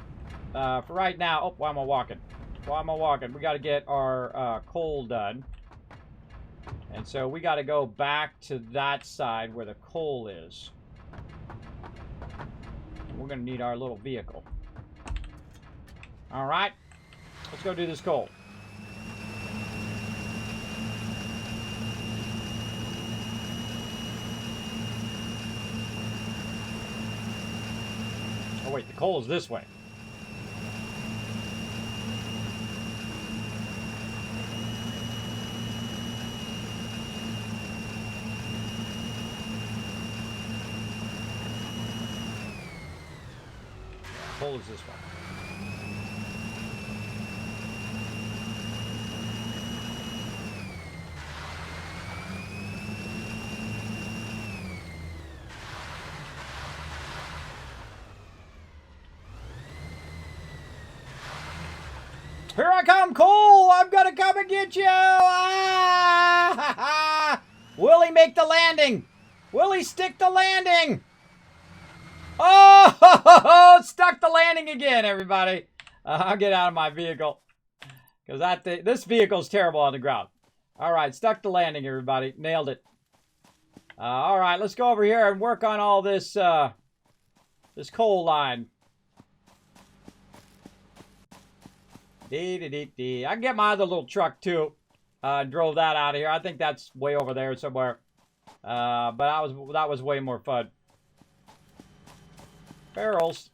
For right now, oh, why am I walking? Why am I walking? We got to get our coal done. And so we got to go back to that side where the coal is. And we're going to need our little vehicle. All right. Let's go do this coal. Oh, wait. The coal is this way. Coal is this way. Here I come, coal! I'm gonna come and get you! Ah! Will he make the landing? Will he stick the landing? Oh, stuck the landing again, everybody. I'll get out of my vehicle. Because this vehicle's terrible on the ground. All right, stuck the landing, everybody. Nailed it. All right, let's go over here and work on all this, this coal line. Dee. I can get my other little truck, too. Drove that out of here. I think that's way over there somewhere. But that was way more fun. Barrels.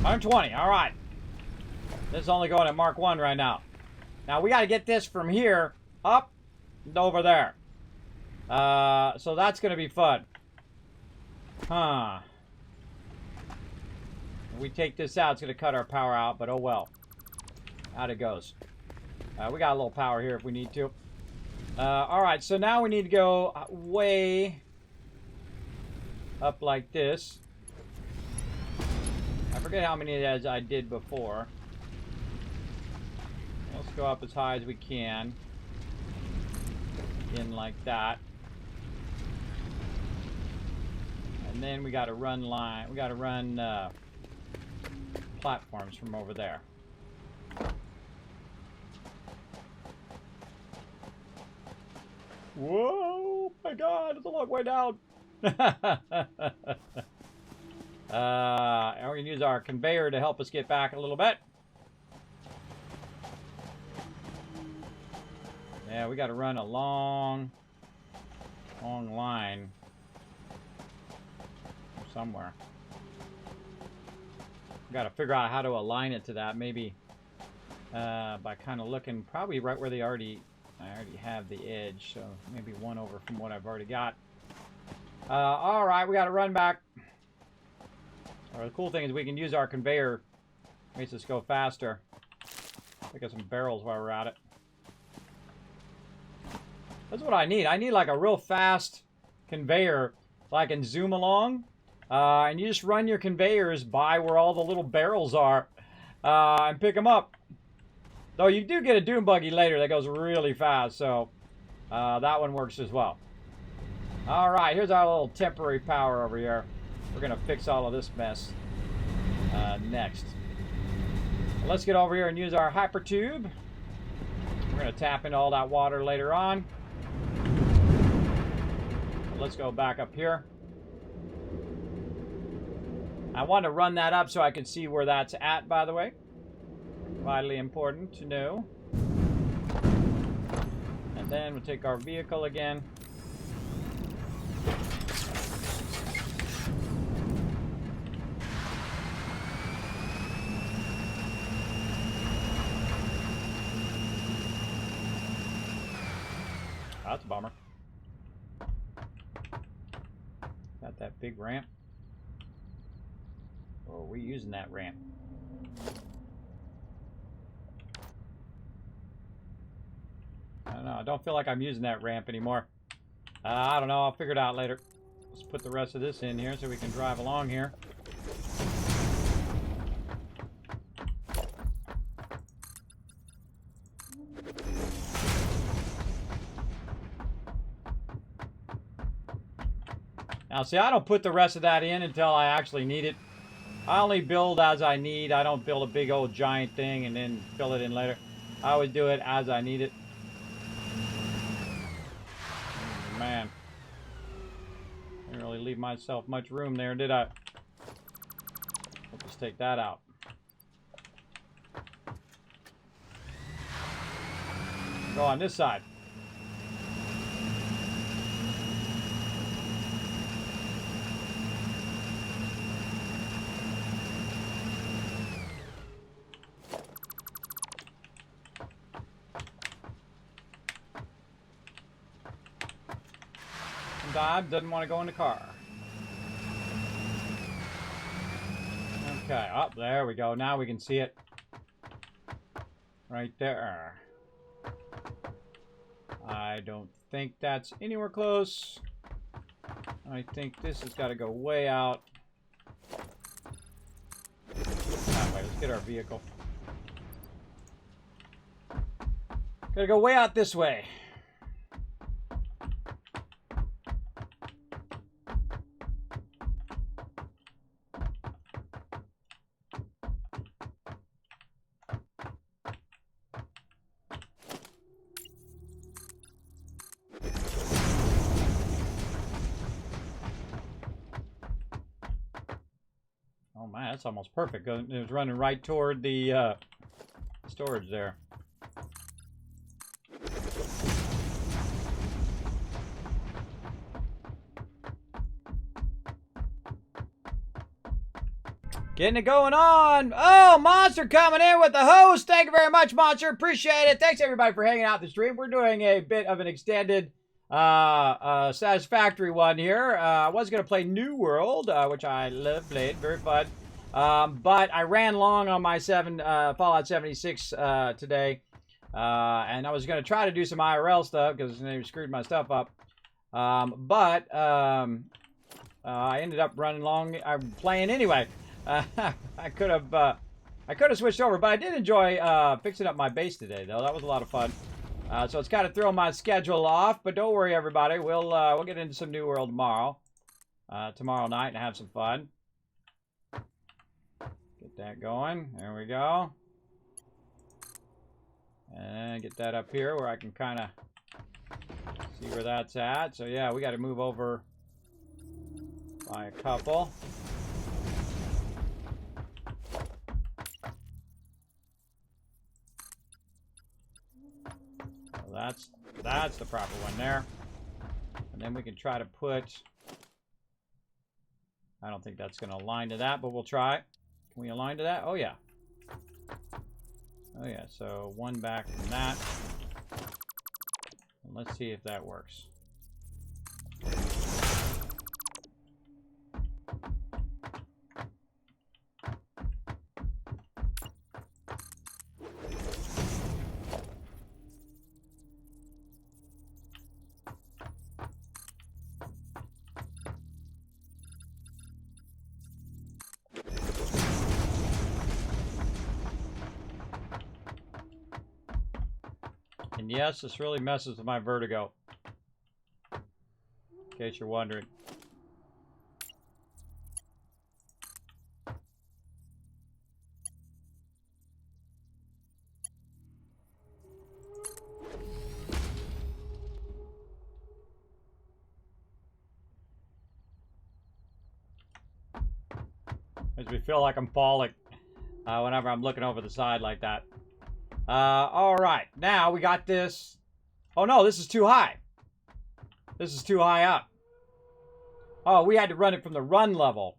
$120. All right. This is only going at Mark 1 right now. Now, we got to get this from here up and over there. So that's going to be fun. Huh. If we take this out, it's going to cut our power out, but oh well. Out it goes. We got a little power here if we need to. All right, so now we need to go way up like this. I forget how many of those I did before. Let's go up as high as we can. In like that. And then we got to run line. We got to run platforms from over there. Whoa! My God, it's a long way down. And we can use our conveyor to help us get back a little bit. Yeah, we got to run a long line somewhere. We got to figure out how to align it to that. Maybe by kind of looking probably right where I already have the edge. So maybe one over from what I've already got. All right, we got to run back. The cool thing is we can use our conveyor. Makes us go faster. Pick up some barrels while we're at it. That's what I need. I need like a real fast conveyor so I can zoom along. And you just run your conveyors by where all the little barrels are and pick them up. Though you do get a dune buggy later that goes really fast, so that one works as well. All right, here's our little temporary power over here. We're going to fix all of this mess next. Let's get over here and use our hyper tube. We're going to tap into all that water later on. Let's go back up here. I want to run that up so I can see where that's at, by the way. Vitally important to know. And then we'll take our vehicle again. Oh, that's a bummer. Got that big ramp. Or are we using that ramp? I don't know. I don't feel like I'm using that ramp anymore. I don't know. I'll figure it out later. Let's put the rest of this in here so we can drive along here. Now, see, I don't put the rest of that in until I actually need it. I only build as I need. I don't build a big old giant thing and then fill it in later. I always do it as I need it. Oh, man. Didn't really leave myself much room there, did I? I'll just take that out. Go on this side. Dad doesn't want to go in the car. Okay, up there we go. Now we can see it. Right there. I don't think that's anywhere close. I think this has got to go way out. That way, let's get our vehicle. Gotta go way out this way. Oh man, that's almost perfect. It was running right toward the storage there. Getting it going on. Oh, Monster coming in with the host. Thank you very much, Monster. Appreciate it. Thanks, everybody, for hanging out the stream. We're doing a bit of an extended Satisfactory one here. I was going to play New World, which I played. Very fun. But I ran long on my Fallout 76 today. And I was going to try to do some IRL stuff because they screwed my stuff up. But I ended up running long. I'm playing anyway. I could have switched over, but I did enjoy fixing up my base today, though. That was a lot of fun. So it's kind of thrown my schedule off, but don't worry, everybody. We'll get into some New World tomorrow night, and have some fun. Get that going. There we go. And get that up here where I can kind of see where that's at. So yeah, we got to move over by a couple. That's the proper one there. And then we can try to put... I don't think that's going to align to that, but we'll try. Can we align to that? Oh, yeah. Oh, yeah. So one back from that. And let's see if that works. And yes, this really messes with my vertigo. In case you're wondering. Makes me feel like I'm falling whenever I'm looking over the side like that. All right, now we got this. Oh no, this is too high. This is too high up. Oh, we had to run it from the run level.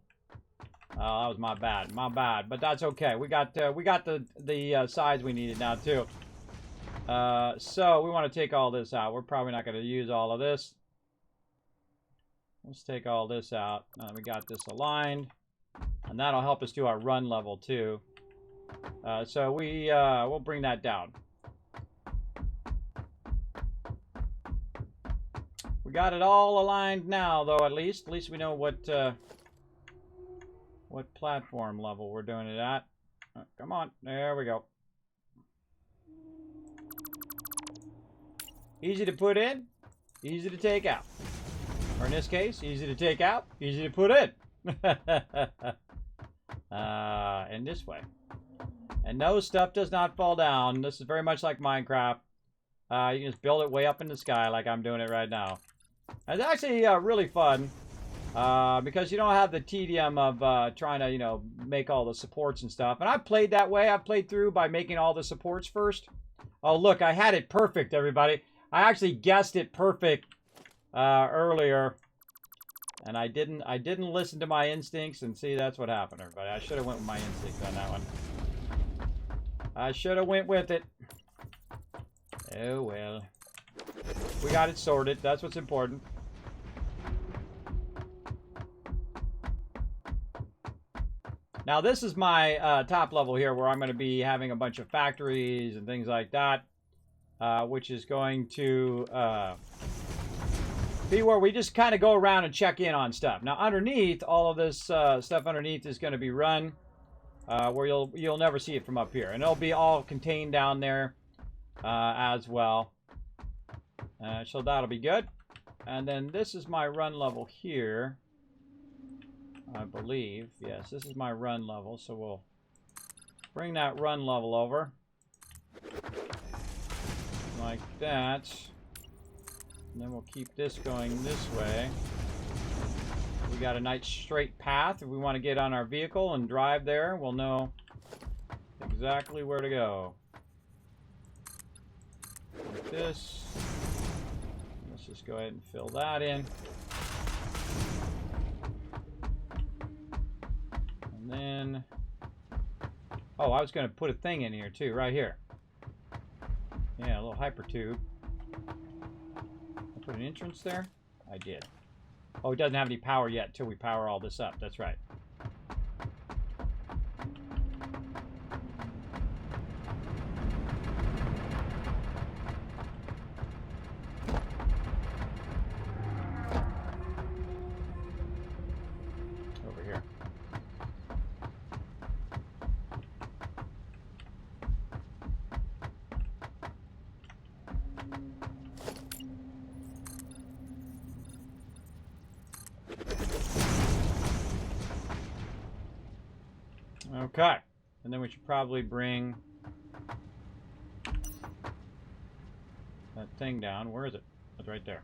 Oh, that was my bad. My bad. But that's okay. We got the size we needed now too. So we want to take all this out. We're probably not going to use all of this. Let's take all this out. We got this aligned, and that'll help us do our run level too. So we'll bring that down. We got it all aligned now, though. At least we know what platform level we're doing it at. Come on, there we go. Easy to put in, easy to take out. Or in this case, easy to take out, easy to put in. In this way. And no, stuff does not fall down. This is very much like Minecraft. You can just build it way up in the sky like I'm doing it right now. It's actually really fun because you don't have the tedium of trying to, you know, make all the supports and stuff. And I've played that way. I've played through by making all the supports first. Oh, look, I had it perfect, everybody. I actually guessed it perfect earlier. And I didn't listen to my instincts, and see, that's what happened, everybody. I should have went with my instincts on that one. I should have went with it. Oh, well. We got it sorted. That's what's important. Now, this is my top level here, where I'm going to be having a bunch of factories and things like that, which is going to be where we just kind of go around and check in on stuff. Now, underneath, all of this stuff underneath is going to be run, where you'll never see it from up here. And it'll be all contained down there as well. So that'll be good. And then this is my run level here, I believe. Yes, this is my run level. So we'll bring that run level over. Like that. And then we'll keep this going this way. We got a nice straight path. If we want to get on our vehicle and drive there, we'll know exactly where to go. Like this. Let's just go ahead and fill that in. And then... oh, I was going to put a thing in here too, right here. Yeah, a little hyper tube. Put an entrance there? I did. Oh, it doesn't have any power yet until we power all this up. That's right. Over here. Okay, and then we should probably bring that thing down. Where is it? It's right there.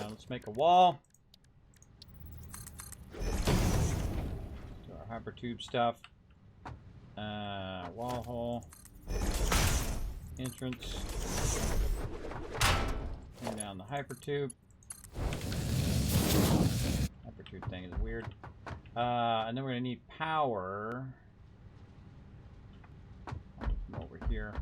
Let's make a wall. Do our hyper tube stuff. Wall hole, entrance, bring down the hyper tube. Hyper tube thing is weird. And then we're going to need power. From over here.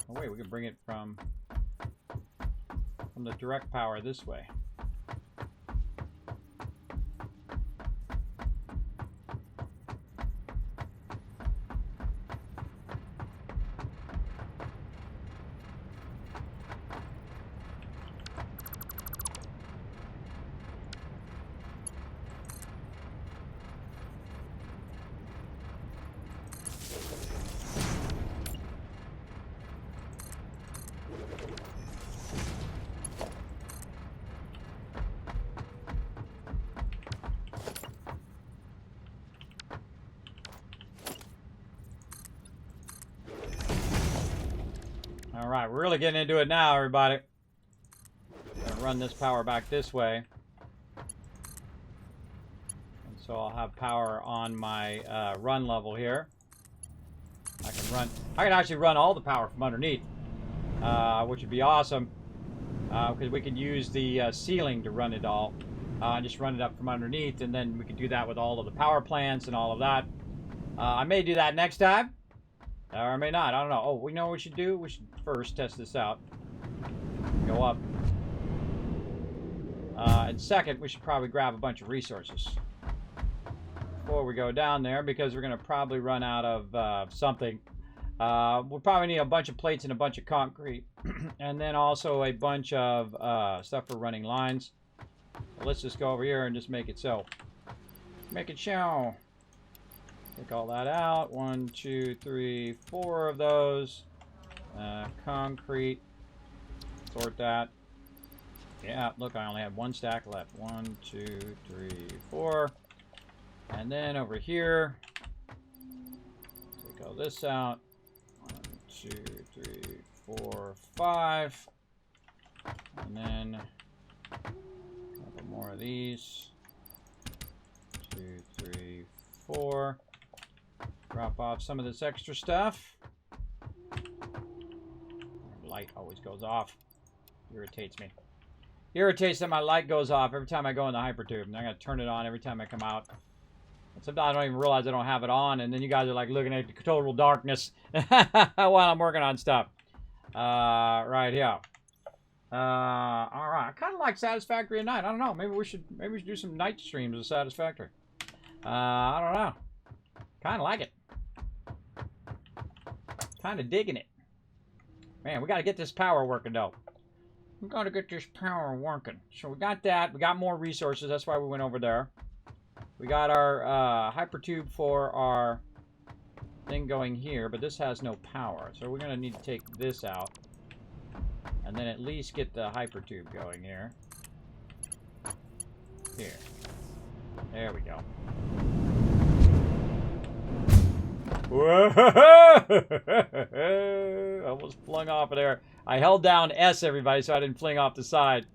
Oh wait, we can bring it from the direct power this way. All right, we're really getting into it now, everybody. Gonna run this power back this way. And so I'll have power on my run level here. I can actually run all the power from underneath, which would be awesome. Because we can use the ceiling to run it all. Just run it up from underneath, and then we can do that with all of the power plants and all of that. I may do that next time, or I may not. I don't know. Oh, we know what we should do? We should first test this out. Go up. And second, we should probably grab a bunch of resources before we go down there, because we're going to probably run out of something. We'll probably need a bunch of plates and a bunch of concrete, and then also a bunch of stuff for running lines. So let's just go over here and just make it so. Make it show. Take all that out. 1, 2, 3, 4 of those. Concrete. Sort that. Yeah, look, I only have 1 stack left. 1, 2, 3, 4. And then over here, take all this out. 1, 2, 3, 4, 5. And then a couple more of these. 2, 3, 4. Drop off some of this extra stuff. Light always goes off. Irritates me. Irritates that my light goes off every time I go in the hypertube. And I'm going to turn it on every time I come out. And sometimes I don't even realize I don't have it on. And then you guys are like looking at the total darkness while I'm working on stuff. Right here. Alright. I kind of like Satisfactory at night. I don't know. Maybe we should do some night streams of Satisfactory. I don't know. Kind of like it. Kind of digging it. Man, we got to get this power working, though. We got to get this power working. So we got that. We got more resources. That's why we went over there. We got our hypertube for our thing going here, but this has no power. So we're going to need to take this out. And then at least get the hypertube going here. Here. There we go. Whoa! Almost flung off of there. I held down S, everybody, so I didn't fling off the side.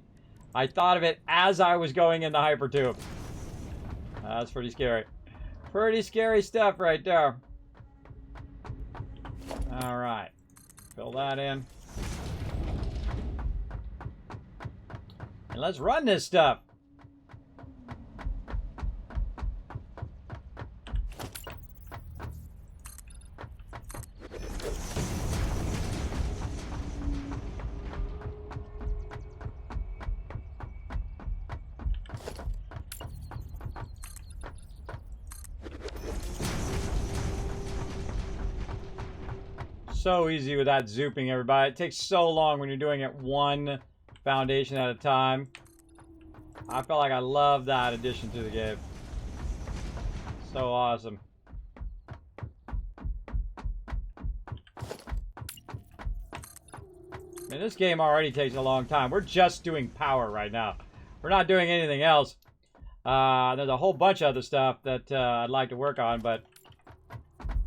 I thought of it as I was going in the hypertube. That's pretty scary. Pretty scary stuff right there. All right. Fill that in. And let's run this stuff. So easy with that zooping, everybody. It takes so long when you're doing it one foundation at a time. I felt like I love that addition to the game. So awesome. I mean, this game already takes a long time. We're just doing power right now. We're not doing anything else. There's a whole bunch of other stuff that I'd like to work on, but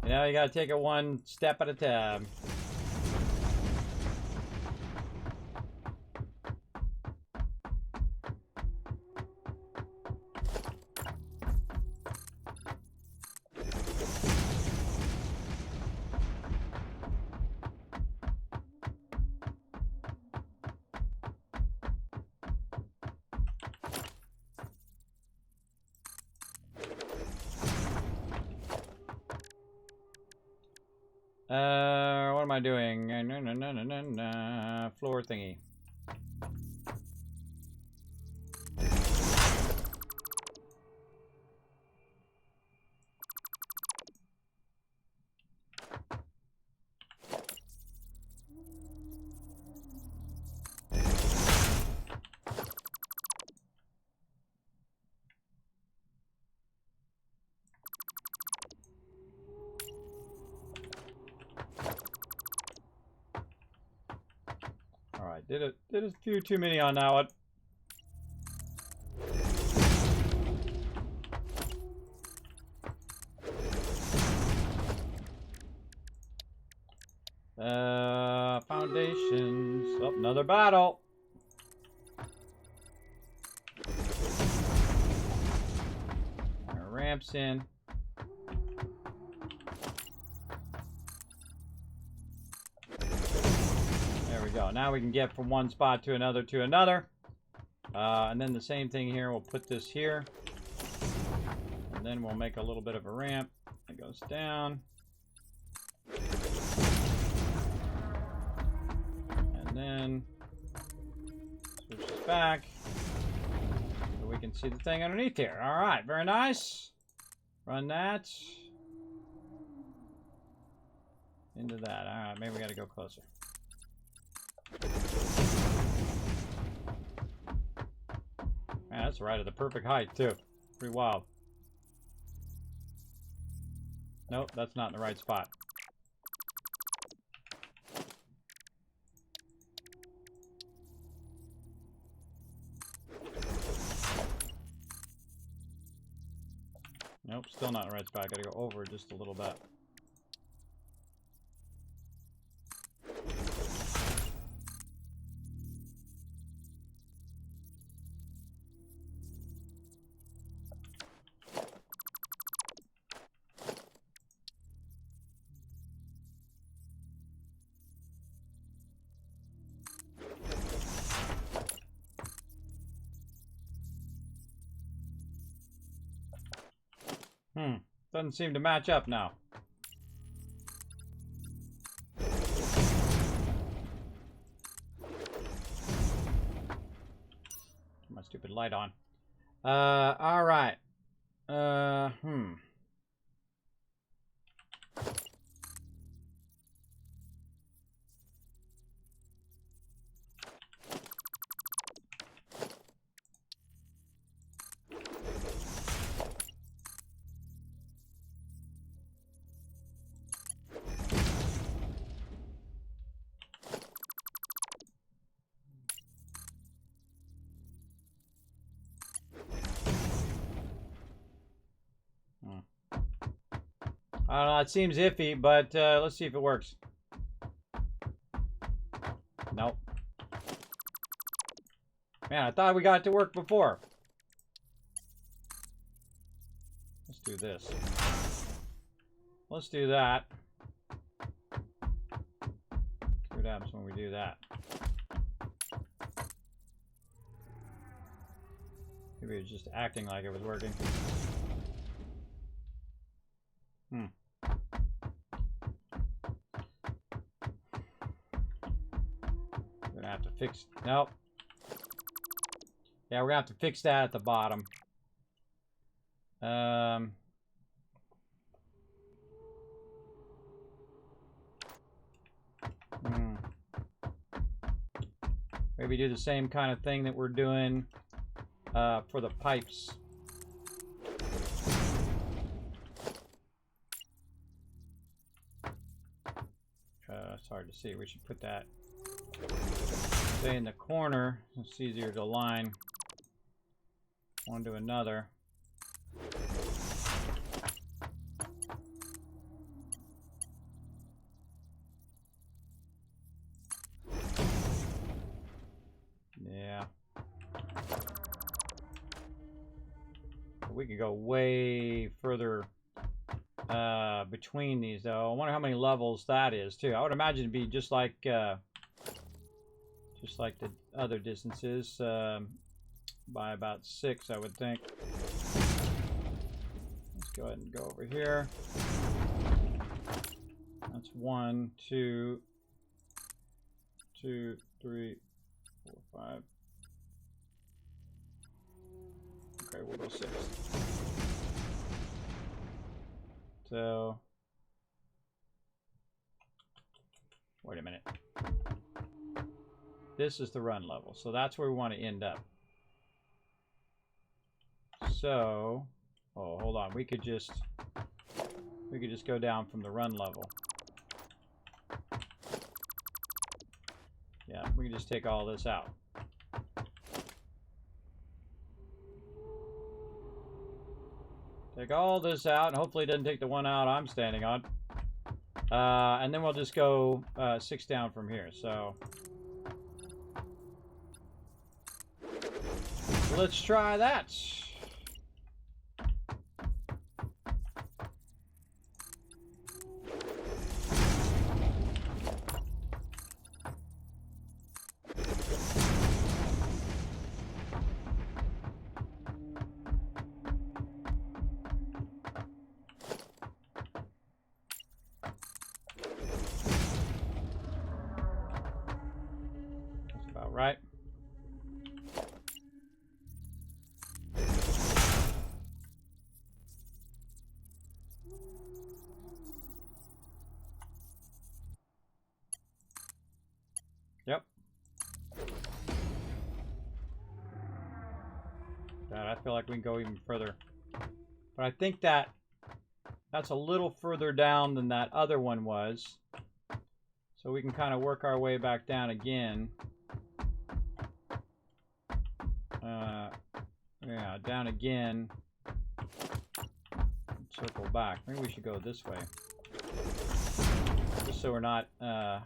you know, you gotta take it one step at a time. What am I doing? Floor thingy. Did a few too many on that one. Foundation. Another battle. Our ramps in. There we go. Now we can get from one spot to another to another. And then the same thing here. We'll put this here. And then we'll make a little bit of a ramp. It goes down. And then switches back. So we can see the thing underneath here. All right, very nice. Run that. Into that. All right, maybe we got to go closer. Man, that's right at the perfect height, too. Pretty wild. Nope, that's not in the right spot. Nope, still not in the right spot. I gotta go over just a little bit. Doesn't seem to match up now. Turn my stupid light on. All right. I don't know, it seems iffy, but let's see if it works. Nope. Man, I thought we got it to work before. Let's do this. Let's do that. See what happens when we do that. Maybe it's just acting like it was working. Gonna have to fix. Nope. Yeah, we're gonna have to fix that at the bottom. Maybe do the same kind of thing that we're doing for the pipes. It's hard to see. We should put that, say, in the corner. It's easier to align one to another. Yeah. We could go way further between these, though. I wonder how many levels that is, too. I would imagine it'd be just like the other distances, by about 6, I would think. Let's go ahead and go over here. That's 1, 2, 2, 3, 4, 5. Okay, we'll go 6. So, wait a minute. This is the run level, so that's where we want to end up. So, oh, hold on. We could just go down from the run level. Yeah, we can just take all this out. Take all this out, and hopefully it doesn't take the one out I'm standing on. And then we'll just go 6 down from here. So Let's try that. That's about right. Yep. God, I feel like we can go even further. But I think that's a little further down than that other one was. So we can kind of work our way back down again. Yeah, down again. Circle back. Maybe we should go this way. Just so we're not going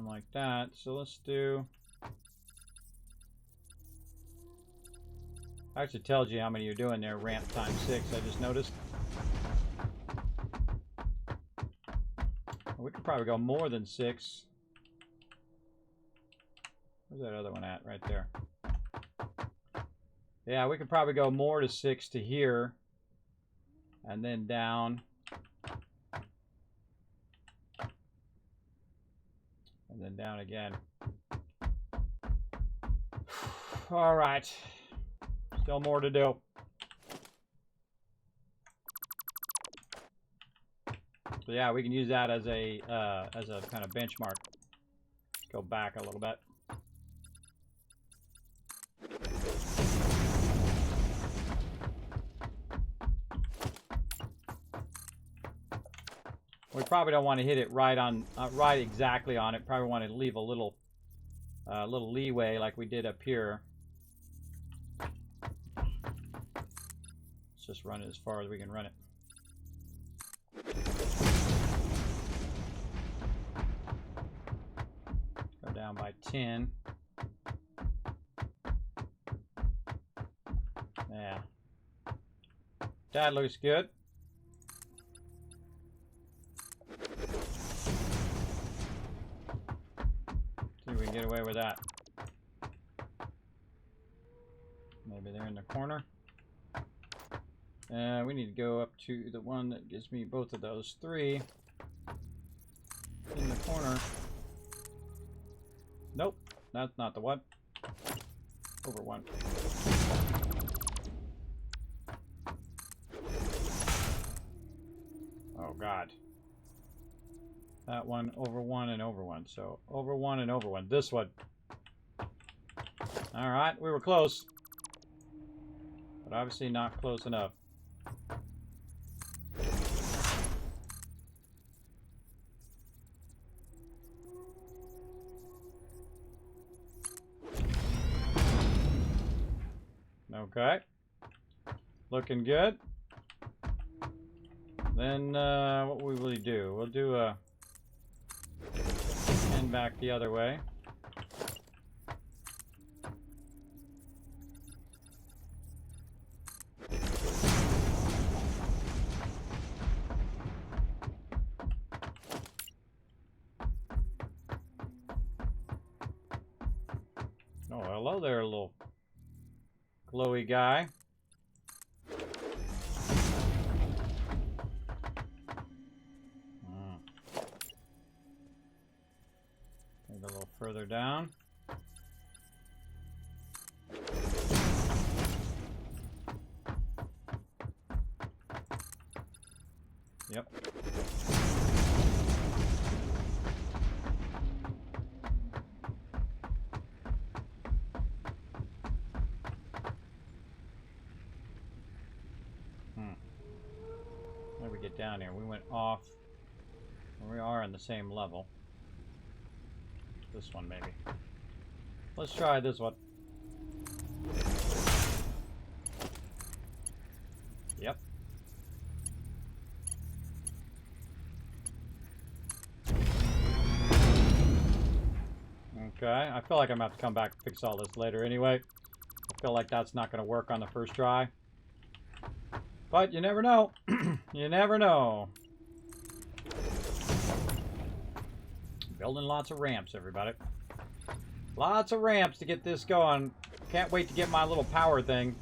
like that. So let's do... Actually tells you how many you're doing there. Ramp times 6, I just noticed. We could probably go more than 6. Where's that other one at? Right there. Yeah, we could probably go more to 6 to here. And then down. And then down again. All right. Still more to do. So yeah, we can use that as a kind of benchmark. Let's go back a little bit. We probably don't want to hit it right on, right exactly on it. Probably want to leave a little leeway like we did up here. Let's just run it as far as we can run it. Go down by 10. Yeah. That looks good. See if we can get away with that. Maybe they're in the corner. We need to go up to the one that gives me both of those 3 in the corner. Nope, that's not the one. Over 1. Oh God. That one, over 1, and over 1. So over 1 and over 1. This one. All right, we were close, but obviously not close enough. Okay. Looking good. Then what will we do? We'll do a and back the other way. Oh, hello there, little glowy guy. Maybe a little further down. Yep. Where do we get down here? We went off. We are on the same level. This one, maybe. Let's try this one. Yep. Okay, I feel like I'm going to have to come back and fix all this later anyway. I feel like that's not going to work on the first try. But you never know. You never know. Building lots of ramps, everybody. Lots of ramps to get this going. Can't wait to get my little power thing.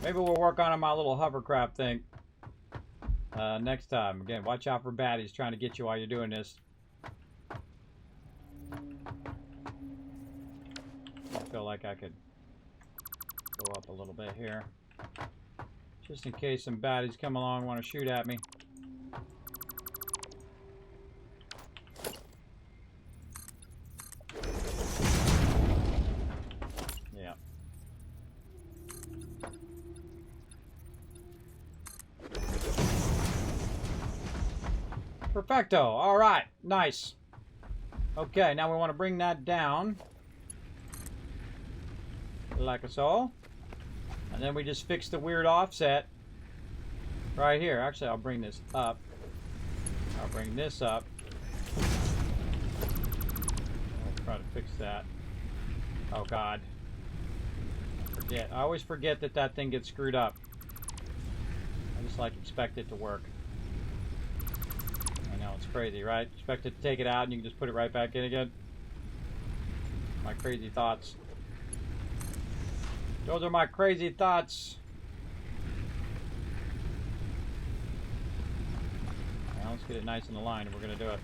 Maybe we'll work on my little hovercraft thing next time. Again, watch out for baddies trying to get you while you're doing this. I feel like I could go up a little bit here. Just in case some baddies come along and want to shoot at me. Yeah. Perfecto. All right. Nice. Okay, now we want to bring that down. Like so. And then we just fix the weird offset right here. Actually, I'll bring this up. I'll bring this up. I'll try to fix that. Oh, God. Forget. I always forget that that thing gets screwed up. I just like expect it to work. I know, it's crazy, right? Expect it to take it out and you can just put it right back in again. My crazy thoughts. Those are my crazy thoughts. Now let's get it nice in the line and we're going to do it.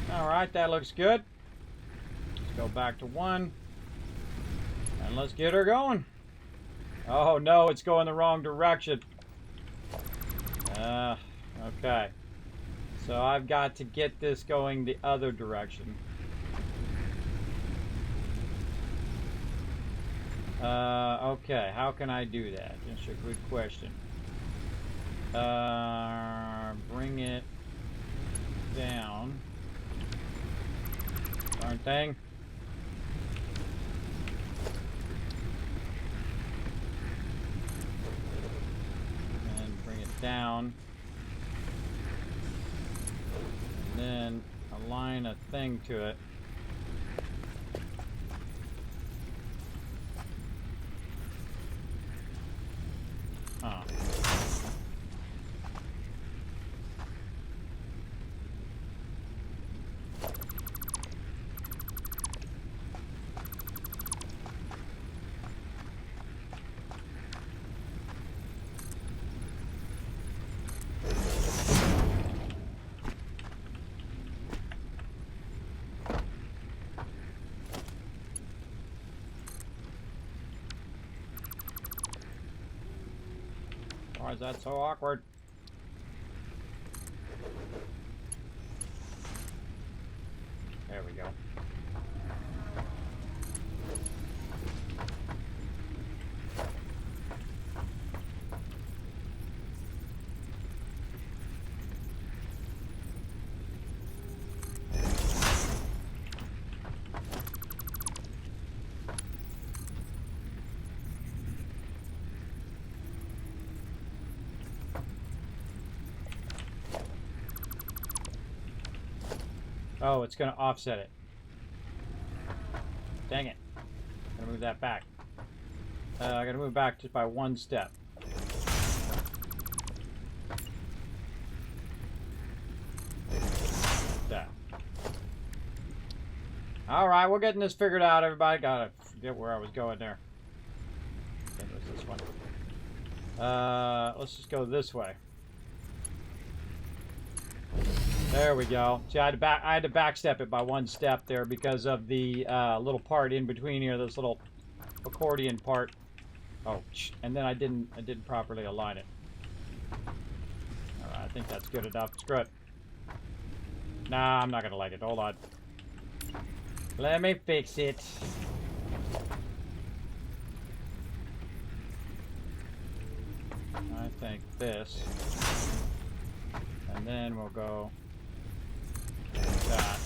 Alright, that looks good. Let's go back to 1. And let's get her going. Oh no, it's going the wrong direction. Okay. So I've got to get this going the other direction. Okay, how can I do that? That's a good question. Bring it down. Darn thing. And bring it down. And then align a thing to it. Huh. Why is that so awkward? There we go. Oh, it's going to offset it. Dang it. I'm going to move that back. I got to move back just by 1 step. There. Alright, we're getting this figured out, everybody. Gotta forget where I was going there. I think it was this one. Let's just go this way. There we go. See, I had to backstep it by 1 step there because of the little part in between here, this little accordion part. Oh, and then I didn't properly align it. All right, I think that's good enough. Screw it. Nah, I'm not gonna like it. Hold on. Let me fix it. I think this, and then we'll go. That.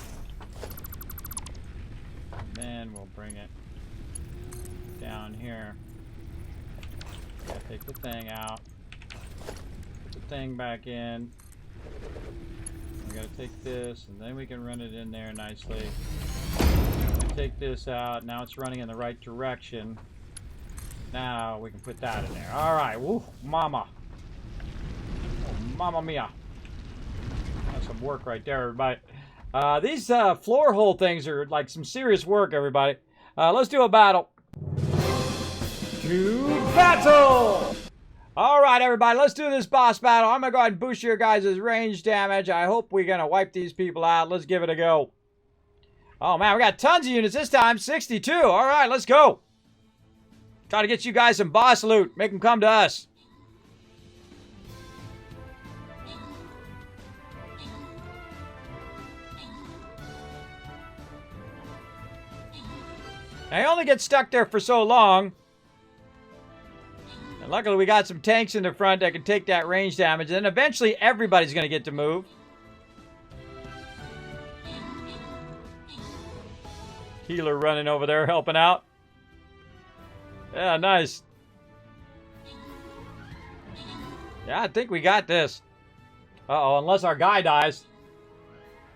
And then we'll bring it down here. Gotta take the thing out. Put the thing back in. We gotta take this, and then we can run it in there nicely. Take this out. Now it's running in the right direction. Now we can put that in there. All right. Woo, mama. Oh, mama mia. That's some work right there, everybody. These floor hole things are like some serious work, everybody. Let's do a battle. To battle! All right, everybody, let's do this boss battle. I'm going to go ahead and boost your guys' range damage. I hope we're going to wipe these people out. Let's give it a go. Oh, man, we got tons of units this time. 62. All right, let's go. Try to get you guys some boss loot. Make them come to us. They only get stuck there for so long. And luckily, we got some tanks in the front that can take that range damage. And then eventually, everybody's going to get to move. Healer running over there, helping out. Yeah, nice. Yeah, I think we got this. Uh-oh, unless our guy dies.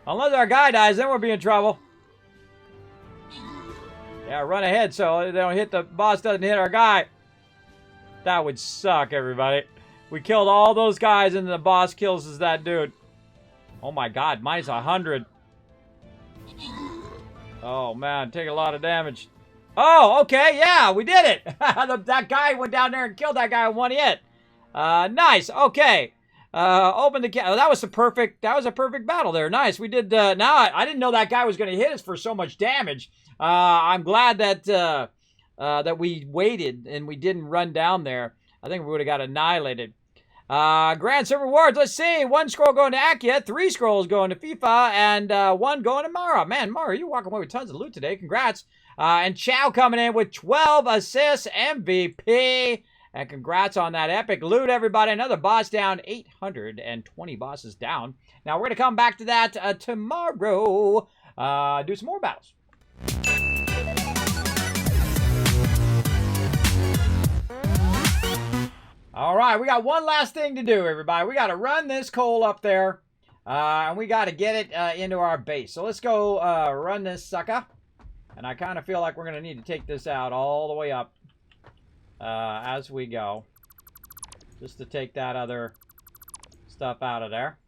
Unless our guy dies, then we'll be in trouble. Yeah, run ahead so they don't hit the boss, doesn't hit our guy. That would suck, everybody. We killed all those guys and the boss kills us that dude. Oh my god, minus 100. Oh man, take a lot of damage. Oh, okay, yeah, we did it. That guy went down there and killed that guy in one hit. Nice, okay. Open the oh, that was a perfect battle there. Nice. We did now I didn't know that guy was gonna hit us for so much damage. I'm glad that that we waited and we didn't run down there. I think we would have got annihilated. Grand Server Rewards, let's see. 1 scroll going to Akia, 3 scrolls going to FIFA, and 1 going to Mara. Man, Mara, you're walking away with tons of loot today. Congrats. And Chow coming in with 12 assists, MVP. And congrats on that epic loot, everybody. Another boss down, 820 bosses down. Now, we're going to come back to that tomorrow. Do some more battles. All right, we got one last thing to do, everybody. We got to run this coal up there, and we got to get it into our base. So let's go run this sucker. And I kind of feel like we're going to need to take this out all the way up as we go, just to take that other stuff out of there.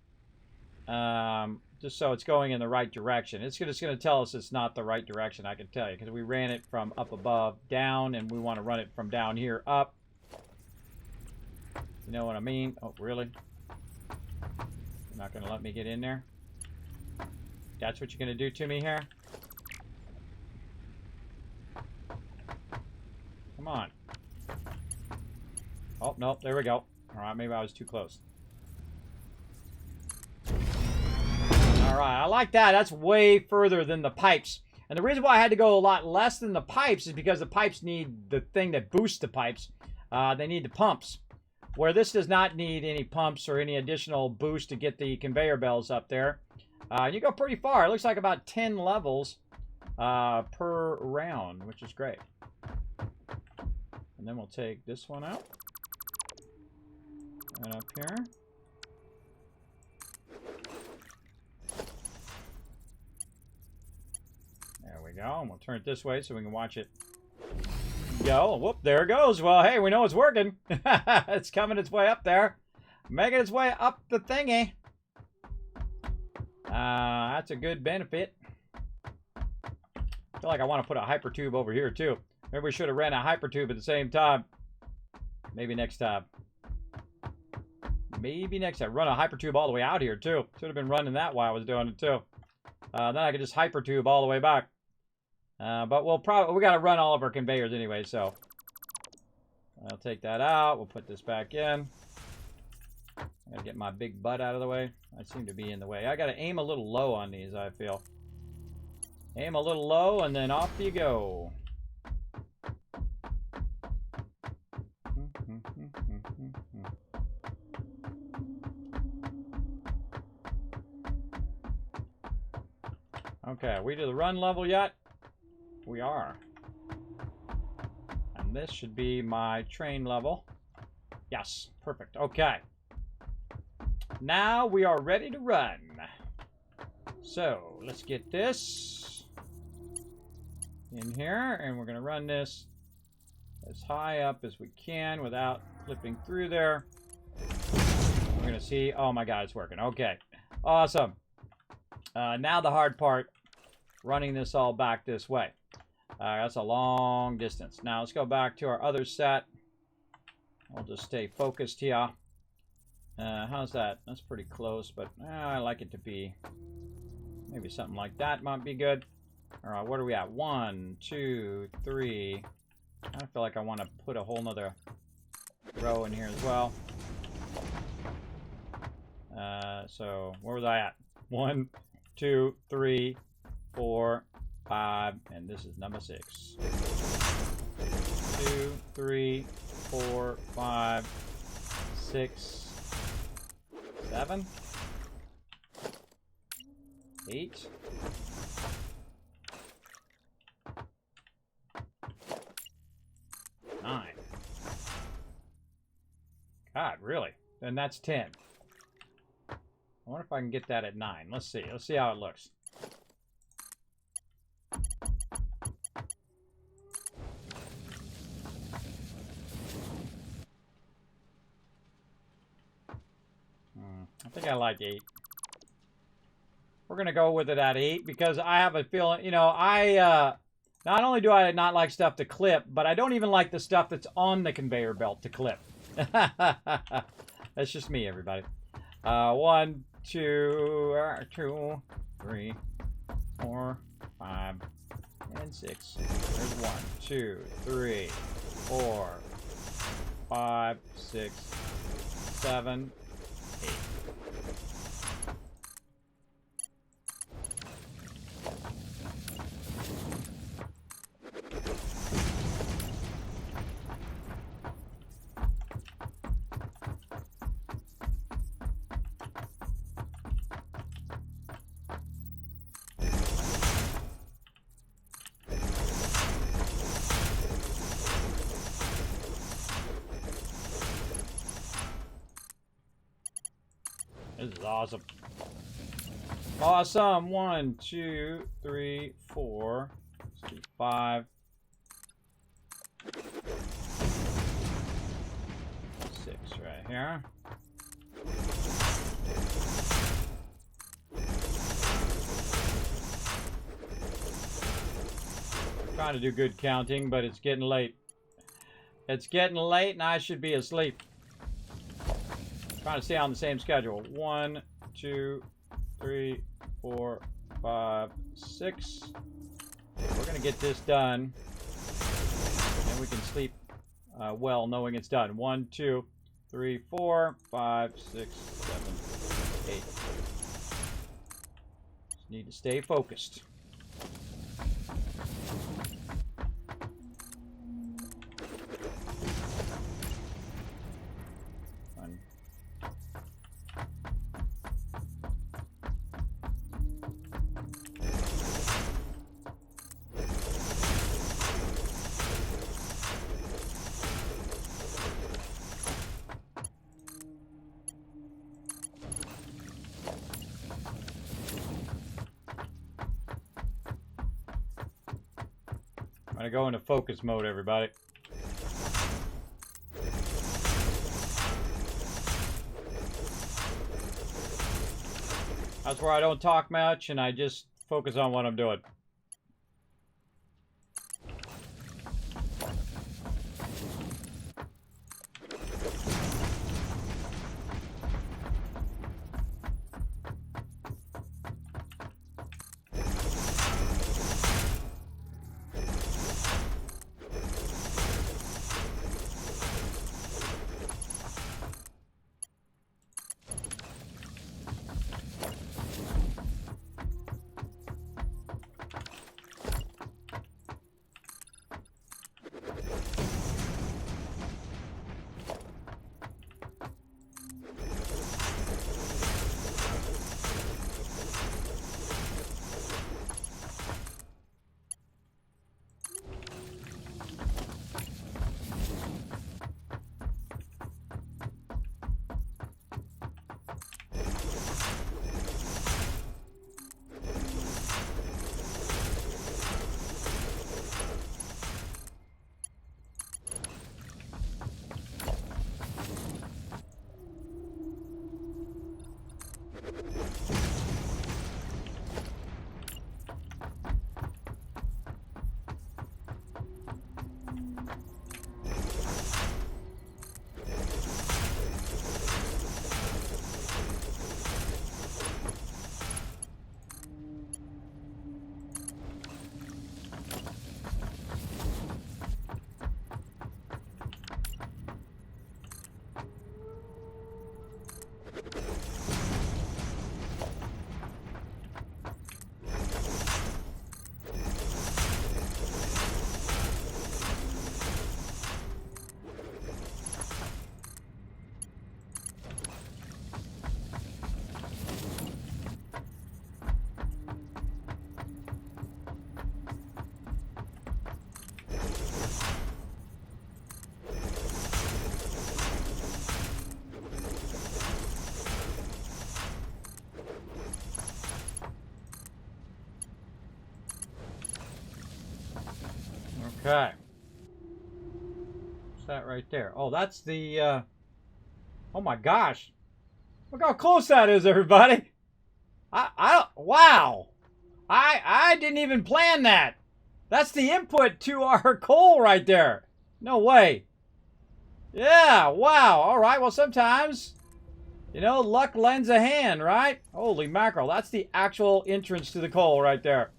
Just so it's going in the right direction. It's just going to tell us it's not the right direction, I can tell you, because we ran it from up above down, and we want to run it from down here up. You know what I mean? Oh, really? You're not going to let me get in there? That's what you're going to do to me here? Come on. Oh, nope, there we go. Alright, maybe I was too close. Alright, I like that. That's way further than the pipes. And the reason why I had to go a lot less than the pipes is because the pipes need the thing that boosts the pipes. They need the pumps. Where this does not need any pumps or any additional boost to get the conveyor belts up there. You go pretty far. It looks like about 10 levels per round, which is great. And then we'll take this one out. And up here. There we go. And we'll turn it this way so we can watch it go. Whoop, there it goes. Well, hey, we know it's working. It's coming its way up there. Making its way up the thingy. That's a good benefit. I feel like I want to put a hyper tube over here, too. Maybe we should have ran a hyper tube at the same time. Maybe next time. Maybe next time. Run a hyper tube all the way out here, too. Should have been running that while I was doing it, too. Then I could just hyper tube all the way back. But we got to run all of our conveyors anyway, so I'll take that out. We'll put this back in. I got to get my big butt out of the way. I seem to be in the way. I got to aim a little low on these, I feel. Aim a little low, and then off you go. Okay, we do the run level yet? We are. And this should be my train level. Yes, perfect. Okay. Now we are ready to run. So let's get this in here, and we're going to run this as high up as we can without flipping through there. We're going to see. Oh my God, it's working. Okay, awesome. Now the hard part, running this all back this way. That's a long distance. Now let's go back to our other set. We'll just stay focused here. How's that? That's pretty close, but I like it to be maybe something like that might be good. All right, what are we at? 1, 2, 3. I feel like I want to put a whole nother row in here as well. So where was I at? 1, 2, 3, 4, 5, and this is number 6. 2, 3, 4, 5, 6, 7, 8. God, really? Then that's 10. I wonder if I can get that at 9. Let's see. Let's see how it looks. I think I like 8. We're going to go with it at 8 because I have a feeling, you know, not only do I not like stuff to clip, but I don't even like the stuff that's on the conveyor belt to clip. That's just me, everybody. 1, 2, 3, 4, 5, and 6. There's 1, 2, 3, 4, 5, 6, 7, 8. This is awesome. Awesome. 1, 2, 3, 4, 5, 6 right here. I'm trying to do good counting, but it's getting late. It's getting late, and I should be asleep. Trying to stay on the same schedule. 1, 2, 3, 4, 5, 6. We're going to get this done. And we can sleep well knowing it's done. 1, 2, 3, 4, 5, 6, 7, 8. Just need to stay focused. I'm going to go into focus mode, everybody. That's where I don't talk much and I just focus on what I'm doing. Okay. What's that right there? Oh, that's the, oh my gosh. Look how close that is, everybody. Wow. I didn't even plan that. That's the input to our coal right there. No way. Yeah, wow. All right, well, sometimes, you know, luck lends a hand, right? Holy mackerel. That's the actual entrance to the coal right there.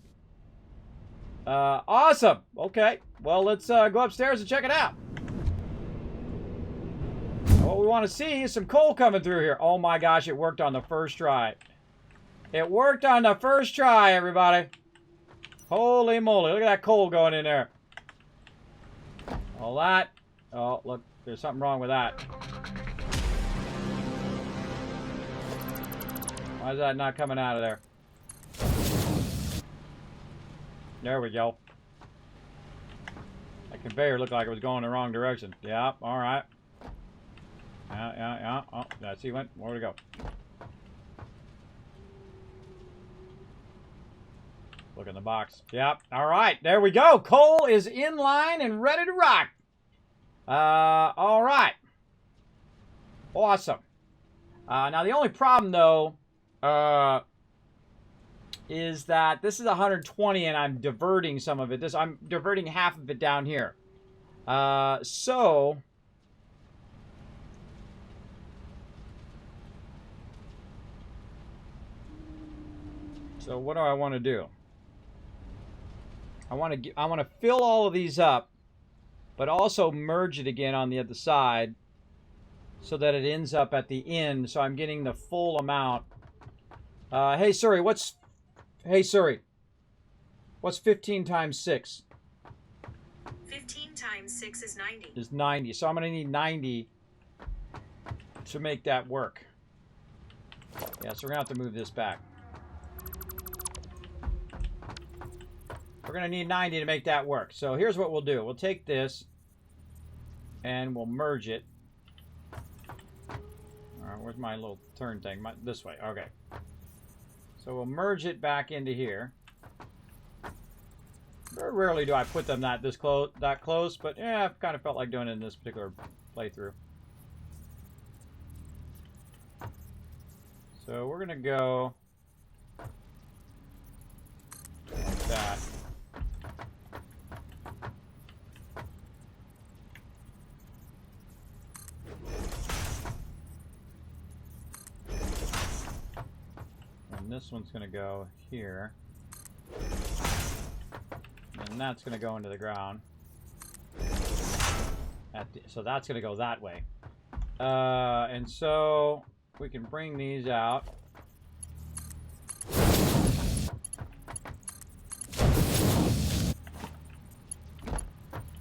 Awesome. Okay, well, let's go upstairs and check it out. What we want to see is some coal coming through here. Oh my gosh, it worked on the first try. It worked on the first try, everybody. Holy moly, look at that coal going in there. All that. Oh, look, there's something wrong with that. Why is that not coming out of there? There we go. That conveyor looked like it was going the wrong direction. Yeah, all right. Yeah. Oh, I see went. Where to go? Look in the box. Yep. All right. There we go. Coal is in line and ready to rock. All right. Awesome. Now, the only problem, though, is that this is 120 and I'm diverting some of it. I'm diverting half of it down here. So what do I want to do? I want to fill all of these up, but also merge it again on the other side so that it ends up at the end, so I'm getting the full amount. Hey Siri, what's 15 times 6? 15 times 6 is 90. Is 90. So I'm going to need 90 to make that work. Yeah, so we're going to have to move this back. We're going to need 90 to make that work. So here's what we'll do. We'll take this and we'll merge it. All right, where's my little turn thing? This way. Okay. So we'll merge it back into here. Very rarely do I put them that close, but yeah, I've kind of felt like doing it in this particular playthrough. So we're going to go like that. And this one's going to go here. And that's going to go into the ground. So that's going to go that way. And so we can bring these out.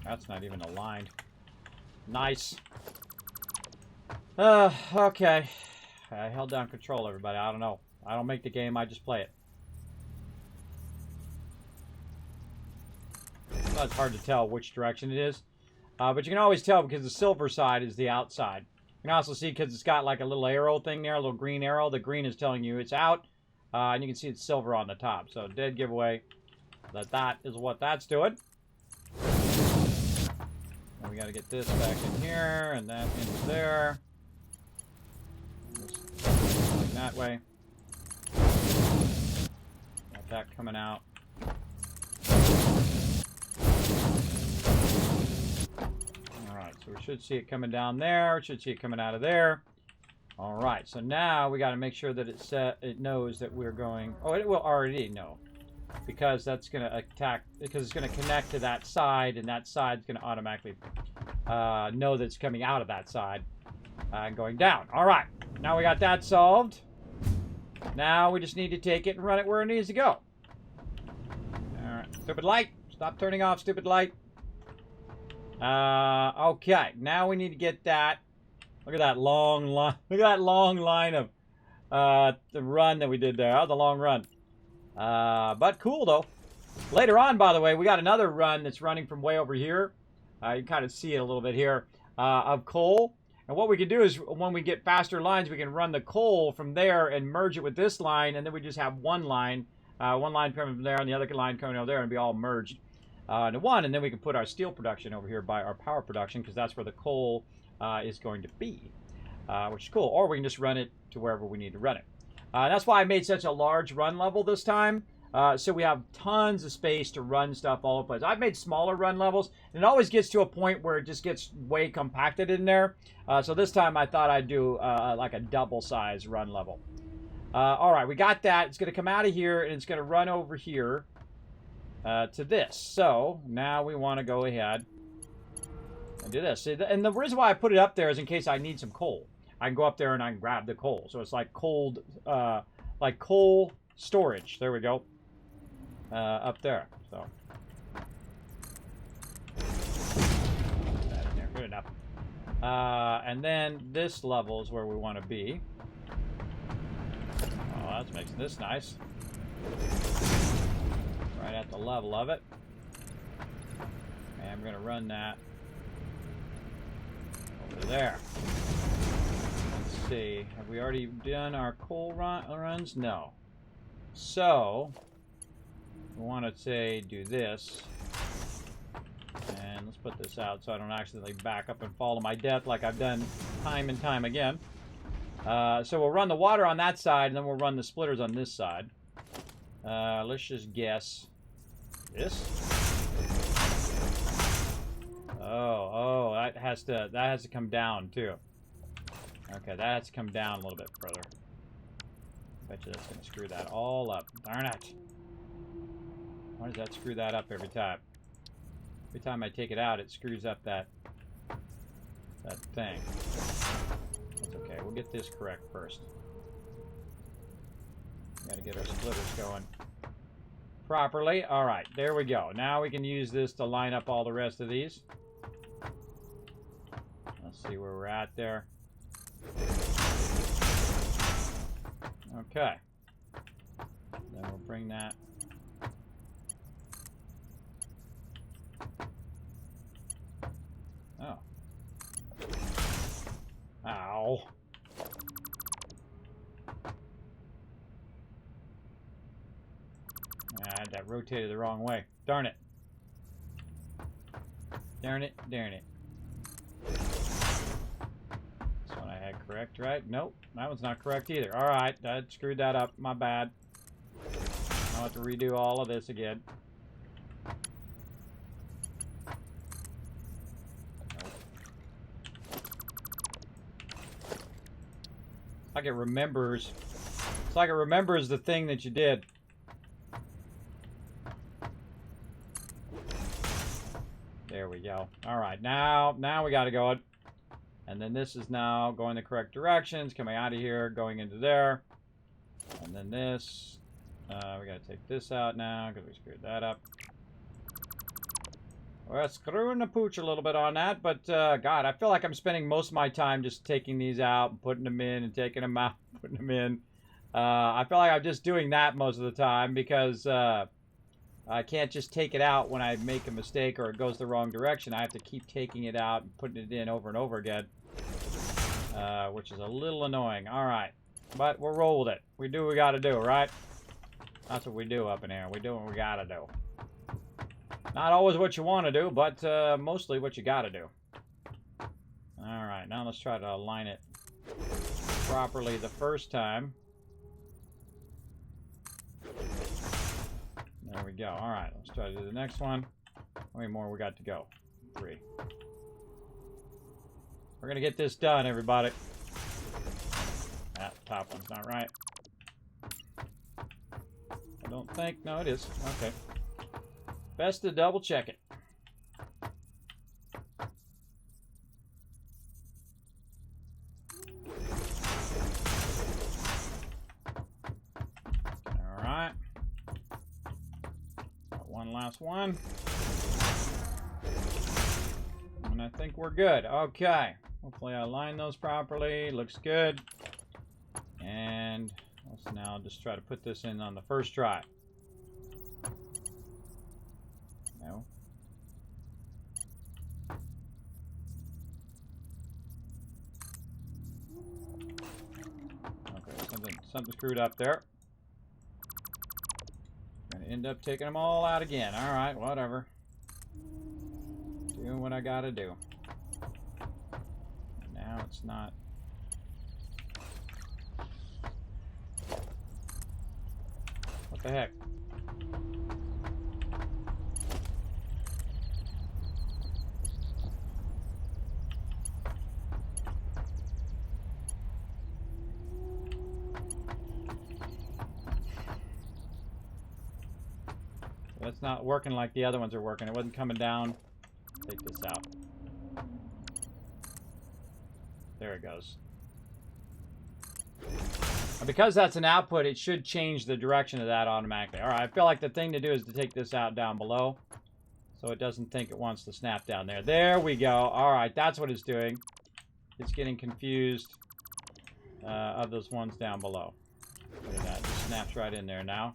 That's not even aligned. Nice. Okay. I held down control, everybody. I don't know. I don't make the game, I just play it. Well, it's hard to tell which direction it is. But you can always tell because the silver side is the outside. You can also see because it's got like a little arrow thing there, a little green arrow. The green is telling you it's out. And you can see it's silver on the top. So dead giveaway that is what that's doing. And we got to get this back in here and that into there. Just that way. Got that coming out. Alright, so we should see it coming down there. We should see it coming out of there. Alright, so now we got to make sure that it knows that we're going... Oh, it will already know. Because that's going to because it's going to connect to that side, and that side's going to automatically know that it's coming out of that side and going down. Alright, now we got that solved. Now we just need to take it and run it where it needs to go. Alright, stupid light. Stop turning off, stupid light. Okay, now we need to get that. Look at that long line. Look at that long line of the run that we did there. That was a long run. But cool, though. Later on, by the way, we got another run that's running from way over here. You can kind of see it a little bit here, of coal. And what we can do is, when we get faster lines, we can run the coal from there and merge it with this line, and then we just have one line coming from there and the other line coming over there and be all merged. into one, and then we can put our steel production over here by our power production, because that's where the coal is going to be, which is cool. Or we can just run it to wherever we need to run it. That's why I made such a large run level this time. So we have tons of space to run stuff all over the place. I've made smaller run levels, and it always gets to a point where it just gets way compacted in there. So this time I thought I'd do like a double size run level. All right, we got that. It's going to come out of here, and it's going to run over here to this. So now we want to go ahead and do this. And the reason why I put it up there is in case I need some coal. I can go up there and I can grab the coal. So it's like coal storage. There we go. Up there. So that in there. Good enough. And then this level is where we want to be. Oh, that's making this nice. Right at the level of it. And we're going to run that over there. Let's see. Have we already done our coal runs? No. So we want to say do this. And let's put this out so I don't accidentally back up and fall to my death like I've done time and time again. So we'll run the water on that side, and then we'll run the splitters on this side. Let's just guess this. Oh, that has to come down too. Okay, that has to come down a little bit further. Bet you that's gonna screw that all up. Darn it! Why does that screw that up every time? Every time I take it out, it screws up that thing. That's okay. We'll get this correct first. We gotta get our splitters going properly. All right, there we go. Now we can use this to line up all the rest of these. Let's see where we're at there. Okay. Then we'll bring that. Oh. Ow. That rotated the wrong way. Darn it. Darn it, darn it. This one I had correct, right? Nope, that one's not correct either. Alright, that screwed that up. My bad. I'll have to redo all of this again. Like it remembers. It's like it remembers the thing that you did. There we go. All right, now we got to go. And then this is now going the correct directions, coming out of here, going into there. And then this, we got to take this out now because we screwed that up. We're screwing the pooch a little bit on that, but God, I feel like I'm spending most of my time just taking these out and putting them in and taking them out, putting them in. I feel like I'm just doing that most of the time because I can't just take it out when I make a mistake or it goes the wrong direction. I have to keep taking it out and putting it in over and over again, which is a little annoying. All right, but we'll roll with it. We do what we got to do, right? That's what we do up in here. We do what we got to do. Not always what you want to do, but mostly what you got to do. All right, now let's try to align it properly the first time. There we go. All right, let's try to do the next one. How many more we got to go? 3. We're going to get this done, everybody. That top one's not right. I don't think. No, it is. Okay. Best to double check it. All right. Got one last one. And I think we're good. Okay. Hopefully I line those properly. Looks good. And let's now just try to put this in on the first try. No. Okay, something screwed up there. Gonna end up taking them all out again. All right, whatever. Doing what I gotta do. Now it's not. What the heck? That's not working like the other ones are working. It wasn't coming down. Take this out. There it goes. Because that's an output, it should change the direction of that automatically. All right, I feel like the thing to do is to take this out down below so it doesn't think it wants to snap down there. There we go. All right, that's what it's doing. It's getting confused of those ones down below. Look at that. It snaps right in there now.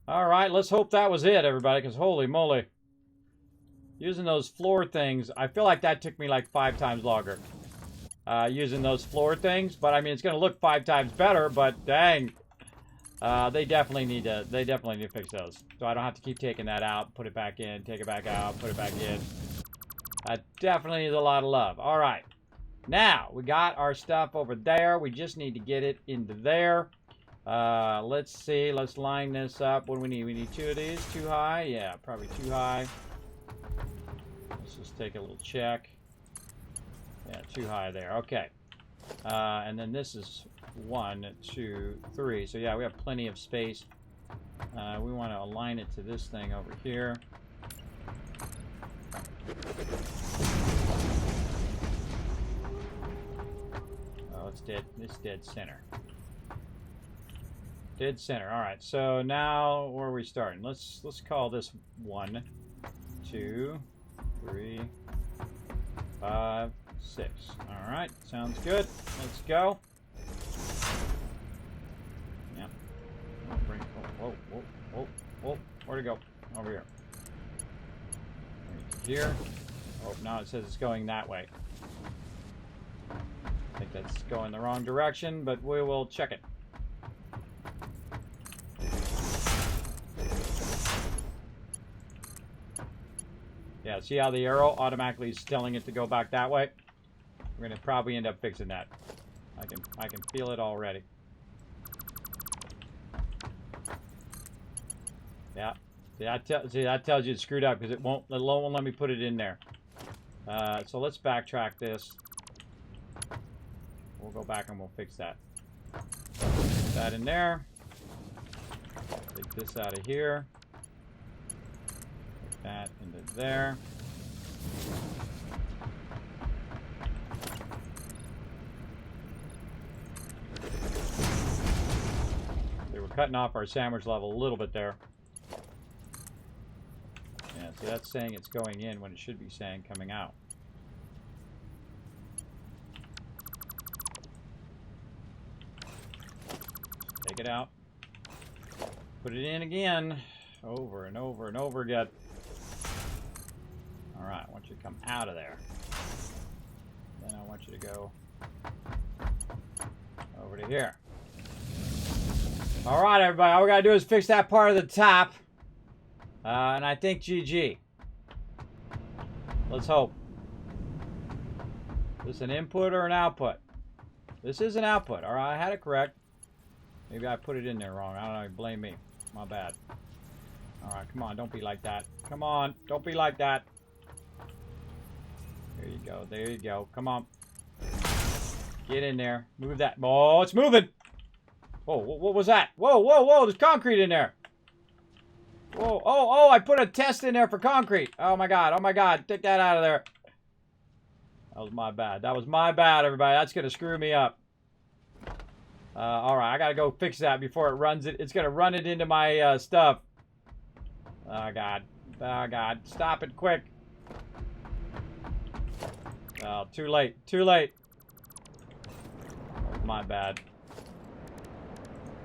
All right, let's hope that was it, everybody, because holy moly. Using those floor things, I feel like that took me like 5 times longer. Using those floor things, but I mean, it's going to look 5 times better, but dang. They definitely need to fix those. So I don't have to keep taking that out, put it back in, take it back out, put it back in. That definitely needs a lot of love. All right. Now, we got our stuff over there. We just need to get it into there. Let's see. Let's line this up. What do we need? We need 2 of these. Too high? Yeah, probably too high. Let's just take a little check. Yeah, too high there. Okay. And then this is 1, 2, 3. So yeah, we have plenty of space. We want to align it to this thing over here. Oh, it's dead. It's dead center. Dead center. All right. So now where are we starting? Let's call this 1, 2, 3, 5, 6. All right. Sounds good. Let's go. Yeah. Whoa, whoa, whoa, whoa. Where'd it go? Over here. Here. Oh, now it says it's going that way. I think that's going the wrong direction, but we will check it. Yeah, see how the arrow automatically is telling it to go back that way? We're gonna probably end up fixing that. I can feel it already. Yeah. See, that tells you it's screwed up because it won't let me put it in there. So let's backtrack this. We'll go back and we'll fix that. Put that in there. Take this out of here. Put that into there. They were cutting off our sandwich level a little bit there. Yeah, see, that's saying it's going in when it should be saying coming out. Take it out. Put it in again. Over and over and over again. Alright, I want you to come out of there. Then I want you to go over to here. Alright, everybody. All we gotta do is fix that part of the top. And I think GG. Let's hope. Is this an input or an output? This is an output. Alright, I had it correct. Maybe I put it in there wrong. I don't know. Blame me. My bad. Alright, come on. Don't be like that. Come on. Don't be like that. There you go. There you go. Come on. Get in there. Move that. Oh, it's moving. Whoa, what was that? Whoa, whoa, whoa. There's concrete in there. Whoa, oh, I put a test in there for concrete. Oh my God, take that out of there. That was my bad. That was my bad, everybody. That's going to screw me up. All right, I got to go fix that before it runs it. It's going to run it into my stuff. Oh, God. Oh, God. Stop it quick. Oh, too late. Too late. That was my bad.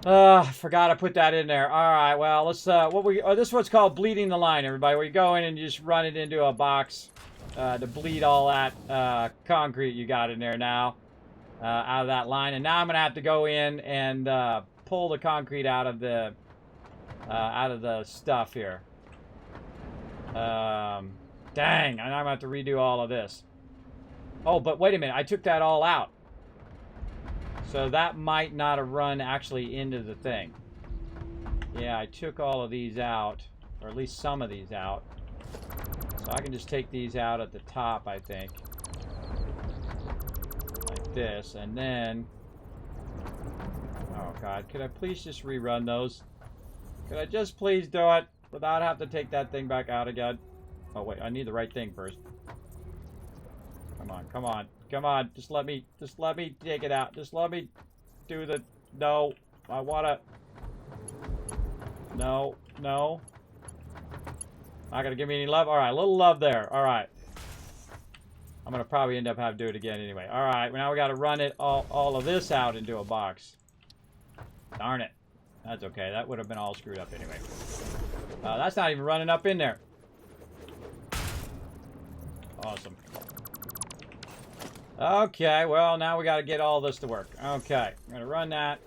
I forgot I put that in there. All right, well, let's, this is what's called bleeding the line, everybody. Where you go in and you just run it into a box to bleed all that concrete you got in there now out of that line. And now I'm going to have to go in and pull the concrete out of the stuff here. Dang, I'm gonna have to redo all of this. Oh, but wait a minute, I took that all out. So that might not have run actually into the thing. Yeah, I took all of these out, or at least some of these out. So I can just take these out at the top, I think. Like this, and then... Oh god, could I please just rerun those? Could I just please do it without having to take that thing back out again? Oh wait, I need the right thing first. Come on, come on, come on. Just let me take it out. Just let me do the... No, I wanna... No, no. Not gonna give me any love? Alright, a little love there. Alright. I'm gonna probably end up having to do it again anyway. Alright, now we gotta run it all of this out into a box. Darn it. That's okay. That would have been all screwed up anyway. That's not even running up in there. Awesome. Okay, well, now we got to get all this to work. Okay, I'm going to run that.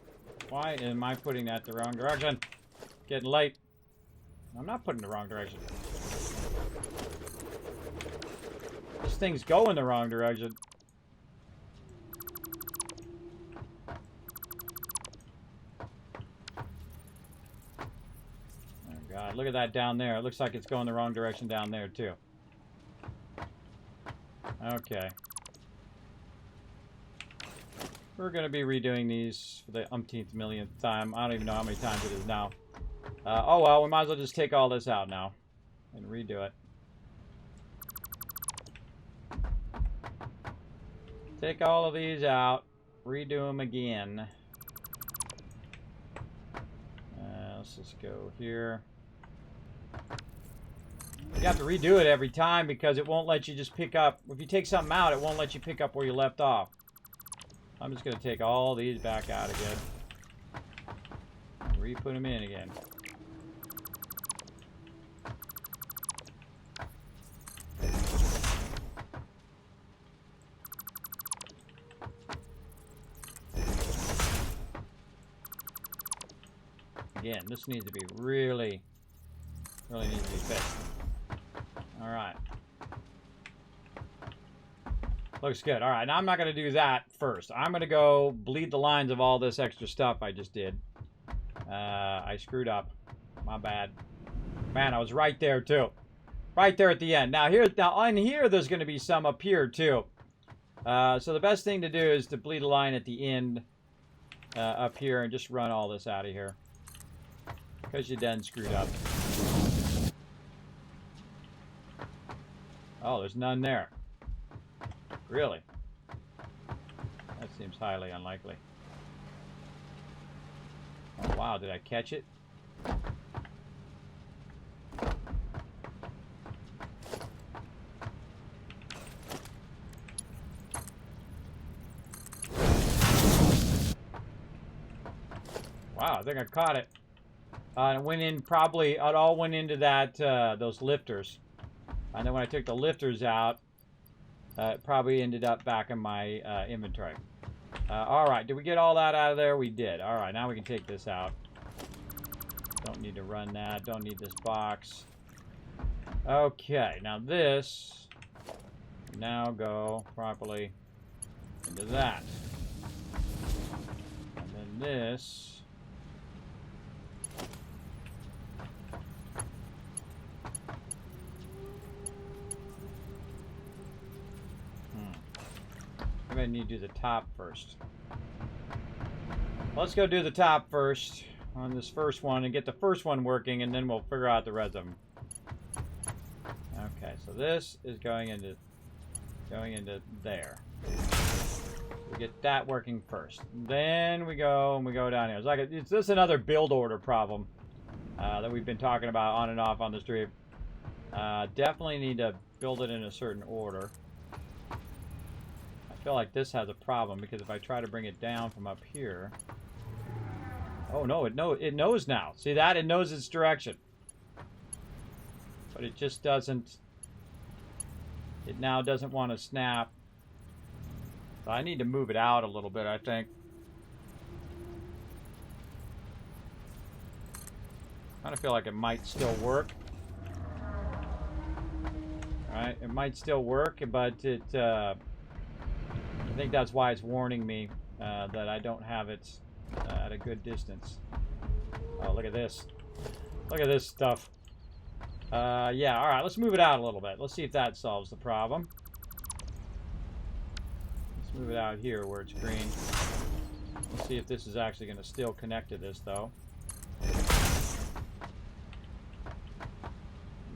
Why am I putting that the wrong direction? Getting late. I'm not putting the wrong direction. This thing's going the wrong direction. Oh, God, look at that down there. It looks like it's going the wrong direction down there, too. Okay. We're going to be redoing these for the umpteenth millionth time. I don't even know how many times it is now. Oh well, we might as well just take all this out now and redo it. Take all of these out, redo them again. Let's just go here. You have to redo it every time because it won't let you just pick up. If you take something out, it won't let you pick up where you left off. I'm just going to take all these back out again. Re-put them in again. Again, this needs to be really needs to be fixed. Alright. Looks good. Alright, now I'm not going to do that first. I'm going to go bleed the lines of all this extra stuff I just did. I screwed up. My bad. Man, I was right there too. Right there at the end. Now on here, there's going to be some up here too. So the best thing to do is to bleed a line at the end up here and just run all this out of here. Because you done screwed up. Oh, there's none there. Really? That seems highly unlikely. Oh, wow, did I catch it? Wow, I think I caught it. It went in probably, it all went into that, those lifters. And then when I took the lifters out, it probably ended up back in my inventory. Alright, did we get all that out of there? We did. Alright, now we can take this out. Don't need to run that. Don't need this box. Okay, now this now go properly into that. And then this... I'm going to need to do the top first. Let's go do the top first on this first one and get the first one working, and then we'll figure out the rest of them. Okay, so this is going into there. We get that working first. Then we go and we go down here. It's like it's just another build order problem that we've been talking about on and off on the stream. Definitely need to build it in a certain order. I feel like this has a problem because if I try to bring it down from up here... Oh no, it knows now. See that? It knows its direction. But it just doesn't... It now doesn't want to snap. So I need to move it out a little bit, I think. I kind of feel like it might still work. Alright, it might still work, but it, I think that's why it's warning me that I don't have it at a good distance. Oh, look at this. Look at this stuff. Yeah, alright, let's move it out a little bit. Let's see if that solves the problem. Let's move it out here where it's green. Let's see if this is actually going to still connect to this, though.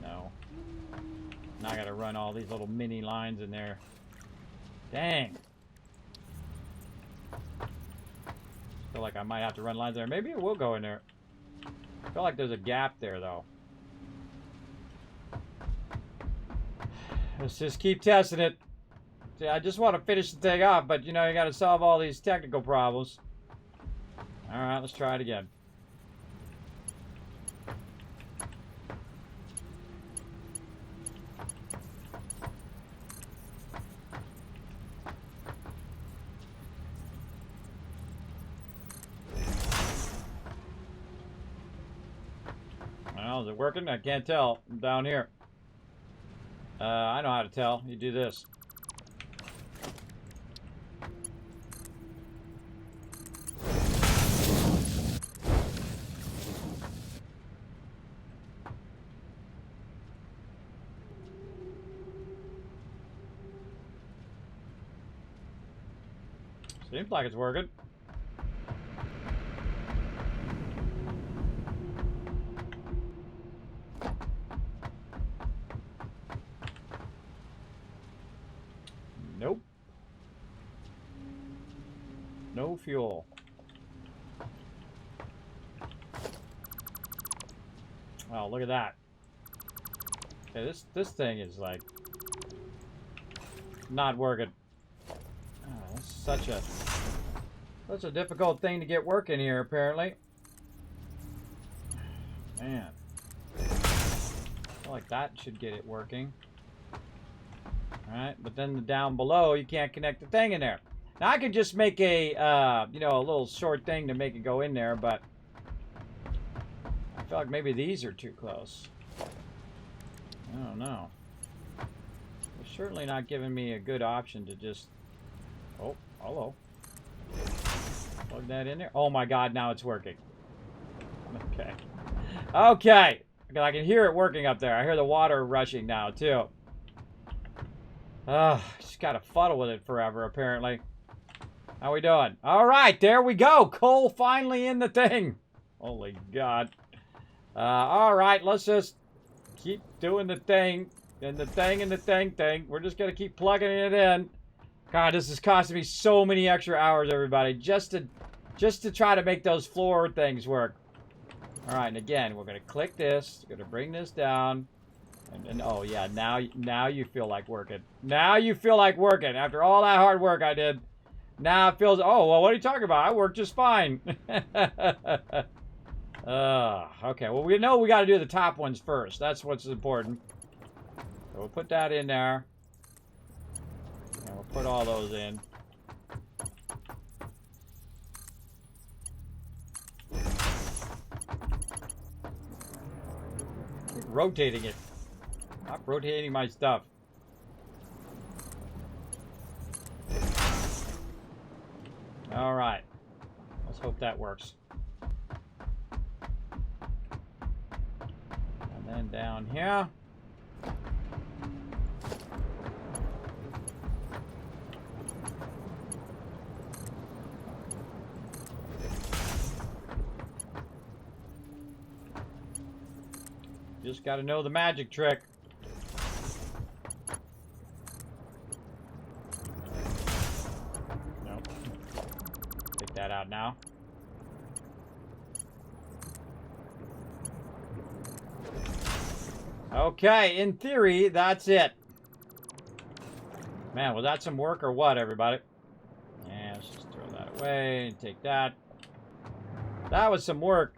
No. Now I got to run all these little mini lines in there. Dang. Feel like I might have to run lines there. Maybe it will go in there. I feel like there's a gap there, though. Let's just keep testing it. See, I just want to finish the thing off, but you know, you got to solve all these technical problems. All right, let's try it again. Well, is it working? I can't tell. I'm down here. I know how to tell. You do this. Seems like it's working. Nope. No fuel. Oh, look at that. Okay, this thing is like not working. Oh, that's such a difficult thing to get working here, apparently. Man. I feel like that should get it working. Alright, but then the down below, you can't connect the thing in there. Now, I could just make a, you know, a little short thing to make it go in there, but I feel like maybe these are too close. I don't know. They're certainly not giving me a good option to just... Oh, hello. Plug that in there. Oh my god, now it's working. Okay. Okay. I can hear it working up there. I hear the water rushing now, too. Just gotta fuddle with it forever, apparently. How we doing? Alright, there we go. Coal finally in the thing. Holy god. Alright, let's just keep doing the thing. And the thing and the thing. We're just gonna keep plugging it in. God, this is costing me so many extra hours, everybody. Just to try to make those floor things work. Alright, and again, we're gonna click this. We're gonna bring this down. And oh yeah, now you feel like working. Now you feel like working. After all that hard work I did, now it feels. Oh well, what are you talking about? I worked just fine. Okay. Well, we know we got to do the top ones first. That's what's important. So we'll put that in there, and we'll put all those in. Keep rotating it. Stop rotating my stuff. All right. Let's hope that works. And then down here. Just got to know the magic trick. That out now. Okay, in theory, that's it. Man, was that some work or what, everybody? Yeah, let's just throw that away and take that. That was some work.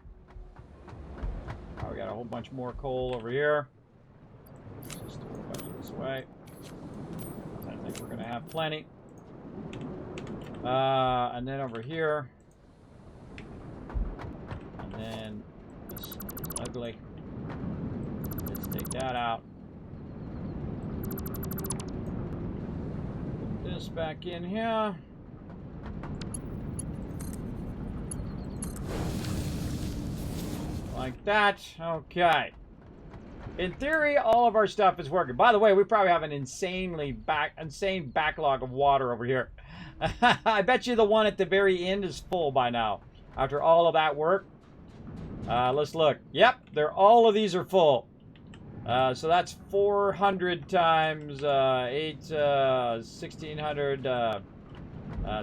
Oh, we got a whole bunch more coal over here. Let's just throw a bunch of this away. I think we're going to have plenty. And then over here. And then this is ugly. Let's take that out. this back in here. Like that. Okay. In theory, all of our stuff is working. By the way, we probably have an insane backlog of water over here. I bet you the one at the very end is full by now. After all of that work. Let's look. Yep, all of these are full. So that's 400 times 8, 1600,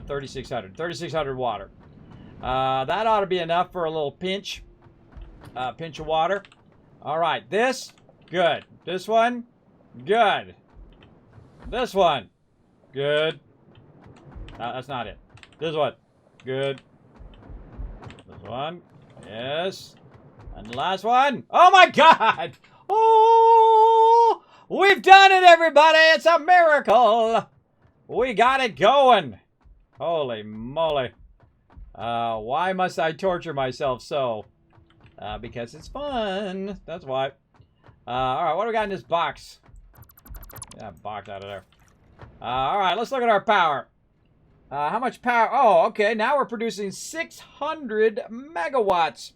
3600. 3600 water. That ought to be enough for a little pinch. Pinch of water. All right, this, good. This one, good. This one, good. That's not it. This one, good. This one, yes. And the last one, oh my God! Oh, we've done it, everybody! It's a miracle! We got it going. Holy moly. Why must I torture myself so? Because it's fun. That's why. Alright, what do we got in this box? Get that box out of there. Alright, let's look at our power. How much power? Oh, okay. Now we're producing 600 megawatts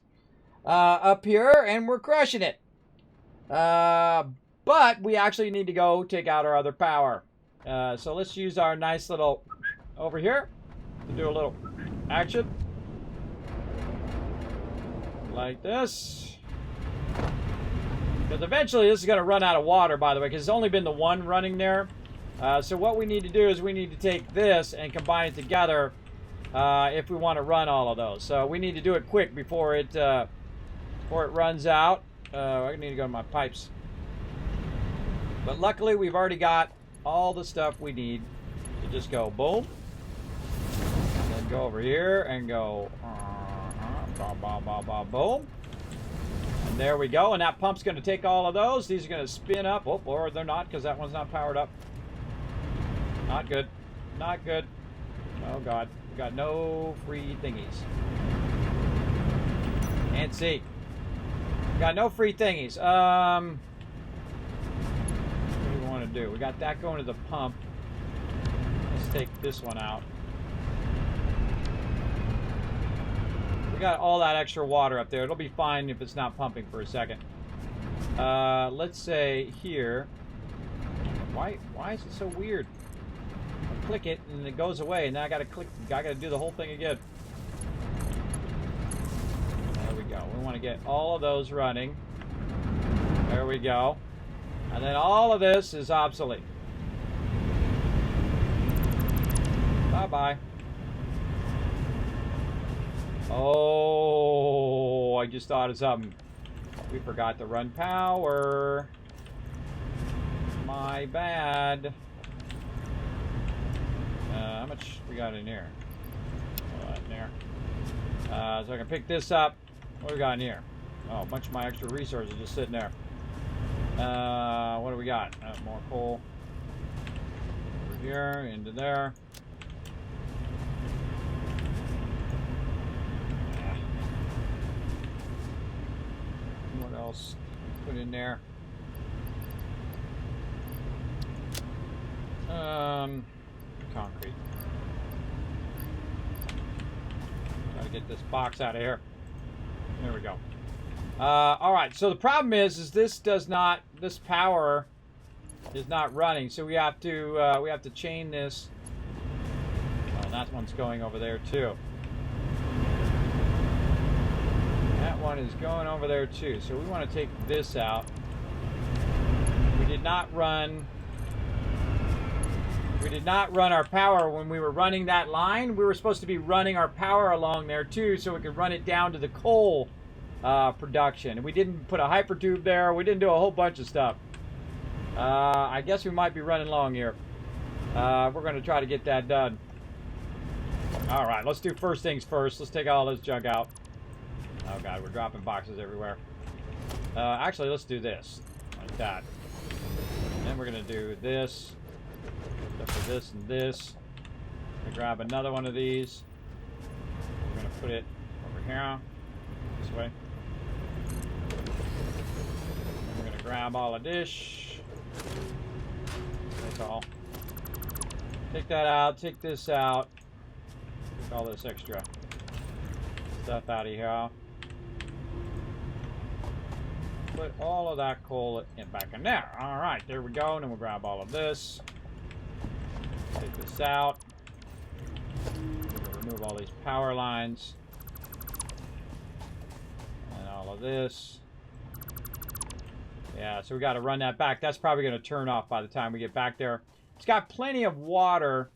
up here, and we're crushing it. But we actually need to go take out our other power. So let's use our nice little over here to do a little action. Like this. Because eventually this is going to run out of water, by the way, because it's only been the one running there. So what we need to do is we need to take this and combine it together if we want to run all of those. So we need to do it quick before it runs out. I need to go to my pipes. But luckily we've already got all the stuff we need to just go boom. And then go over here and go boom. And there we go. And that pump's going to take all of those. These are going to spin up. Oh, or they're not because that one's not powered up. Not good. Not good. Oh, God. We got no free thingies. Can't see. Got no free thingies. What do we want to do? We got that going to the pump. Let's take this one out. We got all that extra water up there. It'll be fine if it's not pumping for a second. Let's say here. Why is it so weird? I click it and it goes away, and now I gotta do the whole thing again. There we go. We want to get all of those running. There we go. And then all of this is obsolete. Bye-bye. Oh, I just thought of something. We forgot to run power. My bad. How much we got in here? In there. So I can pick this up. What do we got in here? Oh, a bunch of my extra resources just sitting there. What do we got? More coal. Over here, into there. What else? Put in there. Concrete. Gotta get this box out of here. There we go. All right. So the problem is this power is not running. So we have to chain this. Oh, that one's going over there too. That one is going over there too. So we want to take this out. We did not run our power when we were running that line. We were supposed to be running our power along there too, so we could run it down to the coal production. And we didn't put a hyper tube there. We didn't do a whole bunch of stuff. I guess we might be running long here. We're going to try to get that done. All right, let's do first things first. Let's take all this junk out. Oh God, we're dropping boxes everywhere. Actually, let's do this like that. And then we're going to do this. For this and this. I'm going to grab another one of these. We're going to put it over here. This way. And we're going to grab all of this. That's all. Take that out. Take this out. Take all this extra stuff out of here. Put all of that coal back in there. All right, there we go. And then we'll grab all of this. Take this out. Remove all these power lines. And all of this. Yeah, so we got to run that back. That's probably going to turn off by the time we get back there. It's got plenty of water,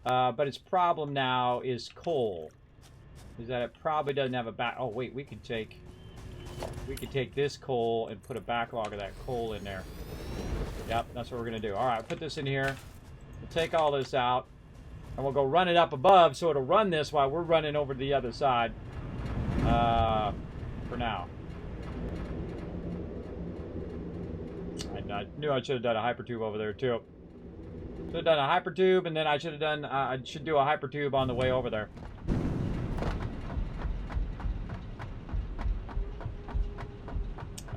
but its problem now is coal. Is that it probably doesn't have a back... Oh, wait, we could take this coal and put a backlog of that coal in there. Yep, that's what we're going to do. All right, put this in here. We'll take all this out, and we'll go run it up above, so it'll run this while we're running over to the other side for now. I knew I should have done a hypertube over there, too. Should have done a hypertube, and then I should have done... I should do a hypertube on the way over there.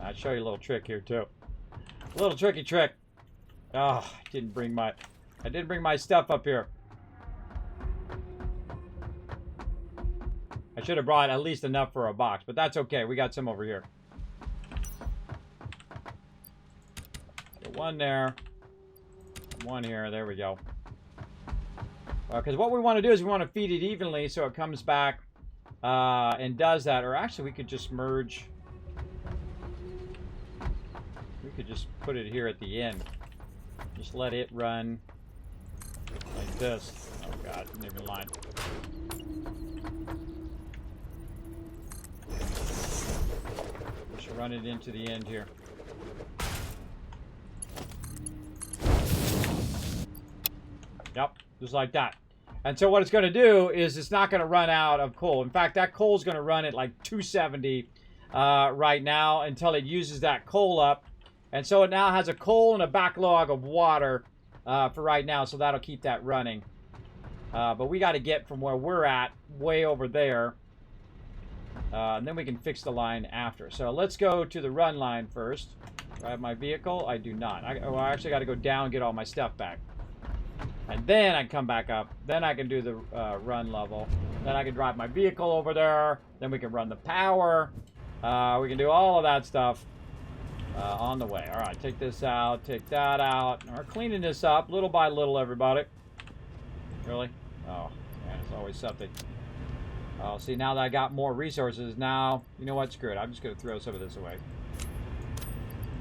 I'll show you a little trick here, too. A little tricky trick. Oh, I didn't bring my stuff up here. I should have brought at least enough for a box, but that's okay. We got some over here. One there. One here. There we go. Because what we want to do is we want to feed it evenly so it comes back and does that. Or actually, we could just merge. We could just put it here at the end. Just let it run like this. Oh, God. Didn't even line. We should run it into the end here. Yep, just like that. And so what it's going to do is it's not going to run out of coal. In fact, that coal is going to run at like 270 right now until it uses that coal up. And so it now has a coal and a backlog of water for right now, so that'll keep that running. But we got to get from where we're at way over there. And then we can fix the line after. So let's go to the run line first. Do I have my vehicle? I do not. I actually got to go down and get all my stuff back. And then I come back up. Then I can do the run level. Then I can drive my vehicle over there. Then we can run the power. We can do all of that stuff on the way. All right, take this out. Take that out. And we're cleaning this up little by little, everybody. Really? Oh, man, it's always something. Oh, see, now that I got more resources, now, you know what? Screw it. I'm just going to throw some of this away.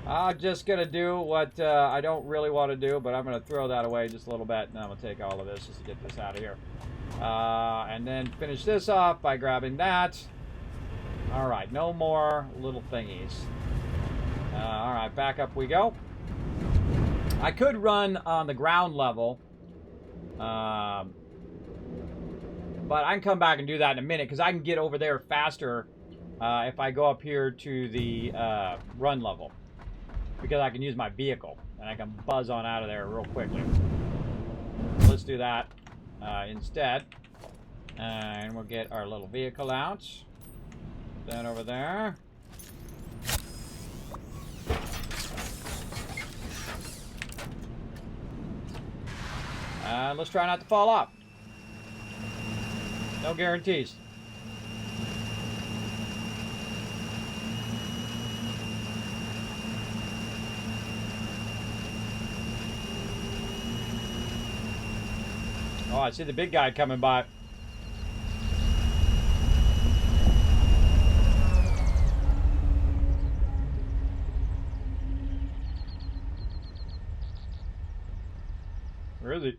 I'm just going to do what I don't really want to do, but I'm going to throw that away just a little bit, and then I'm going to take all of this just to get this out of here. And then finish this off by grabbing that. All right, no more little thingies. All right, back up we go. I could run on the ground level, but I can come back and do that in a minute, because I can get over there faster if I go up here to the run level. Because I can use my vehicle, and I can buzz on out of there real quickly. Let's do that instead. And we'll get our little vehicle out. Put that over there. And let's try not to fall off. No guarantees. Oh, I see the big guy coming by. Where is he?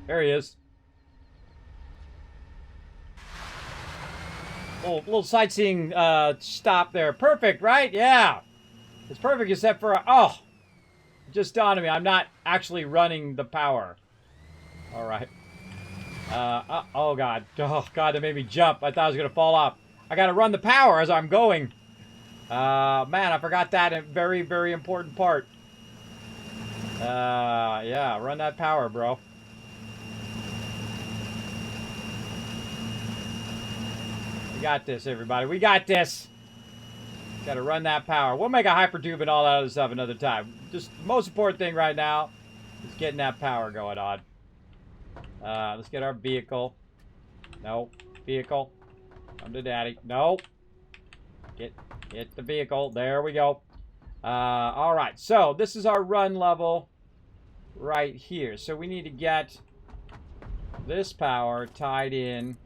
There he is. Little sightseeing stop there. Perfect, right? Yeah. It's perfect except for... Oh! Just dawned on me, I'm not actually running the power. All right. Oh, God. Oh, God, that made me jump. I thought I was going to fall off. I got to run the power as I'm going. Man, I forgot that very, very important part. Yeah, run that power, bro. We got this, everybody. We got this. Got to run that power. We'll make a hypertube and all that other stuff another time. just the most important thing right now is getting that power going on. Let's get our vehicle. No. Vehicle. Come to daddy. No. Get the vehicle. There we go. All right. So this is our run level right here. So we need to get this power tied in.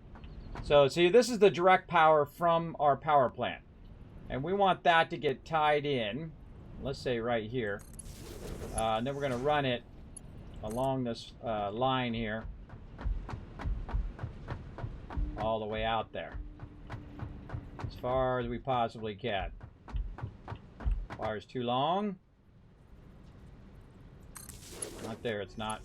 So see, this is the direct power from our power plant. And we want that to get tied in. Let's say right here. And then we're going to run it along this line here. All the way out there. As far as we possibly can. Wire's too long. Not there, it's not.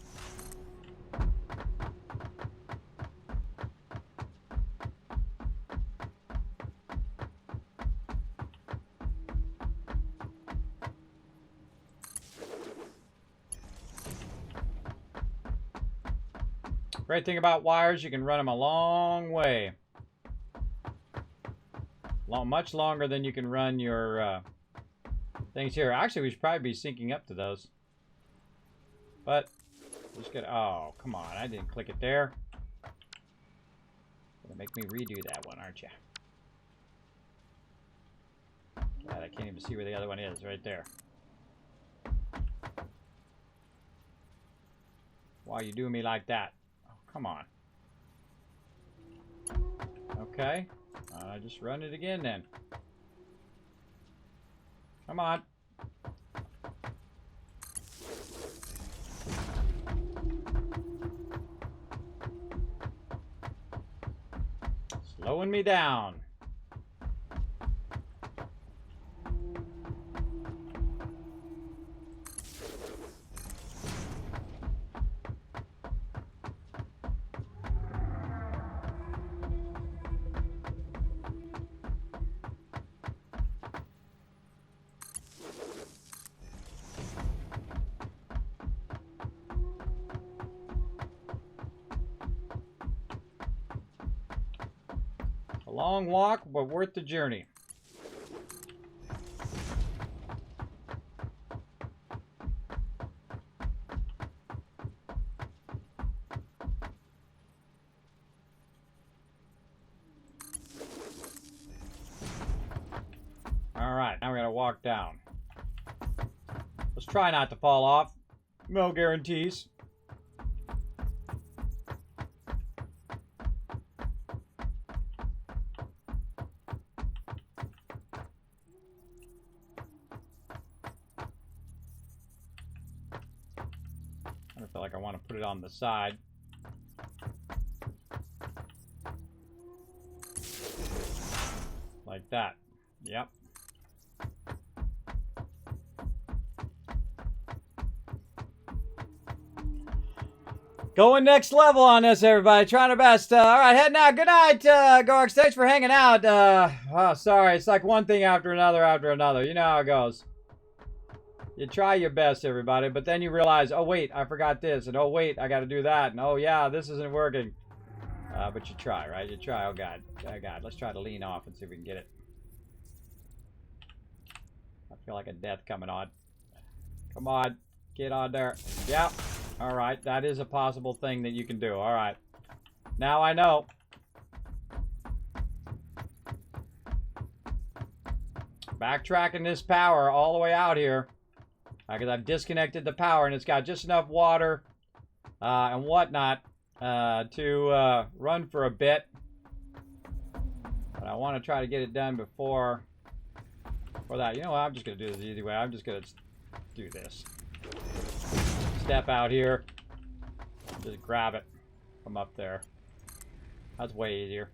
Great thing about wires, you can run them a long way. Much longer than you can run your things here. Actually, we should probably be syncing up to those. But, just get, oh, come on. I didn't click it there. Gonna make me redo that one, aren't you? God, I can't even see where the other one is. Right there. Why are you doing me like that? Oh, come on. Okay. Just run it again then. Come on. Slowing me down. A long walk, but worth the journey. All right, now we're gonna walk down. Let's try not to fall off. No guarantees. I feel like I want to put it on the side. Like that. Yep. Going next level on this, everybody. Trying our best. All right, heading out. Good night, Gorks. Thanks for hanging out. Oh, sorry. It's like one thing after another after another. You know how it goes. You try your best, everybody, but then you realize, oh, wait, I forgot this. And, oh, wait, I got to do that. And, oh, yeah, this isn't working. But you try, right? You try. Oh, God. Oh, God. Let's try to lean off and see if we can get it. I feel like a death coming on. Come on. Get on there. Yeah. All right. That is a possible thing that you can do. All right. Now I know. Backtracking this power all the way out here. Because I've disconnected the power and it's got just enough water and whatnot to run for a bit. But I want to try to get it done before that. You know what? I'm just going to do this the easy way. I'm just going to do this. Step out here. Just grab it from up there. That's way easier.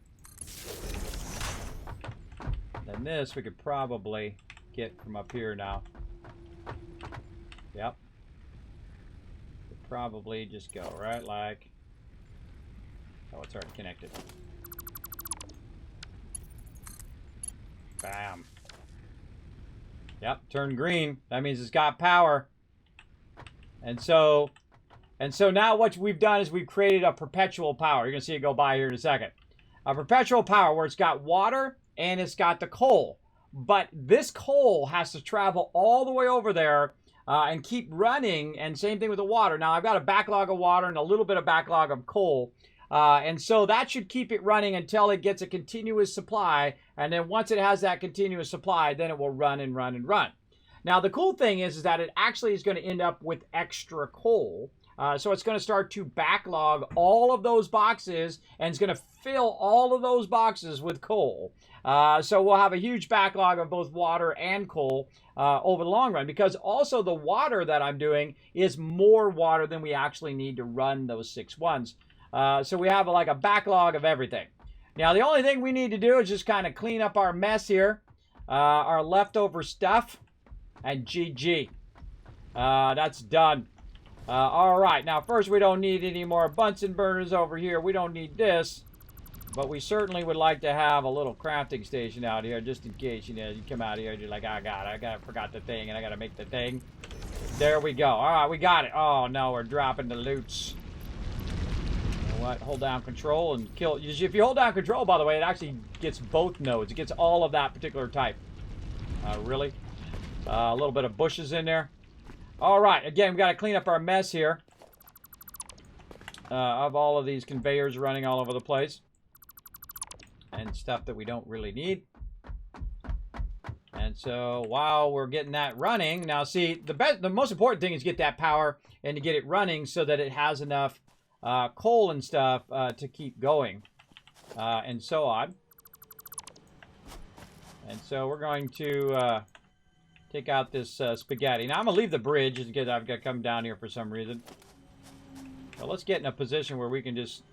Then this we could probably get from up here now. Yep. Could probably just go right like. Oh, it's already connected. Bam. Yep, turned green. That means it's got power. And so now what we've done is we've created a perpetual power. You're going to see it go by here in a second. A perpetual power where it's got water and it's got the coal. But this coal has to travel all the way over there and keep running. And same thing with the water. Now, I've got a backlog of water and a little bit of backlog of coal. And so that should keep it running until it gets a continuous supply. And then once it has that continuous supply, then it will run and run and run. Now, the cool thing is that it actually is going to end up with extra coal. So it's going to start to backlog all of those boxes, and it's going to fill all of those boxes with coal. So we'll have a huge backlog of both water and coal over the long run, because also the water that I'm doing is more water than we actually need to run those 6 ones. So we have like a backlog of everything. Now, the only thing we need to do is just kind of clean up our mess here, our leftover stuff, and GG. That's done. All right, now first, we don't need any more Bunsen burners over here. We don't need this, but we certainly would like to have a little crafting station out here, just in case, you know, you come out here and you're like, oh God, I forgot the thing, and I gotta make the thing. There we go. All right, we got it. Oh no, we're dropping the loots. You know what? Hold down control and kill. If you hold down control, by the way, it actually gets both nodes. It gets all of that particular type. Really? A little bit of bushes in there. All right, again, we got to clean up our mess here of all of these conveyors running all over the place and stuff that we don't really need. And so while we're getting that running, now see, the most important thing is get that power and to get it running so that it has enough coal and stuff to keep going and so on. And so we're going to take out this spaghetti. Now, I'm going to leave the bridge because I've got to come down here for some reason. So let's get in a position where we can just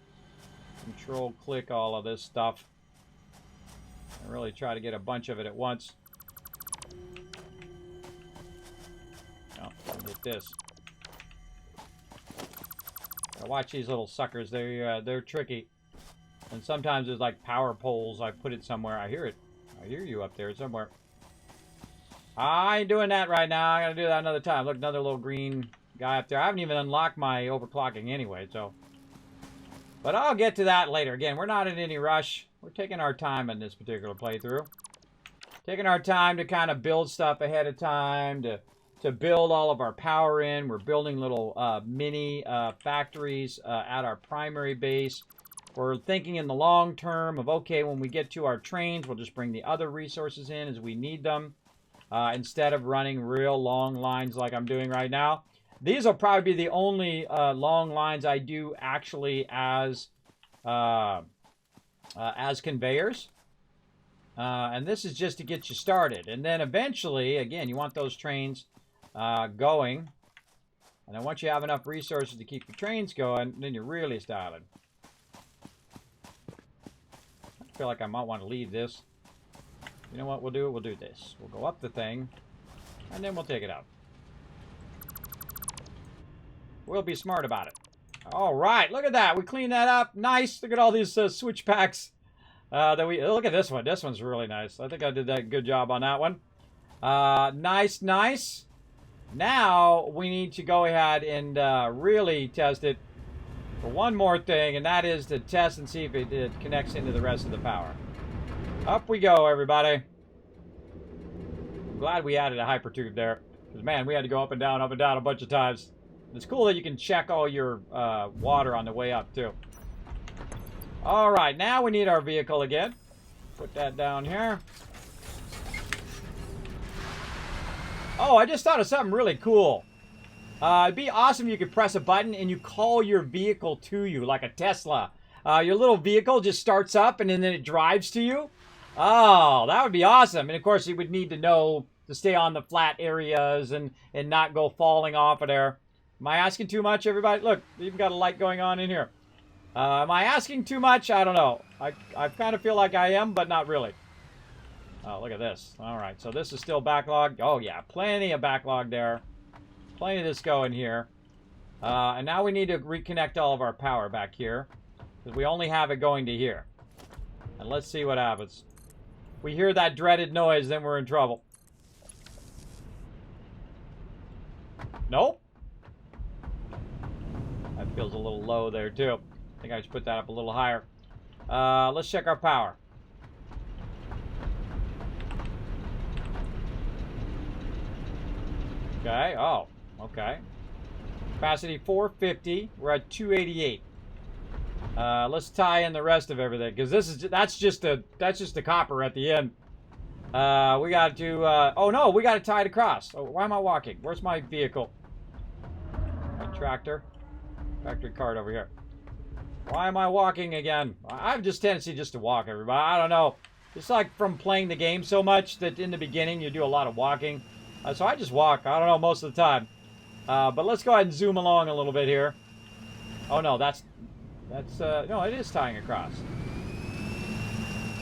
control-click all of this stuff and really try to get a bunch of it at once. Oh, I'll get this. Now watch these little suckers. They're tricky. And sometimes there's like power poles. I put it somewhere. I hear it. I hear you up there somewhere. I ain't doing that right now. I gotta do that another time. Look, another little green guy up there. I haven't even unlocked my overclocking anyway, so. But I'll get to that later. Again, we're not in any rush. We're taking our time in this particular playthrough. Taking our time to kind of build stuff ahead of time, to build all of our power in. We're building little mini factories at our primary base. We're thinking in the long term of, okay, when we get to our trains, we'll just bring the other resources in as we need them. Instead of running real long lines like I'm doing right now. These will probably be the only long lines I do actually as conveyors. And this is just to get you started. And then eventually, again, you want those trains going. And then once you have enough resources to keep your trains going, then you're really starting. I feel like I might want to leave this. You know what we'll do? We'll do this. We'll go up the thing, and then we'll take it out. We'll be smart about it. All right, look at that. We cleaned that up. Nice. Look at all these switch packs. Look at this one. This one's really nice. I think I did that good job on that one. Nice, nice. Now we need to go ahead and really test it for one more thing, and that is to test and see if it connects into the rest of the power. Up we go, everybody. I'm glad we added a hypertube there. Because, man, we had to go up and down a bunch of times. It's cool that you can check all your water on the way up, too. All right, now we need our vehicle again. Put that down here. Oh, I just thought of something really cool. It'd be awesome if you could press a button and you call your vehicle to you, like a Tesla. Your little vehicle just starts up and then it drives to you. Oh, that would be awesome. And of course, you would need to know to stay on the flat areas and not go falling off of there. Am I asking too much, everybody? Look, we even got a light going on in here. Am I asking too much? I don't know. I kind of feel like I am, but not really. Oh, look at this. All right, so this is still backlogged. Oh, yeah, plenty of backlog there. Plenty of this going here. And now we need to reconnect all of our power back here, because we only have it going to here. And let's see what happens. We hear that dreaded noise, then we're in trouble. Nope. That feels a little low there, too. I think I should put that up a little higher. Let's check our power. Okay. Oh, okay. Capacity 450. We're at 288. Let's tie in the rest of everything because that's just the copper at the end. We got to. Oh no, we got to tie it across. Oh, why am I walking? Where's my vehicle? My tractor. Factory cart over here. Why am I walking again? I have just tendency just to walk, everybody. I don't know. It's like from playing the game so much that in the beginning you do a lot of walking. So I just walk. I don't know most of the time. But let's go ahead and zoom along a little bit here. Oh no, that's no, it is tying across.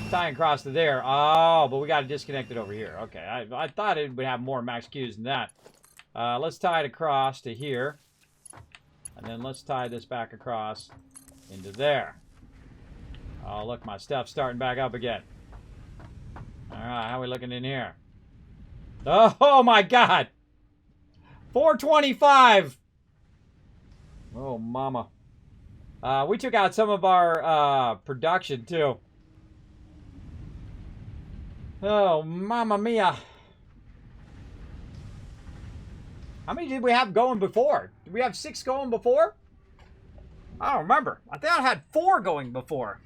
Tying across to there. Oh, but we got to disconnect it over here. Okay, I thought it would have more max Qs than that. Let's tie it across to here. And then let's tie this back across into there. Oh, look, my stuff's starting back up again. All right, how are we looking in here? Oh my God! 425! Oh, mama. We took out some of our production, too. Oh, mamma mia. How many did we have going before? Did we have 6 going before? I don't remember. I think I had 4 going before.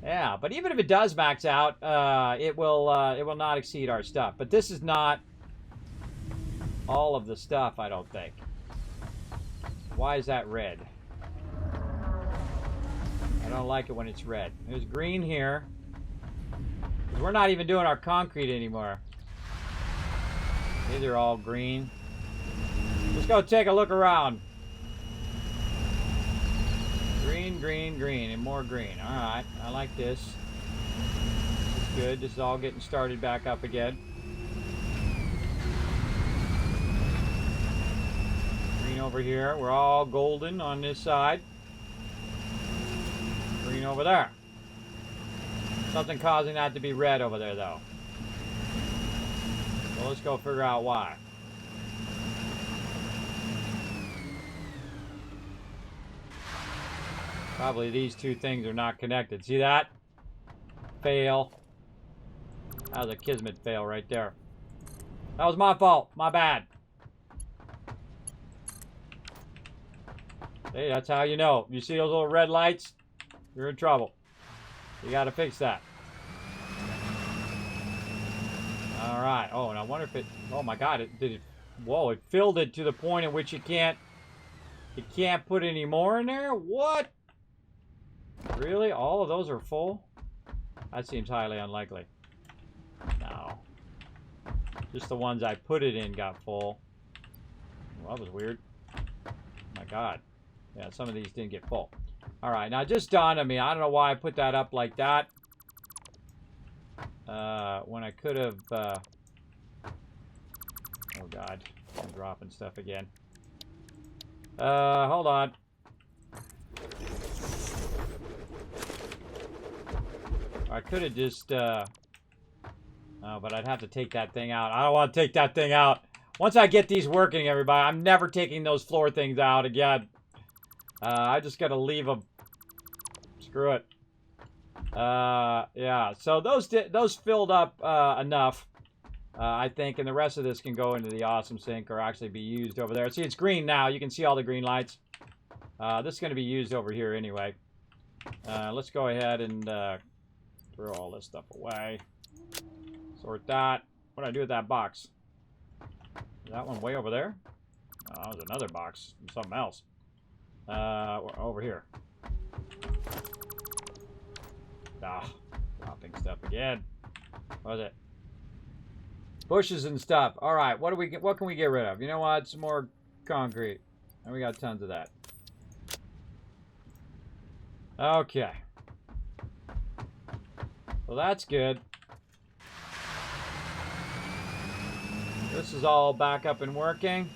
Yeah, but even if it does max out, it will not exceed our stuff. But this is not all of the stuff, I don't think. Why is that red? I don't like it when it's red. There's green here. 'Cause we're not even doing our concrete anymore. These are all green. Let's go take a look around. Green, green, green, and more green. Alright, I like this. This is good. This is all getting started back up again. Green over here. We're all golden on this side. Green over there. Something causing that to be red over there, though. So let's go figure out why. Probably these two things are not connected. See that? Fail. That was a Kismet fail right there. That was my fault. My bad. Hey, that's how you know. You see those little red lights? You're in trouble. You gotta fix that. Alright. Oh, and I wonder if it... Oh my God, it did it... Whoa, it filled it to the point at which you can't put any more in there? What? Really? All of those are full? That seems highly unlikely. No. Just the ones I put it in got full. Well, that was weird. Oh my God. Yeah, some of these didn't get full. Alright, now it just dawned on me. I don't know why I put that up like that. When I could have... Oh God. I'm dropping stuff again. Hold on. I could have just, oh, but I'd have to take that thing out. I don't want to take that thing out. Once I get these working, everybody, I'm never taking those floor things out again. I just got to leave them. Screw it. Yeah, so those filled up enough, I think, and the rest of this can go into the awesome sink or actually be used over there. See, it's green now. You can see all the green lights. This is going to be used over here anyway. Let's go ahead and... throw all this stuff away. Sort that. What do I do with that box? Is that one way over there? Oh, that was another box. Something else. Over here. Ah, dropping stuff again. What was it? Bushes and stuff. All right, what can we get rid of? You know what? Some more concrete. And we got tons of that. Okay. Well, that's good. This is all back up and working.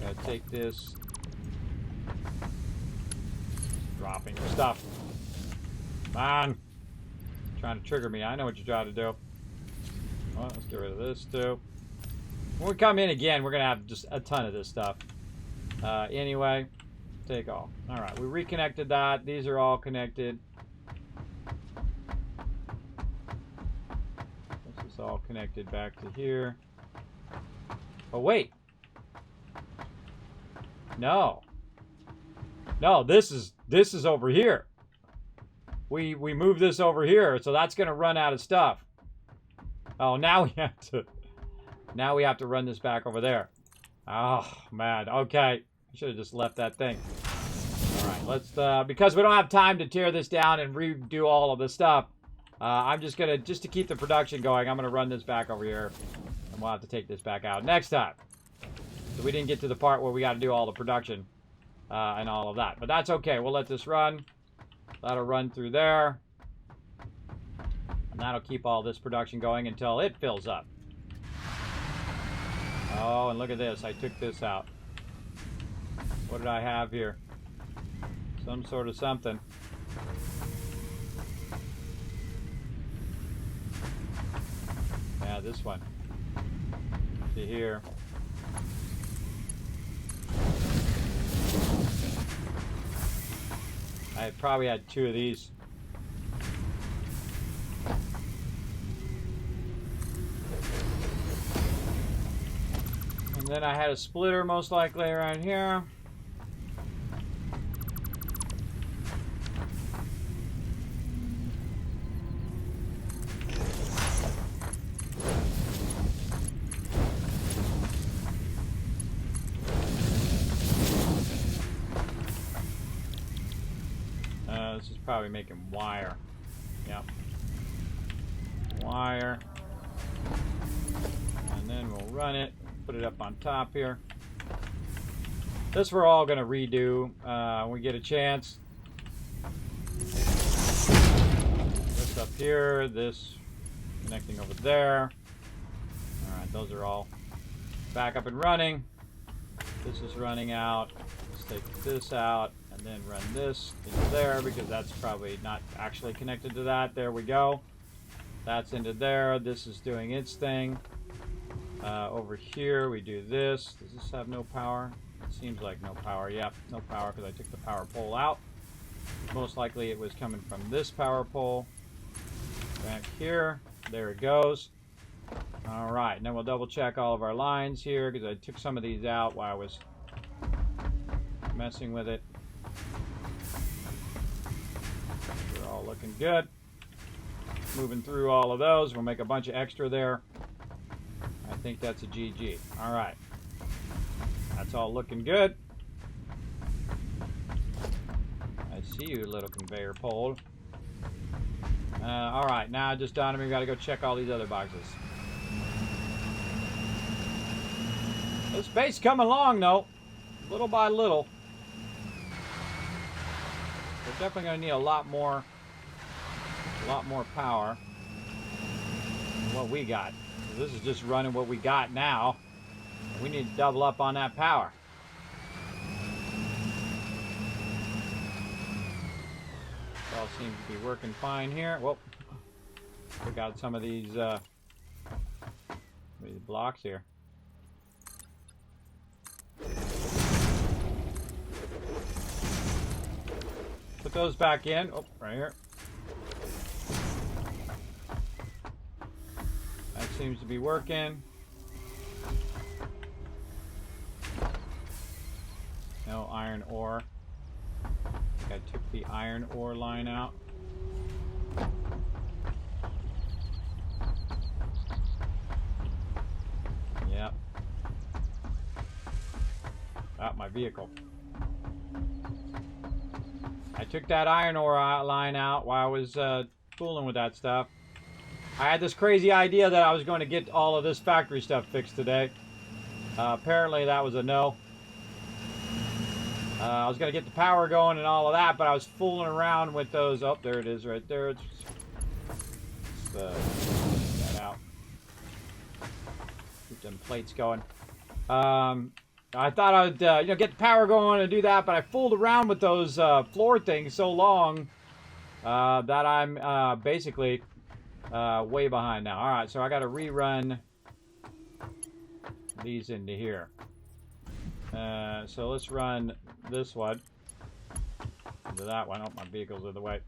Gotta take this. Dropping stuff. Man. Trying to trigger me. I know what you're trying to do. Well, let's get rid of this too. When we come in again, we're gonna have just a ton of this stuff. Anyway. Take all. Alright, we reconnected that. These are all connected. It's all connected back to here. Oh, wait. No. No, this is over here. We moved this over here, so that's going to run out of stuff. Oh, now we have to run this back over there. Oh, man. Okay. I should have just left that thing. All right, let's because we don't have time to tear this down and redo all of the stuff. I'm just to keep the production going, I'm gonna run this back over here, and we'll have to take this back out next time. So we didn't get to the part where we got to do all the production and all of that, but that's okay. We'll let this run. That'll run through there, and that'll keep all this production going until it fills up. Oh, and look at this. I took this out. What did I have here? Some sort of something. Yeah, this one. See here. I probably had 2 of these. And then I had a splitter most likely around here. This is probably making wire. Yep. Wire. And then we'll run it. Put it up on top here. This we're all going to redo when we get a chance. This up here. This connecting over there. Alright, those are all back up and running. This is running out. Let's take this out. And then run this into there because that's probably not actually connected to that. There we go. That's into there. This is doing its thing. Over here we do this. Does this have no power? It seems like no power. Yep, no power because I took the power pole out. Most likely it was coming from this power pole. Back here. There it goes. Alright, and then we'll double check all of our lines here because I took some of these out while I was messing with it. They're all looking good. Moving through all of those. We'll make a bunch of extra there. I think that's a GG. Alright. That's all looking good. I see you, little conveyor pole. Alright, now just dawned on me we gotta go check all these other boxes. This base coming along though. Little by little. We're definitely going to need a lot more power than what we got. This is just running what we got now. We need to double up on that power. It all seems to be working fine here. Whoa. We got some of these blocks here. Put those back in. Oh, right here. That seems to be working. No iron ore. I think I took the iron ore line out. Yep. Ah, my vehicle. I took that iron ore line out while I was fooling with that stuff. I had this crazy idea that I was going to get all of this factory stuff fixed today. Apparently that was a no. I was going to get the power going and all of that, but I was fooling around with those. Oh, there it is right there. Let's get that out. Keep them plates going. I thought I'd get the power going and do that, but I fooled around with those floor things so long that I'm basically way behind now. All right, so I got to rerun these into here. So let's run this one into that one. Oh, my vehicle's in the way.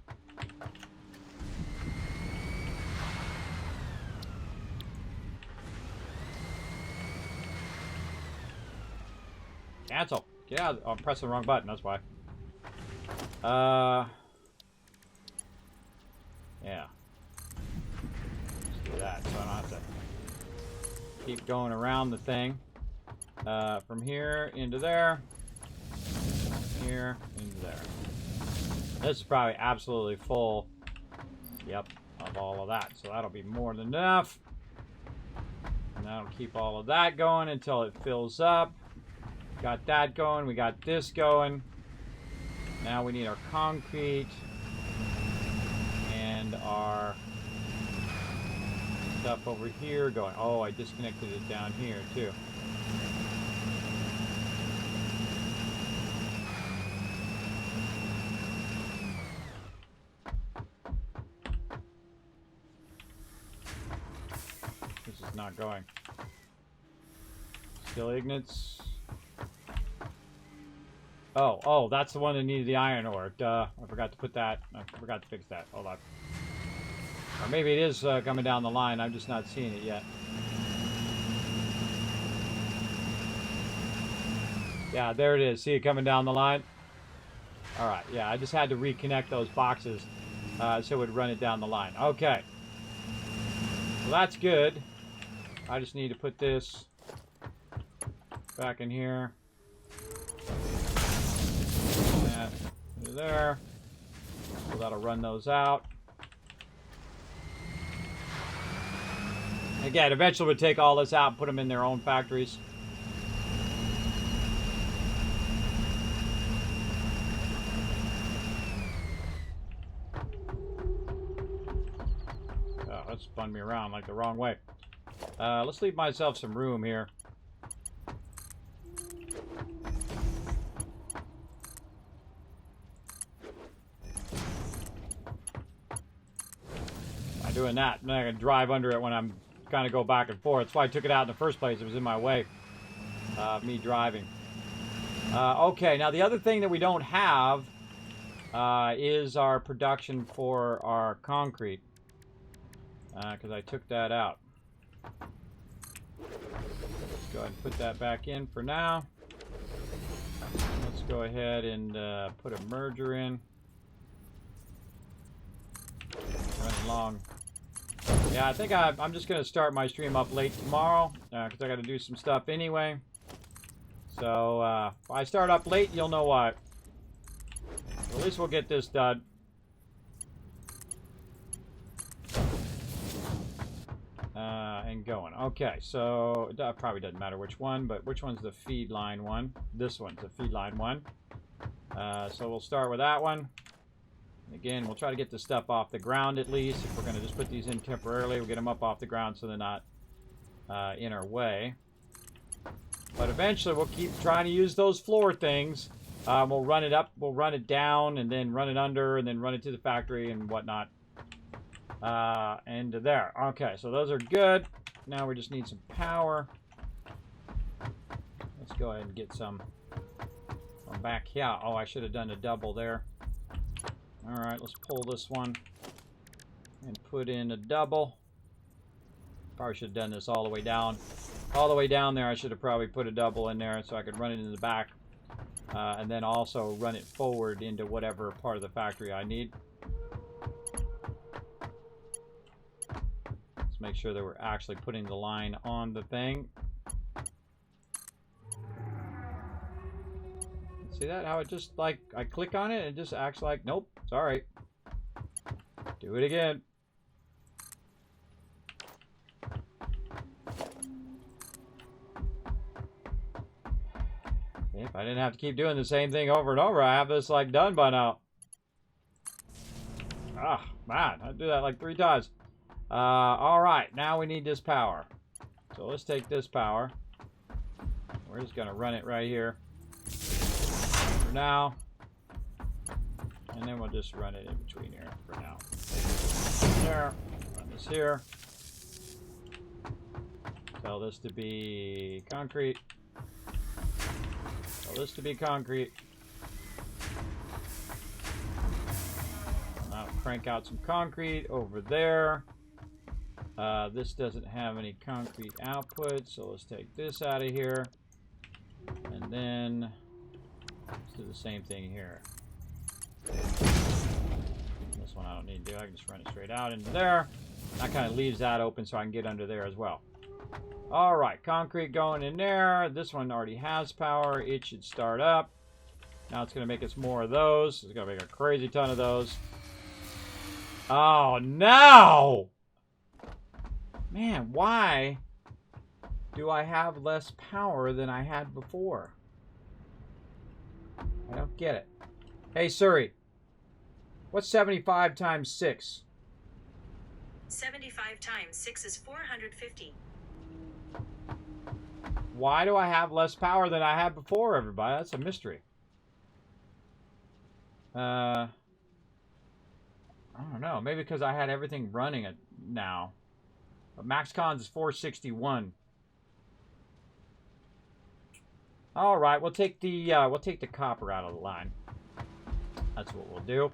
Cancel. Get out. Oh, I'm pressing the wrong button. That's why. Yeah. Let's do that so I don't have to keep going around the thing. From here into there. Here into there. This is probably absolutely full. Yep, of all of that. So that'll be more than enough. And that'll keep all of that going until it fills up. Got that going. We got this going. Now we need our concrete and our stuff over here going. Oh, I disconnected it down here too. This is not going. Still ignits. Oh, that's the one that needed the iron ore. Duh, I forgot to put that. I forgot to fix that. Hold on. Or maybe it is coming down the line. I'm just not seeing it yet. Yeah, there it is. See it coming down the line? Alright, yeah, I just had to reconnect those boxes so it would run it down the line. Okay. Well, that's good. I just need to put this back in here. That into there. So that'll run those out. Again, eventually we'll take all this out and put them in their own factories. Oh, that spun me around like the wrong way. Let's leave myself some room here. By doing that, I'm not going to drive under it when I'm kind of go back and forth. That's why I took it out in the first place. It was in my way of me driving. Okay, now the other thing that we don't have is our production for our concrete. Because I took that out. Let's go ahead and put that back in for now. Let's go ahead and put a merger in. Run along. Yeah, I think I'm just going to start my stream up late tomorrow. Because I got to do some stuff anyway. So, if I start up late, you'll know why. So at least we'll get this done. And going. Okay, so it probably doesn't matter which one, but which one's the feed line one? This one's the feed line one. So we'll start with that one. Again, we'll try to get this stuff off the ground at least. If we're going to just put these in temporarily, we'll get them up off the ground so they're not in our way. But eventually we'll keep trying to use those floor things. We'll run it up, we'll run it down, and then run it under, and then run it to the factory and whatnot. And there. Okay, so those are good. Now we just need some power. Let's go ahead and get some from back here. Oh, I should have done a double there. Alright, let's pull this one and put in a double. Probably should have done this all the way down. All the way down there, I should have probably put a double in there so I could run it in the back. And then also run it forward into whatever part of the factory I need. Let's make sure that we're actually putting the line on the thing. See that? How it just, like, I click on it and it just acts like, nope, it's alright. Do it again. If I didn't have to keep doing the same thing over and over, I have this, like, done by now. Ah, man, I do that like 3 times. Alright, now we need this power. So let's take this power. We're just going to run it right here. For now, and then we'll just run it in between here for now. There, run this here. Tell this to be concrete. Tell this to be concrete. Now crank out some concrete over there. This doesn't have any concrete output, so let's take this out of here. And then let's do the same thing here. This one I don't need to do. I can just run it straight out into there. That kind of leaves that open so I can get under there as well. All right, concrete going in there. This one already has power. It should start up. Now it's going to make us more of those. It's going to make a crazy ton of those. Oh, no! Man, why do I have less power than I had before? I don't get it. Hey, Siri. What's 75 times 6? 75 times 6 is 450. Why do I have less power than I had before, everybody? That's a mystery. I don't know. Maybe because I had everything running it now. But max cons is 461. All right, we'll take the copper out of the line. That's what we'll do.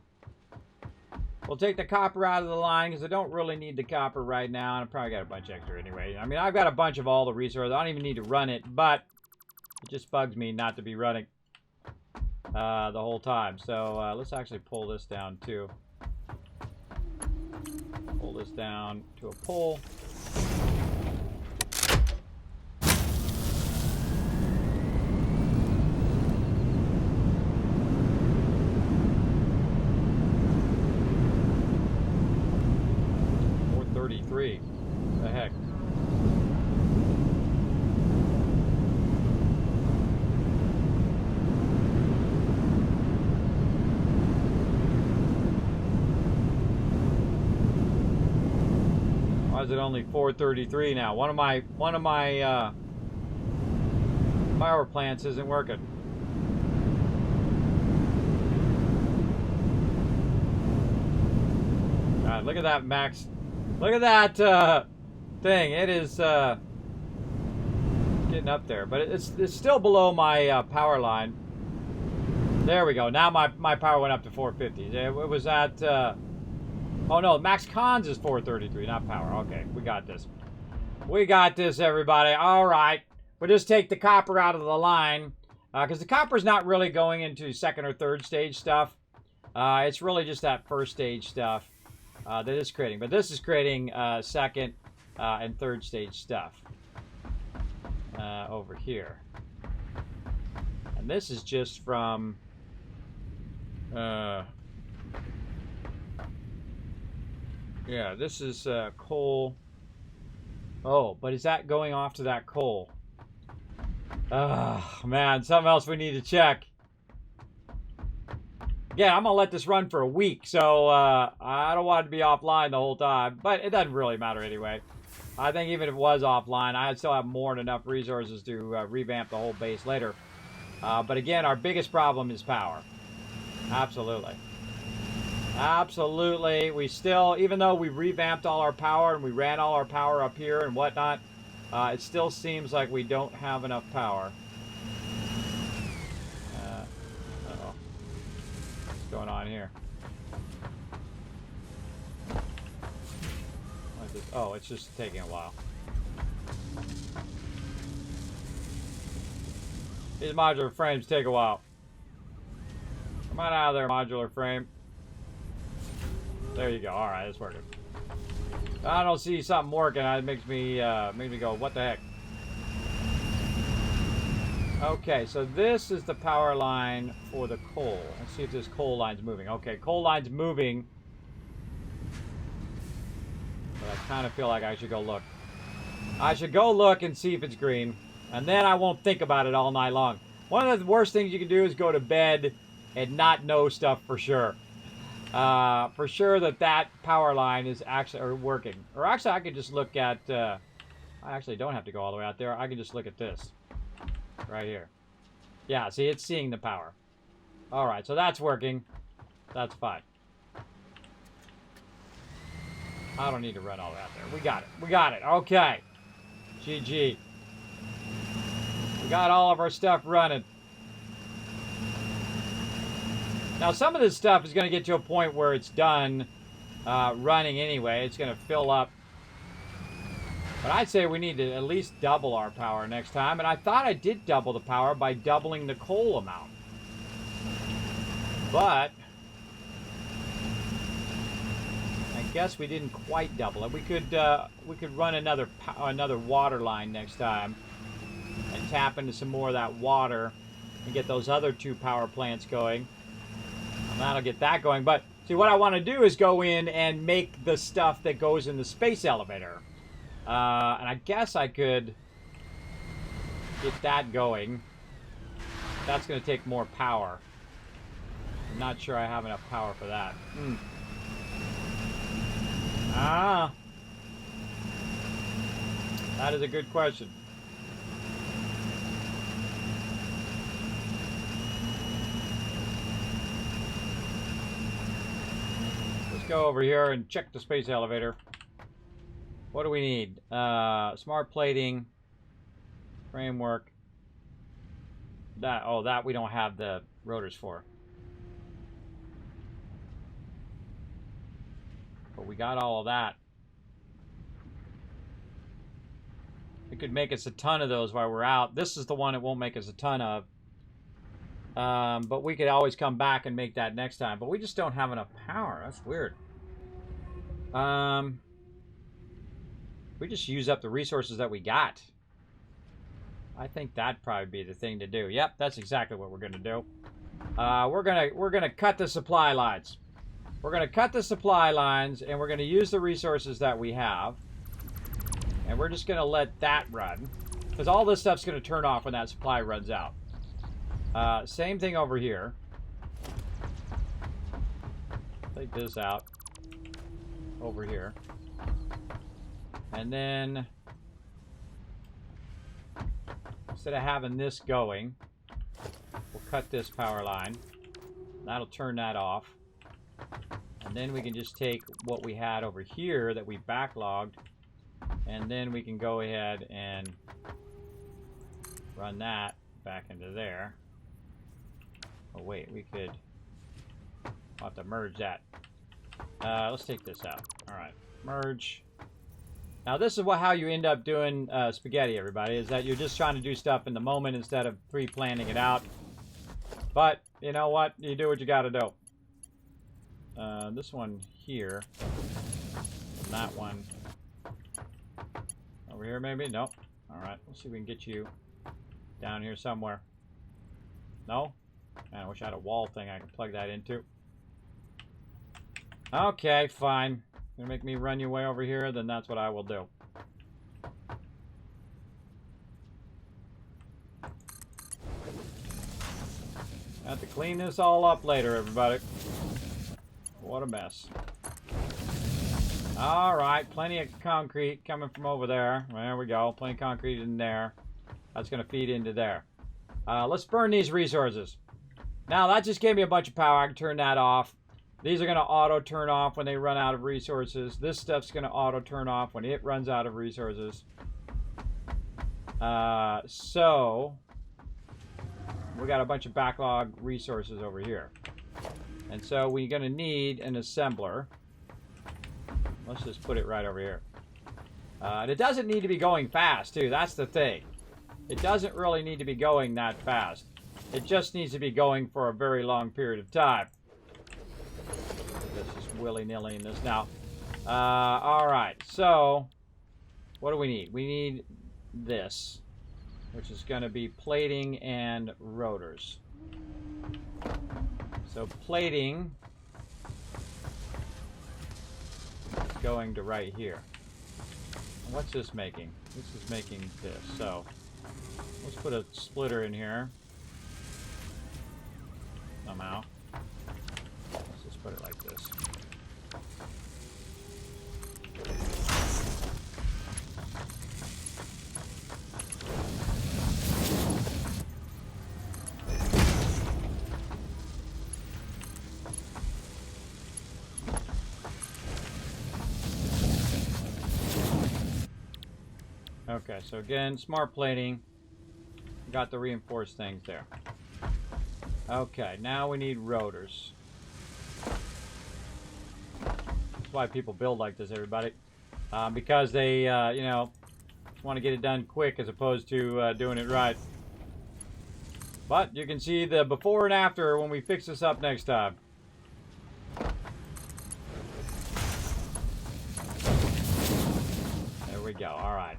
We'll take the copper out of the line because I don't really need the copper right now. And I probably got a bunch extra anyway. I mean, I've got a bunch of all the resources. I don't even need to run it, but it just bugs me not to be running the whole time. So let's actually pull this down too. Pull this down to a pull. What the heck? Why is it only 433 now? One of my power plants isn't working. God, look at that max. Look at that thing. It is getting up there, but it's still below my power line. There we go. Now my power went up to 450. It was at oh no, max cons is 433, not power. Okay, we got this. We got this, everybody. All right, we'll just take the copper out of the line because the copper's not really going into second or third stage stuff. It's really just that first stage stuff. That is creating, but this is creating second and third stage stuff over here, and this is just from yeah, this is coal. Oh, but is that going off to that coal? Man, something else we need to check. Yeah, I'm going to let this run for a week, so I don't want it to be offline the whole time, but it doesn't really matter anyway. I think even if it was offline, I'd still have more than enough resources to revamp the whole base later. But again, our biggest problem is power. Absolutely. Absolutely. We still, even though we revamped all our power and we ran all our power up here and whatnot, it still seems like we don't have enough power. Going on here? Oh, it's just taking a while. These modular frames take a while. Come on out of there, modular frame. There you go. All right, it's working. I don't see something working. It makes me go, what the heck? Okay, so this is the power line for the coal. Let's see if this coal line's moving. Okay, coal line's moving. But I kind of feel like I should go look. I should go look and see if it's green. And then I won't think about it all night long. One of the worst things you can do is go to bed and not know stuff for sure. For sure that power line is actually working. Or actually, I could just look at... I actually don't have to go all the way out there. I can just look at this. Right here. Yeah, see, it's seeing the power. Alright, so that's working. That's fine. I don't need to run all that there. We got it. We got it. Okay. GG. We got all of our stuff running. Now, some of this stuff is going to get to a point where it's done running anyway. It's going to fill up But I'd say we need to at least double our power next time. And I thought I did double the power by doubling the coal amount. But I guess we didn't quite double it. We could run another water line next time and tap into some more of that water and get those other 2 power plants going. And that'll get that going. But see, what I want to do is go in and make the stuff that goes in the space elevator. And I guess I could get that going. That's going to take more power. I'm not sure I have enough power for that. That is a good question. Let's go over here and check the space elevator. What do we need? Smart plating, framework. That we don't have the rotors for. But we got all of that. It could make us a ton of those while we're out. This is the one it won't make us a ton of. But we could always come back and make that next time. But we just don't have enough power. That's weird. We just use up the resources that we got. I think that'd probably be the thing to do. Yep, that's exactly what we're gonna do. We're gonna cut the supply lines. We're gonna cut the supply lines, and we're gonna use the resources that we have, and we're just gonna let that run, because all this stuff's gonna turn off when that supply runs out. Same thing over here. Take this out over here. And then, instead of having this going, we'll cut this power line. That'll turn that off. And then we can just take what we had over here that we backlogged, and then we can go ahead and run that back into there. Oh wait, we could, I'll have to merge that. Let's take this out. Alright, merge. Now this is how you end up doing spaghetti, everybody, is that you're just trying to do stuff in the moment instead of pre-planning it out. But, you know what? You do what you gotta do. This one here. And that one. Over here, maybe? Nope. Alright, let's see if we can get you down here somewhere. No? Man, I wish I had a wall thing I could plug that into. Okay, fine. Gonna make me run you way over here, then that's what I will do. Have to clean this all up later, everybody. What a mess. Alright, plenty of concrete coming from over there. There we go, plenty of concrete in there. That's gonna feed into there. Let's burn these resources. Now, that just gave me a bunch of power. I can turn that off. These are going to auto turn off when they run out of resources. This stuff's going to auto turn off when it runs out of resources. So, we got a bunch of backlog resources over here. And so we're going to need an assembler. Let's just put it right over here. And it doesn't need to be going fast, too. That's the thing. It doesn't really need to be going that fast. It just needs to be going for a very long period of time. This is willy-nilly in this now. Alright, so what do we need? We need this, which is going to be plating and rotors. So plating is going to right here. What's this making? This is making this. So let's put a splitter in here. Somehow. Let's just put it like this. Okay, so again, smart plating. Got the reinforced things there. Okay, now we need rotors. That's why people build like this, everybody. Because they, you know, want to get it done quick as opposed to doing it right. But you can see the before and after when we fix this up next time. There we go. All right,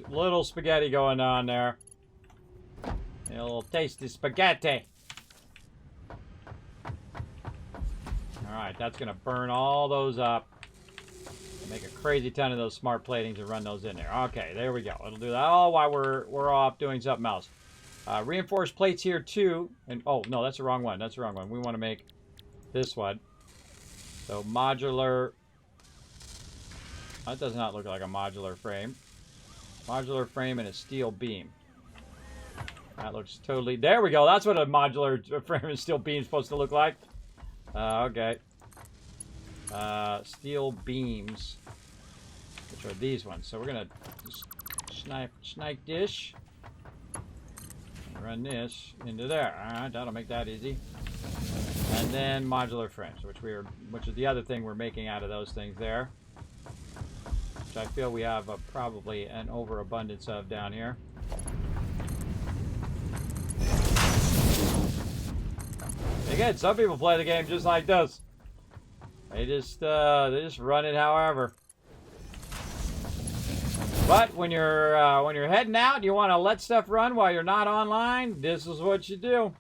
little spaghetti going on there. A little tasty spaghetti. All right, that's gonna burn all those up. Make a crazy ton of those smart platings and run those in there. Okay, there we go. It'll do that all while we're off doing something else. Reinforced plates here too. And oh no, that's the wrong one. That's the wrong one. We want to make this one. So modular. That does not look like a modular frame. Modular frame and a steel beam. That looks totally... There we go. That's what a modular frame and steel beam is supposed to look like. Okay. Steel beams. Which are these ones. So we're going to snipe dish. Run this into there. Alright, that'll make that easy. And then modular frames, which is the other thing we're making out of those things there. Which I feel we have probably an overabundance of down here. Again, some people play the game just like this. They just run it however. But when you're heading out and you want to let stuff run while you're not online, this is what you do.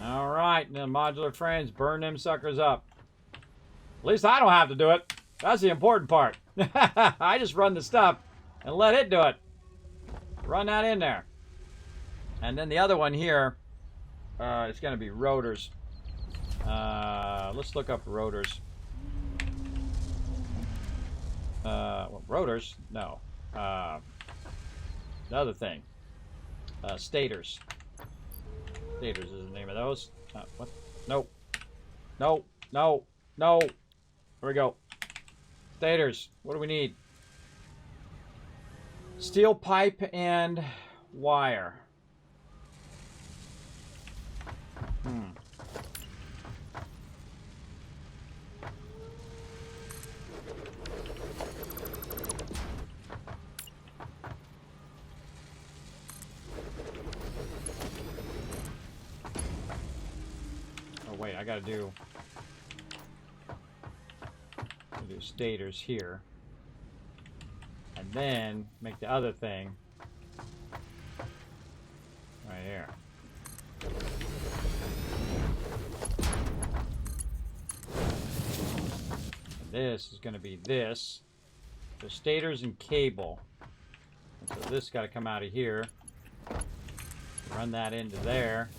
All right, and then modular frames, burn them suckers up. At least I don't have to do it. That's the important part. I just run the stuff and let it do it. Run that in there. And then the other one here, it's going to be rotors. Let's look up rotors. Rotors? No. The other thing. Stators. Stators is the name of those. What? Nope. No. No. No. Here we go. Stators. What do we need? Steel pipe and wire. Oh wait, I gotta do stators here. And then make the other thing right here. And this is going to be this. The stators and cable. And so this got to come out of here. Run that into there.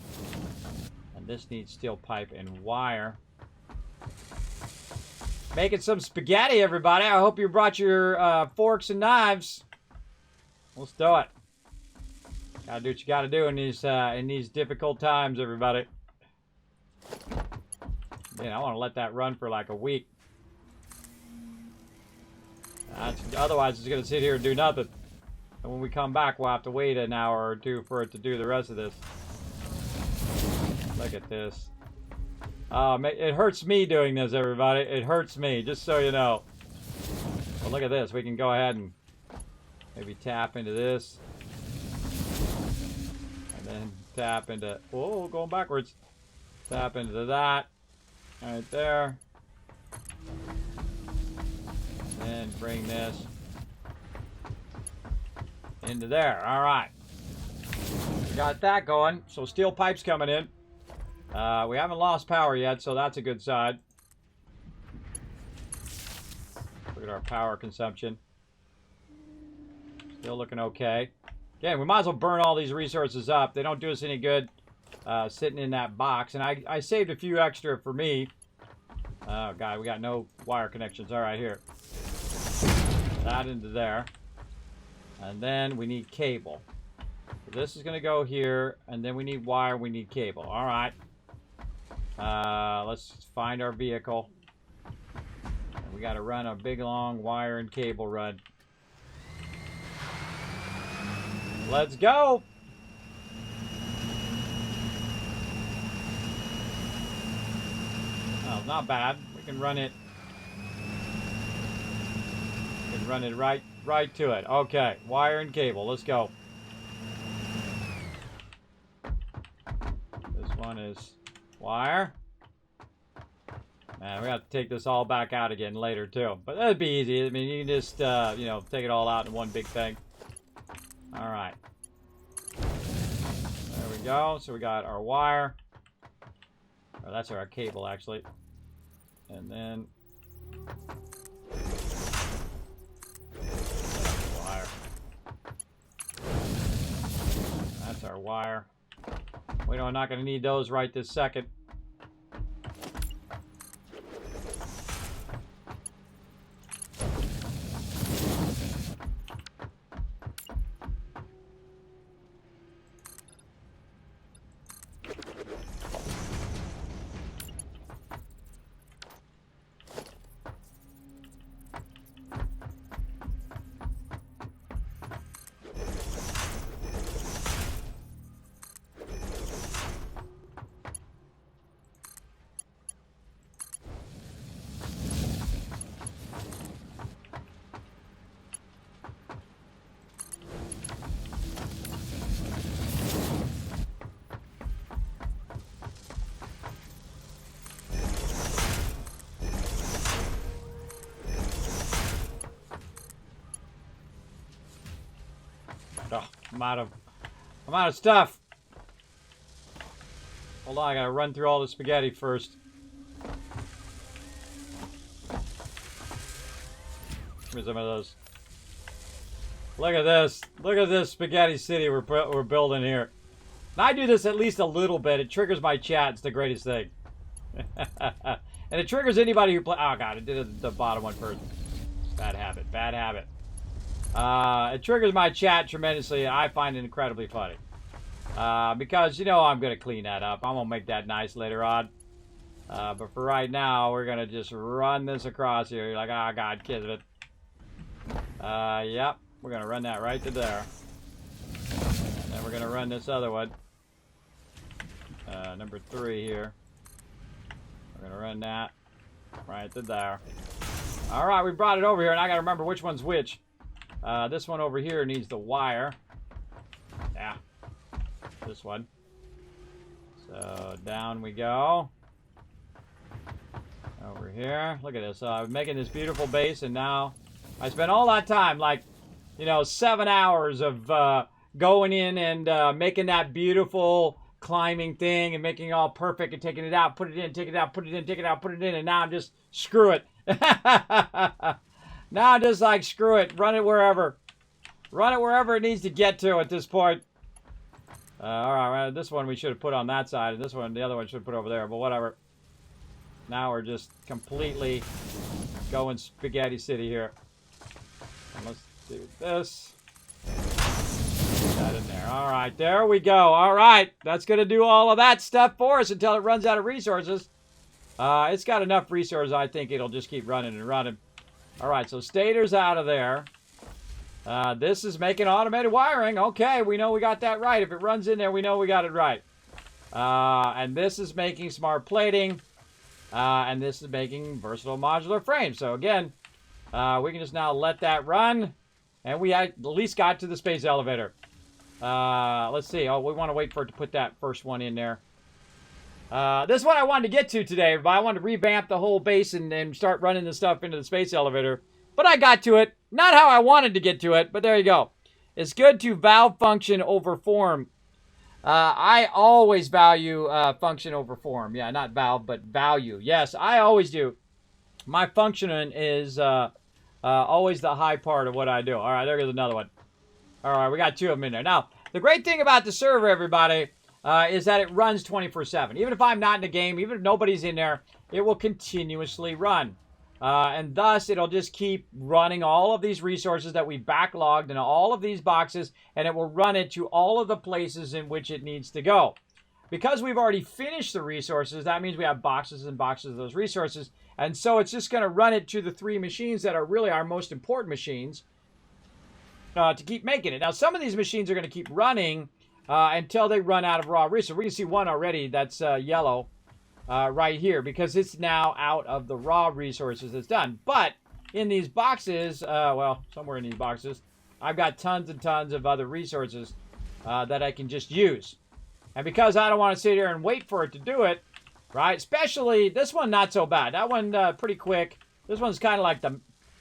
And this needs steel pipe and wire. Making some spaghetti, everybody. I hope you brought your forks and knives. Let's do it. Gotta do what you gotta do in these difficult times, everybody. Man, I want to let that run for like a week. Otherwise, it's gonna sit here and do nothing. And when we come back, we'll have to wait an hour or two for it to do the rest of this. Look at this. It hurts me doing this, everybody. It hurts me, just so you know. Well, look at this. We can go ahead and maybe tap into this. And then tap into... Whoa, going backwards. Tap into that. Right there. And then bring this into there. All right. We got that going. So steel pipe's coming in. We haven't lost power yet, so that's a good sign. Look at our power consumption. Still looking okay. Again, we might as well burn all these resources up. They don't do us any good sitting in that box. And I saved a few extra for me. Oh, God, we got no wire connections. All right, here. That into there. And then we need cable. So this is going to go here. And then we need wire. We need cable. All right. Let's find our vehicle. And we got to run a big long wire and cable run. Let's go. Not bad. We can run it. We can run it right right to it. Okay, wire and cable. Let's go. This one is wire. Man, we have to take this all back out again later, too. But that'd be easy. I mean, you can just, you know, take it all out in one big thing. All right. There we go. So we got our wire. Oh, that's our cable, actually. And then... wire. That's our wire. We know we're not going to need those right this second. Oh, I'm out of stuff. Hold on, I gotta run through all the spaghetti first. Give me some of those. Look at this. Look at this spaghetti city we're building here. Now I do this at least a little bit. It triggers my chat. It's the greatest thing. And it triggers anybody who play. Oh god, it did the bottom one first. Bad habit. Bad habit. It triggers my chat tremendously. I find it incredibly funny. Because, you know, I'm going to clean that up. I'm going to make that nice later on. But for right now, we're going to just run this across here. You're like, oh, God, Kismet. Yep. We're going to run that right to there. And then we're going to run this other one. Number 3 here. We're going to run that right to there. All right, we brought it over here, and I got to remember which one's which. This one over here needs the wire. Yeah. This one. So down we go. Over here. Look at this. I'm making this beautiful base, and now I spent all that time, like, you know, 7 hours of going in and making that beautiful climbing thing and making it all perfect and taking it out, put it in, take it out, put it in, take it out, put it in, and now I'm just, screw it. Now I'm just like, screw it. Run it wherever. Run it wherever it needs to get to at this point. All right, this one we should have put on that side, and this one, the other one should have put over there, but whatever. Now we're just completely going spaghetti city here. And let's do this. Put that in there. All right, there we go. All right, that's going to do all of that stuff for us until it runs out of resources. It's got enough resources, I think it'll just keep running and running. All right, so stator's out of there. This is making automated wiring. Okay, we know we got that right. If it runs in there, we know we got it right. And this is making smart plating. And this is making versatile modular frames. So again, we can just now let that run. And we at least got to the space elevator. Let's see. Oh, we want to wait for it to put that first one in there. This is what I wanted to get to today. But I wanted to revamp the whole base and start running the stuff into the space elevator. But I got to it. Not how I wanted to get to it, but there you go. It's good to valve function over form. I always value function over form. Yeah, not valve, but value. Yes, I always do. My functioning is always the high part of what I do. All right, there goes another one. All right, we got 2 of them in there. Now, the great thing about the server, everybody, is that it runs 24/7. Even if I'm not in the game, even if nobody's in there, it will continuously run. And thus, it'll just keep running all of these resources that we backlogged in all of these boxes, and it will run it to all of the places in which it needs to go. Because we've already finished the resources, that means we have boxes and boxes of those resources, and so it's just going to run it to the 3 machines that are really our most important machines to keep making it. Now, some of these machines are going to keep running until they run out of raw resources. We can see one already that's yellow. Right here, because it's now out of the raw resources it's done. But in these boxes, well, somewhere in these boxes, I've got tons and tons of other resources that I can just use. And because I don't want to sit here and wait for it to do it, right? Especially this one, not so bad. That one, pretty quick. This one's kind of like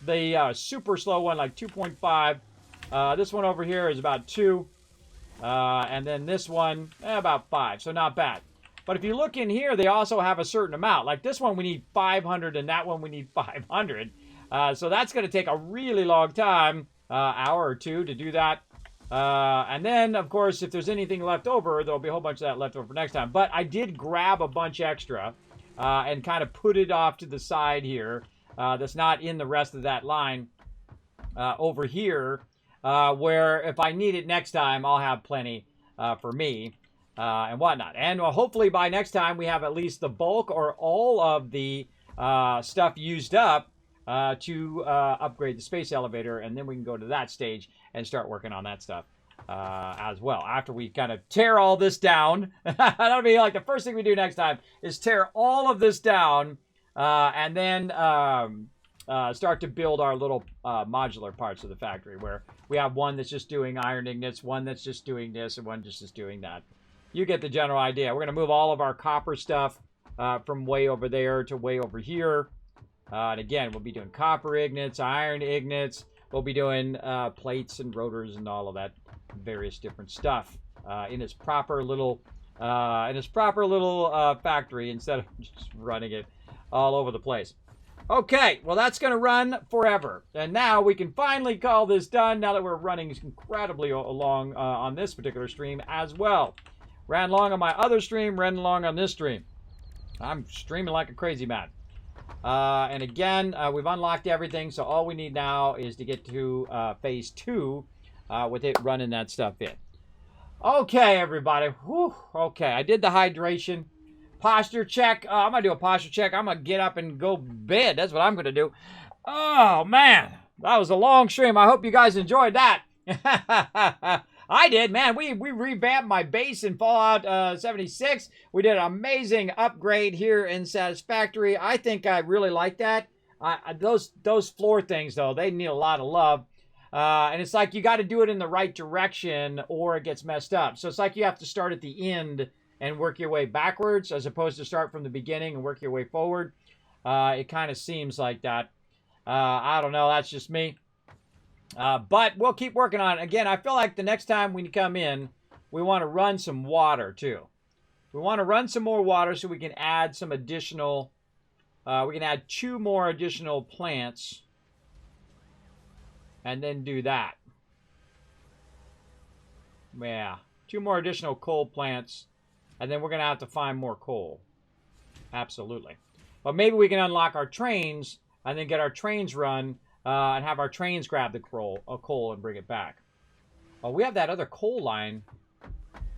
the super slow one, like 2.5. This one over here is about 2. And then this one, about 5. So not bad. But if you look in here, they also have a certain amount. Like this one, we need 500, and that one, we need 500. So that's going to take a really long time, hour or two to do that. And then, of course, if there's anything left over, there'll be a whole bunch of that left over for next time. But I did grab a bunch extra and kind of put it off to the side here. That's not in the rest of that line over here, where if I need it next time, I'll have plenty for me and whatnot. And hopefully by next time, we have at least the bulk or all of the stuff used up to upgrade the space elevator, and then we can go to that stage and start working on that stuff as well. After we kind of tear all this down, that'll be like the first thing we do next time is tear all of this down and then start to build our little modular parts of the factory, where we have one that's just doing iron ingots, one that's just doing this, and one just is doing that. You get the general idea. We're going to move all of our copper stuff from way over there to way over here. And again, we'll be doing copper ingots, iron ingots. We'll be doing plates and rotors and all of that various different stuff in its proper little factory, instead of just running it all over the place. Okay, well, that's going to run forever. And now we can finally call this done, now that we're running incredibly along on this particular stream as well. Ran long on my other stream, ran long on this stream. I'm streaming like a crazy man. And again, we've unlocked everything, so all we need now is to get to phase 2 with it running that stuff in. Okay, everybody. Whew. Okay, I did the hydration. Posture check. I'm going to do a posture check. I'm going to get up and go bed. That's what I'm going to do. Oh, man. That was a long stream. I hope you guys enjoyed that. I did, man. We revamped my base in Fallout 76. We did an amazing upgrade here in Satisfactory. I think I really like that. Those floor things, though, they need a lot of love. And it's like you got to do it in the right direction or it gets messed up. So it's like you have to start at the end and work your way backwards, as opposed to start from the beginning and work your way forward. It kind of seems like that. I don't know. That's just me. But we'll keep working on it. Again, I feel like the next time we come in, we want to run some water, too. We want to run some more water so we can add some additional... we can add 2 more additional plants. And then do that. Yeah. 2 more additional coal plants. And then we're going to have to find more coal. Absolutely. But maybe we can unlock our trains and then get our trains run and have our trains grab the coal and bring it back. Oh, we have that other coal line.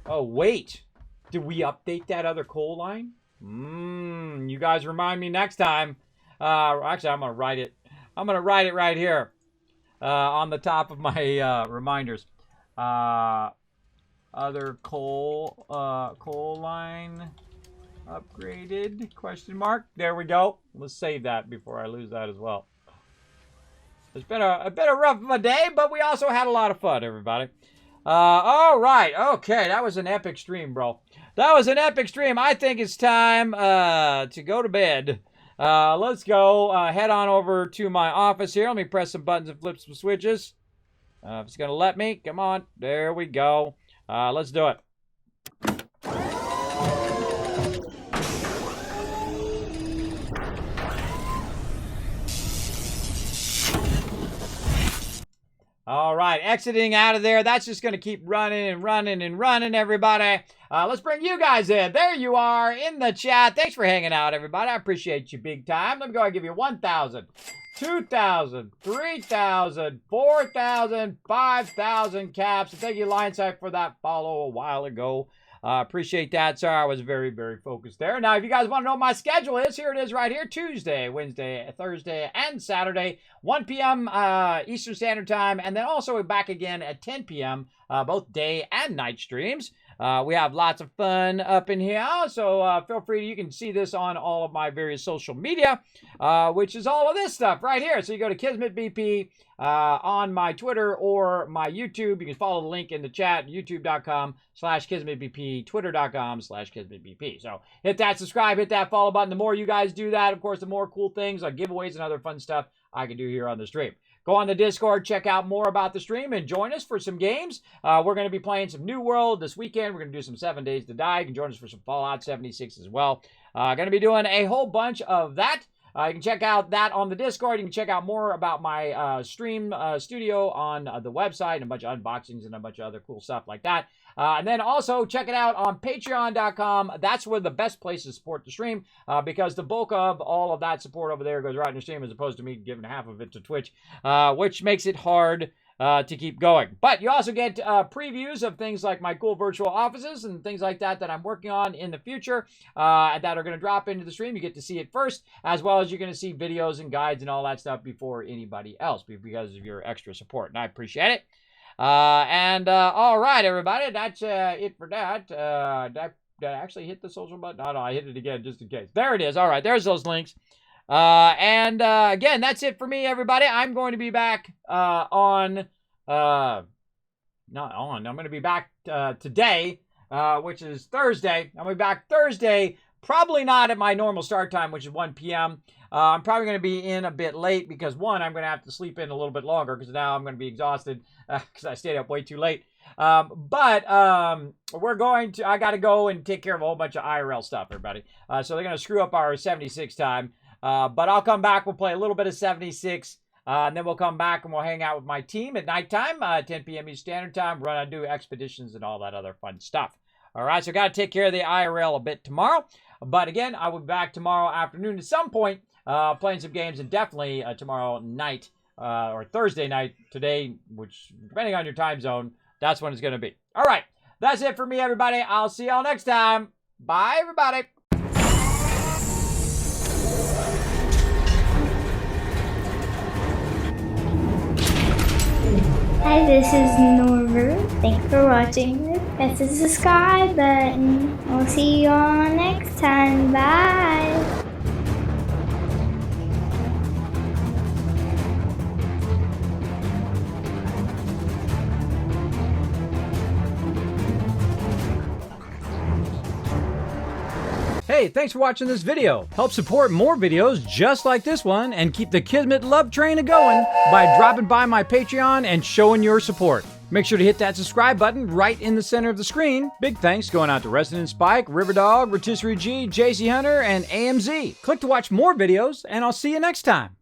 Oh, wait. Did we update that other coal line? You guys remind me next time. Actually, I'm going to write it. I'm going to write it right here on the top of my reminders. Other coal line upgraded, question mark. There we go. Let's save that before I lose that as well. It's been a bit of rough of a day, but we also had a lot of fun, everybody. All right. Okay, that was an epic stream, bro. That was an epic stream. I think it's time to go to bed. Let's go head on over to my office here. Let me press some buttons and flip some switches. If it's going to let me. Come on. There we go. Let's do it. All right, exiting out of there. That's just going to keep running and running and running, everybody. Let's bring you guys in. There you are in the chat. Thanks for hanging out, everybody. I appreciate you big time. Let me go ahead and give you 1,000, 2,000, 3,000, 4,000, 5,000 caps. Thank you, Linesight, for that follow a while ago. Appreciate that, sir. I was very, very focused there. Now, if you guys want to know what my schedule is, here it is right here. Tuesday, Wednesday, Thursday, and Saturday, 1 p.m. Eastern Standard Time, and then also back again at 10 p.m., both day and night streams. We have lots of fun up in here, so feel free. You can see this on all of my various social media, which is all of this stuff right here. So you go to Kismet BP on my Twitter or my YouTube. You can follow the link in the chat, youtube.com/KismetBP, twitter.com/KismetBP. So hit that subscribe, hit that follow button. The more you guys do that, of course, the more cool things like giveaways and other fun stuff I can do here on the stream. Go on the Discord, check out more about the stream, and join us for some games. We're going to be playing some New World this weekend. We're going to do some 7 Days to Die. You can join us for some Fallout 76 as well. Going to be doing a whole bunch of that. You can check out that on the Discord. You can check out more about my stream studio on the website and a bunch of unboxings and a bunch of other cool stuff like that. And then also check it out on patreon.com. That's where the best place to support the stream because the bulk of all of that support over there goes right in the stream as opposed to me giving half of it to Twitch, which makes it hard to keep going. But you also get previews of things like my cool virtual offices and things like that that I'm working on in the future that are going to drop into the stream. You get to see it first, as well as you're going to see videos and guides and all that stuff before anybody else because of your extra support, and I appreciate it. All right, everybody, that's it for that. Did I actually hit the social button? No, I hit it again just in case. There it is. All right, there's those links. Again, that's it for me, everybody. I'm going to be back I'm going to be back today, which is Thursday. I'm going to be back Thursday, probably not at my normal start time, which is 1 p.m. I'm probably going to be in a bit late because, one, I'm going to have to sleep in a little bit longer because now I'm going to be exhausted because I stayed up way too late. I got to go and take care of a whole bunch of IRL stuff, everybody. So they're going to screw up our 76 time. But I'll come back. We'll play a little bit of 76. And then we'll come back and we'll hang out with my team at nighttime, 10 p.m. Eastern Standard Time, run and do expeditions and all that other fun stuff. All right, so got to take care of the IRL a bit tomorrow. But again, I will be back tomorrow afternoon at some point playing some games, and definitely tomorrow night or Thursday night today, which depending on your time zone, that's when it's going to be. All right, that's it for me, everybody. I'll see y'all next time. Bye, everybody. Hi, this is Norver. Thanks for watching. Press the subscribe button. We'll see you all next time. Bye. Hey, thanks for watching this video. Help support more videos just like this one and keep the Kismet love train a-going by dropping by my Patreon and showing your support. Make sure to hit that subscribe button right in the center of the screen. Big thanks going out to Resident Spike, Riverdog, Rotisserie G, JC Hunter, and AMZ. Click to watch more videos, and I'll see you next time.